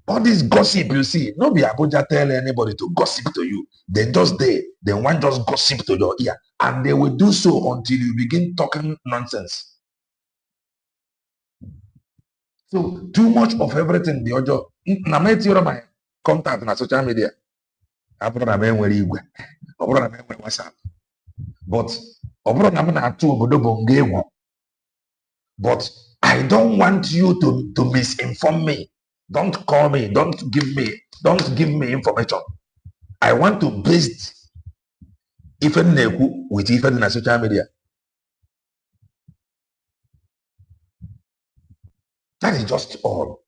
All this gossip you see, no be Abuja tell anybody to gossip to you. They just there, then one just gossip to your ear, and they will do so until you begin talking nonsense. So too much of everything. The other, na me tell my contact na social media. Abro na me nwere igwe, abro na me nwere WhatsApp, but abro na me na atu obodo bongo egwu. But I don't want you to misinform me. Don't call me. Don't give me information. I want to base even with even na social media. That is just all.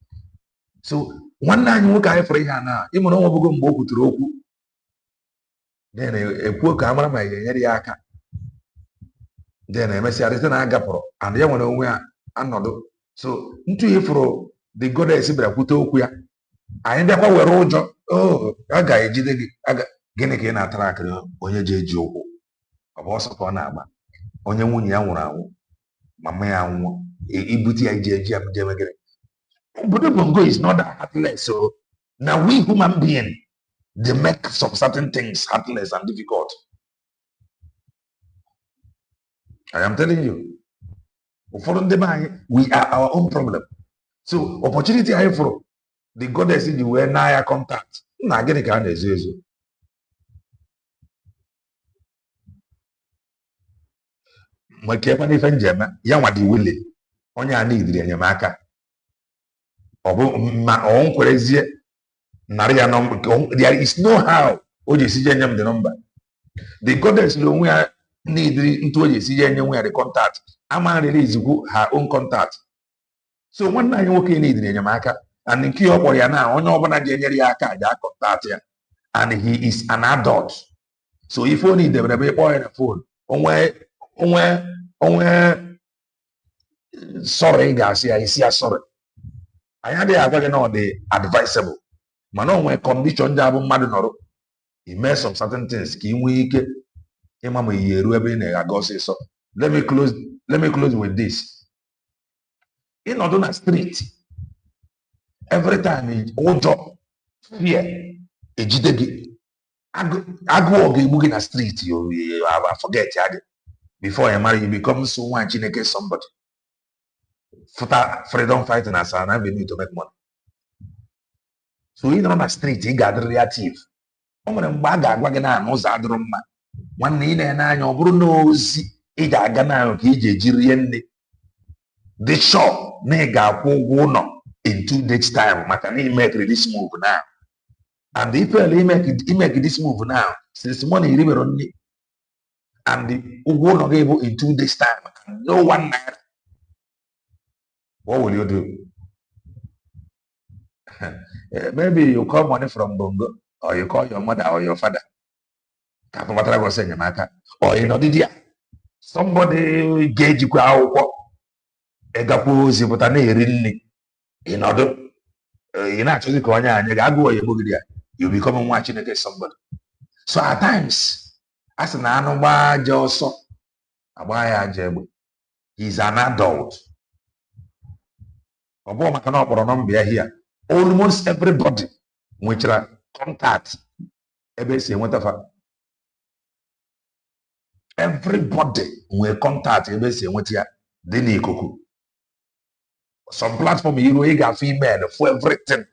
So one night you can for here now. Even though we go mboku turoku, then a poor camera my aka. Then I must say na agaporo and ya wana we anodo. So into here for the goddess ibra kuto okwu ya. Anyị bịakwa were ụjọ a ga-ejide gị gịnị ka ị na-atara akịrị onye ji eji ụkwụ ọ bụ ọsọ ka ọ na-agba onye nwunye ya nwụrụ anwụ mama ya nwụọ ibute ya iji eji amjeme gịnị. Obodo bongo is not that heartless. So now we human being they make some certain things heartless and difficult. I am telling you, we are our own problem. So opportunity I for the goddess in the way now contact. Na gịnị ka a na-ezo ezo. Nweke ebe n'ife njem ya nwa dị wili onye a na-idiri enyemaka. Ọ bụ ma ọ nkwerezie narị ya nọmba. There is no how o ji esije nye m the number. The goddess na onwe ya na-idiri ntu o ji esije nye nwe ya the contact. Ama release her own contact. So nwanne anyị nwoke na-idiri enyemaka. And nke ọ kpọrọ ya na onye ọbụla ga-enyere ya aka ga contact ya, and he is an adult. So if only they were kpọọ ya na phone onwe sorry ga-asị ya isi ya sorry. Anyị adịghị agwa gị na ọ dị advisable mana onwe condition ndị abụ mmadụ nọrọ ime some certain things ka ị nwee ike ịma ma ihe eru ebe ị na-aga ọsịsọ. Let me close with this. Ịnọdụ na street every time ụjọ fear ejide gị agụụ ga-egbu gị na street you forget ya gị before you marry you become so nwa Chineke somebody freedom fighting as an avenue to make money. So ị nọrọ na street ị ga-adịrị active. O nwere mgbe a ga-agwa gị na ụzọ adịrọ mma nwanne ị na-ene anya ọ bụrụ na ozi ị ga-aga na ka iji eji rie nne the shop na ị ga-akwụ ụgwọ ụlọ in 2 days time maka na make this move now, and if you make this move now since money you remember only and the ụgwọ ụlọ ga-ebu in 2 days time no one naira, what will you do? Maybe you call money from Bongo or you call your mother or your father or you know did somebody gauge you akwụkwọ egakwa ozi pụta na-eri nri ịnọdụ ị na-achọzi ka onye anyị ga-agụọ ya egbogide ya you become nwa Chineke somebody. So at times a sị na anụ gbaa aja ọsọ agba ya aja egbe. He is an adult. Ọ bụrụ maka na ọ kpọrọ nọmba ya here almost everybody nwechara contact ebe esi enweta fa. Everybody nwere contact ebe esi enweta ya dị n'ikuku. Some platform you got female for everything.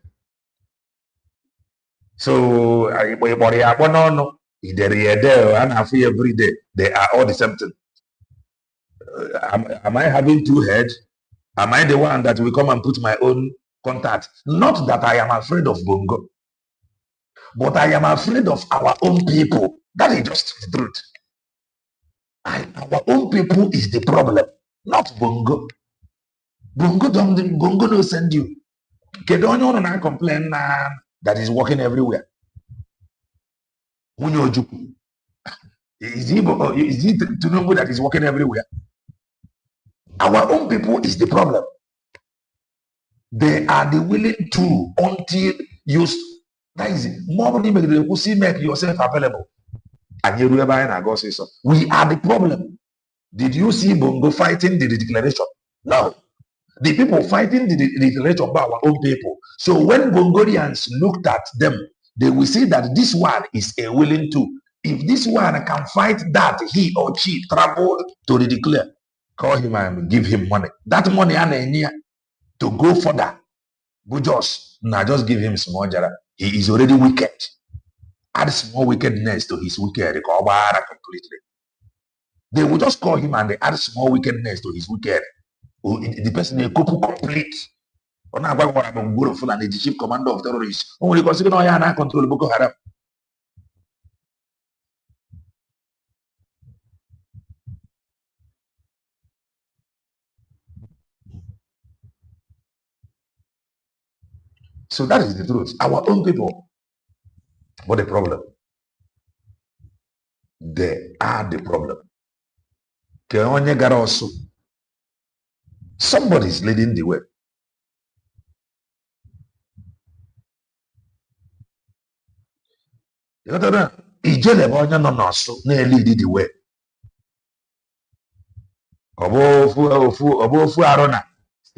So every day they are all the same thing. Am I having two heads? Am I the one that will come and put my own contact? Not that I am afraid of Bongo, but I am afraid of our own people. That is just the truth. Our own people is the problem, not Bongo. Bongo no send you. Kedonyo na complain that is working everywhere. Is it Tinubu that is working everywhere? Our own people is the problem. They are the willing to until you. That is it. More make yourself available. And you go say so. We are the problem. Did you see Bongo fighting the declaration? No. The people fighting the rate of our own people. So when Gongorians looked at them, they will see that this one is a willing to. If this one can fight that, he or she travel to the declare, call him and give him money. That money to go further. Go just give him small jara. He is already wicked. Add small wickedness to his wicked, completely. They will just call him and they add small wickedness to his wicked. The person a couple complete. On a the chief commander of terrorists. Only consider no control Boko Haram. So that is the truth. Our own people. What the problem? They are the problem. Somebody is leading the way. Ijele bụ onye nọ n'ọsụ na-elidi the way. Ọ bụ ofu arụ na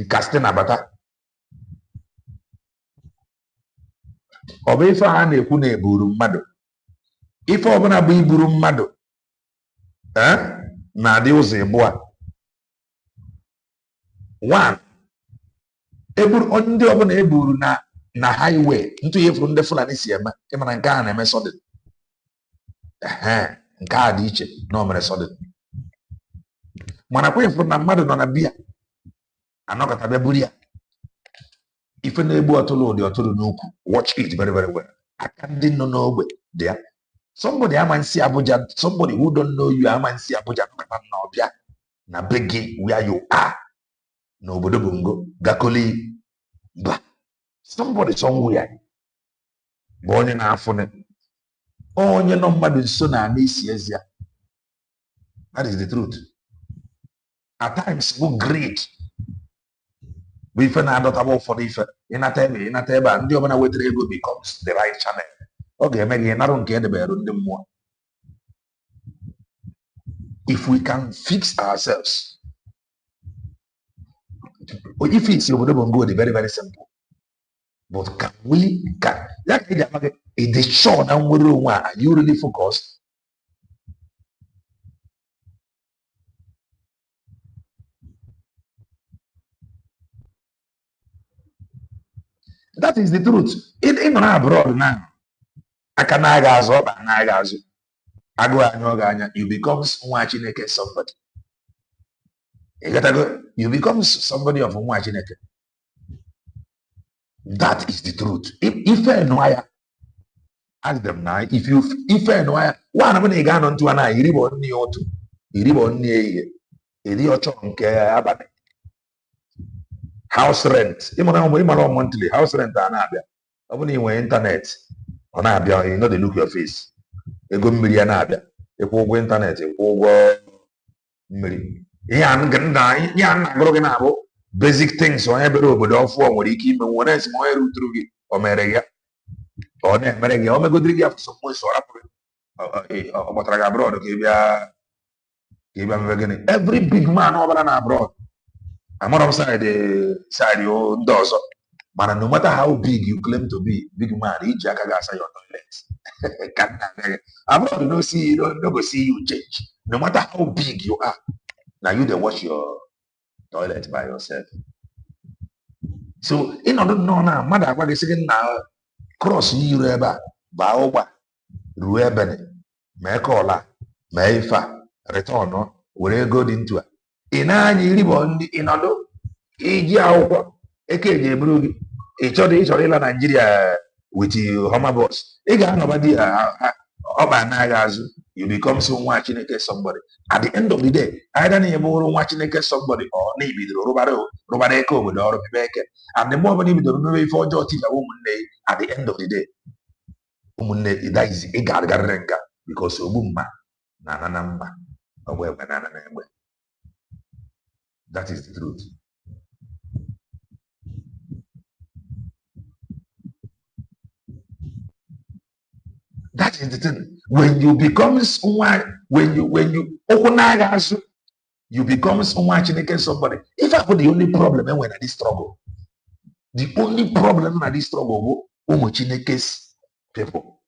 Katsina bata. Ọ bụ ife a na-ekwu na eburu mmadụ. Ife ọbụla bụ iburu mmadụ na-adị ụzọ ịbụa. One, ndị ọbụla eburu na highway ntụ ya efuru ndị Fulani si eme ịmana nke a na-eme sọdịn. Nke a dị iche na o mere sọdịn. Mana kwa efuru na mmadụ nọ na biya anọkọta bịa buru ya. Ife na-egbu ọtụlụ ụdị ọtụlụ n'ukwu. Watch it very very well. Aka ndị nọ n'ogbe dị ya. Somebody ama nsi Abuja, somebody who don't know you ama nsi Abuja nọkọta na ọbịa na be gị where you are n'obodo Bongo gakoli mba. Somebody somewhere bụ onye na-afụnị onye nọ mmadụ nso na ana isi ezi ya. That is the truth. At times bụ greed bụ ife na-adọtaba ụfọdụ ife ịnata ebe a ndị ọbụla wetara ego becomes the right channel. Ọ ga-eme gị narụ nke edebere ndị mmụọ. If we can fix ourselves, if it's obodo Bongo, very very simple. But can we it is sure that are you really focused? That is the truth. In abroad now, I can you become somebody. You become somebody of Chineke. That is the truth. If I know, ask them now. If I know, one of them got on to an eye, house rent. Monthly house rent. Internet. You know they look your face. You go million you go internet. You go basic things on every obodo for what he keep one else more through or Merega or Merega or Megodriga for some more abroad. Every big man over and abroad. I'm on side your doors. But no matter how big you claim to be, big man, each jackass your toilets. Abroad no see don't go see you change. No matter how big you are. Now you then wash your toilet by yourself. So in order to know now, mother, what is saying now? Cross you reba, baoba, ruebene, mekola, meifa, return, where go into it. In any ribbon in order, Ija, Eke Brugi, each other Nigeria with you, Homer boss. Ega nobody, you become so watching somebody. At the end of the day, either you more watching somebody or maybe the Robareko with or and the more money we don't know for Joti a woman at the end of the day. Woman that is a gargarenga because Obuma Nana number away banana. That is the truth. That is the thing. When you become when you open you become so much in somebody. If I put the only problem when I this struggle, the only problem in this struggle, people.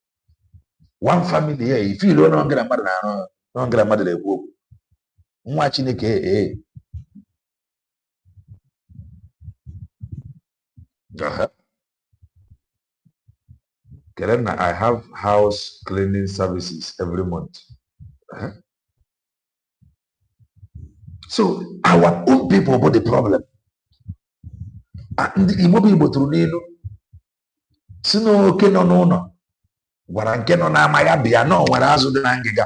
One family here, if you don't know grandmother, no grandmother, they go. Watching it, I have house cleaning services every month. So our own people got the problem. And the Igbo through Nino, Sino Keno no. Warankeno na maya bia no wara azu dị na ngịga.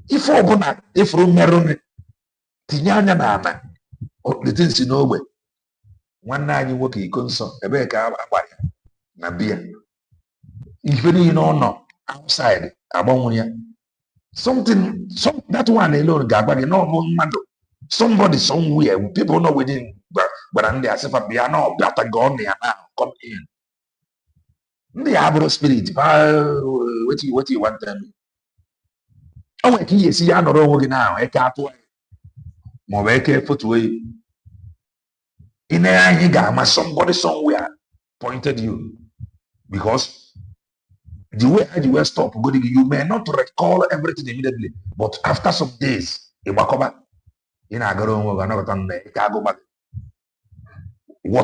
Ife ọbụla ifuru mmerụnị tinye anya na ana lete nsi n'ogbe. Nwanne anyị nwoke iko nsọ ebee ka agba ya na bia. Ife niile ọ nọ outside agbanwụ ya. That one alone ga-agba gị n'ọbụ mmadụ. Somebody somewhere, people know within gbara ndị asịfa bịa na ọbịata gị ọnụ ya na come in. Ndị abụrụ spirit what you want them. O nwere ka ihe esi ya nọrọ onwe gị na eke atụ maọbụ eke foto oyi. Ị na-anyị ga-ama somebody somewhere pointed you because the way you were stop going, you may not recall everything immediately, but after some days, what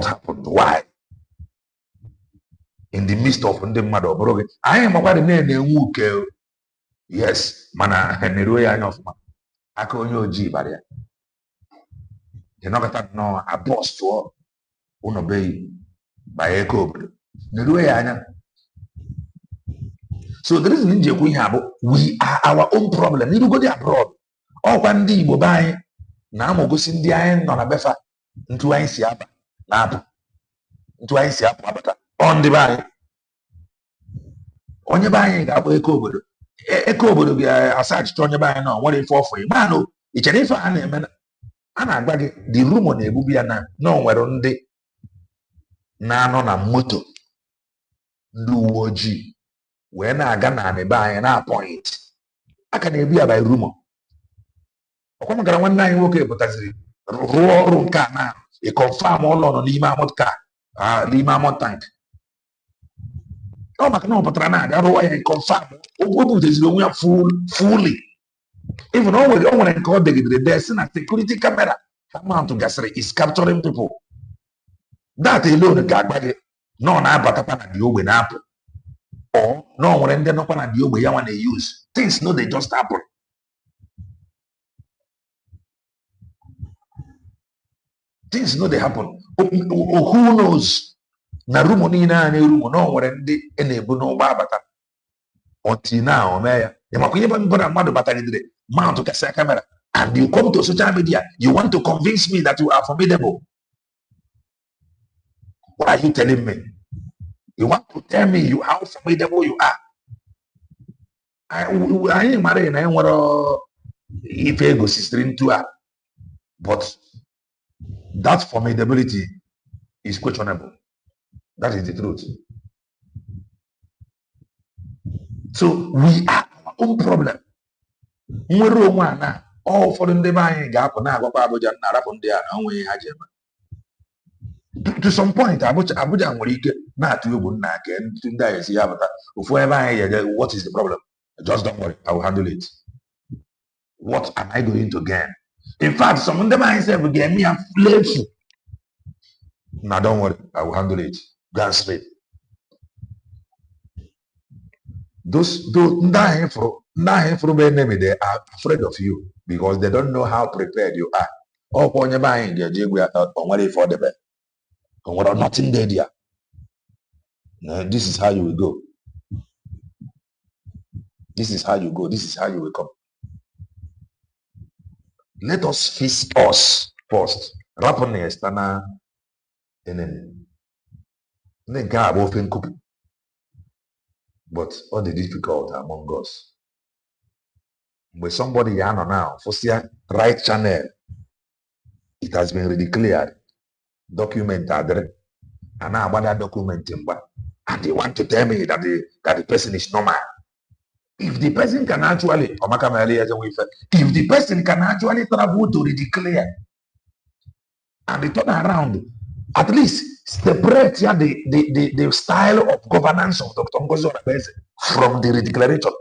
happened? Why? In the midst of the mother, I am about the name. Yes, mana Neroya enough. I call you G barrier. You're not going to know a boss to obey by a code. Neroya. So the reason we have, we are our own problem. You go there abroad. Oh, one day, Bobai, now I'm going to send the iron on a befa into I see up, into I see up, on the buy. On your buying, I will echo. Echo will be a such on your buying now. What if for you? Mano, it's an if I am and I bag the room on a bubiana. No, we're on the Nano na moto. Do G. When I got a buy an point, I can be by rumor. Come on, one night okay, but as a roar car now, a confirm all on Lima Mot car, Lima Mot tank. Oh, no, but I don't confirm. What is the fully? Even though we don't want to call there's a security camera. Amount to gas is capturing people. That alone, no, na batapana the open apple. Or no, when they're not going to do what you want to use. Things no, they just happen. Things no, they happen. Who knows? Na rumo ni na rumo no when they enable no babata. Until now, Maya, you might even put a mother battery mount to a camera. And you come to social media, you want to convince me that you are formidable. What are you telling me? You want to tell me how formidable you are? I ain't married. I want to if I go sister into her, but that formidability is questionable. That is the truth. So we are our own problem. All for the buying gap now. To some point, Abuja not to what is the problem? Just don't worry, I will handle it. What am I going to gain? In fact, some of them I say will get me a flavor. Now don't worry, I will handle it. Go and sleep. Those dying for they are afraid of you because they don't know how prepared you are. Oh, when you're buying, we are not ready for the bed. And what are nothing there. This is how you will go. This is how you go. This is how you will come. Let us face us first. Rapone external enemy. Then God often cook. But all the difficult among us. When somebody now for see right channel, it has been really cleared, documented, and now about that documenting, and they want to tell me that the person is normal. If the person can actually, if the person can actually travel to declare and turn around, at least separate the style of governance of Dr. Ngozi Orebeze from the declaration.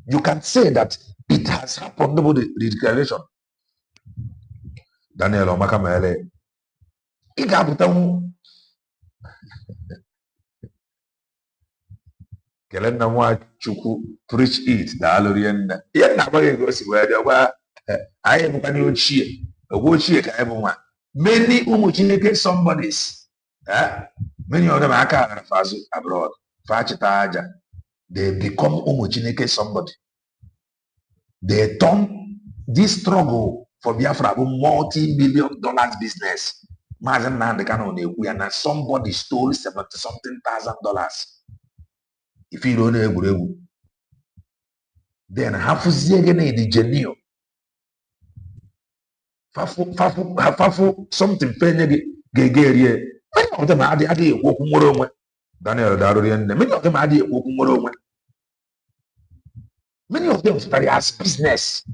You can say that it has happened with the declaration. Daniel Omakamele, ị ga-apụtanwu kele nna Nwachukwu preach it daalụ rie nne ihe nna agbaghị ego si wee dị ọgwa anyị bụkwa na ochie ogwe ochie ka anyị bụ nwa many ụmụ Chineke somebodies many of them aka agara fazụ abroad fachita aja they become ụmụ Chineke somebody they turn this struggle for Biafra bụ multi-million dollars business. Maazị Nnamdi Kanu na-ekwu ya na somebody stole $70,000 if you don't know then hafuzie gị na the genuine fafu something penye gị ga-erie many of them adịghị ekwu okwu nwere onwe. Daniel darụrie nne many of them adịghị ekwu okwu nwere onwe. Many of them started as business,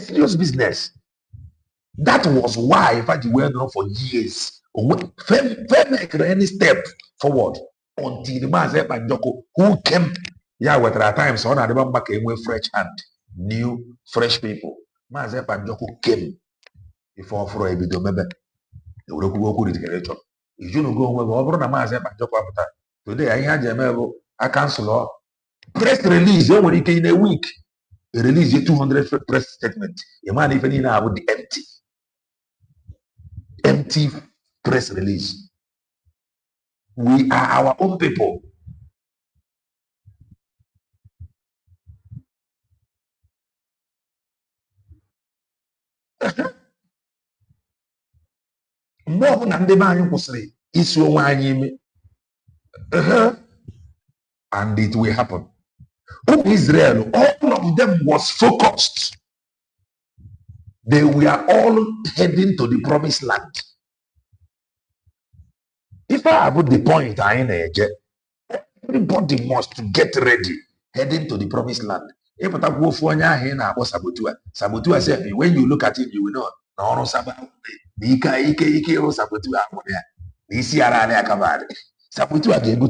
serious business. That was why if I went on for years, make any step forward until the man said Banjoko, who came, with at times on the came with fresh hand, new, fresh people. Maze Banjoko came before for a bit of maybe the Ugo419 declaration. If you don't go over the Maze Banjoko after today, I had a council press release in a week. A release a 200 press statement. A man even in about the empty press release. We are our own people. More than the man who say, "It's your one." And it will happen. Israel, all of them was focused. They were all heading to the promised land. If I put the point, everybody must get ready, heading to the promised land. If I go for Sabotua said, when you look at it, you will know. No, Sabotua gave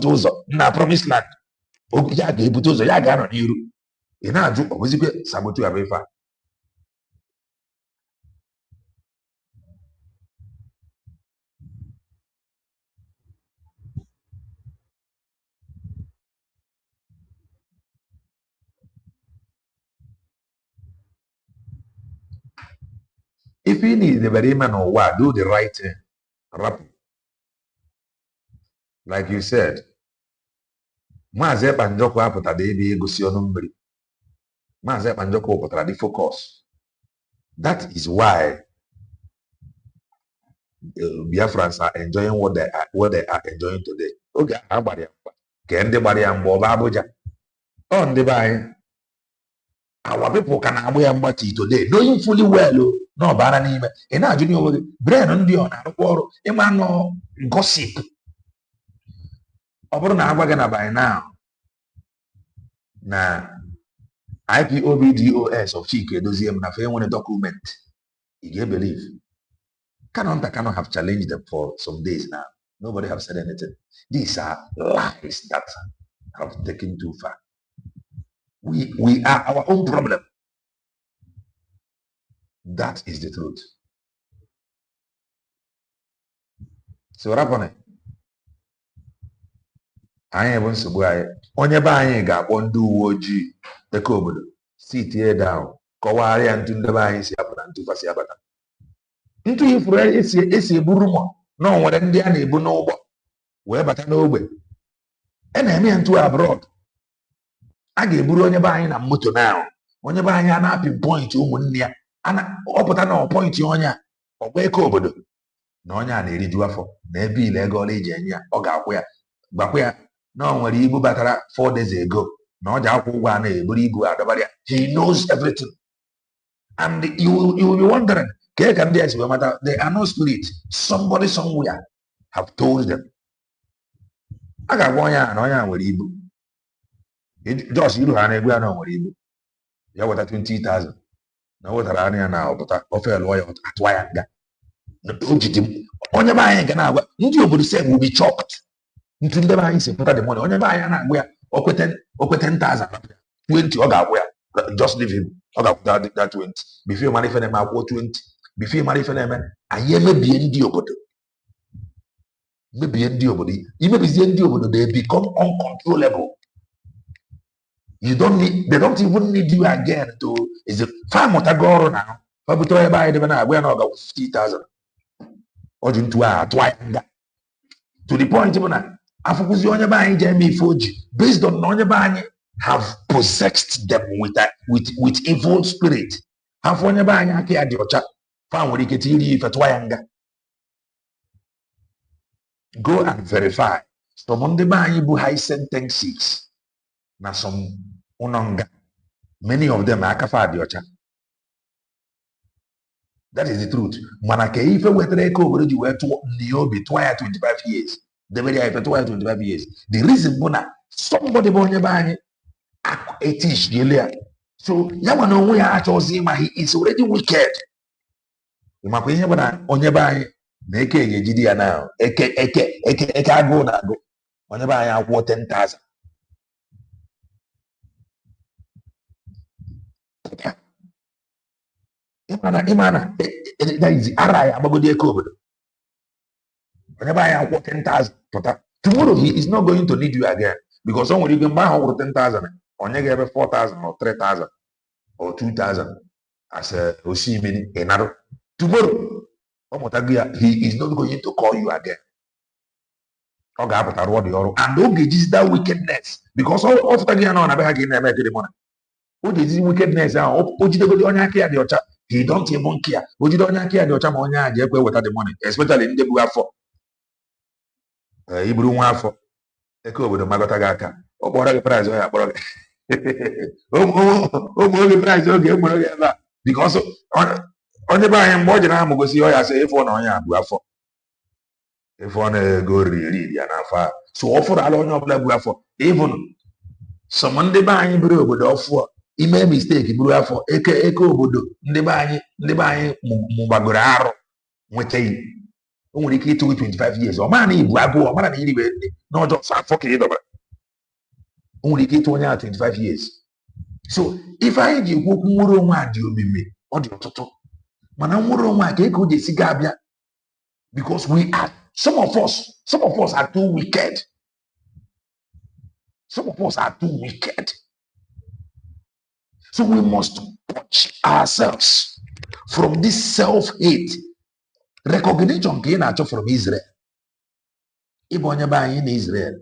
na promised land. Ya ga-ebute ya ga-anọ n'iru ị na-ajụ ọbụzikwe Sabotua bụ ife a. If you need the very man or what, do the right thing. Rap. Like you said, Maazị Banjoko apụtara ebe egosi ọnụ mmiri. Maazị Banjoko pụtara the focus. That is why Biafrans are enjoying what they are enjoying today. Okay, agbara ya mgba. Ka ndị gbara ya mgba ọba Abuja. Ọ ndị be anyị. Our people can agba ya mgba today, knowing fully well no bara n'ime. Ị na-ajụ n'onwe gị, brain ndị ọ na-arụkwa ọrụ ịma nọ gossip. Ọ bụrụ na agwa gị na by now na IPOB DOS of Chike Edozie na fe nwere document, you get believe. Cannot have challenged them for some days now. Nobody have said anything. These are lies that have taken too far. We are our own problem. That is the truth. So Rapone, anyị bụ nsogbu anyị. Onye be anyị ga-akpọ ndị uwe ojii eke obodo sit here down kọwara ntụ ndebe anyị si apụta ntụ fasị abata. Ntụ ifuru esi eburu mọ na nwere ndị a na-ebu n'ụgbọ wee bata n'ogbe. E na-eme ya ntụ abroad. A ga-eburu onye be anyị na moto na onye be anyị a na-apị point ụmụnne ya ọ pụta na point onye a ọgba eke obodo na onye a na-eriju afọ na ebe ile ego ọla iji enye ya ọ ga-akwụ ya gbakwa ya na o nwere ibu batara 4 days ago na ọ ji akwụ ụgwọ a na-eburu ibu adọbara ya. He knows everything and you will be wondering ka ka ndị esi wee mata they are no spirit. Somebody somewhere have told them. A ga-agwa onye a na onye a nwere ibu Just you ha na-egbu ya na nwere igbo ya weta 20,000 na wetara anya ya na ọpụta ofe lụọ ya atụwa ya nga ojide onye be anyị ga na-agwa ndị obodo sef will be chocked ntu ndị be anyị si pụta the money onye be anyị na-agwa ya okwete 10,000 20 ọ ga-agwụ ya just leave him ọ ga-akwụta that 20 before mara ife na-eme akwụkwọ 20 before mara ife na-eme anyị emebie ndị obodo imebizie ndị obodo they become uncontrollable. You don't need, they don't even need you again to, is it far motagoro now? But to buy them now, we're not 50,000 or into to the point even after you only buying Jamie Fuji based on only buying have possessed them with evil spirit. Have only buying a key at your chat, found what you get if at Wayanga. Go and verify. So Monday buying you high sentences. Na some unanga. Many of them are kafadi ocha. That is the truth. Manake if we were to go you were to Niobi 25 years. The very high 25 years. The reason bona somebody bonye banye etish yelia. So yawa no we are chosima he is already wicked. Umakwenye bona onye banye na eke yejidi ya now. Eke ago na go. Onye banye akwo 10,000. Imana, that is Arai Abagodi Kobodo. Whenever I have 10,000, tomorrow he is not going to need you again because someone you can buy over 10,000 or you get 4,000 or 3,000 or 2,000 as a Osimini another. Tomorrow, he is not going to call you again. And don't get that wickedness because all of the on a money. What is wickedness? He don't even care. What you don't care without the money, especially in the Buafo. Ibru Wafo. Echo with the Magotagaka. Oh, what a price. Oh, price. Okay, because on the buy more than I'm going to see, I say, if one on ya, Buafo. If one go really, and far. So offer alone of Buafo. Even someone they buy in Bru would offer. Ime mistake buru afọ eke obodo ndị be anyị mụgbagoro arụ nweta yi o nwere ike ịtụ 25 years ọ mara na ibu agụ ọ mara na iri wee ndị n'ọjọọ afọ ka ịdọbara o nwere ike ịtụ onye a 25 years. So ife anyị ji ekwu okwu nwere onwe a dị omimi ọ dị ọtụtụ mana nwere onwe a ka eke o ji esi ga abịa because we are some of us are too wicked. Some of us are too wicked. So we must purge ourselves from this self-hate. Recognition came out from Israel. If on your buying in Israel,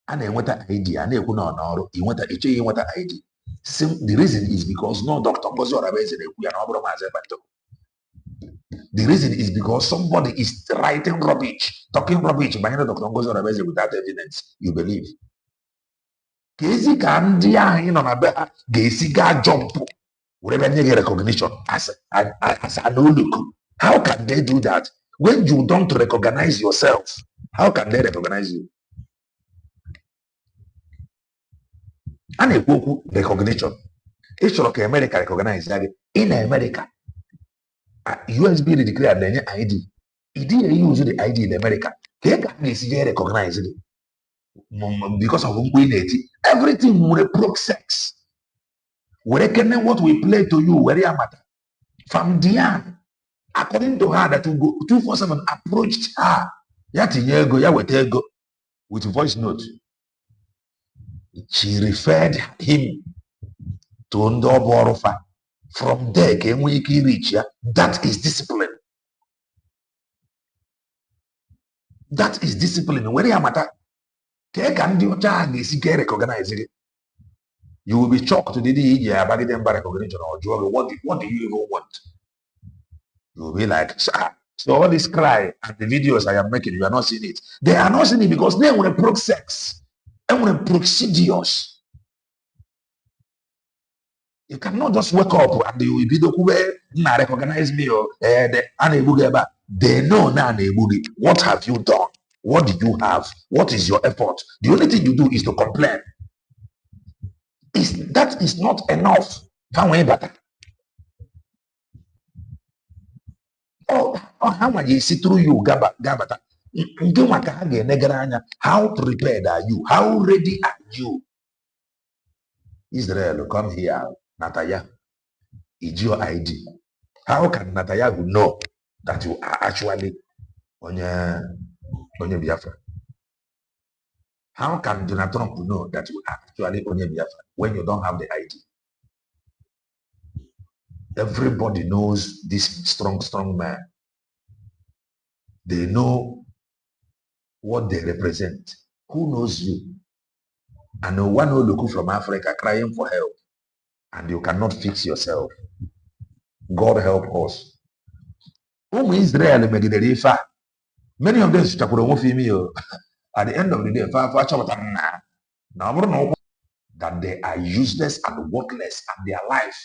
and then what idea, and they could not know, you want to idea. The reason is because no doctor goes on we are not. The reason is because somebody is writing rubbish, talking rubbish, but no doctor goes on without evidence. You believe. Kezi ka ndị ahụ nọ na be ha ga-esi gaa jump were nye gị recognition as an oluku. How can they do that when you don't recognize yourself? How can they recognize you? A na-ekwu okwu recognition. Ị chọrọ ka America recognize ya gị in America. USB declare na-enye ID. Ị dịghị use the ID in America. Ka ị ga-esi je recognize gị because of everything will proc sex. Where can what we play to you where you matter from Diane, according to her, that Ugo 247 approached her with voice note. She referred him to Ndoborofa. From there can we reach that is discipline. That is discipline. Where you matter. Recognize it. You will be shocked to the recognition or what do you even want? You will be like, so all this cry and the videos I am making, you are not seeing it. They are not seeing it because they want to proc sex. They want to procedures. You cannot just wake up and you will be the recognize me or they know now what have you done? What did you have? What is your effort? The only thing you do is to complain. That is not enough. Oh, how much you see through you, Gabata? How prepared are you? How ready are you? Israel, come here, Nataya. Is your ID? How can Netanyahu know that you are actually on your Biafra? How can Donald Trump know that you are actually on your Biafra when you don't have the ID? Everybody knows this strong man. They know what they represent. Who knows you? And no one will look from Africa crying for help, and you cannot fix yourself. God help us. Israel many of them at the end of the day, that they are useless and worthless and their life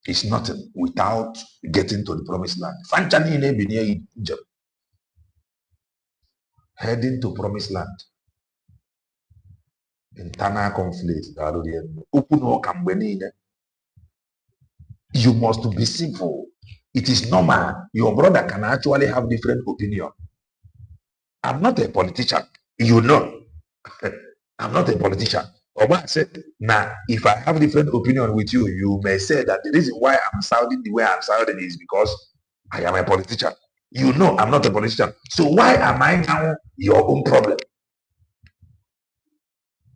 is nothing without getting to the promised land. Heading to promised land. Internal conflict. You must be civil. It is normal. Your brother can actually have different opinion. I'm not a politician. You know. I'm not a politician. Oba said, now, if I have different opinion with you, you may say that the reason why I'm sounding the way I'm sounding is because I am a politician. You know I'm not a politician. So why am I now your own problem?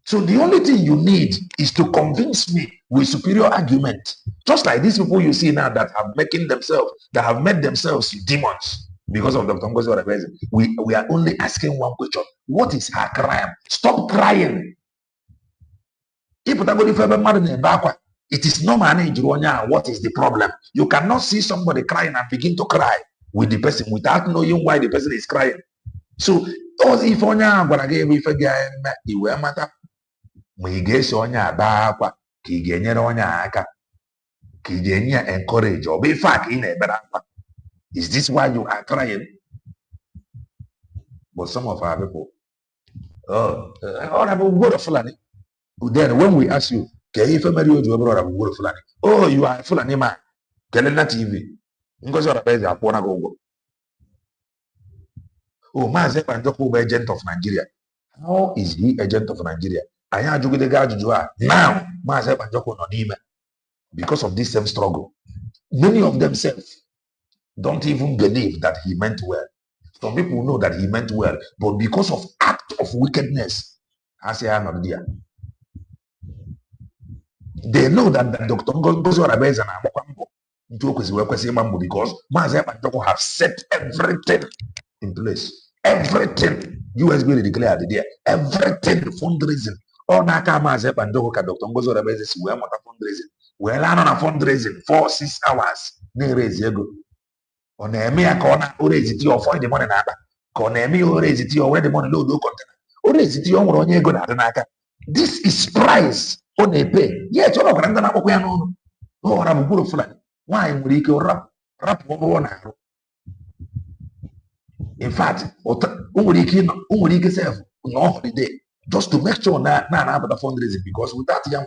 So the only thing you need is to convince me with superior argument. Just like these people you see now that have made themselves demons because of Dr. Ngozi Orebeze. We are only asking one question. What is her crime? Stop crying. It is normal. What is the problem? You cannot see somebody crying and begin to cry with the person without knowing why the person is crying. So, if ma ị ga-eso onye a baa akwa ka ị ga-enyere onye a aka ka ị ga-enye ya encourage ọ bụ ife a ka ị na-ebere akwa? Is this why you are crying? But some of our people, Ugo Fulani. Then when we ask you, can you family you Ugo Fulani? Oh, you are a Fulani man. Kelena TV. Ngozi Orebeze akwụna gị ụgwọ. Oh, Maazị Ekpanjọkụ bụ agent of Nigeria. How is he agent of Nigeria? Anyị ajụgidega ajụjụ a. Now, Maazị Ekpanjọkụ nọ n'ime because of this same struggle. Many of themselves don't even believe that he meant well. Some people know that he meant well, but because of act of wickedness, they know that Dr. Ngozi Orebeze na-agbakwa mbọ ntu o kwesịrị ekwesị ịgba mbọ because Maazị Ekpanjọkụ have set everything in place. Everything. USB declared there. Everything fundraising. All n'aka Maazị Ekpanjọkụ ka Dr. Ngozi Orebeze si wee mụta fundraising. Wee laa nọ na fundraising 4-6 hours na-erezi ego. Ọ na-eme ya ka ọ na-oreziti ya ọfọ the money na-akpa. Ka ọ na-eme ya oreziti ya where the money load container. Oreziti ya ọ nwere onye ego na-adị n'aka. This is price ọ na-epe. Yes, ọ nọkwara ndị na-akpọkwa ya n'ọnụ. Ọ ghọrọ Ugo Fulani. Nwaanyị nwere ike rapụ ọrụ ọ na-arụ. In fact, o nwere ike sef no holiday just to make sure na na-apụta fundraising because without ya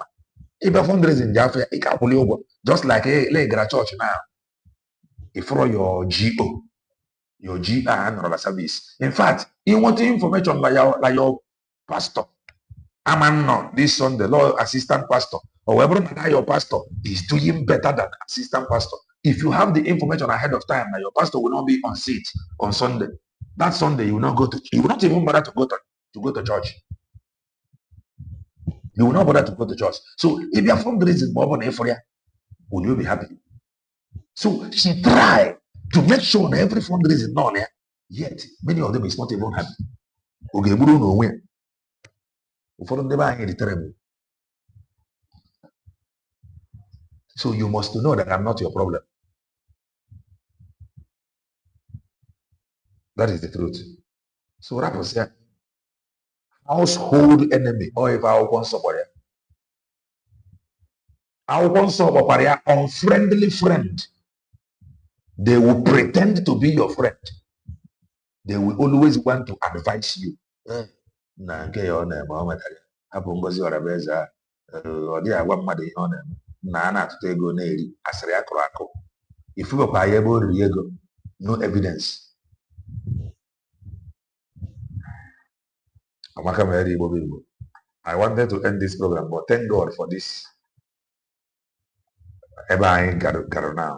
ịbịa fundraising ji afọ ya ị ga-akwụli ụgwọ just like le gara church now ifro your GO anọrọ na service. In fact, you want information like your pastor Amanno this Sunday, Lord assistant pastor or whoever your pastor is doing better than assistant pastor. If you have the information ahead of time, that your pastor will not be on seat on Sunday. That Sunday you will not even bother to go to church. You will not bother to go to church. So if you are fundraising more money for you, will you be happy? So she tried to make sure that every fundraising not there. Yet many of them is not even happy. Okay, we don't know when. So you must know that I'm not your problem. That is the truth. So Rapper said, household enemy, or if I want somebody, I want somebody, unfriendly friend. They will pretend to be your friend. They will always want to advise you. na nke ya ọ na-eme o metara hapụ Ngozi Ọrabeze a ọ dịghị agwa mmadụ ihe ọ na-eme na a na-atụta ego na-eri asịrị akụrụ akụ ifubekwa ya ebe o riri ego no evidence. Amaka mere Igbo bụ Igbo. I wanted to end this program, but thank God for this ebe anyị gara now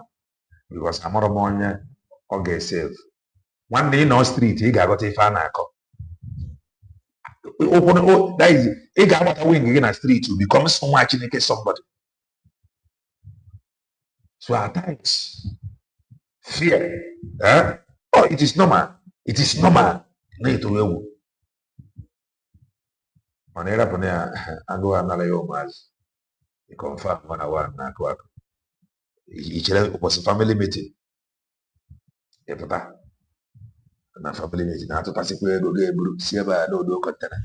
because amara m onye ọ ga-esave. Nwanne ị nọ street ị ga-aghọta ife a na-akọ. Ị ga-agbata wing gị na street to become nwa Chineke somebody. So at times, fear, oh, it is normal. It is normal. Na-eto ewu. Mana ịrapụ na ya agụụ anala ya ụmụazị. Ị confirm one on one na-akụ akụ. Ị chere ụbọchị family meeting. Ị pụta na family meeting na-atụtasịkwa ego ga-eburu si ebe a n'odo kọntena.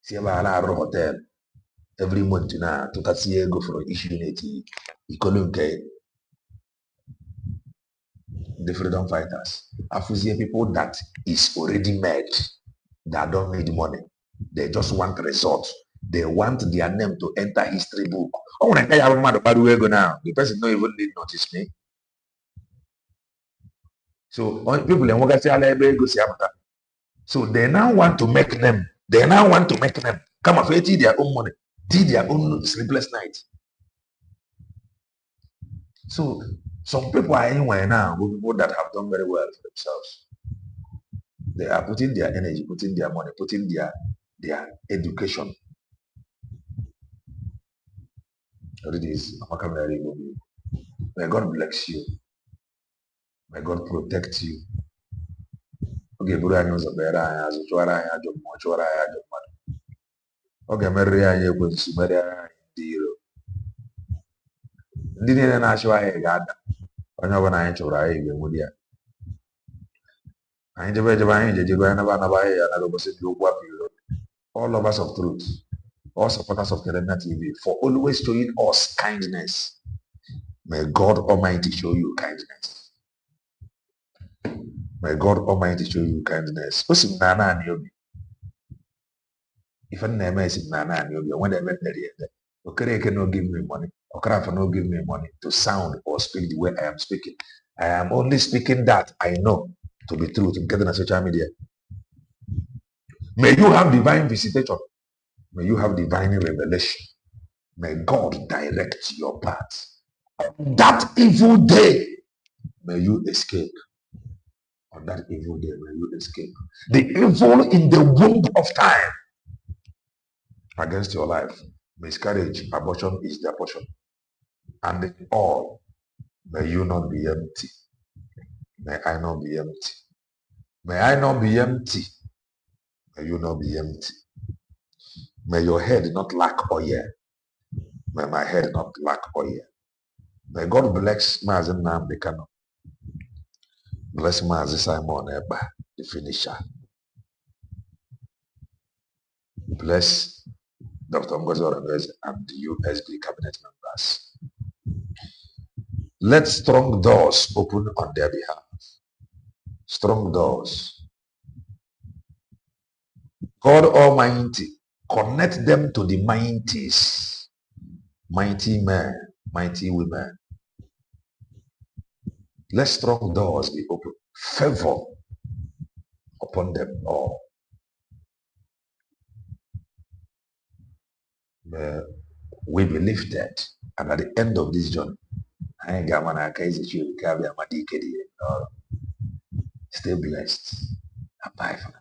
Si ebe a na-arụ hotel. Every month na-atụtasị ego for issue na-eti ikolu nke the freedom fighters. Afụzie people that is already made that don't need money. They just want results. They want their name to enter history book. Oh, when I have a mad ego now, the person don't even need notice me. So people in so they now want to make them. They now want to make them come up with their own money, did their own sleepless night. So some people are anywhere now, people that have done very well for themselves. They are putting their energy, putting their money, putting their education. It is. May God bless you. May God protect you. Okay, Buddha knows a better as a Chora, okay, Maria, you will see Maria deal. Didn't I show I got when I Chora, would you? I interpret all of us of truth, all supporters of Kelena TV, for always showing us kindness. May God Almighty show you kindness. May God Almighty show you kindness. If I never see Nana and Yobi, when they went there, okay, can not give me money, or can not give me money to sound or speak the way I am speaking. I am only speaking that I know to be true to get on social media. May you have divine visitation. May you have divine revelation. May God direct your path. On that evil day, may you escape. On that evil day, may you escape. The evil in the womb of time against your life. Miscarriage, abortion is their portion. And in all, may you not be empty. May I not be empty. May I not be empty. May you not be empty. May your head not lack oil. May my head not lack oil. May God bless Mazi Nnamdi Kanu. Bless Mazi Simon Eba, the finisher. Bless Dr. Ugo247 and the USB cabinet members. Let strong doors open on their behalf. Strong doors. God Almighty, connect them to the mighties, mighty men, mighty women. Let strong doors be open. Favor upon them all. May we be lifted. And at the end of this journey, stay blessed. Bye for now.